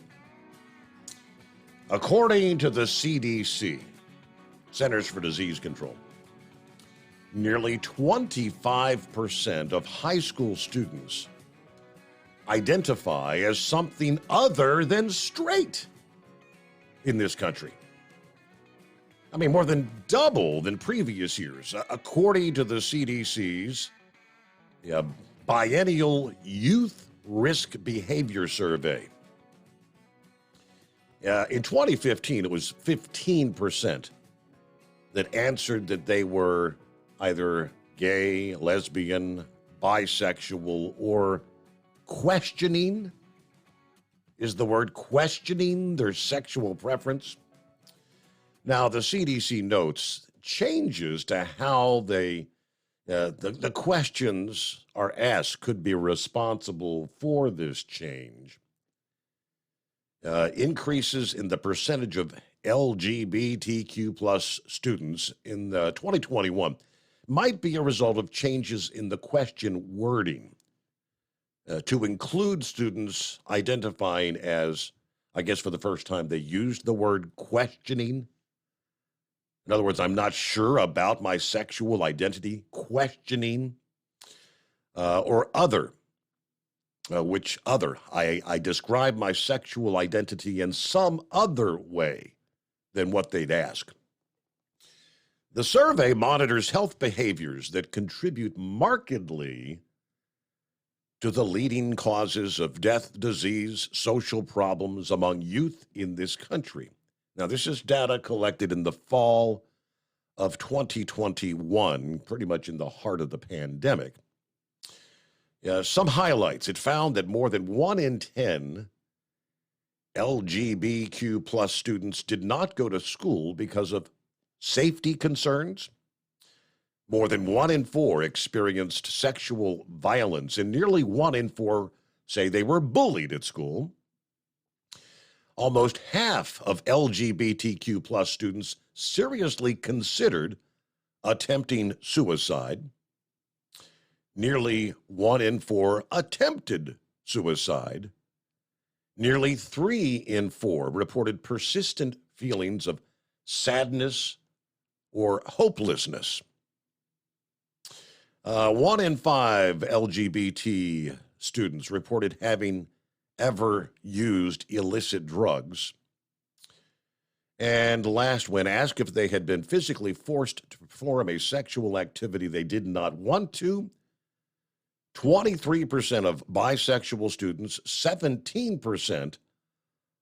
According to the CDC, Centers for Disease Control, nearly 25% of high school students identify as something other than straight in this country. I mean, more than double than previous years, according to the CDC's Biennial Youth Risk Behavior Survey. In 2015, it was 15% that answered that they were either gay, lesbian, bisexual, or questioning. Is the word questioning their sexual preference? Now, the CDC notes changes to how the questions are asked could be responsible for this change. Increases in the percentage of LGBTQ plus students in 2021 might be a result of changes in the question wording to include students identifying as, I guess for the first time, they used the word questioning. In other words, I'm not sure about my sexual identity, questioning, or other. Which other? I describe my sexual identity in some other way than what they'd ask. The survey monitors health behaviors that contribute markedly to the leading causes of death, disease, social problems among youth in this country. Now, this is data collected in the fall of 2021, pretty much in the heart of the pandemic. Some highlights. It found that more than 1 in 10 LGBTQ plus students did not go to school because of safety concerns. More than 1 in 4 experienced sexual violence, and nearly 1 in 4 say they were bullied at school. Almost half of LGBTQ plus students seriously considered attempting suicide. Nearly 1 in 4 attempted suicide. Nearly 3 in 4 reported persistent feelings of sadness or hopelessness. 1 in 5 LGBT students reported having ever used illicit drugs. And last, when asked if they had been physically forced to perform a sexual activity they did not want to, 23% of bisexual students, 17%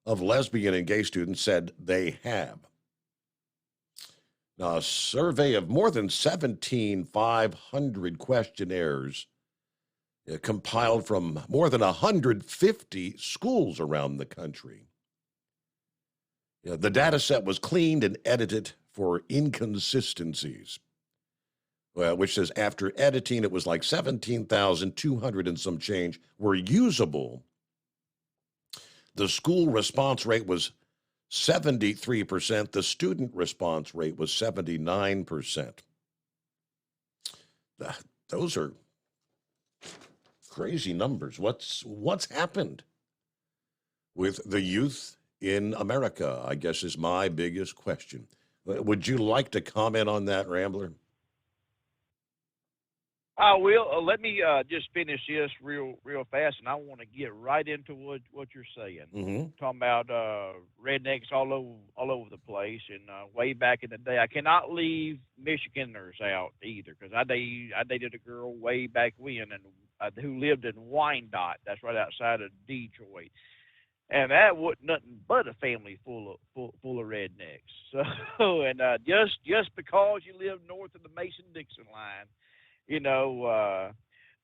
of lesbian and gay students said they have. Now, a survey of more than 17,500 questionnaires compiled from more than 150 schools around the country. The data set was cleaned and edited for inconsistencies, which says after editing, it was like 17,200 and some change were usable. The school response rate was 73%. The student response rate was 79%. Those are crazy numbers. What's happened with the youth in America, I guess, is my biggest question. Would you like to comment on that, Rambler? I will. Let me just finish this real fast, and I want to get right into what you're saying. Mm-hmm. Talking about rednecks all over the place, and way back in the day, I cannot leave Michiganders out either, because I dated a girl way back when, and who lived in Wyandotte. That's right outside of Detroit. And that wasn't nothing but a family full of rednecks. So, and just because you live north of the Mason-Dixon line, you know,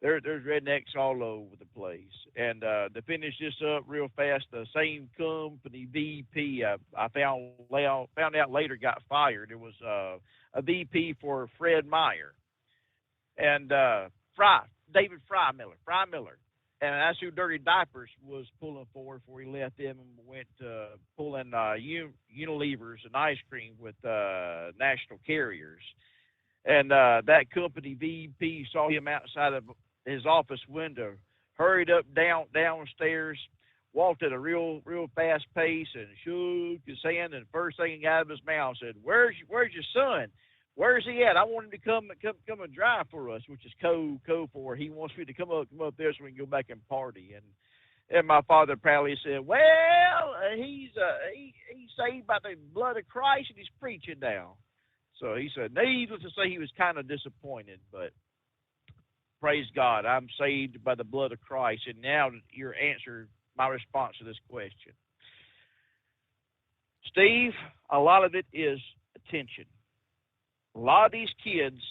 there's rednecks all over the place. And to finish this up real fast, the same company VP I found out later got fired. It was a VP for Fred Meyer and David Frymiller. And that's who Dirty Diapers was pulling for before he left them and went pulling Unilevers and ice cream with national carriers. And that company VP saw him outside of his office window, hurried up downstairs, walked at a real fast pace, and shook his hand. And first thing out of his mouth said, "Where's your son? Where's he at? I want him to come and drive for us," which is code for he wants me to come up there so we can go back and party. And my father proudly said, "Well, he's saved by the blood of Christ, and he's preaching now." So he said, needless to say, he was kind of disappointed, but praise God, I'm saved by the blood of Christ. And now your answer, my response to this question. Steve, a lot of it is attention. A lot of these kids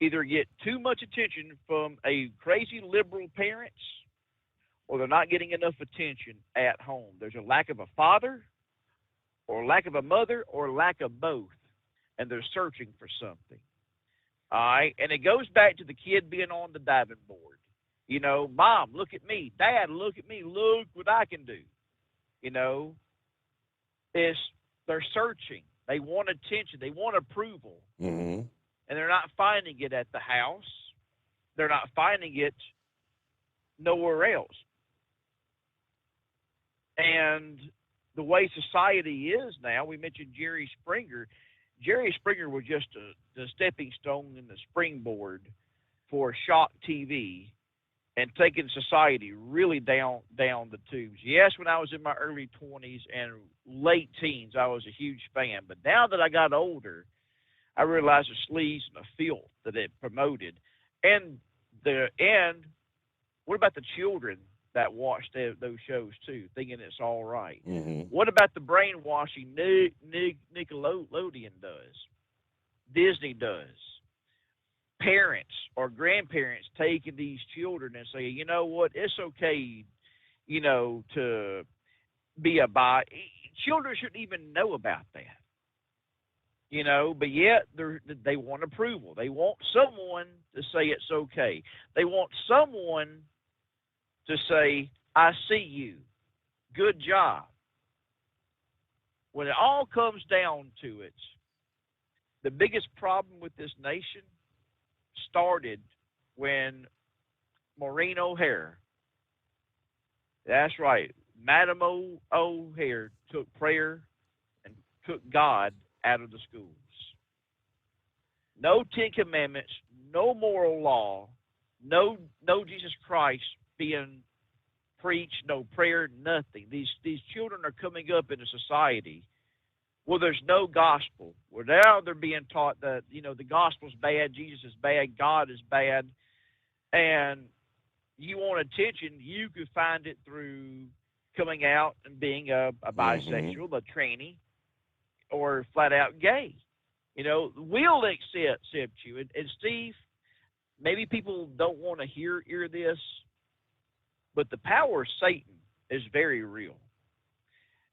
either get too much attention from a crazy liberal parents, or they're not getting enough attention at home. There's a lack of a father, or lack of a mother, or lack of both, and they're searching for something. All right, and it goes back to the kid being on the diving board. You know, Mom, look at me. Dad, look at me. Look what I can do. You know, they're searching. They want attention. They want approval. Mm-hmm. And they're not finding it at the house. They're not finding it nowhere else. And the way society is now, we mentioned Jerry Springer. Jerry Springer was just the stepping stone and the springboard for shock TV and taking society really down the tubes. Yes, when I was in my early 20s and late teens, I was a huge fan. But now that I got older, I realized the sleaze and the filth that it promoted. And what about the children that watch those shows too, thinking it's all right? Mm-hmm. What about the brainwashing Nickelodeon does, Disney does? Parents or grandparents taking these children and saying, you know what, it's okay, you know, to be a bi. Children shouldn't even know about that, you know, but yet they want approval. They want someone to say it's okay. They want someone to say, I see you. Good job. When it all comes down to it, the biggest problem with this nation started when Maureen O'Hare, that's right, Madam O'Hare took prayer and took God out of the schools. No Ten Commandments, no moral law, no Jesus Christ being preach, no prayer, nothing. These children are coming up in a society where there's no gospel. Where now they're being taught that, the gospel's bad, Jesus is bad, God is bad. And you want attention, you could find it through coming out and being a bisexual, a tranny, or flat out gay. We'll accept you. And Steve, maybe people don't want to hear this, but the power of Satan is very real.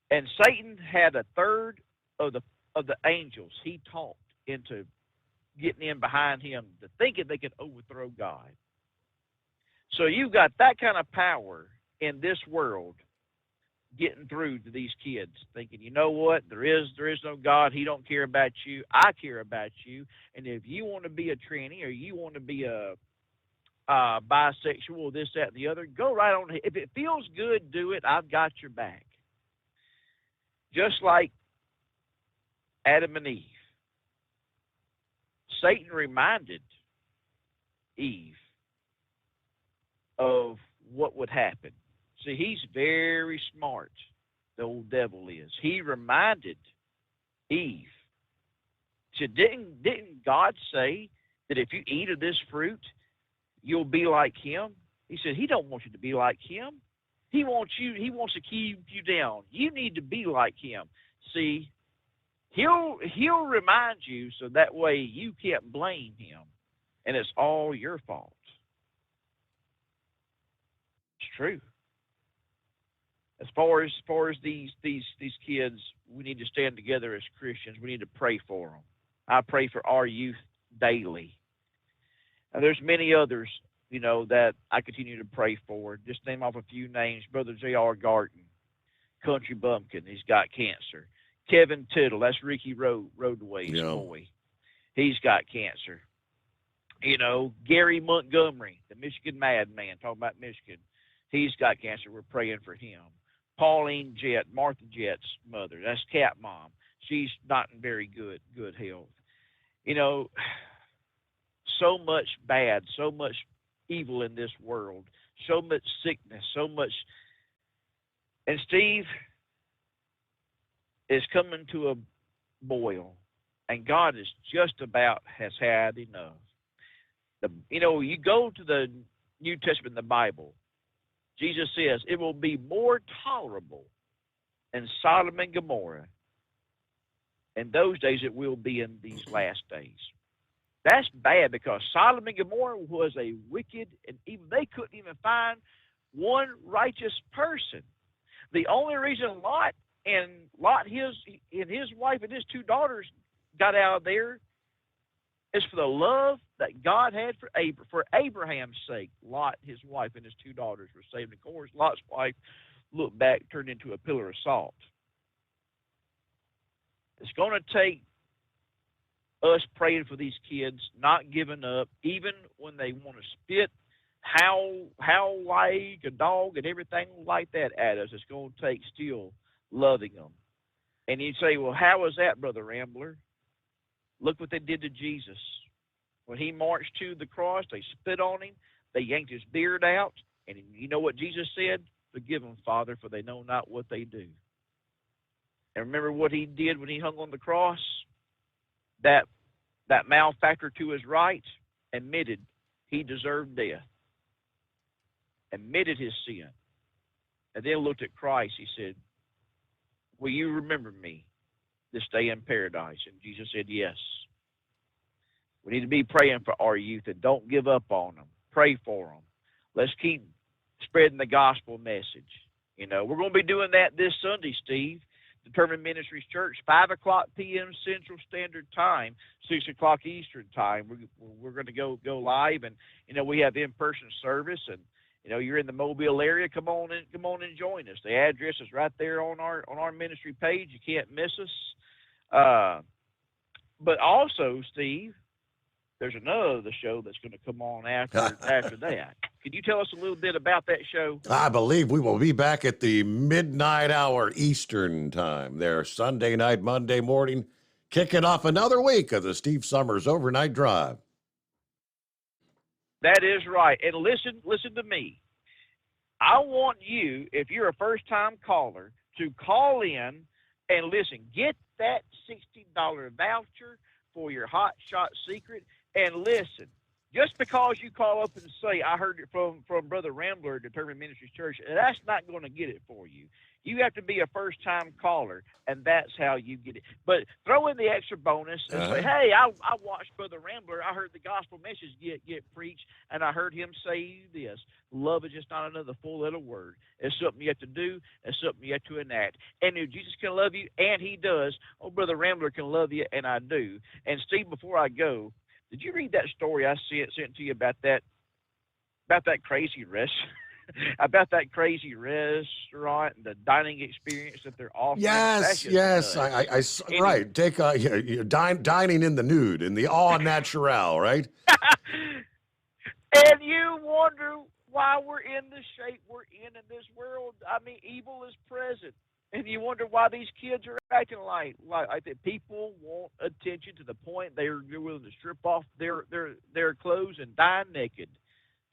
And Satan had a third of the angels he talked into getting in behind him, to thinking they could overthrow God. So you've got that kind of power in this world getting through to these kids, thinking, you know what, there is no God. He don't care about you. I care about you. And if you want to be a tranny, or you want to be a bisexual, this, that, and the other, go right on. If it feels good, do it. I've got your back. Just like Adam and Eve, Satan reminded Eve of what would happen. See, he's very smart, the old devil is. He reminded Eve. So didn't God say that if you eat of this fruit, you'll be like him? He said he don't want you to be like him. He wants to keep you down. You need to be like him. See, he'll remind you so that way you can't blame him, and it's all your fault. It's true. As far as these kids, we need to stand together as Christians. We need to pray for them. I pray for our youth daily. And there's many others, that I continue to pray for. Just name off a few names. Brother J.R. Garten, Country Bumpkin, he's got cancer. Kevin Tittle, that's Ricky Roadway's boy. He's got cancer. Gary Montgomery, the Michigan Madman, talking about Michigan. He's got cancer. We're praying for him. Pauline Jett, Martha Jett's mother. That's Cat Mom. She's not in very good health. So much bad, so much evil in this world, so much sickness, so much. And Steve is coming to a boil, and God is just about has had enough. You go to the New Testament, the Bible. Jesus says it will be more tolerable in Sodom and Gomorrah in those days it will be in these last days. That's bad, because Sodom and Gomorrah was a wicked, and even they couldn't even find one righteous person. The only reason Lot, his wife and his two daughters got out of there is for the love that God had for Abraham's sake. Lot, his wife, and his two daughters were saved. Of course, Lot's wife looked back, turned into a pillar of salt. It's going to take us praying for these kids, not giving up, even when they want to spit, howl like a dog and everything like that at us. It's going to take still loving them. And you say, well, how is that, Brother Rambler? Look what they did to Jesus. When he marched to the cross, they spit on him. They yanked his beard out. And you know what Jesus said? Forgive them, Father, for they know not what they do. And remember what he did when he hung on the cross? That malefactor to his right admitted he deserved death. Admitted his sin. And then looked at Christ. He said, will you remember me this day in paradise? And Jesus said, yes. We need to be praying for our youth, and don't give up on them. Pray for them. Let's keep spreading the gospel message. We're going to be doing that this Sunday, Steve. Determined Ministries Church, 5 o'clock p.m. Central Standard Time, 6 o'clock Eastern Time. We're going to go live, and we have in-person service. And you're in the Mobile area, come on and join us. The address is right there on our ministry page. You can't miss us. But also, Steve, there's another show that's going to come on after that. Could you tell us a little bit about that show? I believe we will be back at the midnight hour Eastern time there, Sunday night, Monday morning, kicking off another week of the Steve Summers Overnight Drive. That is right. And listen to me. I want you, if you're a first-time caller, to call in and listen. Get that $60 voucher for your Hot Shot Secret, and listen. Just because you call up and say, I heard it from Brother Rambler at Determined Ministries Church, that's not going to get it for you. You have to be a first-time caller, and that's how you get it. But throw in the extra bonus and say, hey, I watched Brother Rambler. I heard the gospel message get preached, and I heard him say this. Love is just not another four-letter word. It's something you have to do. It's something you have to enact. And if Jesus can love you, and he does, Brother Rambler can love you, and I do. And, Steve, before I go, did you read that story I sent to you about that crazy about that crazy restaurant and the dining experience that they're offering? Yes. Right. Take dining in the nude, in the au naturel, right? And you wonder why we're in the shape we're in this world. I mean, evil is present. And you wonder why these kids are acting like that. People want attention to the point they're willing to strip off their clothes and die naked.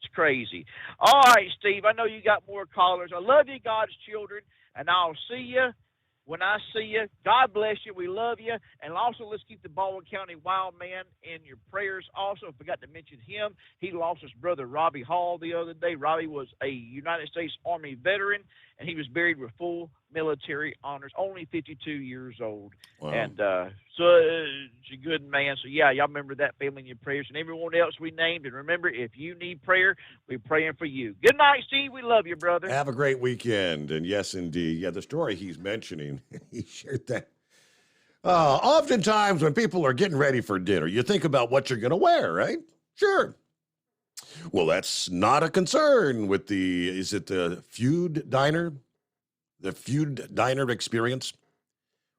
It's crazy. All right, Steve, I know you got more callers. I love you, God's children, and I'll see you when I see you. God bless you. We love you. And also, let's keep the Baldwin County Wild Man in your prayers. Also, I forgot to mention him. He lost his brother, Robbie Hall, the other day. Robbie was a United States Army veteran, and he was buried with full military honors, only 52 years old. Wow. And such a good man. So, yeah, y'all remember that family in your prayers. And everyone else we named. And remember, if you need prayer, we're praying for you. Good night, Steve. We love you, brother. Have a great weekend. And yes, indeed. Yeah, the story he's mentioning, he shared that. Oftentimes when people are getting ready for dinner, you think about what you're going to wear, right? Sure. Well, that's not a concern with is it the Feud Diner? The Feud Diner experience,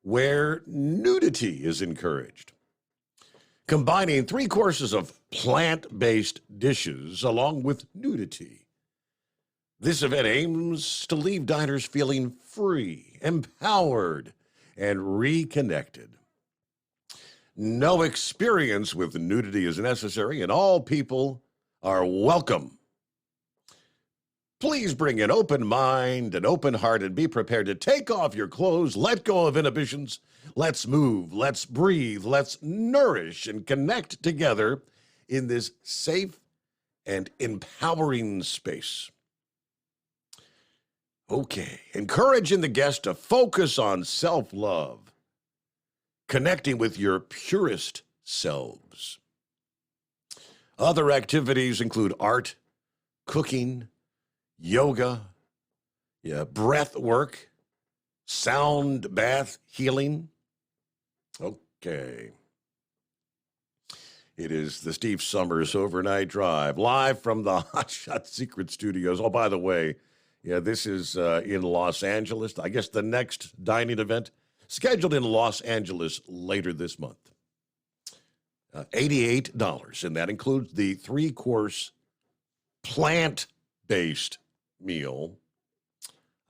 where nudity is encouraged. Combining 3 courses of plant-based dishes along with nudity. This event aims to leave diners feeling free, empowered, and reconnected. No experience with nudity is necessary, and all people are welcome. Please bring an open mind, an open heart, and be prepared to take off your clothes, let go of inhibitions. Let's move, let's breathe, let's nourish and connect together in this safe and empowering space. Okay, encouraging the guest to focus on self-love, connecting with your purest selves. Other activities include art, cooking, yoga, breath work, sound bath healing. Okay. It is the Steve Summers Overnight Drive, live from the Hot Shot Secret Studios. Oh, by the way, this is in Los Angeles. I guess the next dining event scheduled in Los Angeles later this month. $88, and that includes the 3-course plant-based meal.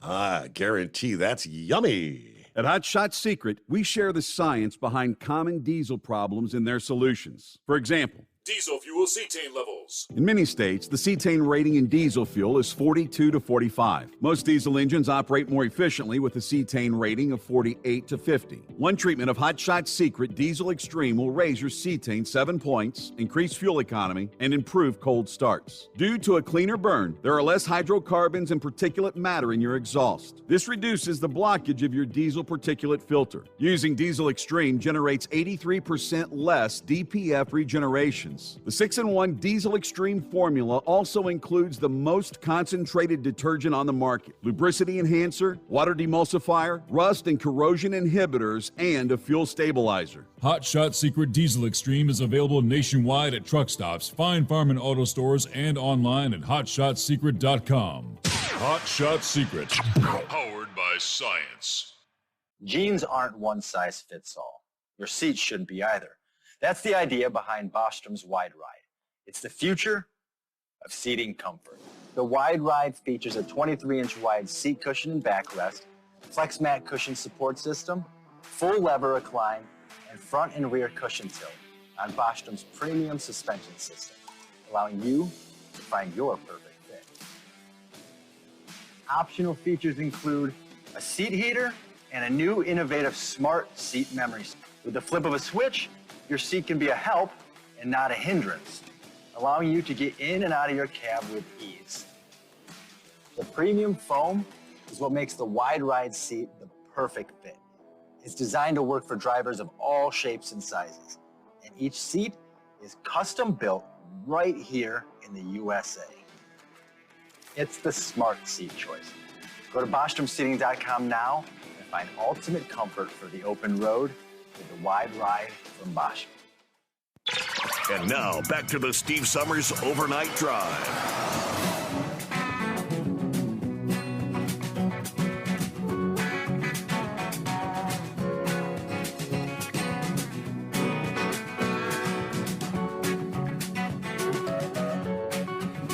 I guarantee that's yummy. At Hot Shot Secret, we share the science behind common diesel problems and their solutions. For example, Diesel fuel cetane levels. in many states, the cetane rating in diesel fuel is 42 to 45. Most diesel engines operate more efficiently with a cetane rating of 48 to 50. One treatment of Hot Shot Secret Diesel Extreme will raise your cetane 7 points, increase fuel economy, and improve cold starts. Due to a cleaner burn, there are less hydrocarbons and particulate matter in your exhaust. This reduces the blockage of your diesel particulate filter. Using Diesel Extreme generates 83% less DPF regenerations. The 6-in-1 Diesel Extreme formula also includes the most concentrated detergent on the market, lubricity enhancer, water demulsifier, rust and corrosion inhibitors, and a fuel stabilizer. Hot Shot Secret Diesel Extreme is available nationwide at truck stops, Fine Farm and auto stores, and online at hotshotsecret.com. Hot Shot Secret, powered by science. Jeans aren't one size fits all. Your seats shouldn't be either. That's the idea behind Bostrom's Wide Ride. It's the future of seating comfort. The Wide Ride features a 23-inch wide seat cushion and backrest, flex mat cushion support system, full lever recline, and front and rear cushion tilt on Bostrom's premium suspension system, allowing you to find your perfect fit. Optional features include a seat heater and a new innovative smart seat memory. With the flip of a switch, your seat can be a help and not a hindrance, allowing you to get in and out of your cab with ease. The premium foam is what makes the wide ride seat the perfect fit. It's designed to work for drivers of all shapes and sizes, and each seat is custom built right here in the USA. It's the smart seat choice. Go to BostromSeating.com now and find ultimate comfort for the open road with the wide ride from Bostrom. And now, back to the Steve Summers Overnight Drive.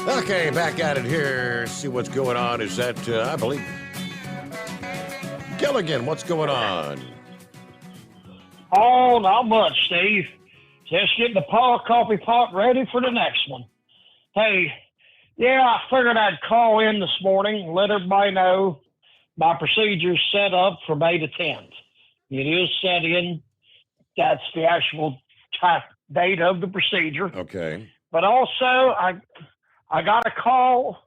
Okay, back at it here. See what's going on. Is that, I believe, Gilligan, what's going on? Oh, not much, Steve. Just getting the coffee pot ready for the next one. Hey, yeah, I figured I'd call in this morning and let everybody know my procedure's set up for May the 10th. It is set in. That's the actual date of the procedure. Okay. But also, I got a call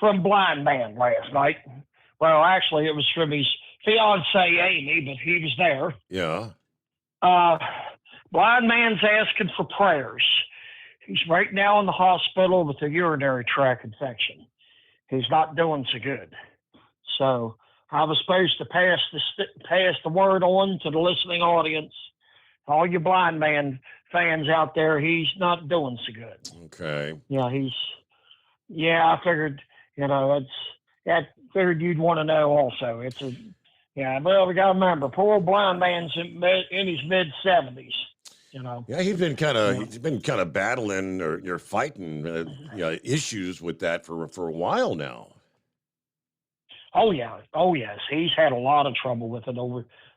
from Blind Man last night. Well, actually, it was from his fiancée, Amy, but he was there. Yeah. Blind Man's asking for prayers. He's right now in the hospital with a urinary tract infection. He's not doing so good. So I was supposed to pass the word on to the listening audience. All you Blind Man fans out there, he's not doing so good. Okay. Yeah, I figured, I figured you'd want to know also. Well, we got to remember, poor Blind Man's in his mid-70s, Yeah, he's been kind of battling or you're fighting issues with that for a while now. Oh yes, he's had a lot of trouble with it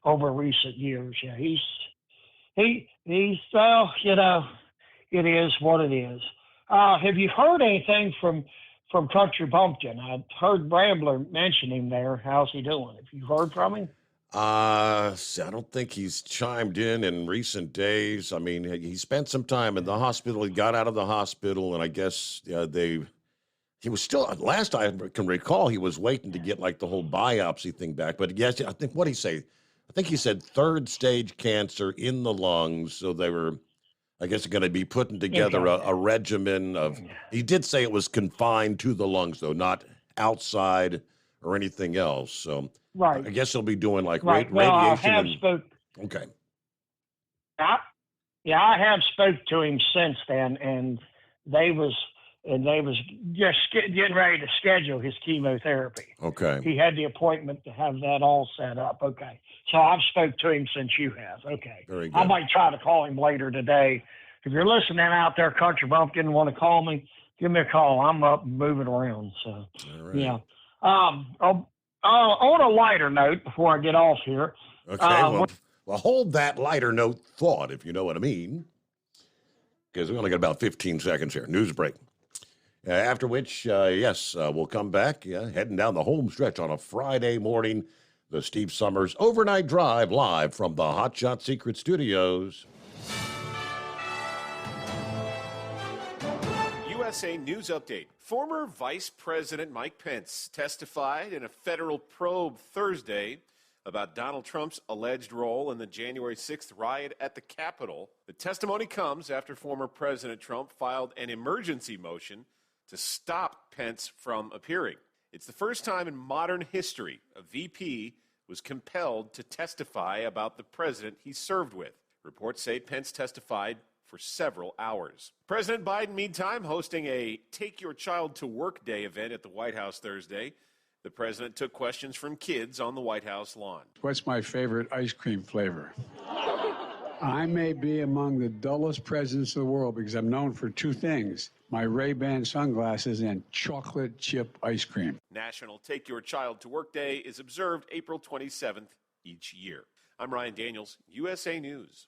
over recent years. Yeah, he's well, it is what it is. Have you heard anything from Country Bumpkin? I heard Rambler mention him there. How's he doing? Have you heard from him? I don't think he's chimed in recent days. I mean, he spent some time in the hospital. He got out of the hospital, and I guess he was still, last I can recall, he was waiting to get like the whole biopsy thing back. But yes, I think, what did he say? I think he said 3rd stage cancer in the lungs. So they were, I guess, going to be putting together a regimen of, he did say it was confined to the lungs, though, not outside or anything else. So right. I guess he'll be doing like radiation. I have Okay. I have spoke to him since then, and they was just getting ready to schedule his chemotherapy. Okay. He had the appointment to have that all set up. Okay. So I've spoke to him since you have. Okay. Very good. I might try to call him later today. If you're listening out there, Country Bumpkin, want to call me, give me a call. I'm up and moving around. So, all right. Yeah. On a lighter note, before I get off here. Okay. Well, hold that lighter note thought, if you know what I mean. Because we only got about 15 seconds here. News break. After which, we'll come back, heading down the home stretch on a Friday morning. The Steve Summers Overnight Drive live from the Hot Shot Secret Studios. USA News Update. Former Vice President Mike Pence testified in a federal probe Thursday about Donald Trump's alleged role in the January 6th riot at the Capitol. The testimony comes after former President Trump filed an emergency motion to stop Pence from appearing. It's the first time in modern history a VP was compelled to testify about the president he served with. Reports say Pence testified for several hours. President Biden, meantime, hosting a Take Your Child to Work Day event at the White House Thursday. The president took questions from kids on the White House lawn. What's my favorite ice cream flavor? I may be among the dullest presidents of the world because I'm known for two things: my Ray-Ban sunglasses and chocolate chip ice cream. National Take Your Child to Work Day is observed April 27th each year. I'm Ryan Daniels, USA News.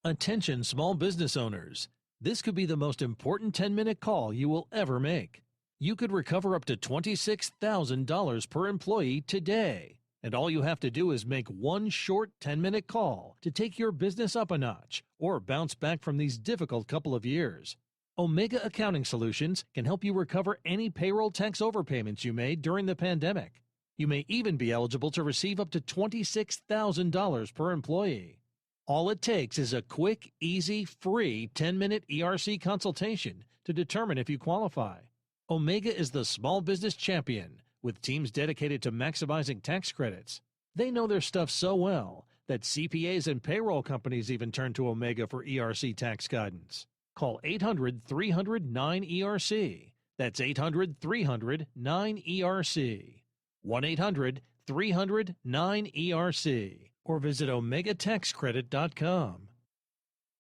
Attention small business owners. This could be the most important 10-minute call you will ever make. You could recover up to $26,000 per employee today. And all you have to do is make one short 10-minute call to take your business up a notch or bounce back from these difficult couple of years. Omega Accounting Solutions can help you recover any payroll tax overpayments you made during the pandemic. You may even be eligible to receive up to $26,000 per employee. All it takes is a quick, easy, free 10-minute ERC consultation to determine if you qualify. Omega is the small business champion with teams dedicated to maximizing tax credits. They know their stuff so well that CPAs and payroll companies even turn to Omega for ERC tax guidance. Call 800-300-9ERC. That's 800-300-9ERC. 1-800-300-9ERC. Or visit OmegaTaxCredit.com.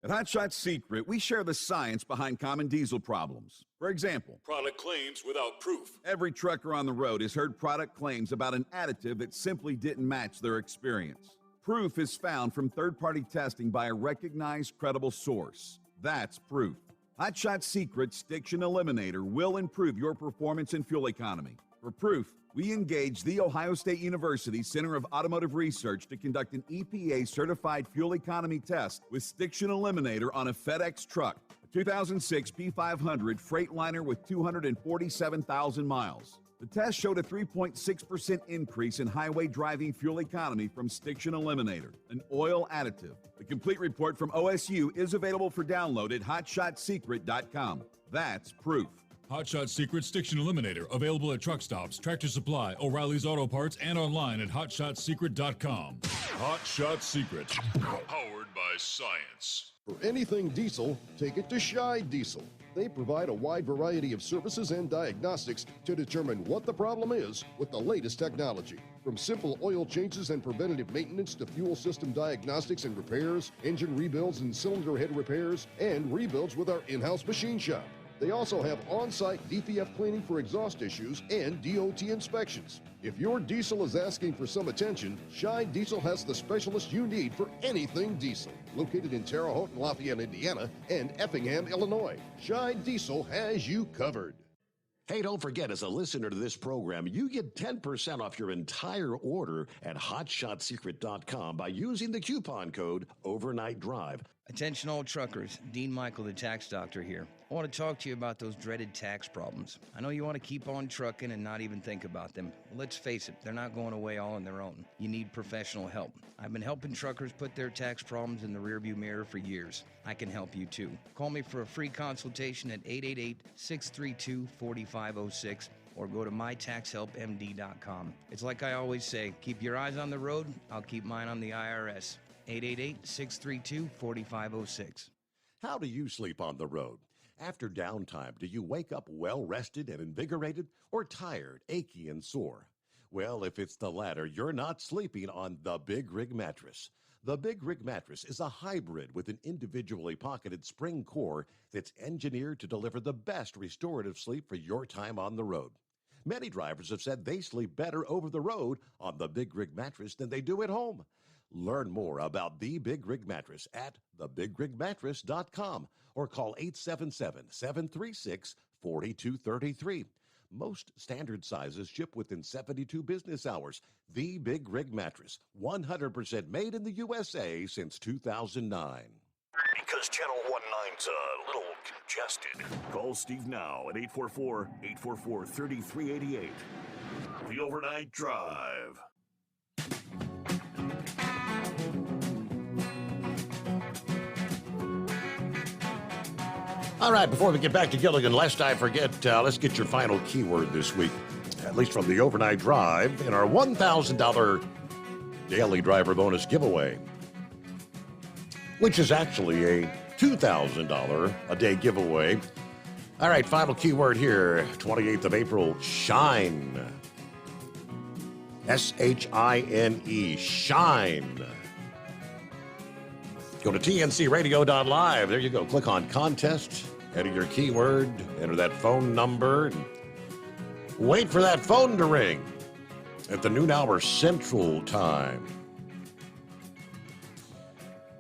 At Hot Shot Secret, we share the science behind common diesel problems. For example, product claims without proof. Every trucker on the road has heard product claims about an additive that simply didn't match their experience. Proof is found from third-party testing by a recognized, credible source. That's proof. Hot Shot Secret Stiction Eliminator will improve your performance and fuel economy. For proof, we engaged the Ohio State University Center of Automotive Research to conduct an EPA-certified fuel economy test with Stiction Eliminator on a FedEx truck, a 2006 P500 Freightliner with 247,000 miles. The test showed a 3.6% increase in highway driving fuel economy from Stiction Eliminator, an oil additive. The complete report from OSU is available for download at hotshotsecret.com. That's proof. Hot Shot Secret Stiction Eliminator, available at truck stops, Tractor Supply, O'Reilly's Auto Parts, and online at hotshotsecret.com. Hot Shot Secret, powered by science. For anything diesel, take it to Scheid Diesel. They provide a wide variety of services and diagnostics to determine what the problem is with the latest technology. From simple oil changes and preventative maintenance to fuel system diagnostics and repairs, engine rebuilds and cylinder head repairs, and rebuilds with our in-house machine shop. They also have on-site DPF cleaning for exhaust issues and DOT inspections. If your diesel is asking for some attention, Scheid Diesel has the specialist you need for anything diesel. Located in Terre Haute and Lafayette, Indiana, and Effingham, Illinois, Scheid Diesel has you covered. Hey, don't forget, as a listener to this program, you get 10% off your entire order at hotshotsecret.com by using the coupon code Overnight Drive. Attention all truckers, Dean Michael, the tax doctor here. I want to talk to you about those dreaded tax problems. I know you want to keep on trucking and not even think about them. Well, let's face it, they're not going away all on their own. You need professional help. I've been helping truckers put their tax problems in the rearview mirror for years. I can help you too. Call me for a free consultation at 888-632-4506 or go to mytaxhelpmd.com. It's like I always say, keep your eyes on the road, I'll keep mine on the IRS. 888-632-4506. How do you sleep on the road? After downtime, do you wake up well-rested and invigorated or tired, achy, and sore? Well, if it's the latter, you're not sleeping on the Big Rig Mattress. The Big Rig Mattress is a hybrid with an individually pocketed spring core that's engineered to deliver the best restorative sleep for your time on the road. Many drivers have said they sleep better over the road on the Big Rig Mattress than they do at home. Learn more about the Big Rig Mattress at thebigrigmattress.com or call 877-736-4233. Most standard sizes ship within 72 business hours. The Big Rig Mattress, 100% made in the USA since 2009. Because Channel 19's a little congested. Call Steve now at 844-844-3388. The Overnight Drive. All right, before we get back to Gilligan, lest I forget, let's get your final keyword this week, at least from the Overnight Drive, in our $1,000 daily driver bonus giveaway, which is actually a $2,000 a day giveaway. All right, final keyword here, 28th of April, shine. S-H-I-N-E, shine. Go to tncradio.live. There you go. Click on contest, enter your keyword, enter that phone number, and wait for that phone to ring at the noon hour Central Time.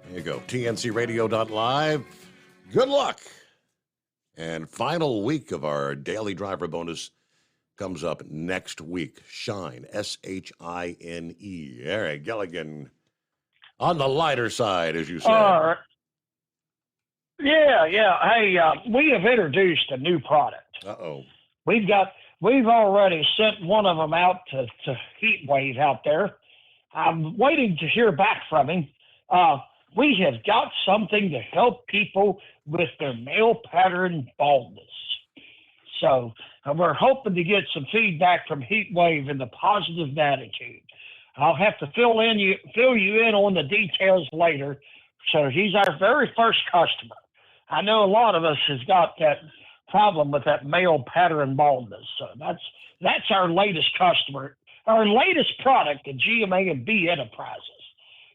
There you go. tncradio.live. Good luck. And final week of our daily driver bonus comes up next week. Shine, S-H-I-N-E. Eric Gilligan on the lighter side, as you said. Yeah. Hey, we have introduced a new product. Uh-oh. We've already sent one of them out to Heatwave out there. I'm waiting to hear back from him. We have got something to help people with their male pattern baldness. So we're hoping to get some feedback from Heatwave in the positive attitude. I'll have to fill you in on the details later. So he's our very first customer. I know a lot of us has got that problem with that male pattern baldness. So that's our latest customer, our latest product at GMA&B Enterprises.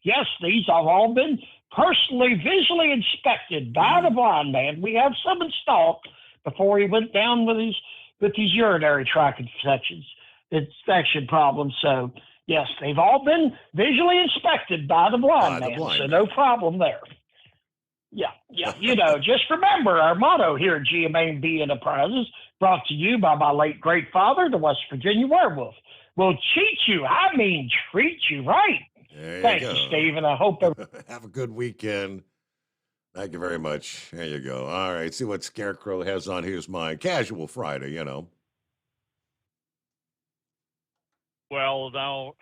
Yes, these have all been personally visually inspected by the blind man. We have some in stock before he went down with his urinary tract inspection problems. So yes, they've all been visually inspected by the blind man. So no problem there. Yeah. Just remember our motto here at GMA&B Enterprises, brought to you by my late great father, the West Virginia Werewolf. Will cheat you, treat you right. Thank you, Steve, and I hope have a good weekend. Thank you very much. There you go. All right, see what Scarecrow has on his mind. Casual Friday, you know. Well, now,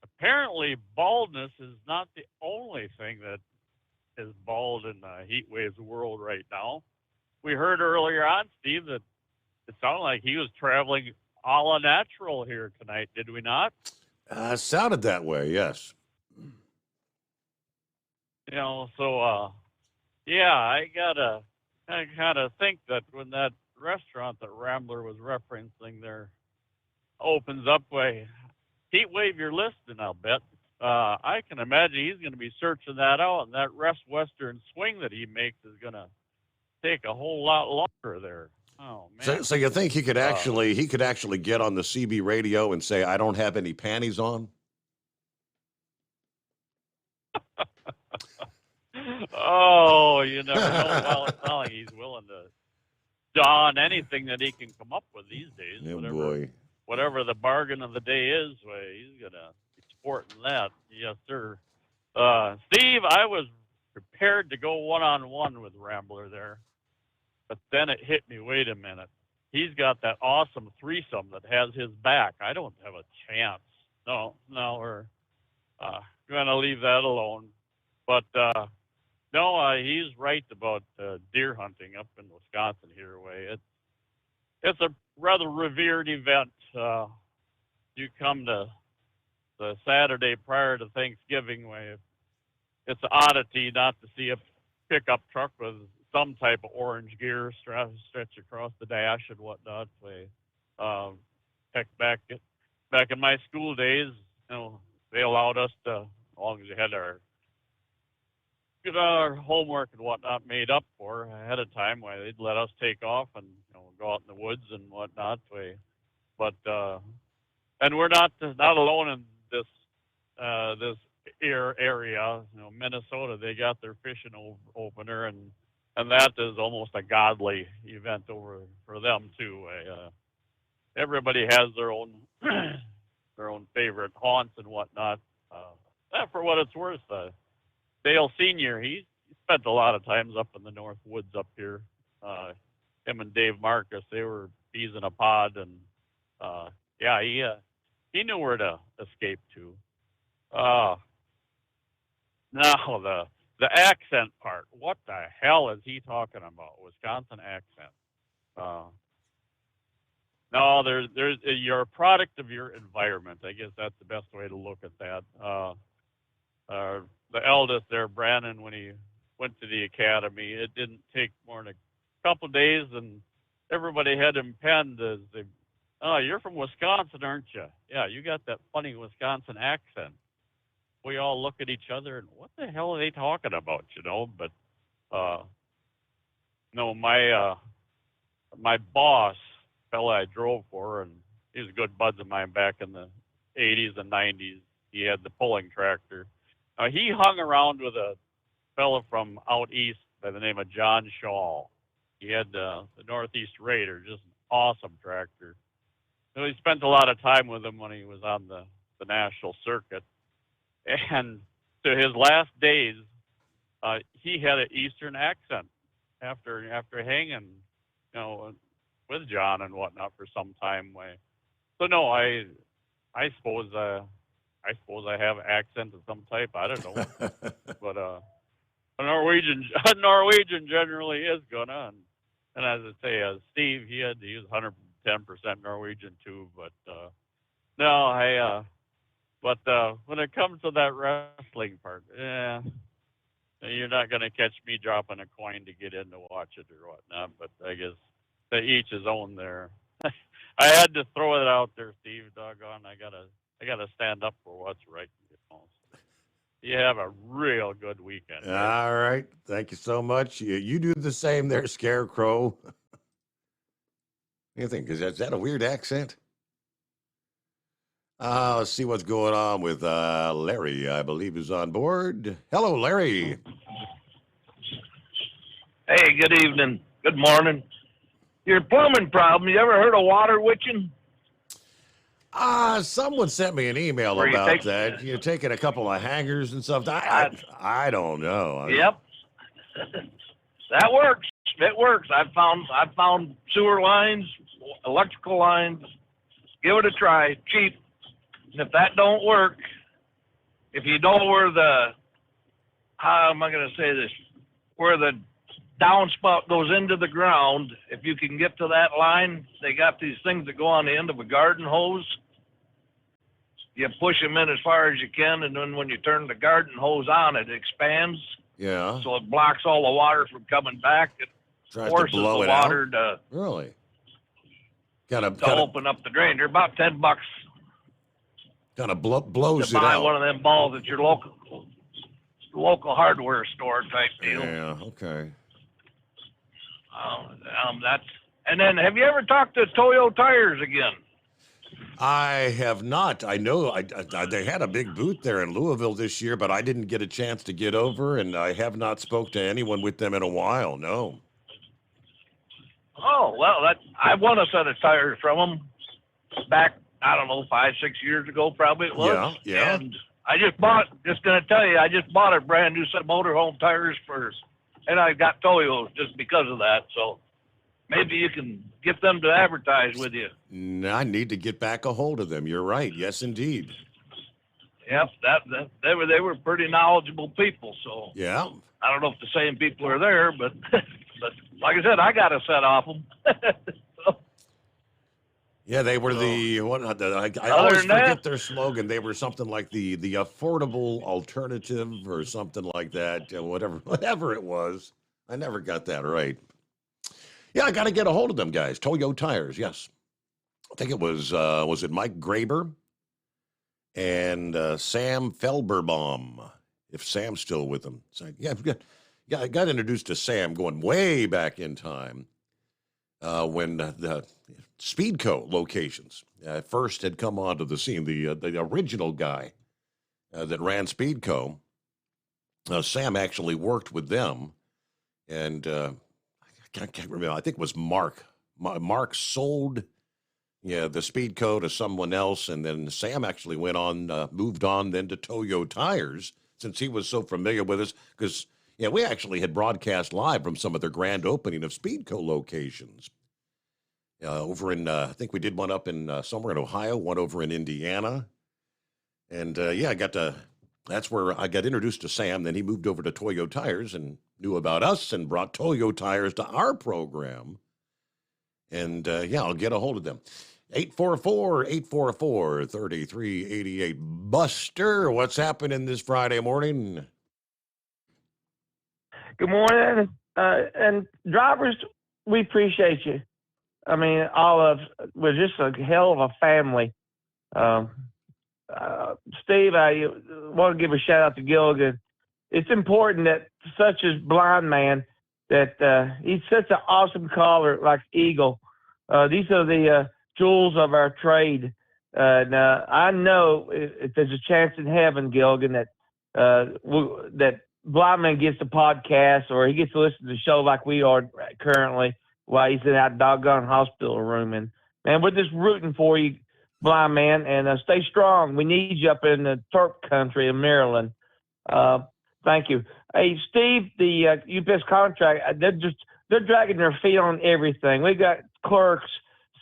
apparently baldness is not the only thing that is bald in Heatwave's world right now. We heard earlier on, Steve, that it sounded like he was traveling a la natural here tonight, did we not? Sounded that way, yes. I kind of think that when that restaurant that Rambler was referencing there opens up, Heatwave, you're listening, I'll bet. I can imagine he's going to be searching that out, and that Western swing that he makes is going to take a whole lot longer there. Oh man! So you think he could actually get on the CB radio and say, "I don't have any panties on"? Oh, you never know. Well, it's not like he's willing to don anything that he can come up with these days. Whatever the bargain of the day is, he's gonna be sporting that. Yes, sir. Steve, I was prepared to go one-on-one with Rambler there, but then it hit me. Wait a minute. He's got that awesome threesome that has his back. I don't have a chance. No, we're going to leave that alone. But he's right about deer hunting up in Wisconsin here. It's a rather revered event. You come to the Saturday prior to Thanksgiving, it's an oddity not to see a pickup truck with some type of orange gear stretch across the dash and whatnot. Heck, back in my school days, they allowed us to, as long as you had our homework and whatnot made up for ahead of time, they'd let us take off and go out in the woods and whatnot. But and we're not alone in this area. Minnesota, they got their fishing opener, and that is almost a godly event over for them too. Everybody has their own favorite haunts and whatnot. For what it's worth, Dale Senior, he spent a lot of times up in the North Woods up here. Him and Dave Marcus, they were bees in a pod, and he knew where to escape to. Now the accent part. What the hell is he talking about? Wisconsin accent. No, you're a product of your environment. I guess that's the best way to look at that. The eldest there, Brandon, when he went to the academy, it didn't take more than a couple of days, and everybody had him penned as you're from Wisconsin, aren't you? Yeah, you got that funny Wisconsin accent. We all look at each other and what the hell are they talking about, But my boss, fella I drove for, and he was good buds of mine back in the 80s and 90s. He had the pulling tractor. He hung around with a fella from out east by the name of John Shaw. He had the Northeast Raider, just an awesome tractor. So he spent a lot of time with him when he was on the national circuit. And to his last days, he had an Eastern accent after hanging, with John and whatnot for some time. So no, I suppose I have accent of some type. I don't know, but a Norwegian generally is gonna. And as I say, Steve, he was 110% Norwegian too. But no, but when it comes to that wrestling part, you're not gonna catch me dropping a coin to get in to watch it or whatnot. But I guess to each his own there. I had to throw it out there, Steve. Doggone, I gotta stand up for what's right. You have a real good weekend. All right. Thank you so much. You do the same there, Scarecrow. What do you think? Is that a weird accent? Let's see what's going on with Larry, I believe, is on board. Hello, Larry. Hey, good evening. Good morning. Your plumbing problem, you ever heard of water witching? Someone sent me an email Where about that. You're taking a couple of hangers and stuff. I don't know. Yep. That works. It works. I've found sewer lines, electrical lines. Give it a try. Cheap. And if that don't work, if you know where how am I going to say this? Where the downspout goes into the ground, if you can get to that line, they got these things that go on the end of a garden hose. You push them in as far as you can, and then when you turn the garden hose on, it expands. Yeah. So it blocks all the water from coming back. It forces the water to really open up the drain. They're about $10. Kind of blows to it buy out. one of them balls at your local hardware store type deal. Yeah. Okay. And then, have you ever talked to Toyo Tires again? I have not. I know they had a big booth there in Louisville this year, but I didn't get a chance to get over, and I have not spoke to anyone with them in a while. No. Oh, well, I won a set of tires from them back, I don't know, 5-6 years ago, probably it was. Yeah. And I just bought a brand new set of motorhome tires and I got Toyos just because of that. So maybe you can get them to advertise with you. I need to get back a hold of them. You're right. Yes, indeed. Yep, they were pretty knowledgeable people. So yeah, I don't know if the same people are there, but like I said, I got a set off them. Yeah, they were I always forget their slogan. They were something like the affordable alternative or something like that. Whatever it was. I never got that right. Yeah, I got to get a hold of them guys. Toyo Tires, yes. I think it was it Mike Graber and Sam Felberbaum, if Sam's still with them. So, yeah, I got introduced to Sam going way back in time when the Speedco locations first had come onto the scene. The original guy that ran Speedco, Sam actually worked with them, and I can't remember. I think it was Mark. Mark sold, the Speedco to someone else, and then Sam actually moved on then to Toyo Tires, since he was so familiar with us, because we actually had broadcast live from some of their grand opening of Speedco locations. Over in, I think we did one up in somewhere in Ohio, one over in Indiana. And that's where I got introduced to Sam. Then he moved over to Toyo Tires and knew about us and brought Toyo Tires to our program. And I'll get a hold of them. 844-844-3388. Buster, what's happening this Friday morning? Good morning. And drivers, we appreciate you. I mean, we're just a hell of a family. Steve, I want to give a shout out to Gilligan. It's important that such a blind man, that he's such an awesome caller like Eagle. These are the jewels of our trade. I know if there's a chance in heaven, Gilligan, that blind man gets the podcast or he gets to listen to the show like we are currently while he's in that doggone hospital room. And, man, we're just rooting for you, blind man, and stay strong. We need you up in the Turk country in Maryland. Thank you. Hey, Steve, the UPS contract, they're dragging their feet on everything. We got clerks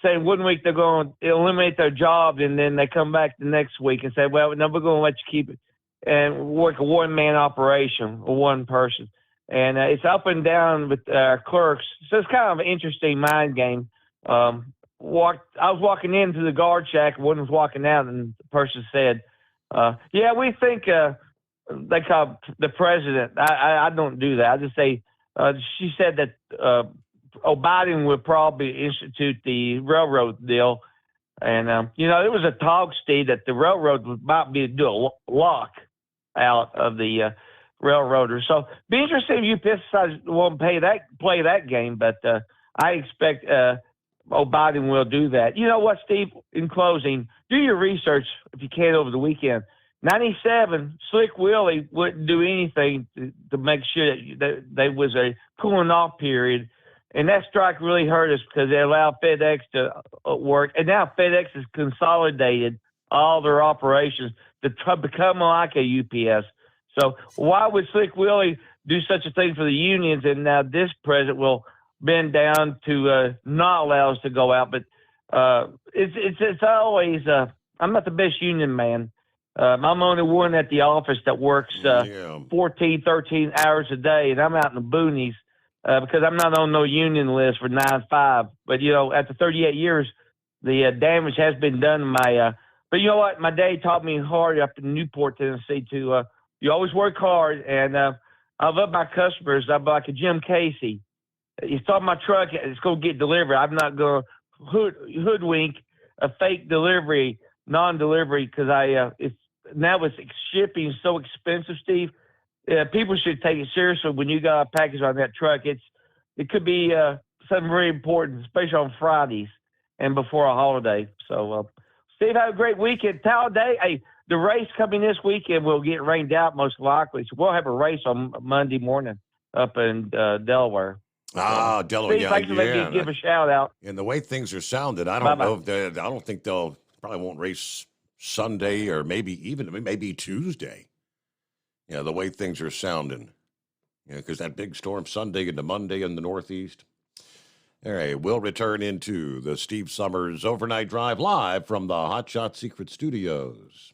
saying 1 week they're going to eliminate their job, and then they come back the next week and say, well, no, we're going to let you keep it and work a one-man operation or one person. And it's up and down with clerks. So it's kind of an interesting mind game. I was walking into the guard shack, and one was walking out, and the person said, yeah, we think they call the president. I don't do that. I just say, she said that Biden would probably institute the railroad deal. And, it was a talk, Steve, that the railroad might be to do a lock out of the railroaders. So be interesting if UPS won't play that game, but I expect Biden will do that. You know what, Steve, in closing, do your research if you can over the weekend. 97, Slick Willie wouldn't do anything to make sure that there was a cooling off period. And that strike really hurt us because they allowed FedEx to work. And now FedEx has consolidated all their operations to become like a UPS. So why would Slick Willie do such a thing for the unions? And now this president will bend down to not allow us to go out. But it's always, I'm not the best union man. I'm only one at the office that works 14, 13 hours a day, and I'm out in the boonies because I'm not on no union list for 9-5. But, after 38 years, the damage has been done to my but you know what? My dad taught me hard up in Newport, Tennessee to you always work hard, and I love my customers. I'm like a Jim Casey. You saw my truck, it's going to get delivered. I'm not going to hoodwink a fake delivery, non-delivery, because now with shipping so expensive, Steve, people should take it seriously when you got a package on that truck. It could be something very important, especially on Fridays and before a holiday. So, Steve, have a great weekend. Talladega, hey, the race coming this weekend will get rained out most likely. So we'll have a race on Monday morning up in Delaware. Delaware, Steve, thanks for letting me give a shout out. And the way things are sounded, I don't know if I don't think they'll probably won't race Sunday or maybe Tuesday. The way things are sounding. Because that big storm Sunday into Monday in the Northeast. All right, we'll return into the Steve Summers Overnight Drive live from the Hot Shot Secret Studios.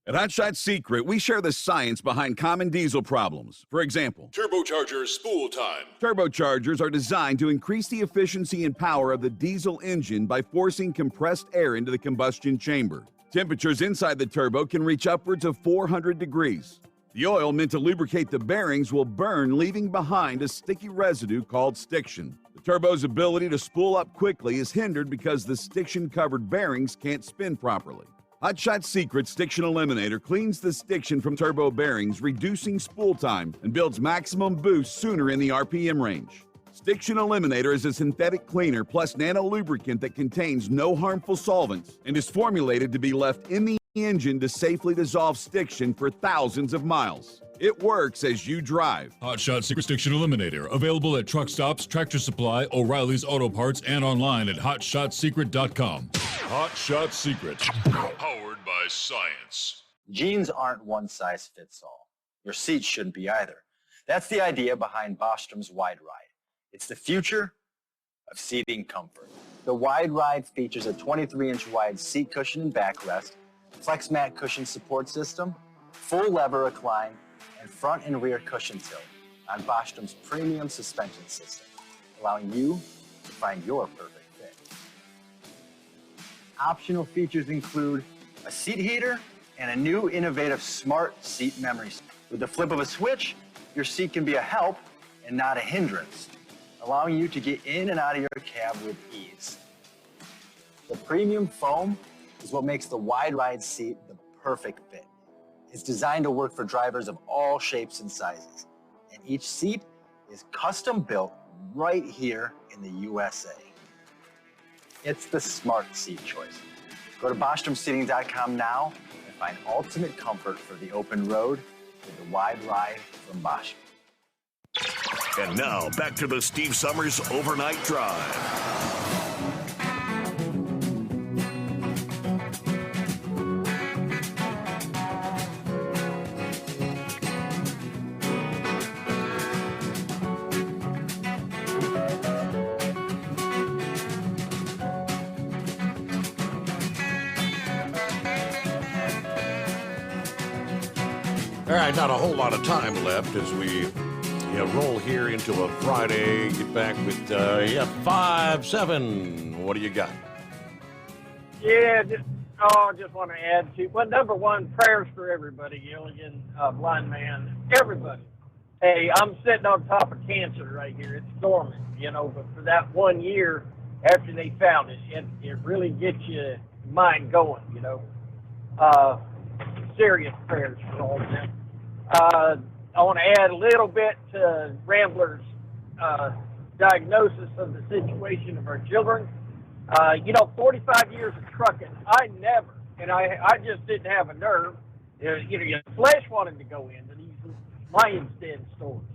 At Hot Shot Secret, we share the science behind common diesel problems. For example, turbocharger spool time. Turbochargers are designed to increase the efficiency and power of the diesel engine by forcing compressed air into the combustion chamber. Temperatures inside the turbo can reach upwards of 400 degrees. The oil meant to lubricate the bearings will burn, leaving behind a sticky residue called stiction. The turbo's ability to spool up quickly is hindered because the stiction-covered bearings can't spin properly. Hot Shot Secret Stiction Eliminator cleans the stiction from turbo bearings, reducing spool time, and builds maximum boost sooner in the RPM range. Stiction Eliminator is a synthetic cleaner plus nano-lubricant that contains no harmful solvents and is formulated to be left in the engine to safely dissolve stiction for thousands of miles. It works as you drive. Hot Shot Secret Stiction Eliminator. Available at truck stops, Tractor Supply, O'Reilly's Auto Parts, and online at HotShotSecret.com. Hot Shot Secret. Powered by science. Jeans aren't one size fits all. Your seats shouldn't be either. That's the idea behind Bostrom's Wide Ride. It's the future of seating comfort. The Wide Ride features a 23-inch wide seat cushion and backrest, flex mat cushion support system, full lever recline, and front and rear cushion tilt on Bostrom's premium suspension system, allowing you to find your perfect fit. Optional features include a seat heater and a new innovative smart seat memory. With the flip of a switch, your seat can be a help and not a hindrance, allowing you to get in and out of your cab with ease. The premium foam is what makes the Wide Ride seat the perfect fit. It's designed to work for drivers of all shapes and sizes, and each seat is custom built right here in the USA. It's the smart seat choice. Go to BostromSeating.com now and find ultimate comfort for the open road with the wide ride from Bosch. And now, back to the Steve Summers Overnight Drive. All right, not a whole lot of time left as we roll here into a Friday. Get back with 5-7. What do you got? Yeah, just want to add to, well, number one, prayers for everybody, Gilligan, blind man, everybody. Hey, I'm sitting on top of cancer right here. It's dormant, but for that 1 year after they found it, it really gets your mind going, Serious prayers for all of them. I want to add a little bit to Rambler's diagnosis of the situation of our children. 45 years of trucking, I just didn't have a nerve. Your flesh wanted to go into these lion's den stores,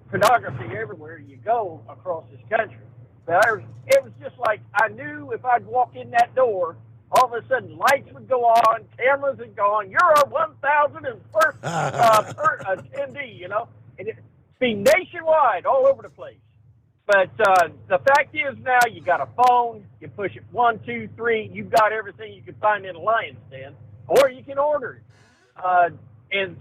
pornography everywhere you go across this country. But it was just like I knew if I'd walk in that door, all of a sudden lights would go on, cameras would go on. You're our 1,001st attendee, and it'd be nationwide, all over the place. But the fact is now you got a phone, you push it 1, 2, 3, you've got everything you can find in a lion's den, or you can order it. And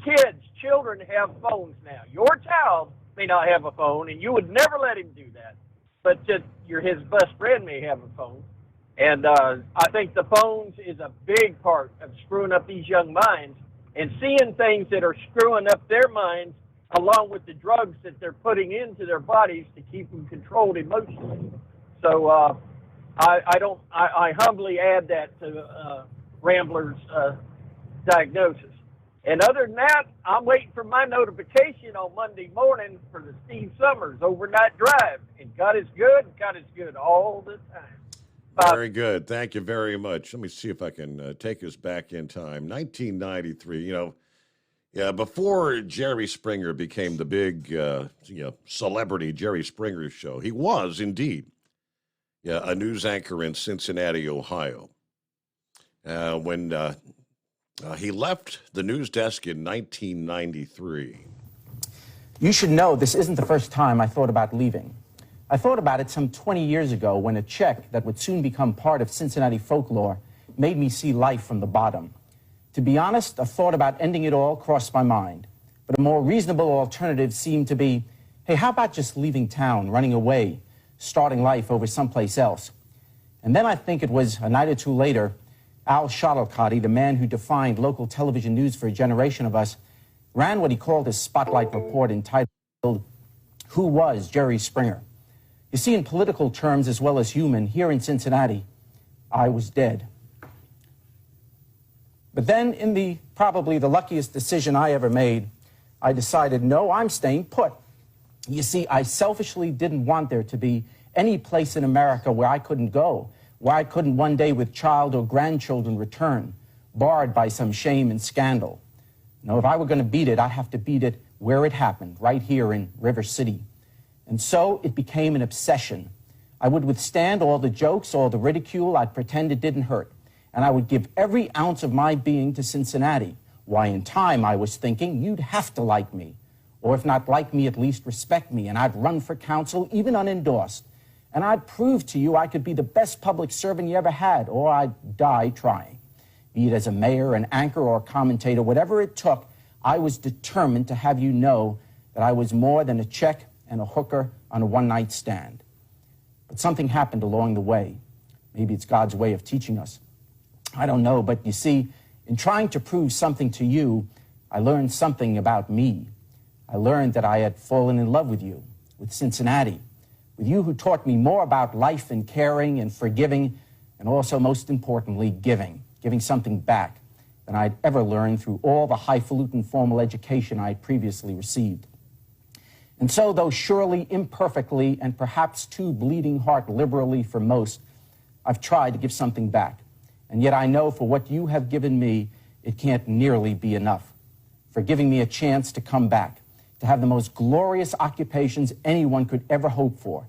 children have phones now. Your child may not have a phone, and you would never let him do that, but his best friend may have a phone. And I think the phones is a big part of screwing up these young minds and seeing things that are screwing up their minds along with the drugs that they're putting into their bodies to keep them controlled emotionally. So I humbly add that to Rambler's diagnosis. And other than that, I'm waiting for my notification on Monday morning for the Steve Summers Overnight Drive. And God is good all the time. Very good. Thank you very much. Let me see if I can take us back in time. 1993, before Jerry Springer became the big, celebrity Jerry Springer show, he was indeed a news anchor in Cincinnati, Ohio. When he left the news desk in 1993. You should know this isn't the first time I thought about leaving. I thought about it some 20 years ago when a check that would soon become part of Cincinnati folklore made me see life from the bottom. To be honest, a thought about ending it all crossed my mind. But a more reasonable alternative seemed to be, hey, how about just leaving town, running away, starting life over someplace else? And then I think it was a night or two later, Al Shuttlecotty, the man who defined local television news for a generation of us, ran what he called his spotlight report entitled, Who Was Jerry Springer? You see, in political terms as well as human, here in Cincinnati, I was dead. But then, in probably the luckiest decision I ever made, I decided, no, I'm staying put. You see, I selfishly didn't want there to be any place in America where I couldn't go, where I couldn't one day with child or grandchildren return, barred by some shame and scandal. No, if I were going to beat it, I'd have to beat it where it happened, right here in River City. And so it became an obsession. I would withstand all the jokes, all the ridicule. I'd pretend it didn't hurt. And I would give every ounce of my being to Cincinnati. Why, in time, I was thinking, you'd have to like me. Or if not like me, at least respect me. And I'd run for council, even unendorsed. And I'd prove to you I could be the best public servant you ever had, or I'd die trying. Be it as a mayor, an anchor, or a commentator, whatever it took, I was determined to have you know that I was more than a check and a hooker on a one-night stand. But something happened along the way. Maybe it's God's way of teaching us. I don't know, but you see, in trying to prove something to you, I learned something about me. I learned that I had fallen in love with you, with Cincinnati, with you who taught me more about life and caring and forgiving, and also, most importantly, giving something back than I'd ever learned through all the highfalutin formal education I had previously received. And so, though surely imperfectly and perhaps too bleeding heart liberally for most, I've tried to give something back. And yet I know for what you have given me, it can't nearly be enough. for giving me a chance to come back, to have the most glorious occupations anyone could ever hope for,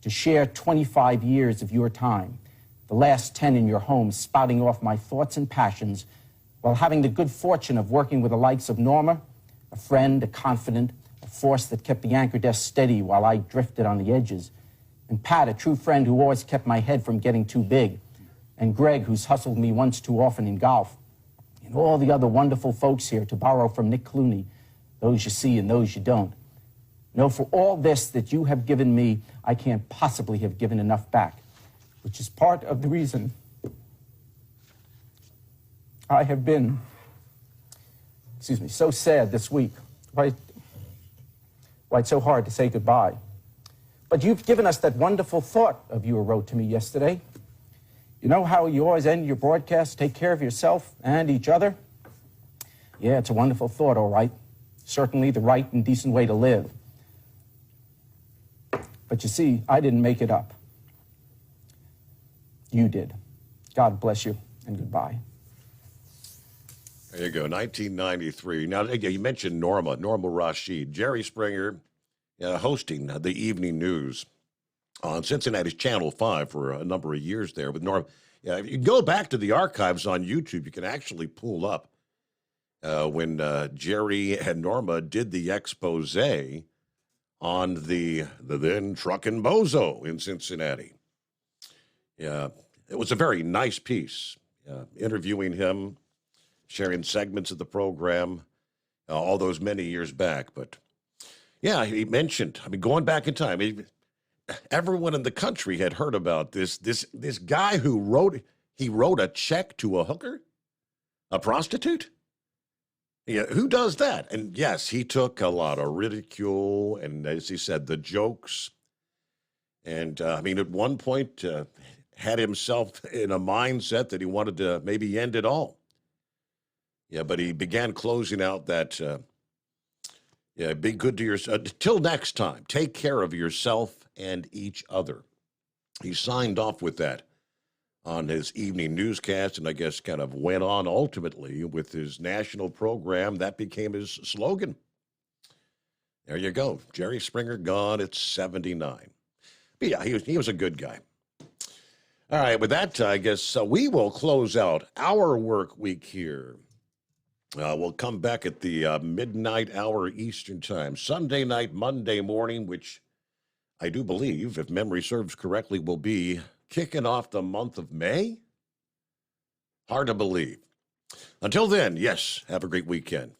to share 25 years of your time, the last 10 in your home, spouting off my thoughts and passions, while having the good fortune of working with the likes of Norma, a friend, a confidant, a force that kept the anchor desk steady while I drifted on the edges, and Pat, a true friend who always kept my head from getting too big, and Greg, who's hustled me once too often in golf, and all the other wonderful folks here, to borrow from Nick Clooney, those you see and those you don't. No, for all this that you have given me, I can't possibly have given enough back, which is part of the reason I have been, so sad this week. Why it's so hard to say goodbye. But you've given us that wonderful thought of you wrote to me yesterday. You know how you always end your broadcast, take care of yourself and each other? Yeah, it's a wonderful thought, all right. Certainly the right and decent way to live. But you see, I didn't make it up. You did. God bless you, and goodbye. There you go, 1993. Now, you mentioned Norma Rashid. Jerry Springer hosting the evening news on Cincinnati's Channel 5 for a number of years there with Norma. If you go back to the archives on YouTube, you can actually pull up when Jerry and Norma did the expose on the then Truckin' Bozo in Cincinnati. Yeah, it was a very nice piece, interviewing him, sharing segments of the program, all those many years back. But yeah, he mentioned, going back in time, everyone in the country had heard about this guy who wrote a check to a hooker, a prostitute. Yeah, who does that? And yes, he took a lot of ridicule and, as he said, the jokes. And at one point, had himself in a mindset that he wanted to maybe end it all. Yeah, but he began closing out that, be good to yourself. Till next time, take care of yourself and each other. He signed off with that on his evening newscast, and I guess kind of went on ultimately with his national program. That became his slogan. There you go. Jerry Springer gone at 79. But yeah, he was a good guy. All right, with that, I guess we will close out our work week here. We'll come back at the midnight hour Eastern time, Sunday night, Monday morning, which I do believe, if memory serves correctly, will be kicking off the month of May. Hard to believe. Until then, yes, have a great weekend.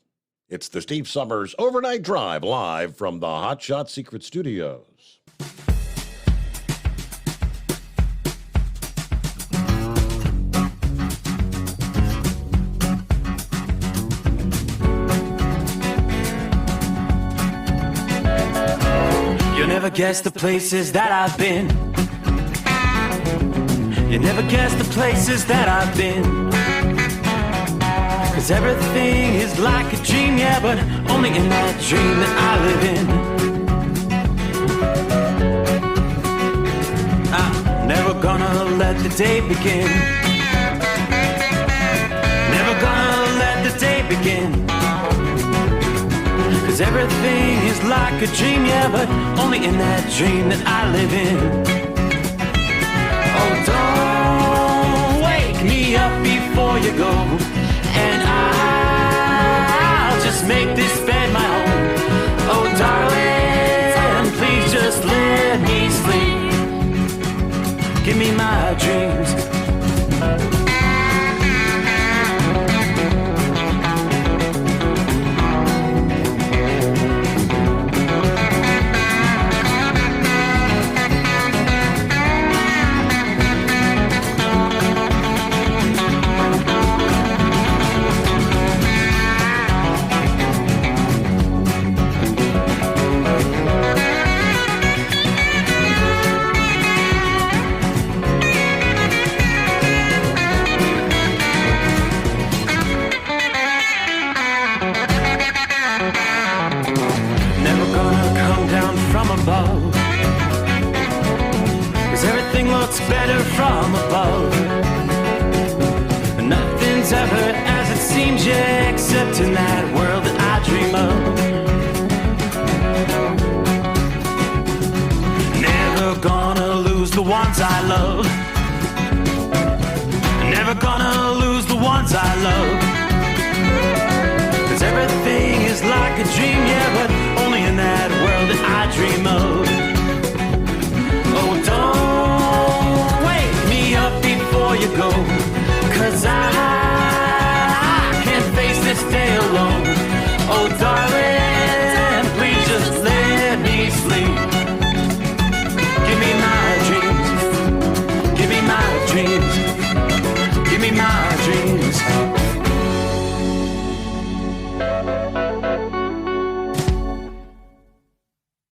It's the Steve Summers Overnight Drive live from the Hot Shot Secret Studios. Never guess the places that I've been. You never guess the places that I've been. 'Cause everything is like a dream, yeah, but only in that dream that I live in. I'm never gonna let the day begin. Never gonna let the day begin. 'Cause everything is like a dream, yeah, but only in that dream that I live in. Oh, don't wake me up before you go, and I'll just make this bed my home. Oh, darling, please just let me sleep. Give me my dreams. Better from above. Nothing's ever as it seems, yeah, except in that world that dream of. Never gonna lose the ones I love. Never gonna lose the ones I love. 'Cause everything is like a dream, yeah, but only in that world that I dream of. Oh, don't wake me up before you go, 'cause I can't face this day alone. Oh, darling, please just let me sleep. Give me my dreams. Give me my dreams. Give me my dreams.